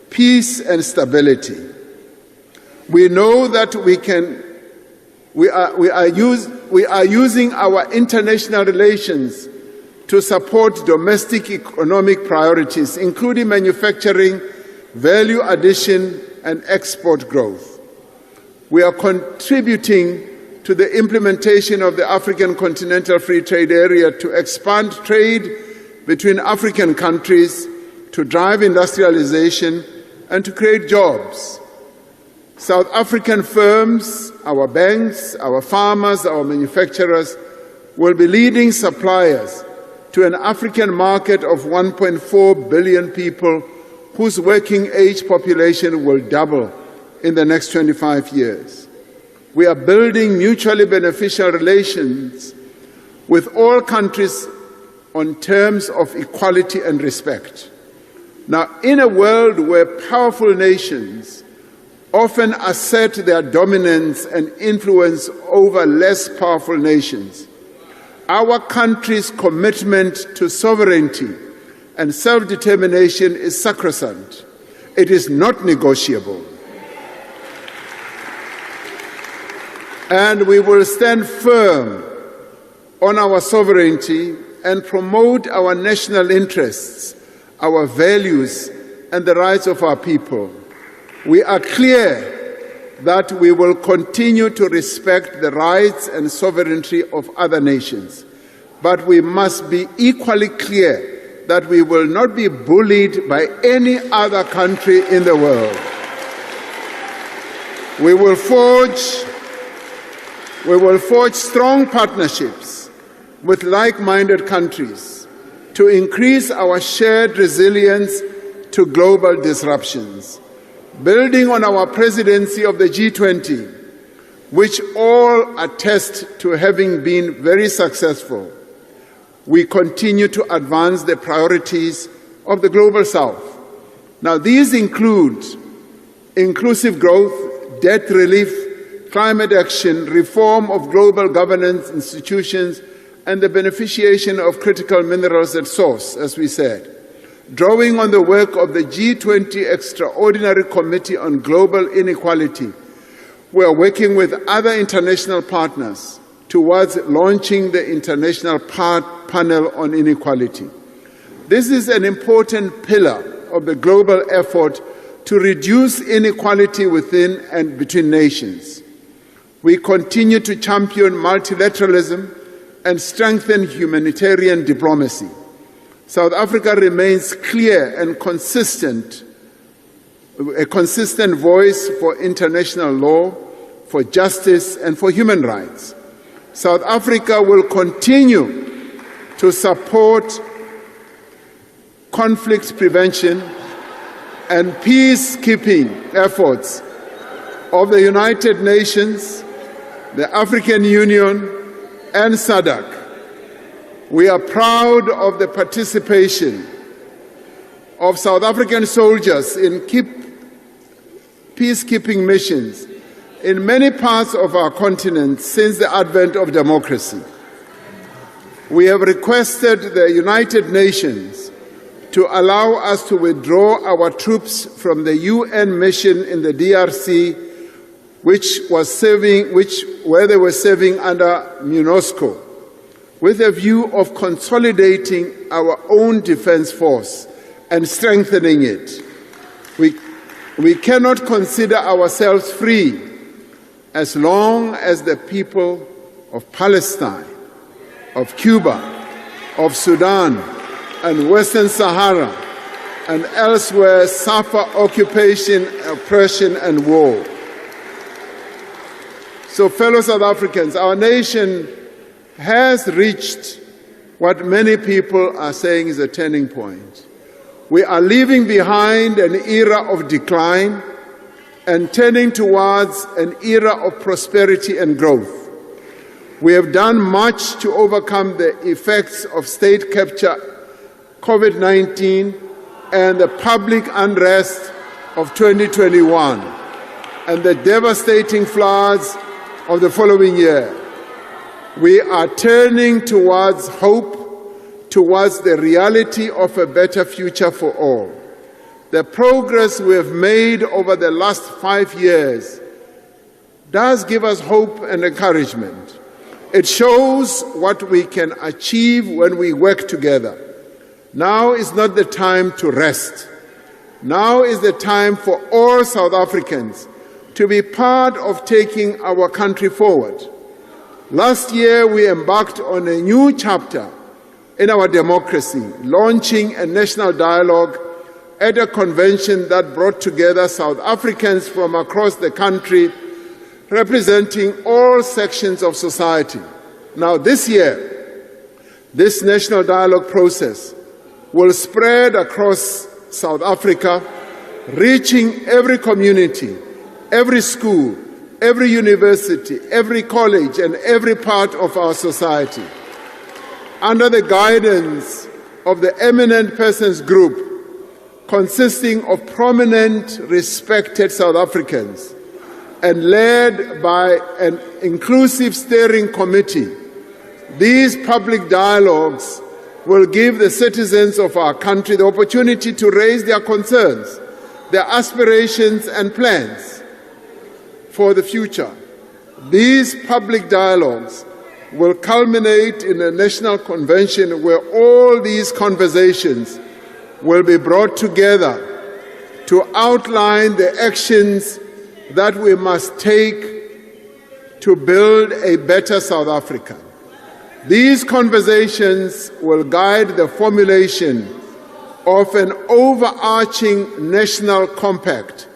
peace, and stability. We know that we are using our international relations to support domestic economic priorities, including manufacturing, value addition, and export growth. We are contributing to the implementation of the African Continental Free Trade Area to expand trade between African countries, to drive industrialization, and to create jobs. South African firms, our banks, our farmers, our manufacturers will be leading suppliers to an African market of 1.4 billion people whose working age population will double in the next 25 years. We are building mutually beneficial relations with all countries on terms of equality and respect. Now, in a world where powerful nations often assert their dominance and influence over less powerful nations, our country's commitment to sovereignty and self-determination is sacrosanct. It is not negotiable. And we will stand firm on our sovereignty and promote our national interests, our values, and the rights of our people. We are clear that we will continue to respect the rights and sovereignty of other nations, but we must be equally clear that we will not be bullied by any other country in the world. We will forge strong partnerships with like-minded countries to increase our shared resilience to global disruptions. Building on our presidency of the G20, which all attest to having been very successful, we continue to advance the priorities of the Global South. Now, these include inclusive growth, debt relief, climate action, reform of global governance institutions, and the beneficiation of critical minerals at source, as we said. Drawing on the work of the G20 Extraordinary Committee on Global Inequality, we are working with other international partners towards launching the International Panel on Inequality. This is an important pillar of the global effort to reduce inequality within and between nations. We continue to champion multilateralism and strengthen humanitarian diplomacy. South Africa remains clear and a consistent voice for international law, for justice, and for human rights. South Africa will continue to support conflict prevention and peacekeeping efforts of the United Nations, the African Union, and SADC. We are proud of the participation of South African soldiers in peacekeeping missions in many parts of our continent since the advent of democracy. We have requested the United Nations to allow us to withdraw our troops from the UN mission in the DRC, where they were serving under MINUSCO, with a view of consolidating our own defense force and strengthening it. We cannot consider ourselves free as long as the people of Palestine, of Cuba, of Sudan, and Western Sahara, and elsewhere suffer occupation, oppression, and war. So, fellow South Africans, our nation has reached what many people are saying is a turning point. We are leaving behind an era of decline and turning towards an era of prosperity and growth. We have done much to overcome the effects of state capture, COVID-19, and the public unrest of 2021, and the devastating floods of the following year. We are turning towards hope, towards the reality of a better future for all. The progress we have made over the last 5 years does give us hope and encouragement. It shows what we can achieve when we work together. Now is not the time to rest. Now is the time for all South Africans to be part of taking our country forward. Last year, we embarked on a new chapter in our democracy, launching a national dialogue at a convention that brought together South Africans from across the country, representing all sections of society. Now, this year, this national dialogue process will spread across South Africa, reaching every community, every school, every university, every college, and every part of our society. Under the guidance of the Eminent Persons Group, consisting of prominent, respected South Africans, and led by an inclusive steering committee, these public dialogues will give the citizens of our country the opportunity to raise their concerns, their aspirations and plans for the future. These public dialogues will culminate in a national convention where all these conversations will be brought together to outline the actions that we must take to build a better South Africa. These conversations will guide the formulation of an overarching national compact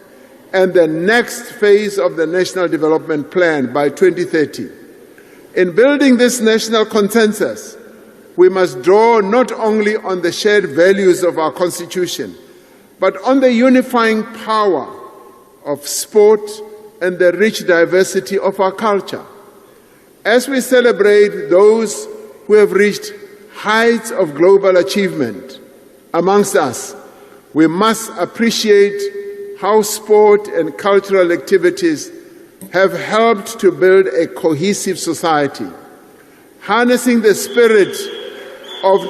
and the next phase of the National Development Plan by 2030. In building this national consensus, we must draw not only on the shared values of our Constitution, but on the unifying power of sport and the rich diversity of our culture. As we celebrate those who have reached heights of global achievement amongst us, we must appreciate how sport and cultural activities have helped to build a cohesive society. Harnessing the spirit of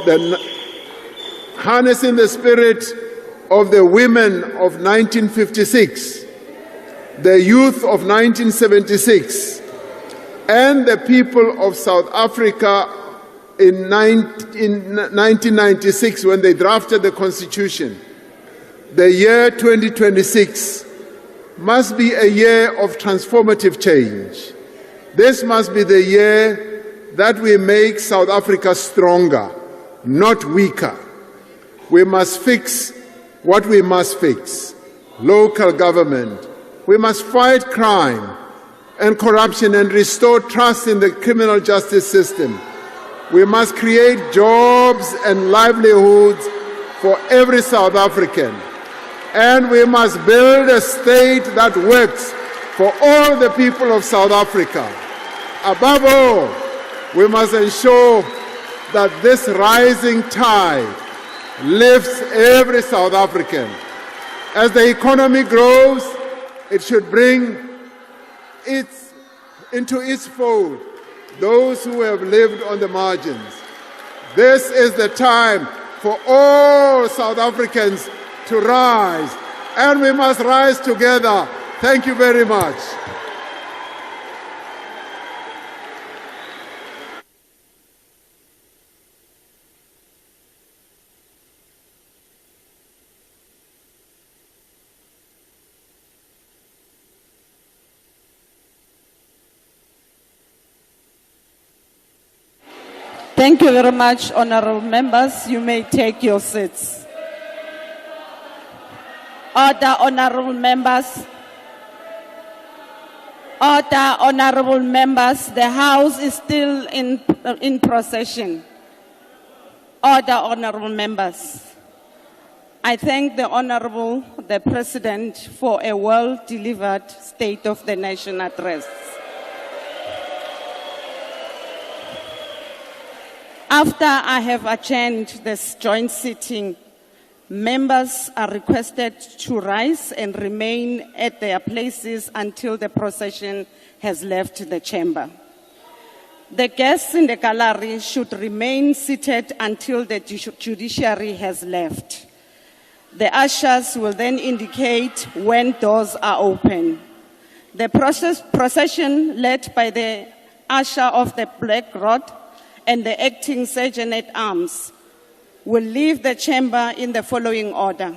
the women of 1956, the youth of 1976, and the people of South Africa in 1996 when they drafted the Constitution. The year 2026 must be a year of transformative change. This must be the year that we make South Africa stronger, not weaker. We must fix what we must fix. Local government. We must fight crime and corruption and restore trust in the criminal justice system. We must create jobs and livelihoods for every South African. And we must build a state that works for all the people of South Africa. Above all, we must ensure that this rising tide lifts every South African. As the economy grows, it should bring into its fold those who have lived on the margins. This is the time for all South Africans to rise, and we must rise together. Thank you very much. Thank you very much, honorable members. You may take your seats. Order, honorable members. Order, honorable members. The House is still in procession. Order, honorable members. I thank the Honorable, the President, for a well-delivered State of the Nation address. After I have adjourned this joint sitting, members are requested to rise and remain at their places until the procession has left the chamber. The guests in the gallery should remain seated until the judiciary has left. The ushers will then indicate when doors are open. The procession led by the usher of the Black Rod and the acting Sergeant-at-Arms will leave the chamber in the following order: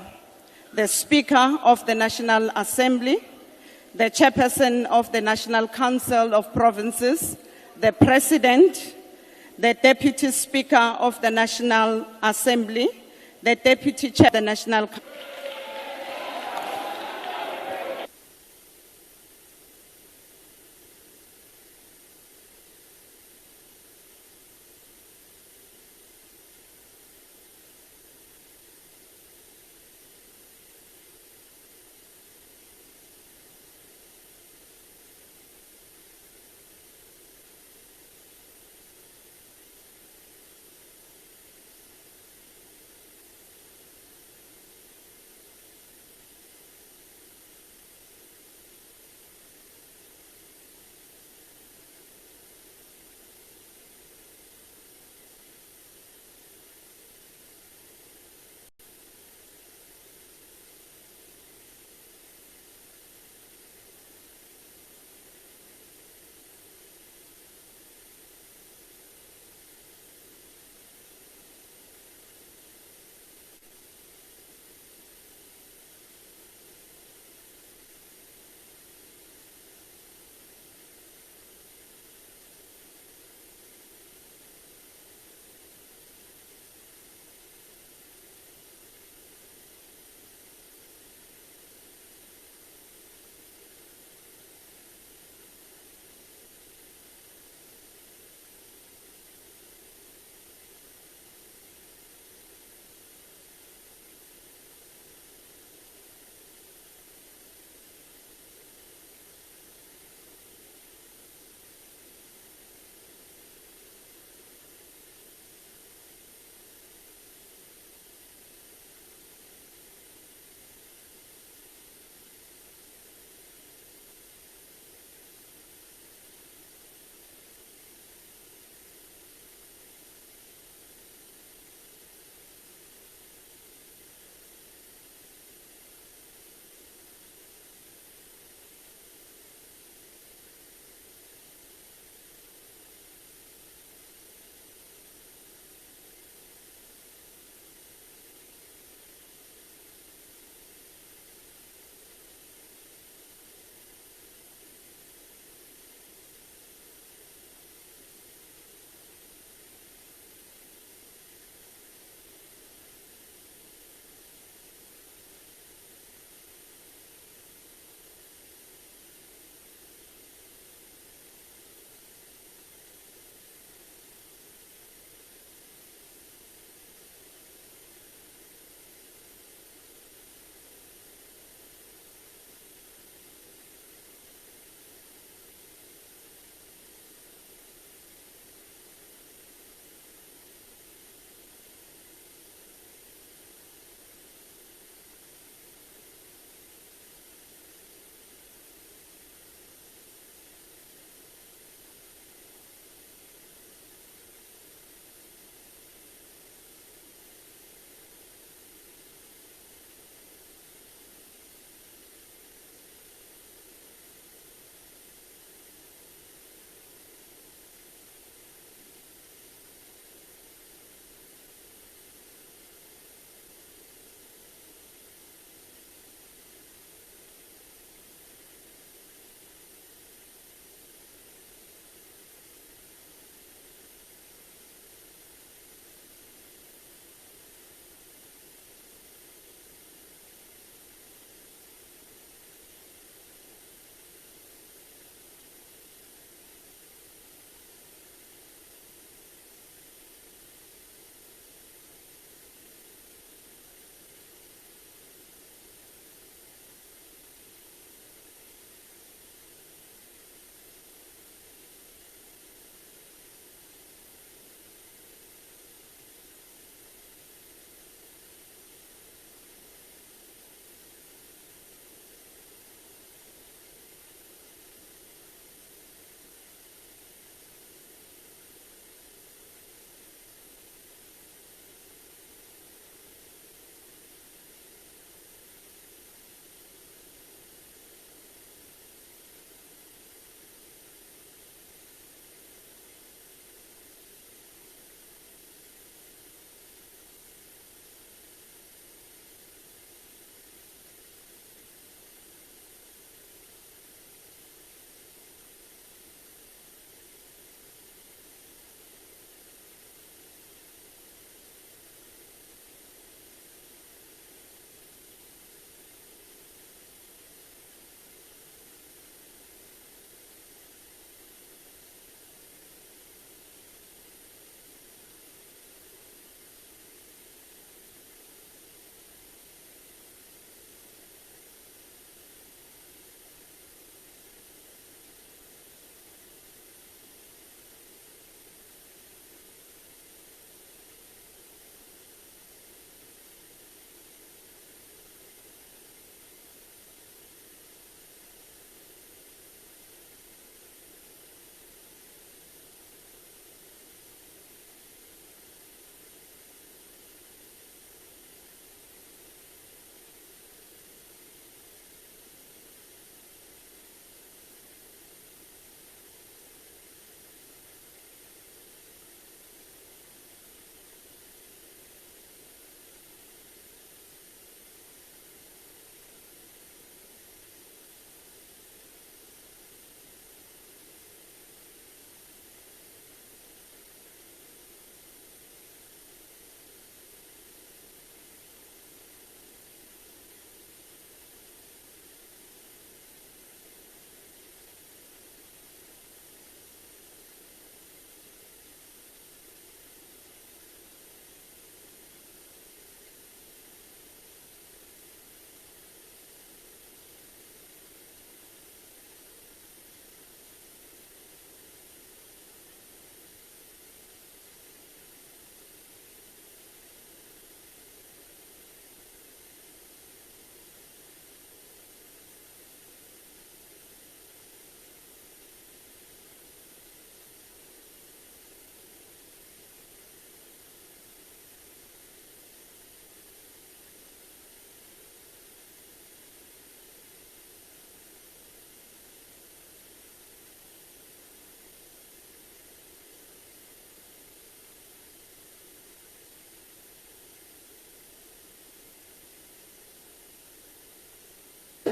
the Speaker of the National Assembly, the Chairperson of the National Council of Provinces, the President, the Deputy Speaker of the National Assembly, the Deputy Chair of the National Council.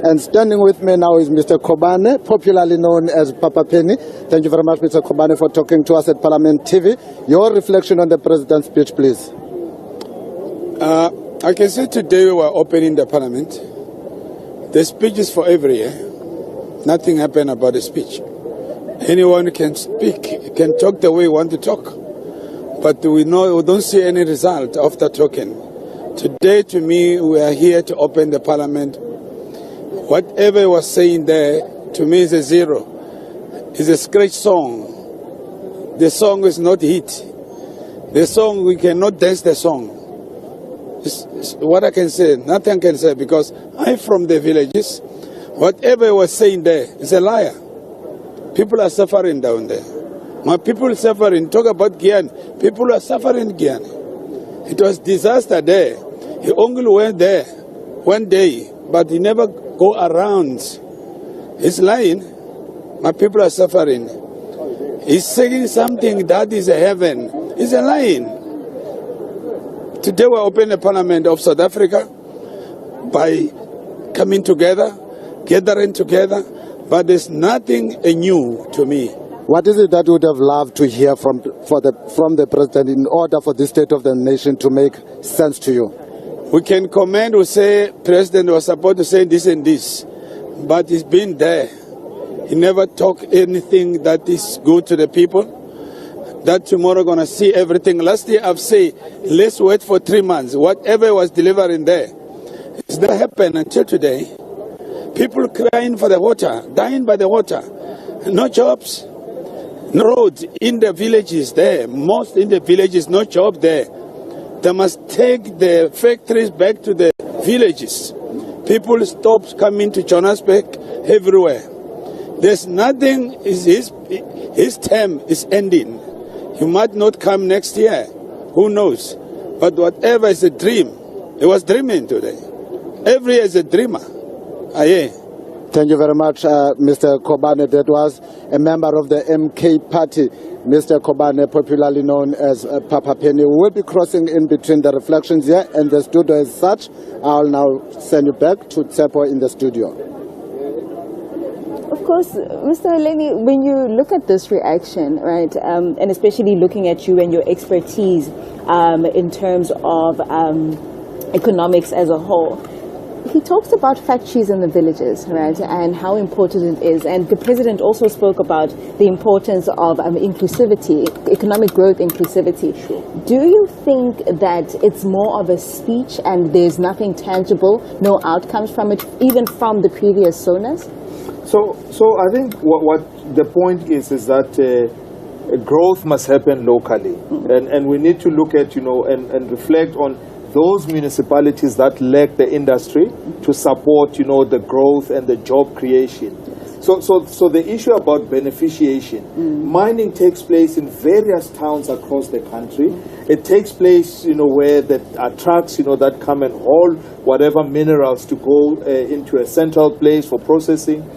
And standing with me now is Mr. Kobane, popularly known as Papa Penny. Thank you very much, Mr. Kobane, for talking to us at Parliament TV. Your reflection on the President's speech, please. I can say today we were opening the Parliament. The speech is for every year. Nothing happened about the speech. Anyone can speak, can talk the way you want to talk. But we don't see any result after talking. Today, to me, we are here to open the Parliament. Whatever he was saying there, to me, is a zero. It's a scratch song. The song is not hit. The song, we cannot dance the song. It's what I can say, nothing I can say, because I'm from the villages. Whatever he was saying there is a liar. People are suffering down there. My people are suffering. Talk about Guyana. People are suffering in Guyana. It was disaster there. He only went there one day, but he never go around. He's lying. My people are suffering. He's saying something that is a heaven. He's a lying. Today we open the Parliament of South Africa by coming together, gathering together, but there's nothing new to me. What is it that you would have loved to hear from the President in order for this state of the nation to make sense to you? We can comment, we say President was supposed to say this and this, but he's been there. He never talked anything that is good to the people. That tomorrow going to see everything. Last year I've said, let's wait for 3 months. Whatever was delivering there, it's not happened until today. People crying for the water, dying by the water. No jobs, no roads in the villages there. Most in the villages, no job there. They must take the factories back to the villages. People stop coming to Johannesburg everywhere. There's nothing, his term is ending. He might not come next year. Who knows? But whatever is a dream, he was dreaming today. Every year is a dreamer. Aye. Thank you very much, Mr. Kobane. That was a member of the MK party, Mr. Kobane, popularly known as Papa Penny. We will be crossing in between the reflections here and the studio as such. I'll now send you back to Tsepo in the studio. Of course, Mr. Eleni, when you look at this reaction, right, and especially looking at you and your expertise in terms of economics as a whole, he talks about factories in the villages, right, and how important it is. And the President also spoke about the importance of inclusivity, economic growth inclusivity. Sure. Do you think that it's more of a speech and there's nothing tangible, no outcomes from it, even from the previous Sonas? So I think what the point is that growth must happen locally, and we need to look at, and reflect on those municipalities that lack the industry to support, the growth and the job creation. So the issue about beneficiation, mining takes place in various towns across the country. It takes place, where there are trucks, that come and haul whatever minerals to go into a central place for processing.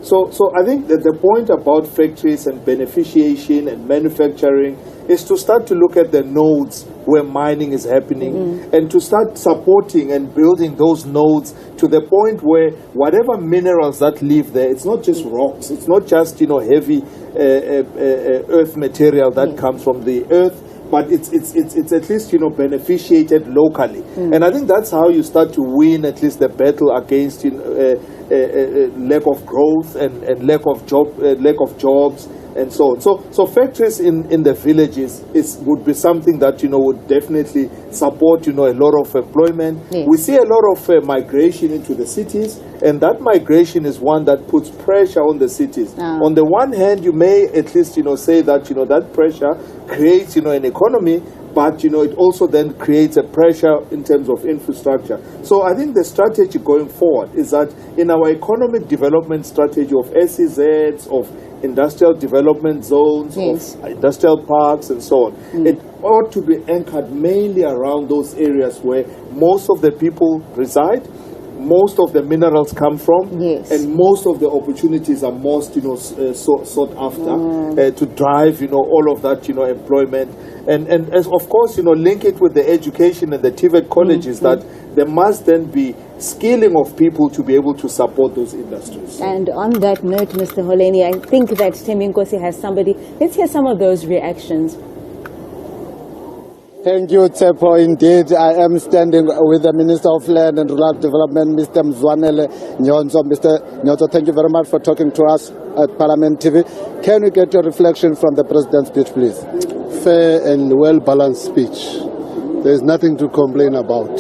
So I think that the point about factories and beneficiation and manufacturing is to start to look at the nodes where mining is happening and to start supporting and building those nodes to the point where whatever minerals that live there, it's not just rocks, it's not just heavy earth material that comes from the earth, but it's at least beneficiated locally. And I think that's how you start to win at least the battle against lack of growth and lack of jobs and so on. So factories in the villages would be something that would definitely support a lot of employment. Yes. We see a lot of migration into the cities, and that migration is one that puts pressure on the cities. On the one hand, you may at least say that that pressure creates an economy, but it also then creates a pressure in terms of infrastructure. So I think the strategy going forward is that in our economic development strategy of SEZs, of industrial development zones, of industrial parks and so on, it ought to be anchored mainly around those areas where most of the people reside, most of the minerals come from, and most of the opportunities are most sought after to drive all of that employment, and as of course link it with the education and the TVET colleges, that there must then be skilling of people to be able to support those industries. And on that note, Mr. Holeni, I think that Teminkosi has somebody. Let's hear some of those reactions. Thank you, Tsepo. Indeed, I am standing with the Minister of Land and Rural Development, Mr. Mzwanele Nyonzo. Mr. Nyonzo, thank you very much for talking to us at Parliament TV. Can we get your reflection from the President's speech, please? Fair and well-balanced speech. There is nothing to complain about.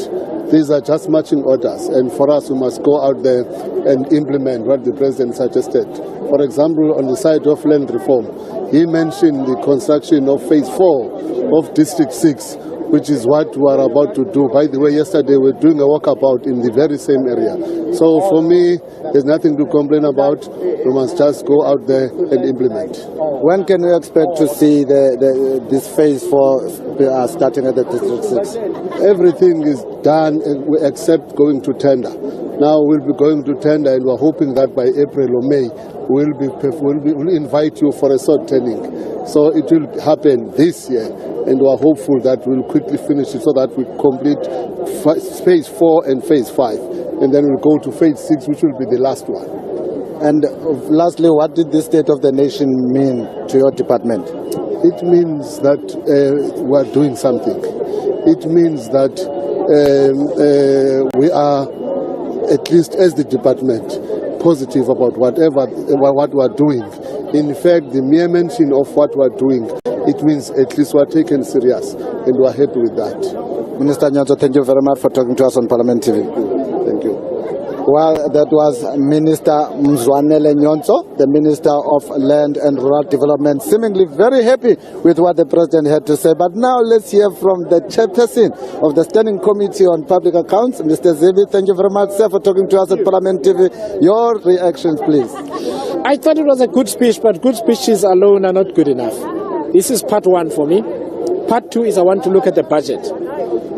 These are just marching orders, and for us, we must go out there and implement what the President suggested. For example, on the side of land reform, he mentioned the construction of Phase 4 of District 6, which is what we are about to do. By the way, yesterday we were doing a walkabout in the very same area. So for me, there's nothing to complain about. We must just go out there and implement. When can we expect to see this Phase 4 starting at the District 6? Everything is done except going to tender. Now we'll be going to tender, and we're hoping that by April or May we'll invite you for a sword turning. So it will happen this year, and we're hopeful that we'll quickly finish it so that we complete Phase 4 and Phase 5, and then we'll go to Phase 6, which will be the last one. And lastly, what did the State of the Nation mean to your department? It means that we're doing something. It means that we are, at least as the department, positive about what we're doing. In fact, the mere mention of what we're doing, it means at least we're taken serious, and we're happy with that. Minister Nyonzo, thank you very much for talking to us on Parliament TV. Thank you. Well, that was Minister Mzwanele Nyonzo, the Minister of Land and Rural Development, seemingly very happy with what the President had to say. But now let's hear from the chairperson of the Standing Committee on Public Accounts, Mr. Zibi. Thank you very much, sir, for talking to us at Parliament TV. Your reactions, please. I thought it was a good speech, but good speeches alone are not good enough. This is part one for me. Part two is I want to look at the budget.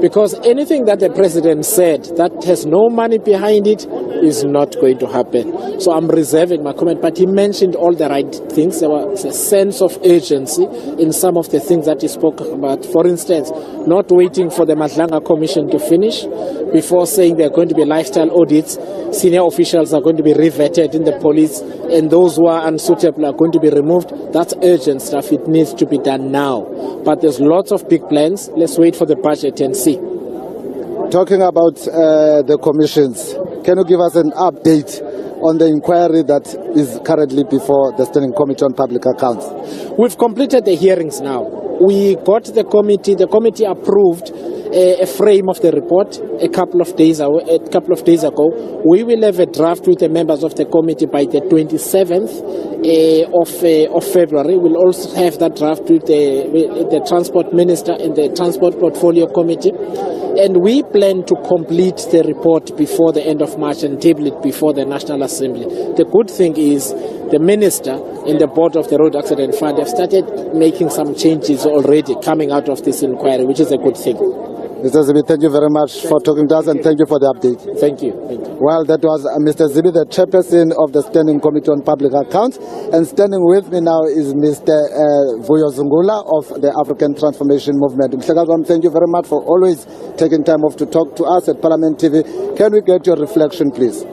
Because anything that the President said that has no money behind it is not going to happen. So I'm reserving my comment, but he mentioned all the right things. There was a sense of urgency in some of the things that he spoke about. For instance, not waiting for the Madlanga Commission to finish before saying there are going to be lifestyle audits. Senior officials are going to be revetted in the police, and those who are unsuitable are going to be removed. That's urgent stuff. It needs to be done now. But there's lots of big plans. Let's wait for the budget and see. Talking about the commissions, can you give us an update on the inquiry that is currently before the Standing Committee on Public Accounts? We've completed the hearings now. We got the committee approved a frame of the report a couple of days ago. We will have a draft with the members of the committee by the 27th of February. We'll also have that draft with the Transport Minister and the Transport Portfolio Committee. And we plan to complete the report before the end of March and table it before the National Assembly. The good thing is the Minister and the Board of the Road Accident Fund have started making some changes already coming out of this inquiry, which is a good thing. Mr. Zibi, thank you very much for talking to us, and thank you for the update. Thank you. Well, that was Mr. Zibi, the chairperson of the Standing Committee on Public Accounts. And standing with me now is Mr. Vuyo Zungula of the African Transformation Movement. Mr. Kazam, thank you very much for always taking time off to talk to us at Parliament TV. Can we get your reflection, please?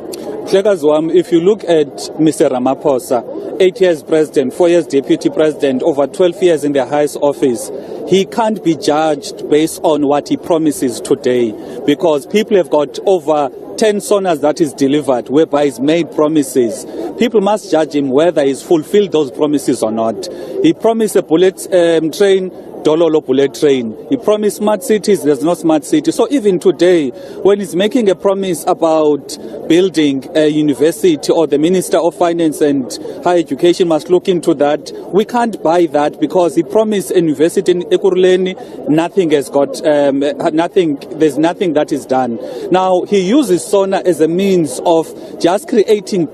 If you look at Mr. Ramaphosa, 8 years president, 4 years deputy president, over 12 years in the highest office, he can't be judged based on what he promises today, because people have got over 10 sonas that is delivered, whereby he's made promises. People must judge him whether he's fulfilled those promises or not. He promised a bullet train, Dololo bullet train. He promised smart cities, there's no smart city. So even today, when he's making a promise about building a university, or the Minister of Finance and Higher Education must look into that, we can't buy that, because he promised a university in Ekurhuleni, nothing has got, there's nothing that is done. Now, he uses Sona as a means of just creating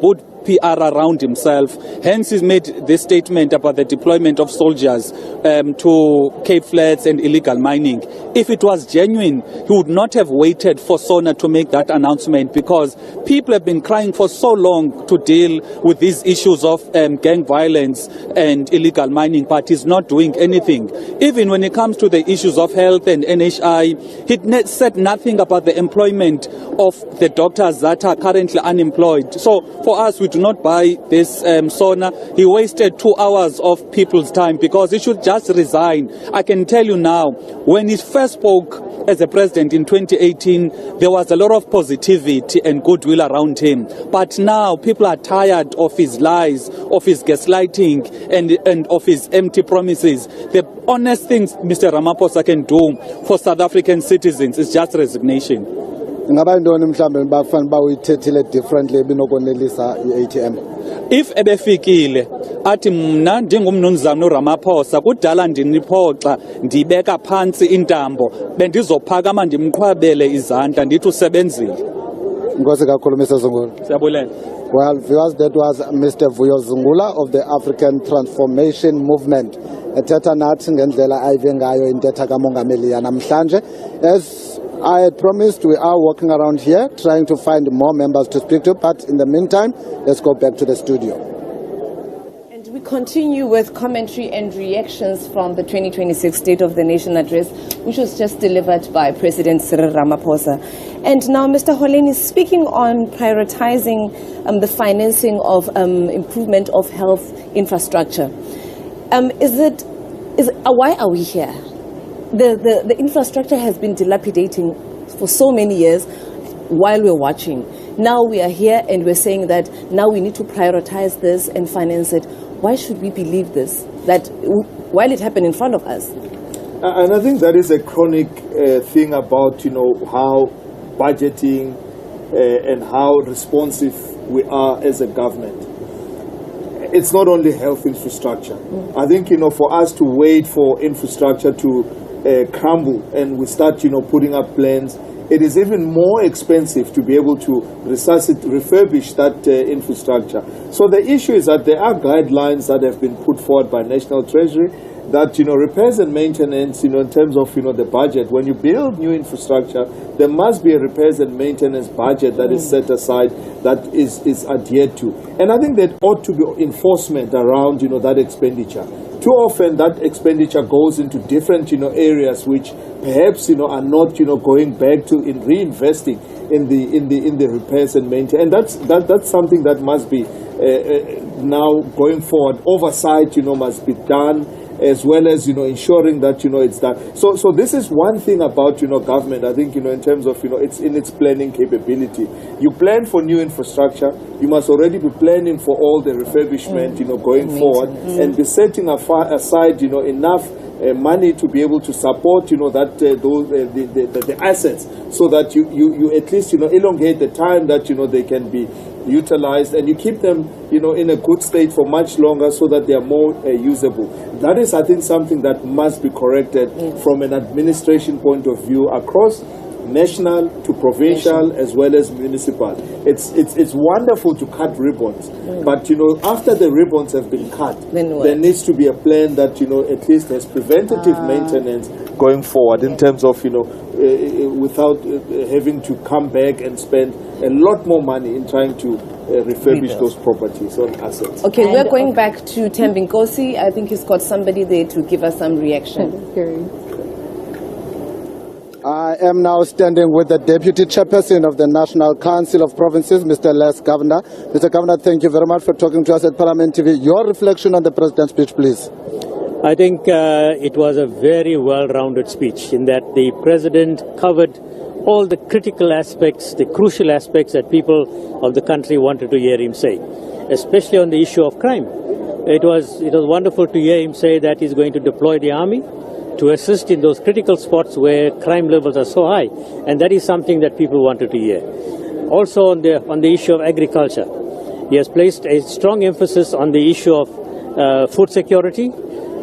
PR around himself. Hence, he's made this statement about the deployment of soldiers to Cape Flats and illegal mining. If it was genuine, he would not have waited for Sona to make that announcement, because people have been crying for so long to deal with these issues of gang violence and illegal mining, but he's not doing anything. Even when it comes to the issues of health and NHI, he said nothing about the employment of the doctors that are currently unemployed. So for us, we do not buy this Sona. He wasted 2 hours of people's time, because he should just resign. I can tell you now, when he first spoke as a president in 2018, there was a lot of positivity and goodwill around him. But now people are tired of his lies, of his gaslighting, and of his empty promises. The honest things Mr. Ramaphosa can do for South African citizens is just resignation. Differently ATM. If ebefikile athi mna ndingumnumzana uRamaphosa kudala ndiniphoxa ndibeka phansi intambo bendizophakama ndimqhwabele izandla ndithi usebenzile. Ngozi kakhulu Mr. Zungula. Siyabulela. Well, viewers, that was Mr. Vuyo Zungula of the African Transformation Movement. Ethetha nathi ngendlela ayive ngayo intetha kamongameli yanamhlanje. As I had promised, we are walking around here trying to find more members to speak to, but in the meantime, let's go back to the studio. And we continue with commentary and reactions from the 2026 State of the Nation address, which was just delivered by President Cyril Ramaphosa. And now Mr. Holeni is speaking on prioritizing the financing of improvement of health infrastructure. Why are we here? The infrastructure has been dilapidating for so many years while we're watching. Now we are here and we're saying that now we need to prioritize this and finance it. Why should we believe this? That while it happened in front of us? And I think that is a chronic thing about, how budgeting and how responsive we are as a government. It's not only health infrastructure. I think, for us to wait for infrastructure to crumble and we start, putting up plans, it is even more expensive to be able to refurbish that infrastructure. So the issue is that there are guidelines that have been put forward by National Treasury that, repairs and maintenance, in terms of, the budget. When you build new infrastructure, there must be a repairs and maintenance budget that is set aside, that is adhered to. And I think there ought to be enforcement around, that expenditure. Too often that expenditure goes into different, areas which perhaps, are not, going back to reinvesting in the repairs and maintenance. And that's something that must be now going forward. Oversight, must be done, as well as, ensuring that, it's done. So this is one thing about, government, I think, in terms of, it's in its planning capability. You plan for new infrastructure, you must already be planning for all the refurbishment, going forward, and be setting aside, enough money to be able to support, the assets, so that you at least, elongate the time that, they can be utilized, and you keep them, in a good state for much longer, so that they are more usable. That is, I think, something that must be corrected from an administration point of view across national to provincial as well as municipal. It's wonderful to cut ribbons, but after the ribbons have been cut, there needs to be a plan that at least has preventative maintenance going forward, in terms of without having to come back and spend a lot more money in trying to refurbish those properties or assets. Okay, we're going back to Thembinkosi. I think he's got somebody there to give us some reaction. I am now standing with the Deputy Chairperson of the National Council of Provinces, Mr. Les Governor. Mr. Governor, thank you very much for talking to us at Parliament TV. Your reflection on the President's speech, please. I think it was a very well-rounded speech, in that the President covered all the critical aspects, the crucial aspects that people of the country wanted to hear him say, especially on the issue of crime. It was wonderful to hear him say that he's going to deploy the army to assist in those critical spots where crime levels are so high, and that is something that people wanted to hear. Also on the issue of agriculture, he has placed a strong emphasis on the issue of food security,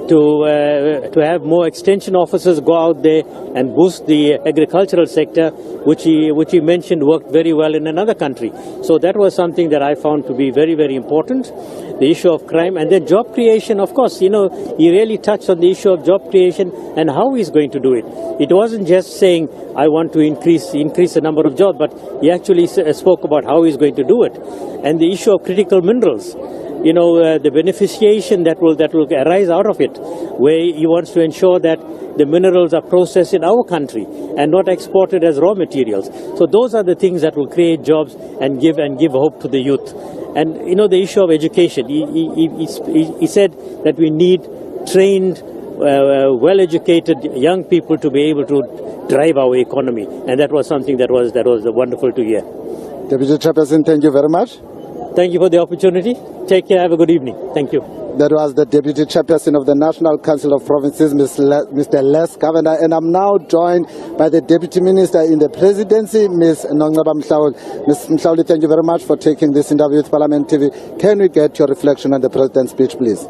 to have more extension officers go out there and boost the agricultural sector, which he mentioned worked very well in another country. So that was something that I found to be very, very important. The issue of crime and then job creation, of course, he really touched on the issue of job creation and how he's going to do it. It wasn't just saying, I want to increase the number of jobs, but he actually spoke about how he's going to do it. And the issue of critical minerals, the beneficiation that will arise out of it, where he wants to ensure that the minerals are processed in our country and not exported as raw materials. So those are the things that will create jobs and give hope to the youth. And the issue of education, he said that we need trained, well-educated young people to be able to drive our economy, and that was something that was wonderful to hear. Deputy Chairperson, thank you very much. Thank you for the opportunity. Take care. Have a good evening. Thank you. That was the Deputy Chairperson of the National Council of Provinces, Mr. Les Governor, and I'm now joined by the Deputy Minister in the Presidency, Ms. Nongceba Mhlauli. Ms. Mhlauli, thank you very much for taking this interview with Parliament TV. Can we get your reflection on the President's speech, please?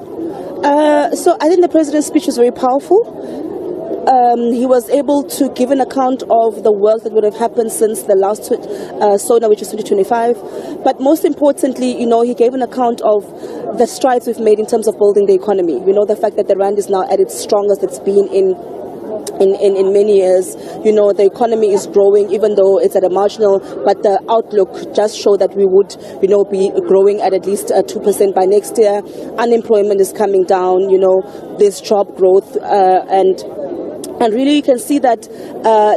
So I think the President's speech was very powerful. He was able to give an account of the work that would have happened since the last Sona, which is 2025. But most importantly, he gave an account of the strides we've made in terms of building the economy. The fact that the rand is now at its strongest it's been in many years. The economy is growing, even though it's at a marginal, but the outlook just show that we would, be growing at least 2% by next year. Unemployment is coming down, there's job growth, and really you can see that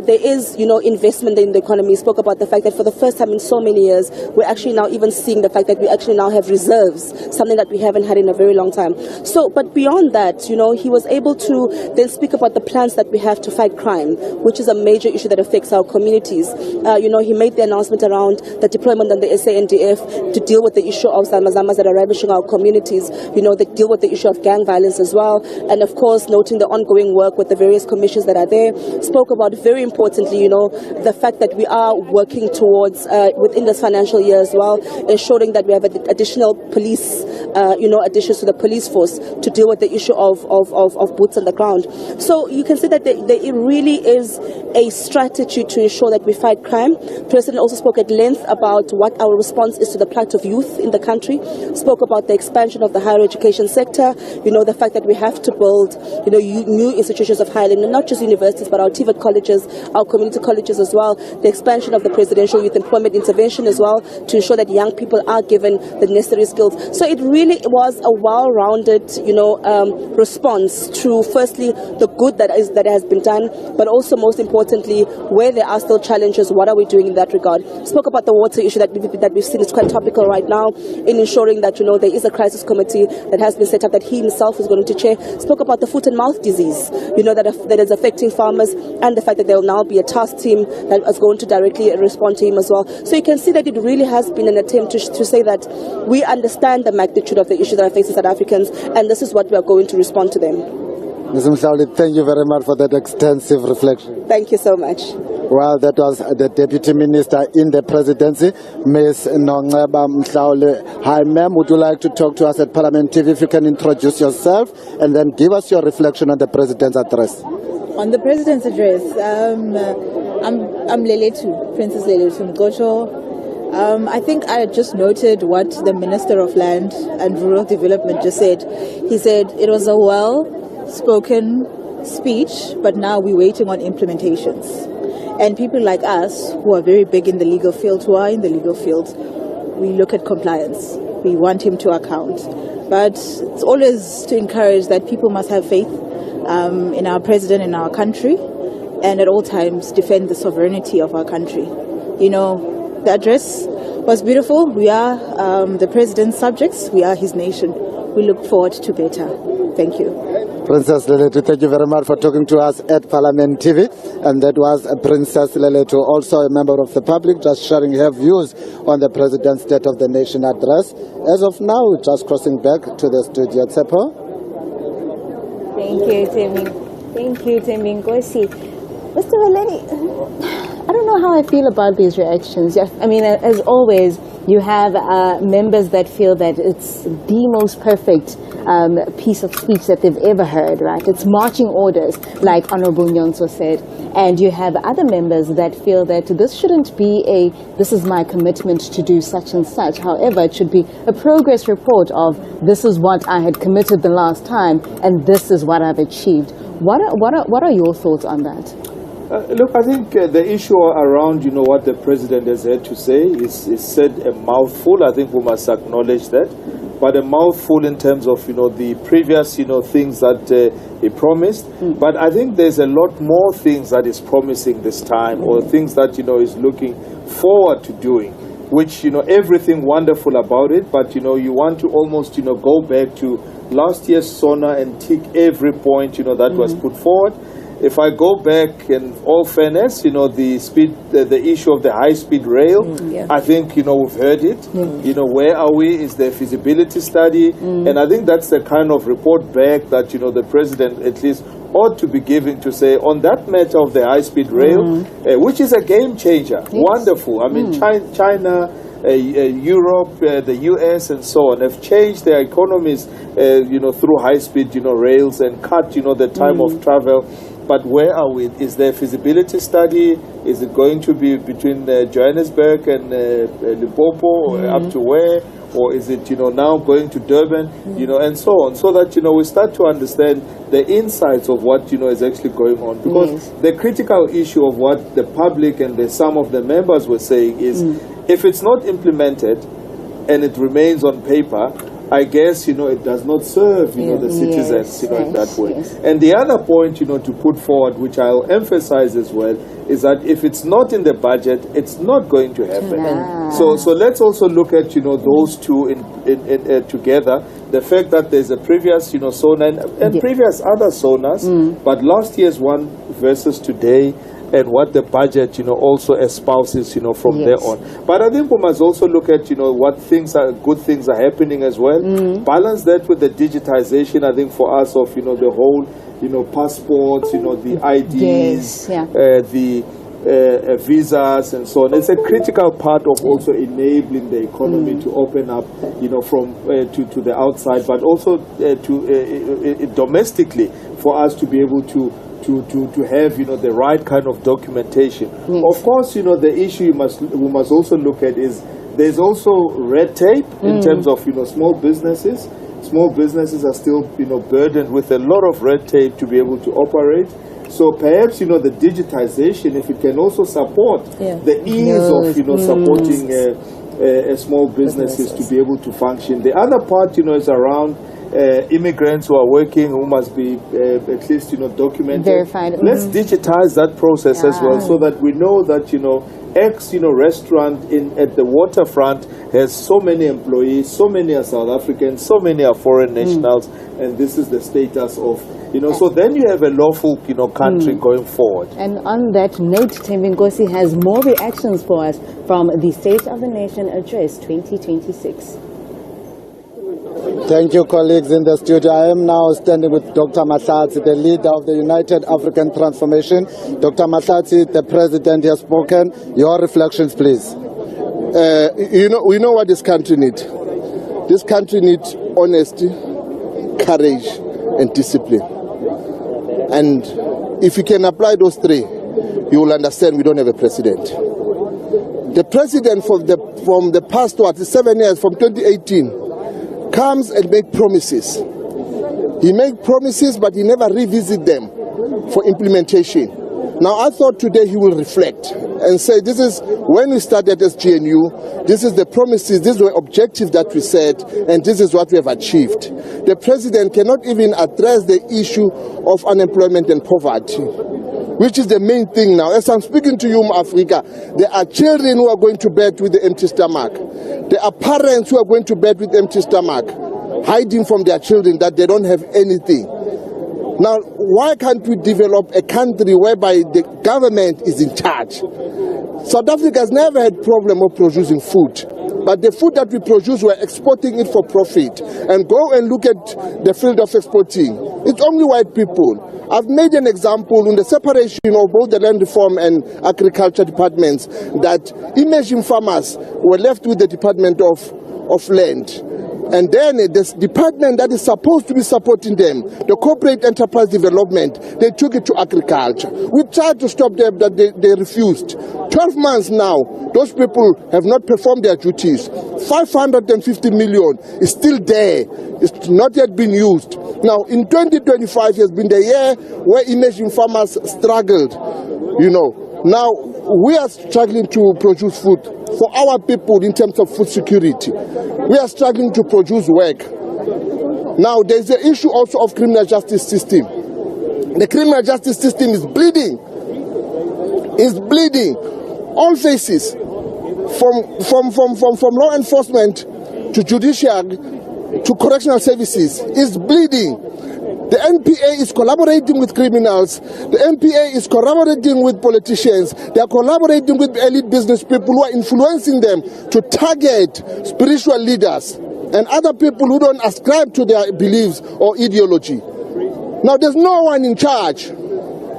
there is, investment in the economy. We spoke about the fact that for the first time in so many years, we're actually now even seeing the fact that we actually now have reserves, something that we haven't had in a very long time. So, but beyond that, he was able to then speak about the plans that we have to fight crime, which is a major issue that affects our communities. He made the announcement around the deployment on the SANDF to deal with the issue of zamazamas that are ravishing our communities, that deal with the issue of gang violence as well. And of course, noting the ongoing work with the various commissions that are there, spoke about very importantly, the fact that we are working towards, within this financial year as well, ensuring that we have additional police, additions to the police force to deal with the issue of boots on the ground. So you can see that there really is a strategy to ensure that we fight crime. The President also spoke at length about what our response is to the plight of youth in the country, spoke about the expansion of the higher education sector, the fact that we have to build, new institutions of higher learning, not just universities, but our TVET colleges, our community colleges as well, the expansion of the Presidential Youth Employment Intervention as well, to ensure that young people are given the necessary skills. So it really was a well-rounded, response to, firstly, the good that has been done, but also most importantly, where there are still challenges, what are we doing in that regard? Spoke about the water issue that we've seen is quite topical right now, in ensuring that, there is a crisis committee that has been set up that he himself is going to chair. Spoke about the foot and mouth disease, that is affecting farmers, and the fact that there will now be a task team that is going to directly respond to him as well. So you can see that it really has been an attempt to say that we understand the magnitude of the issue that are facing South Africans, and this is what we are going to respond to them. Ms. Mhlauli, thank you very much for that extensive reflection. Thank you so much. Well, that was the Deputy Minister in the Presidency, Ms. Nongceba Mhlauli. Hi, ma'am. Would you like to talk to us at Parliament TV? If you can introduce yourself and then give us your reflection on the President's address. On the President's address, I'm Leletu, Princess Leletu Mgosho. I think I just noted what the Minister of Land and Rural Development just said. He said it was a well-spoken speech, but now we're waiting on implementations. And people like us, who are very big in the legal field, we look at compliance. We want him to account. But it's always to encourage that people must have faith in our president, in our country, and at all times defend the sovereignty of our country. The address was beautiful. We are the president's subjects. We are his nation. We look forward to better. Thank you. Princess Leletu, thank you very much for talking to us at Parliament TV. And that was Princess Leletu, also a member of the public, just sharing her views on the President's State of the Nation address. As of now, just crossing back to the studio. Tsepo. Thank you, Temi. Thank you, Temi Nkosi. Mr. Valeni, I don't know how I feel about these reactions. I mean, as always, You have members that feel that it's the most perfect piece of speech that they've ever heard, right? It's marching orders, like Honorable Nyonso said. And you have other members that feel that this shouldn't be this is my commitment to do such and such. However, it should be a progress report of this is what I had committed the last time and this is what I've achieved. What are your thoughts on that? Look, I think the issue around, what the president has had to say is said a mouthful. I think we must acknowledge that. But a mouthful in terms of, the previous, things that he promised. But I think there's a lot more things that is promising this time, or things that, is looking forward to doing, which, everything wonderful about it. But, you want to almost, go back to last year's Sona and tick every point, that was put forward. If I go back, in all fairness, the issue of the high-speed rail, I think, we've heard it. Where are we? Is there a feasibility study? And I think that's the kind of report back that, the president at least ought to be giving to say, on that matter of the high-speed rail, which is a game changer. Wonderful. I mean, China, Europe, the US, and so on have changed their economies, through high-speed, rails and cut, the time of travel. But where are we? Is there a feasibility study? Is it going to be between Johannesburg and Limpopo, or up to where? Or is it, now going to Durban, and so on, so that, we start to understand the insights of what, is actually going on. Because the critical issue of what the public and some of the members were saying is, if it's not implemented and it remains on paper, I guess, it does not serve, the citizens, in that way. And the other point, to put forward, which I'll emphasize as well, is that if it's not in the budget, it's not going to happen. So let's also look at, those two together. The fact that there's a previous, Sona and previous other Sonas, but last year's one versus today, and what the budget, also espouses, from there on. But I think we must also look at, what good things are happening as well. Balance that with the digitization, I think, for us of, the whole, passports, the IDs, the visas and so on. It's a critical part of also enabling the economy to open up, from to the outside, but also domestically for us to be able to have, the right kind of documentation. Of course, the issue we must also look at is there's also red tape in terms of, small businesses. Small businesses are still, burdened with a lot of red tape to be able to operate. So perhaps, the digitization, if it can also support the ease of, supporting small businesses to be able to function. The other part, is around immigrants who are working, who must be at least, documented. Verified. Let's digitize that process as well, so that we know that, X, restaurant at the waterfront has so many employees, so many are South Africans, so many are foreign nationals, and this is the status of, so then you have a lawful, country going forward. And on that note, Thembi Nkosi has more reactions for us from the State of the Nation Address 2026. Thank you, colleagues in the studio. I am now standing with Dr. Mahlatsi, the leader of the United African Transformation. Dr. Mahlatsi, the president has spoken. Your reflections, please. We know what this country needs. This country needs honesty, courage, and discipline. And if you can apply those three, you will understand we don't have a president. The president from the past 7 years, from 2018, comes and make promises. He makes promises, but he never revisits them for implementation. Now, I thought today he will reflect and say, this is when we started as GNU, this is the promises, these were objectives that we set, and this is what we have achieved. The president cannot even address the issue of unemployment and poverty, which is the main thing now. As I'm speaking to you, Africa, there are children who are going to bed with the empty stomach. There are parents who are going to bed with empty stomach, hiding from their children that they don't have anything. Now, why can't we develop a country whereby the government is in charge? South Africa has never had problem of producing food. But the food that we produce, we're exporting it for profit. And go and look at the field of exporting. It's only white people. I've made an example in the separation of both the land reform and agriculture departments that emerging farmers were left with the Department of Land. And then this department that is supposed to be supporting them, the corporate enterprise development, they took it to agriculture. We tried to stop them, but they refused. 12 months now, those people have not performed their duties. 550 million is still there. It's not yet been used. Now, in 2025 has been the year where emerging farmers struggled, you know. Now, we are struggling to produce food for our people in terms of food security. We are struggling to produce work. Now, there's the issue also of criminal justice system. The criminal justice system is bleeding. It's bleeding. All faces, from law enforcement to judiciary to correctional services, is bleeding. The NPA is collaborating with criminals. The NPA is collaborating with politicians. They are collaborating with elite business people who are influencing them to target spiritual leaders and other people who don't ascribe to their beliefs or ideology. Now, there's no one in charge.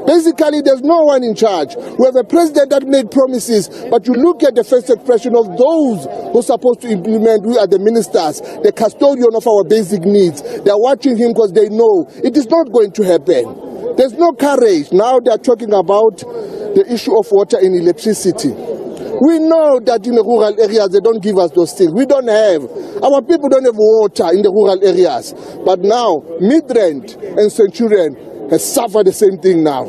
Basically, there's no one in charge. We have a president that made promises, but you look at the first expression of those who are supposed to implement. We are the ministers, the custodian of our basic needs. They're watching him because they know it is not going to happen. There's no courage. Now they're talking about the issue of water and electricity. We know that in the rural areas they don't give us those things. We don't have. Our people don't have water in the rural areas. But now, Midrand and Centurion has suffered the same thing now.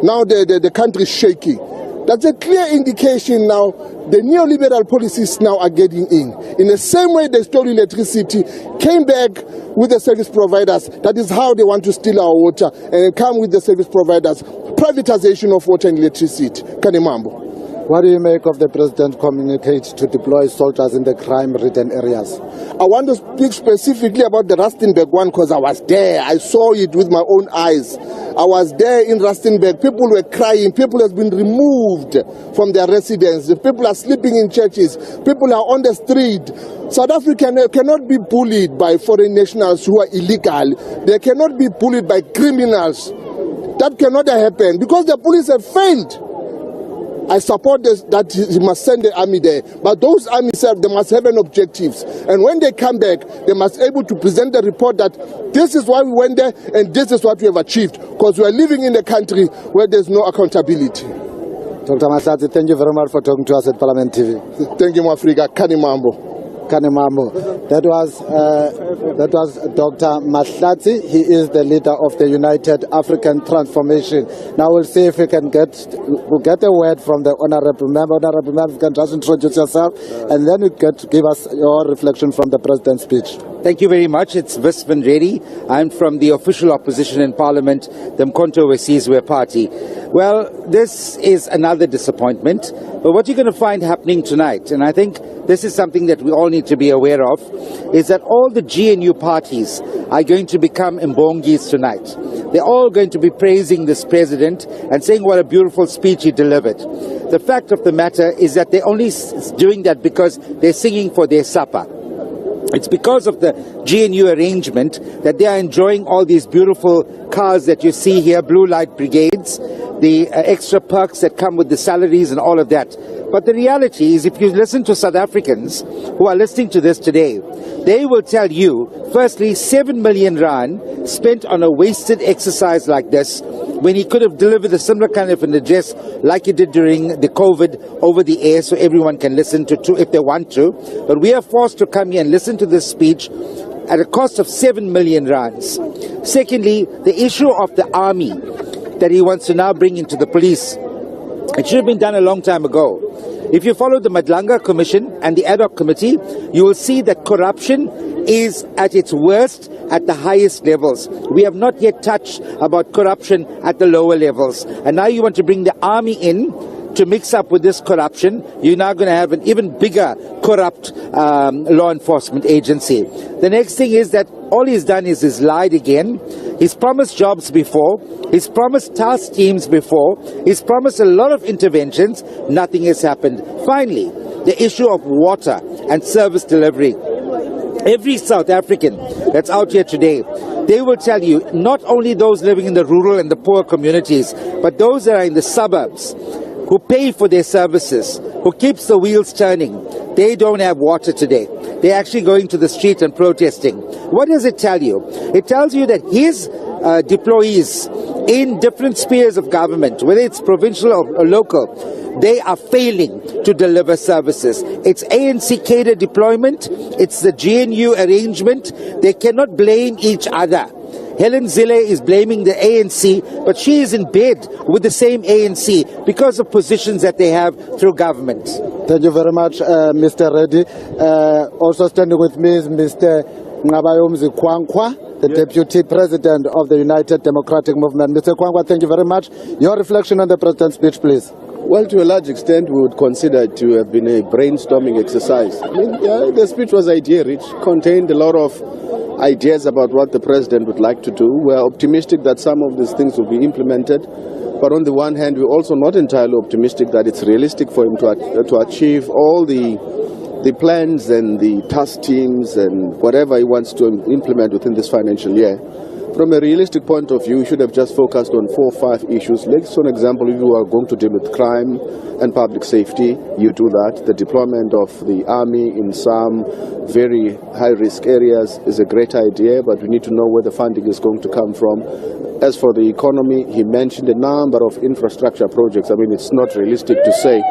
Now the country is shaky. That's a clear indication now the neoliberal policies now are getting in. In the same way they stole electricity, came back with the service providers. That is how they want to steal our water and come with the service providers. Privatization of water and electricity. Kanimambo. What do you make of the president communicate to deploy soldiers in the crime-ridden areas? I want to speak specifically about the Rustenburg one because I was there. I saw it with my own eyes. I was there in Rustenburg. People were crying. People have been removed from their residence. People are sleeping in churches. People are on the street. South Africa cannot be bullied by foreign nationals who are illegal. They cannot be bullied by criminals. That cannot happen because the police have failed. I support this, that he must send the army there. But those armies, they must have an objectives. And when they come back, they must be able to present the report that this is why we went there and this is what we have achieved. Because we are living in a country where there's no accountability. Dr. Mahlatsi, thank you very much for talking to us at Parliament TV. Thank you, Mwafrika. Kanimambo. Kanimambo. That was Dr. Mahlatsi. He is the leader of the United African Transformation. Now we'll see if we can get a word from the honorable member. Honorable member, you can just introduce yourself, and then you give us your reflection from the president's speech. Thank you very much. It's Visvan Reddy. I'm from the official opposition in Parliament, the Mkhonto Wesizwe Party. Well, this is another disappointment. But what you're going to find happening tonight, and I think this is something that we all need to be aware of, is that all the GNU parties are going to become Mbongis tonight. They're all going to be praising this president and saying what a beautiful speech he delivered. The fact of the matter is that they're only doing that because they're singing for their supper. It's because of the GNU arrangement that they are enjoying all these beautiful cars that you see here, blue light brigades, the extra perks that come with the salaries and all of that. But the reality is, if you listen to South Africans who are listening to this today, they will tell you, firstly, 7 million rand spent on a wasted exercise like this, when he could have delivered a similar kind of an address like he did during the COVID over the air, so everyone can listen to if they want to. But we are forced to come here and listen to this speech at a cost of 7 million rands. Secondly, the issue of the army that he wants to now bring into the police. It should have been done a long time ago. If you follow the Madlanga Commission and the ad hoc committee, you will see that corruption is at its worst at the highest levels. We have not yet touched about corruption at the lower levels. And now you want to bring the army in to mix up with this corruption. You're now going to have an even bigger corrupt law enforcement agency. The next thing is that all he's done is he's lied again. He's promised jobs before. He's promised task teams before. He's promised a lot of interventions. Nothing has happened. Finally, the issue of water and service delivery. Every South African that's out here today, they will tell you, not only those living in the rural and the poor communities, but those that are in the suburbs, who pay for their services, who keeps the wheels turning, they don't have water today. They're actually going to the street and protesting. What does it tell you? It tells you that his deployees in different spheres of government, whether it's provincial or local, they are failing to deliver services. It's ANC cadre deployment, it's the GNU arrangement. They cannot blame each other. Helen Zille is blaming the ANC, but she is in bed with the same ANC because of positions that they have through government. Thank you very much, Mr. Reddy. Also standing with me is Mr. Ngabayomzi Kwankwa, the Deputy President of the United Democratic Movement. Mr. Kwankwa, thank you very much. Your reflection on the President's speech, please. Well, to a large extent, we would consider it to have been a brainstorming exercise. I mean, the speech was idea-rich, contained a lot of ideas about what the President would like to do. We're optimistic that some of these things will be implemented. But on the one hand, we're also not entirely optimistic that it's realistic for him to achieve all the plans and the task teams and whatever he wants to implement within this financial year. From a realistic point of view, we should have just focused on 4 or 5 issues. Let's, for example, if you are going to deal with crime and public safety, you do that. The deployment of the army in some very high-risk areas is a great idea, but we need to know where the funding is going to come from. As for the economy, he mentioned a number of infrastructure projects. I mean, it's not realistic to say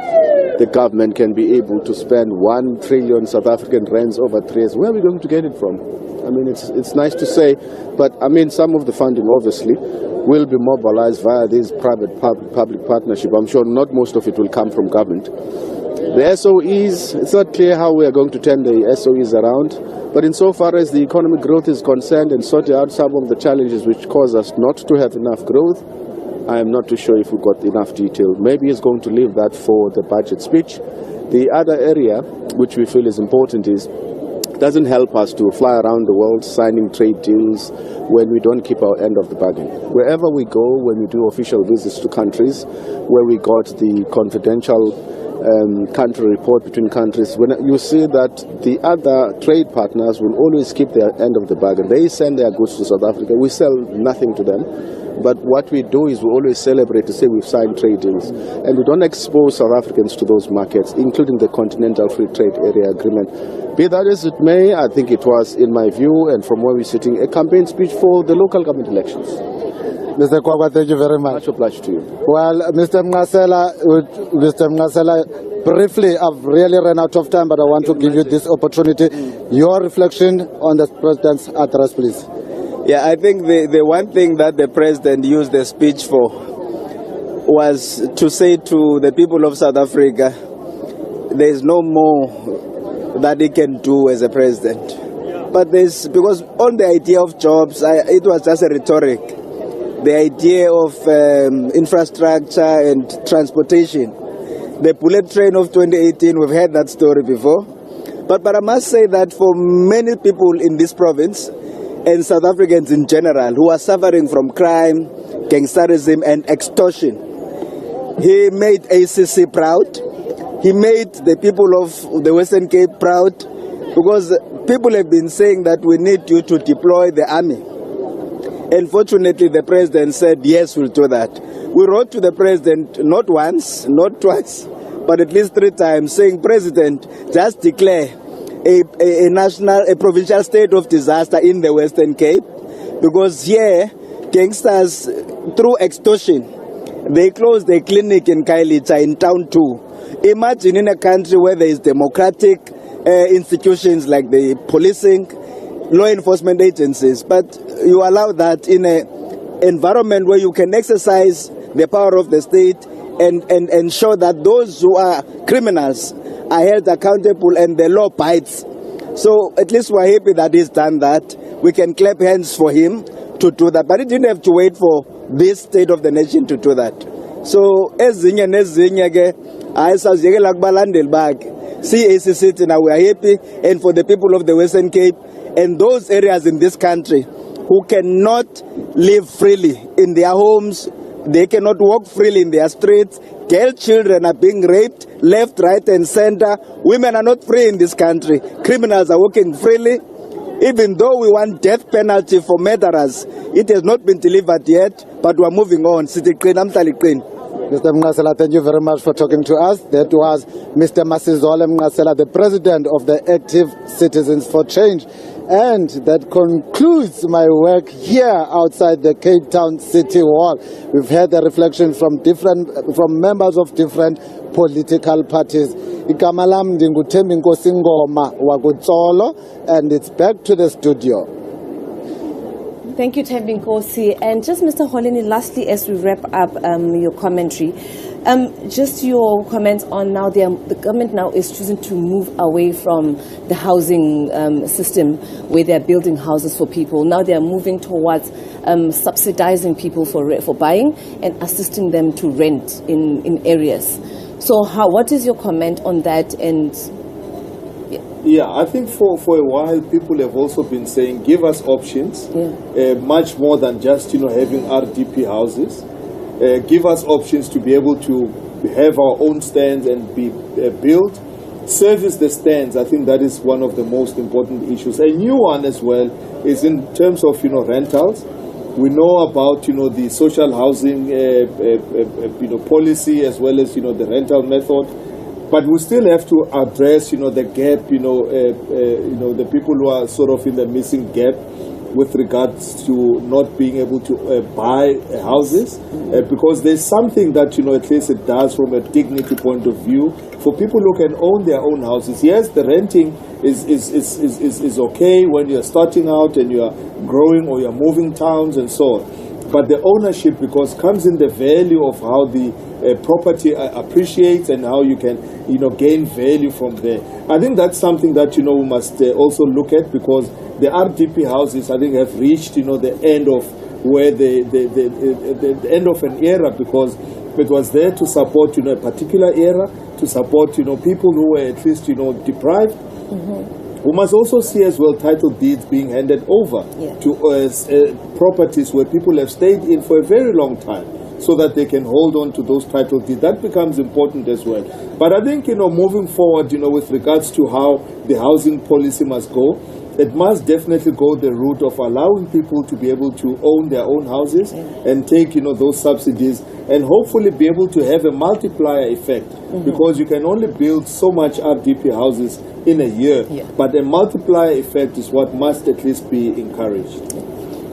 the government can be able to spend 1 trillion South African rands over 3 years. Where are we going to get it from? I mean, it's nice to say, but I mean, some of the funding obviously will be mobilized via this private-public partnership. I'm sure not most of it will come from government. The SOEs, it's not clear how we are going to turn the SOEs around, but insofar as the economic growth is concerned and sorting out some of the challenges which cause us not to have enough growth, I am not too sure if we got enough detail. Maybe he's going to leave that for the budget speech. The other area which we feel is important is it doesn't help us to fly around the world signing trade deals when we don't keep our end of the bargain. Wherever we go, when we do official visits to countries where we got the confidential country report between countries, when you see that the other trade partners will always keep their end of the bargain. They send their goods to South Africa. We sell nothing to them. But what we do is we always celebrate to say we've signed trade deals. And we don't expose South Africans to those markets, including the Continental Free Trade Area Agreement. Be that as it may, I think it was, in my view, and from where we're sitting, a campaign speech for the local government elections. Mr. Kwankwa, thank you very much. Much obliged to you. Well, Mr. Mngasela, briefly, I've really run out of time, but I want to give you this opportunity. Your reflection on the President's address, please. Yeah, I think the one thing that the President used the speech for was to say to the people of South Africa, there is no more that he can do as a president. But because on the idea of jobs, it was just a rhetoric. The idea of infrastructure and transportation. The bullet train of 2018, we've heard that story before. But I must say that for many people in this province, and South Africans in general, who are suffering from crime, gangsterism and extortion, he made ACC proud. He made the people of the Western Cape proud, because people have been saying that we need you to deploy the army. And fortunately, the President said, yes, we'll do that. We wrote to the President not once, not twice, but at least 3 times, saying, President, just declare a provincial state of disaster in the Western Cape, because here, gangsters, through extortion, they closed a clinic in Kailicha in town 2. Imagine in a country where there is democratic institutions like the policing, law enforcement agencies, but you allow that in an environment where you can exercise the power of the state and ensure that those who are criminals are held accountable and the law bites. So at least we're happy that he's done that. We can clap hands for him to do that. But he didn't have to wait for this state of the nation to do that. So ezinye nezinye ke ayisaziyekela kubalandeli bakhe. CACC now we are happy, and for the people of the Western Cape and those areas in this country who cannot live freely in their homes, they cannot walk freely in their streets. Girl children are being raped. left, right and center. Women are not free in this country. Criminals are walking freely. Even though we want death penalty for murderers, it has not been delivered yet, but we're moving on. Mr. Mnasela, thank you very much for talking to us. That was Mr. Masizole Mnasela, the president of the Active Citizens for Change. And that concludes my work here outside the Cape Town City Hall. We've heard the reflection from members of different political parties. Igama lam ndinguThembi Nkosi Ngoma wakuTsolo, and it's back to the studio. Thank you, Thembi Nkosi. And just Mr. Holeni, lastly, as we wrap up your commentary, just your comments on now the government now is choosing to move away from the housing system where they're building houses for people. Now they're moving towards subsidizing people for buying and assisting them to rent in areas. So what is your comment on that? And yeah, I think for a while people have also been saying, give us options, much more than just having RDP houses. Give us options to be able to have our own stands and be built. Service the stands. I think that is one of the most important issues. A new one as well is in terms of rentals. We know about the social housing policy as well as the rental method. But we still have to address, the gap, the people who are sort of in the missing gap with regards to not being able to buy houses, because there's something that, at least it does from a dignity point of view for people who can own their own houses. Yes, the renting is okay when you're starting out and you're growing or you're moving towns and so on. But the ownership, because comes in the value of how the property appreciates and how you can, gain value from there. I think that's something that, we must also look at, because the RDP houses, I think, have reached, the end of where the end of an era, because it was there to support, a particular era, to support, people who were at least, deprived. Mm-hmm. We must also see as well title deeds being handed over to properties where people have stayed in for a very long time, so that they can hold on to those title deeds. That becomes important as well. But I think, moving forward, with regards to how the housing policy must go, it must definitely go the route of allowing people to be able to own their own houses and take, those subsidies, and hopefully be able to have a multiplier effect, because you can only build so much RDP houses in a year, but a multiplier effect is what must at least be encouraged.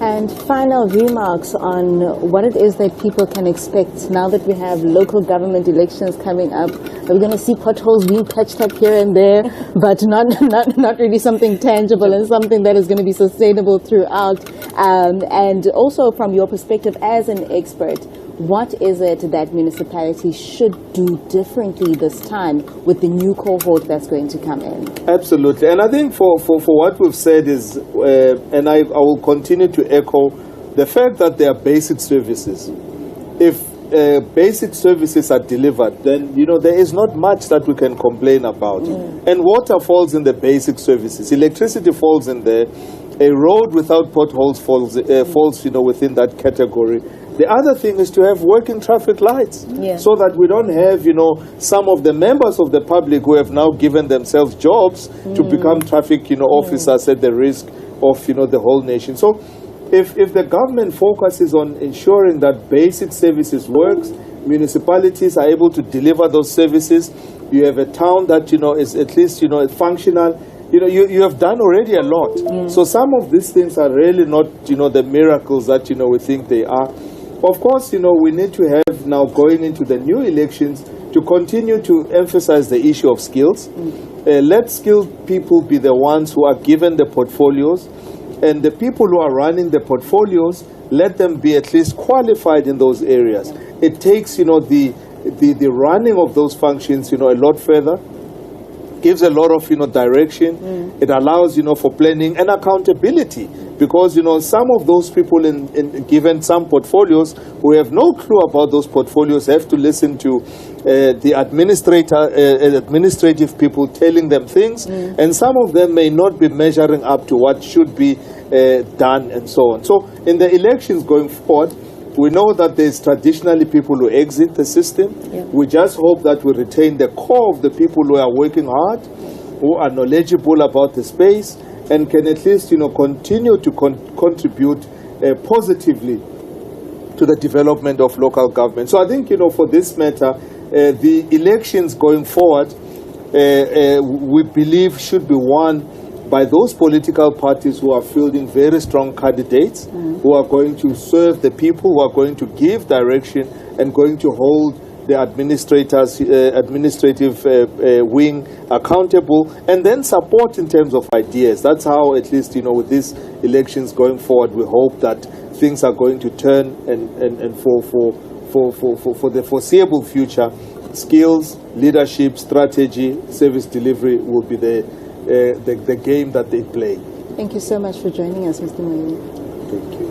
And final remarks on what it is that people can expect now that we have local government elections coming up. We're going to see potholes being patched up here and there, but not really something tangible and something that is going to be sustainable throughout. And also from your perspective as an expert, what is it that municipalities should do differently this time with the new cohort that's going to come in? Absolutely. And I think for what we've said is, and I will continue to echo, the fact that there are basic services. If basic services are delivered, then, there is not much that we can complain about. And water falls in the basic services. Electricity falls in there. A road without potholes falls within that category. The other thing is to have working traffic lights, so that we don't have, some of the members of the public who have now given themselves jobs to become traffic, officers at the risk of, the whole nation. So if the government focuses on ensuring that basic services works, municipalities are able to deliver those services, you have a town that, is at least, functional, you have done already a lot. So some of these things are really not, the miracles that, we think they are. Of course, we need to have now, going into the new elections, to continue to emphasize the issue of skills. Let skilled people be the ones who are given the portfolios, and the people who are running the portfolios, let them be at least qualified in those areas. It takes, the running of those functions, a lot further. Gives a lot of, direction. It allows, for planning and accountability. Because, some of those people in given some portfolios who have no clue about those portfolios have to listen to the administrative people telling them things. And some of them may not be measuring up to what should be done and so on. So in the elections going forward, We know that there's traditionally people who exit the system. Yeah. We just hope that we retain the core of the people who are working hard, who are knowledgeable about the space, and can at least, continue to contribute positively to the development of local government. So I think, for this matter, the elections going forward, we believe should be won by those political parties who are fielding very strong candidates, who are going to serve the people, who are going to give direction, and going to hold the administrative wing accountable, and then support in terms of ideas. That's how, at least, with these elections going forward, we hope that things are going to turn, and for the foreseeable future, skills, leadership, strategy, service delivery will be the game that they play. Thank you so much for joining us, Mr. Moyo. Thank you.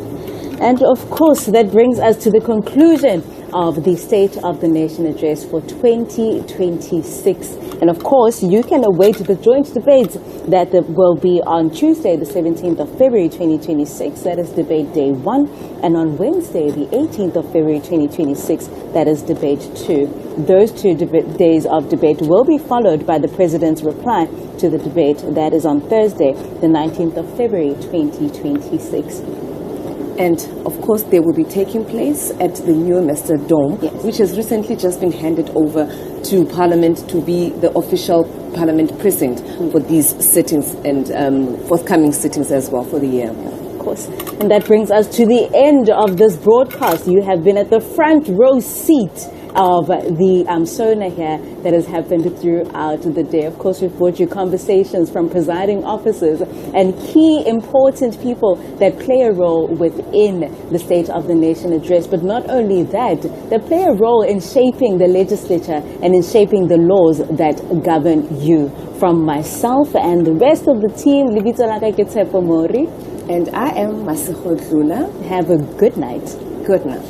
And of course, that brings us to the conclusion of the State of the Nation address for 2026. And of course, you can await the joint debates that will be on Tuesday, the 17th of February 2026. That is debate day 1. And on Wednesday, the 18th of February 2026, that is debate 2. Those 2 days of debate will be followed by the President's reply to the debate. That is on Thursday, the 19th of February 2026. And of course, they will be taking place at the new Mr. Dome, which has recently just been handed over to Parliament to be the official Parliament precinct for these sittings and forthcoming sittings as well for the year. Of course. And that brings us to the end of this broadcast. You have been at the front row seat of the Sona here that has happened throughout the day. Of course, we've brought you conversations from presiding officers and key important people that play a role within the State of the Nation address. But not only that, they play a role in shaping the legislature and in shaping the laws that govern you. From myself and the rest of the team, And I am Masihod Lula. Have a good night. Good night.